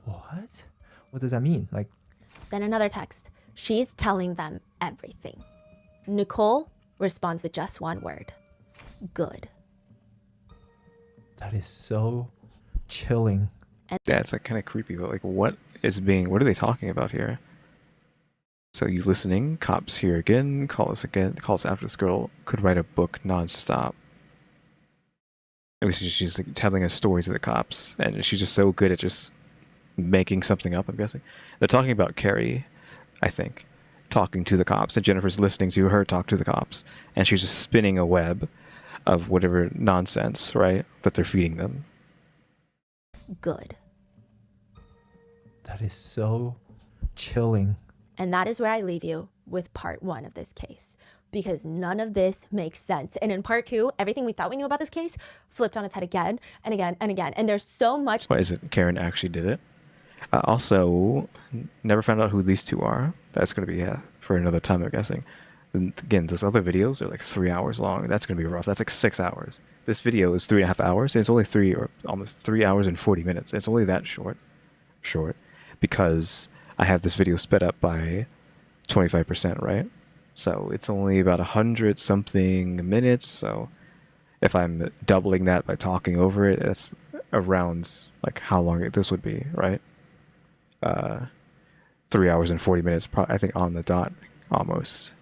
Speaker 2: What? What does that mean? Like,
Speaker 3: then another text. She's telling them everything. Nicole responds with just one word. Good.
Speaker 2: That is so chilling.
Speaker 1: Yeah, it's like kind of creepy, but like what are they talking about here? So you listening? Cops here again. Call us after this girl could write a book nonstop. And she's like telling a story to the cops, and she's just so good at just making something up, I'm guessing. They're talking about Carrie, I think, talking to the cops, and Jennifer's listening to her talk to the cops, and she's just spinning a web of whatever nonsense, right, that they're feeding them.
Speaker 3: Good.
Speaker 2: That is so chilling.
Speaker 3: And that is where I leave you with part 1 of this case, because none of this makes sense. And in part 2, everything we thought we knew about this case flipped on its head again and again and again. And there's so much.
Speaker 1: What is it? Karen actually did it. Also, never found out who these two are. That's going to be for another time, I'm guessing. And again, those other videos are like 3 hours long. That's going to be rough. That's like 6 hours. This video is 3.5 hours. And it's only almost 3 hours and 40 minutes. It's only that short, because I have this video sped up by 25%, right? So it's only about 100 something minutes. So if I'm doubling that by talking over it, that's around like how long this would be, right? 3 hours and 40 minutes, I think, on the dot, almost.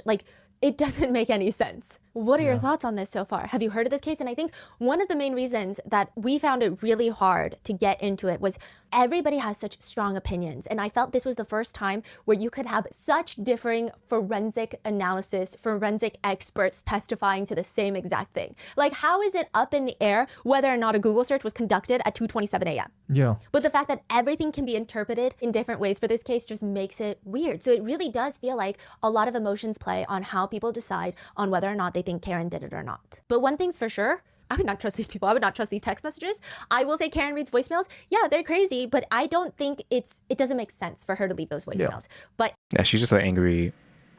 Speaker 3: Like, it doesn't make any sense. What are your thoughts on this so far? Have you heard of this case? And I think one of the main reasons that we found it really hard to get into it was everybody has such strong opinions. And I felt this was the first time where you could have such differing forensic analysis, forensic experts testifying to the same exact thing. Like, how is it up in the air whether or not a Google search was conducted at 2:27 a.m.?
Speaker 2: Yeah.
Speaker 3: But the fact that everything can be interpreted in different ways for this case just makes it weird. So it really does feel like a lot of emotions play on how people decide on whether or not they think Karen did it or not. But one thing's for sure, I would not trust these people. I would not trust these text messages. I will say Karen reads voicemails. Yeah, they're crazy, but I don't think it doesn't make sense for her to leave those voicemails.
Speaker 1: Yeah.
Speaker 3: But
Speaker 1: yeah, she's just an angry,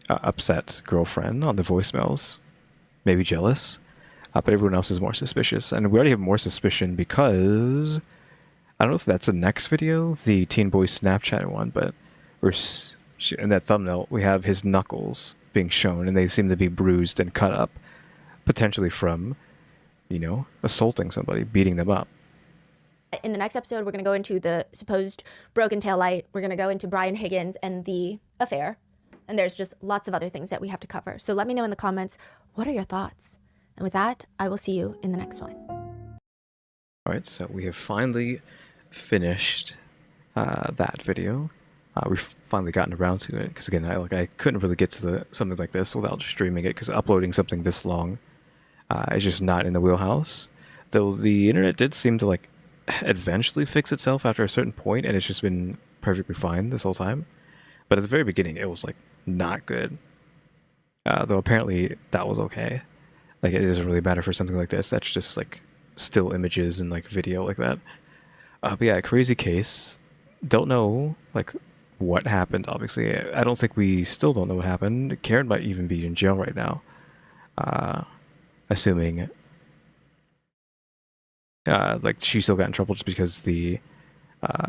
Speaker 1: upset girlfriend on the voicemails. Maybe jealous. But everyone else is more suspicious. And we already have more suspicion because I don't know if that's the next video, the Teen Boy Snapchat one, but in that thumbnail, we have his knuckles being shown, and they seem to be bruised and cut up, potentially from, assaulting somebody, beating them up.
Speaker 3: In the next episode, we're going to go into the supposed broken tail light. We're going to go into Brian Higgins and the affair. And there's just lots of other things that we have to cover. So let me know in the comments, what are your thoughts? And with that, I will see you in the next one.
Speaker 1: All right, so we have finally finished that video. We've finally gotten around to it because, again, I couldn't really get to something like this without streaming it, because uploading something this long is just not in the wheelhouse. Though the internet did seem to eventually fix itself after a certain point, and it's just been perfectly fine this whole time. But at the very beginning, it was not good. Though apparently that was okay. It doesn't really matter for something like this. That's just still images and video like that. But yeah, crazy case. Don't know what happened, obviously. I don't think we still don't know what happened. Karen might even be in jail right now. Assuming she still got in trouble just because the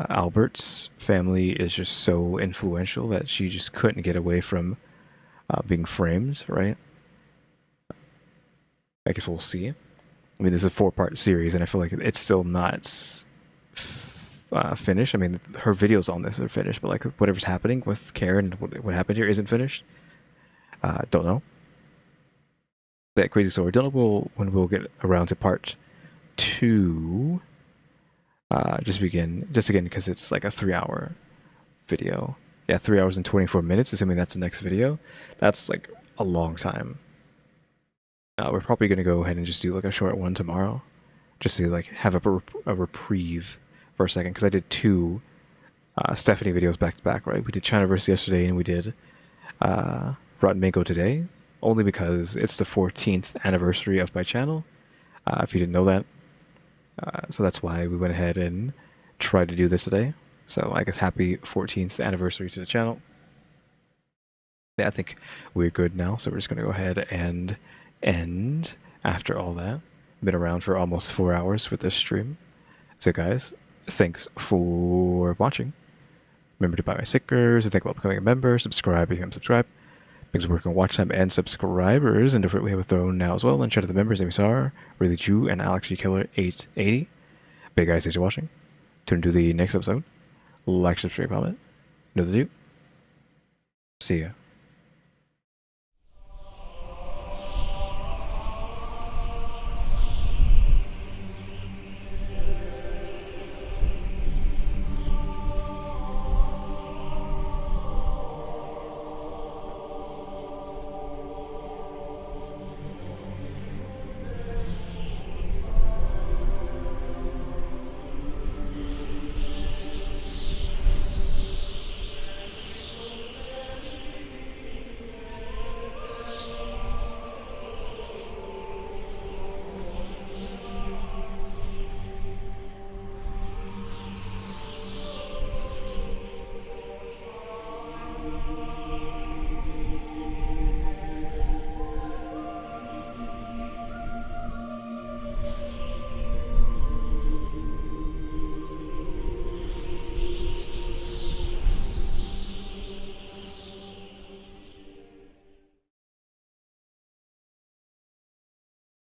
Speaker 1: Albert's family is just so influential that she just couldn't get away from being framed, right? I guess we'll see. I mean, this is a 4-part series, and I feel like it's still not finished. I mean, her videos on this are finished, but whatever's happening with Karen and what happened here isn't finished. Don't know. That crazy story. Don't know when we'll get around to part 2. Just again, because it's like a 3-hour video. Yeah, 3 hours and 24 minutes, assuming that's the next video. That's like a long time. We're probably going to go ahead and just do like a short one tomorrow. Just to like have a reprieve for a second. Because I did 2 Stephanie videos back to back, right? We did Chinaverse yesterday and we did Rotten Mango today. Only because it's the 14th anniversary of my channel. If you didn't know that. So that's why we went ahead and tried to do this today. So I guess happy 14th anniversary to the channel. Yeah, I think we're good now. So we're just going to go ahead and end after all that. Been around for almost 4 hours with this stream. So guys, thanks for watching. Remember to buy my stickers and think about becoming a member. Subscribe if you haven't subscribed. Thanks for working on watch time and subscribers. And don't forget we have a throne now as well. And shout out to the members, EmmyStarr, RaleyDrew, and alexgkiller 880. Big guys, thanks for watching. Tune into the next episode. Like, subscribe, comment. Know the do. See ya.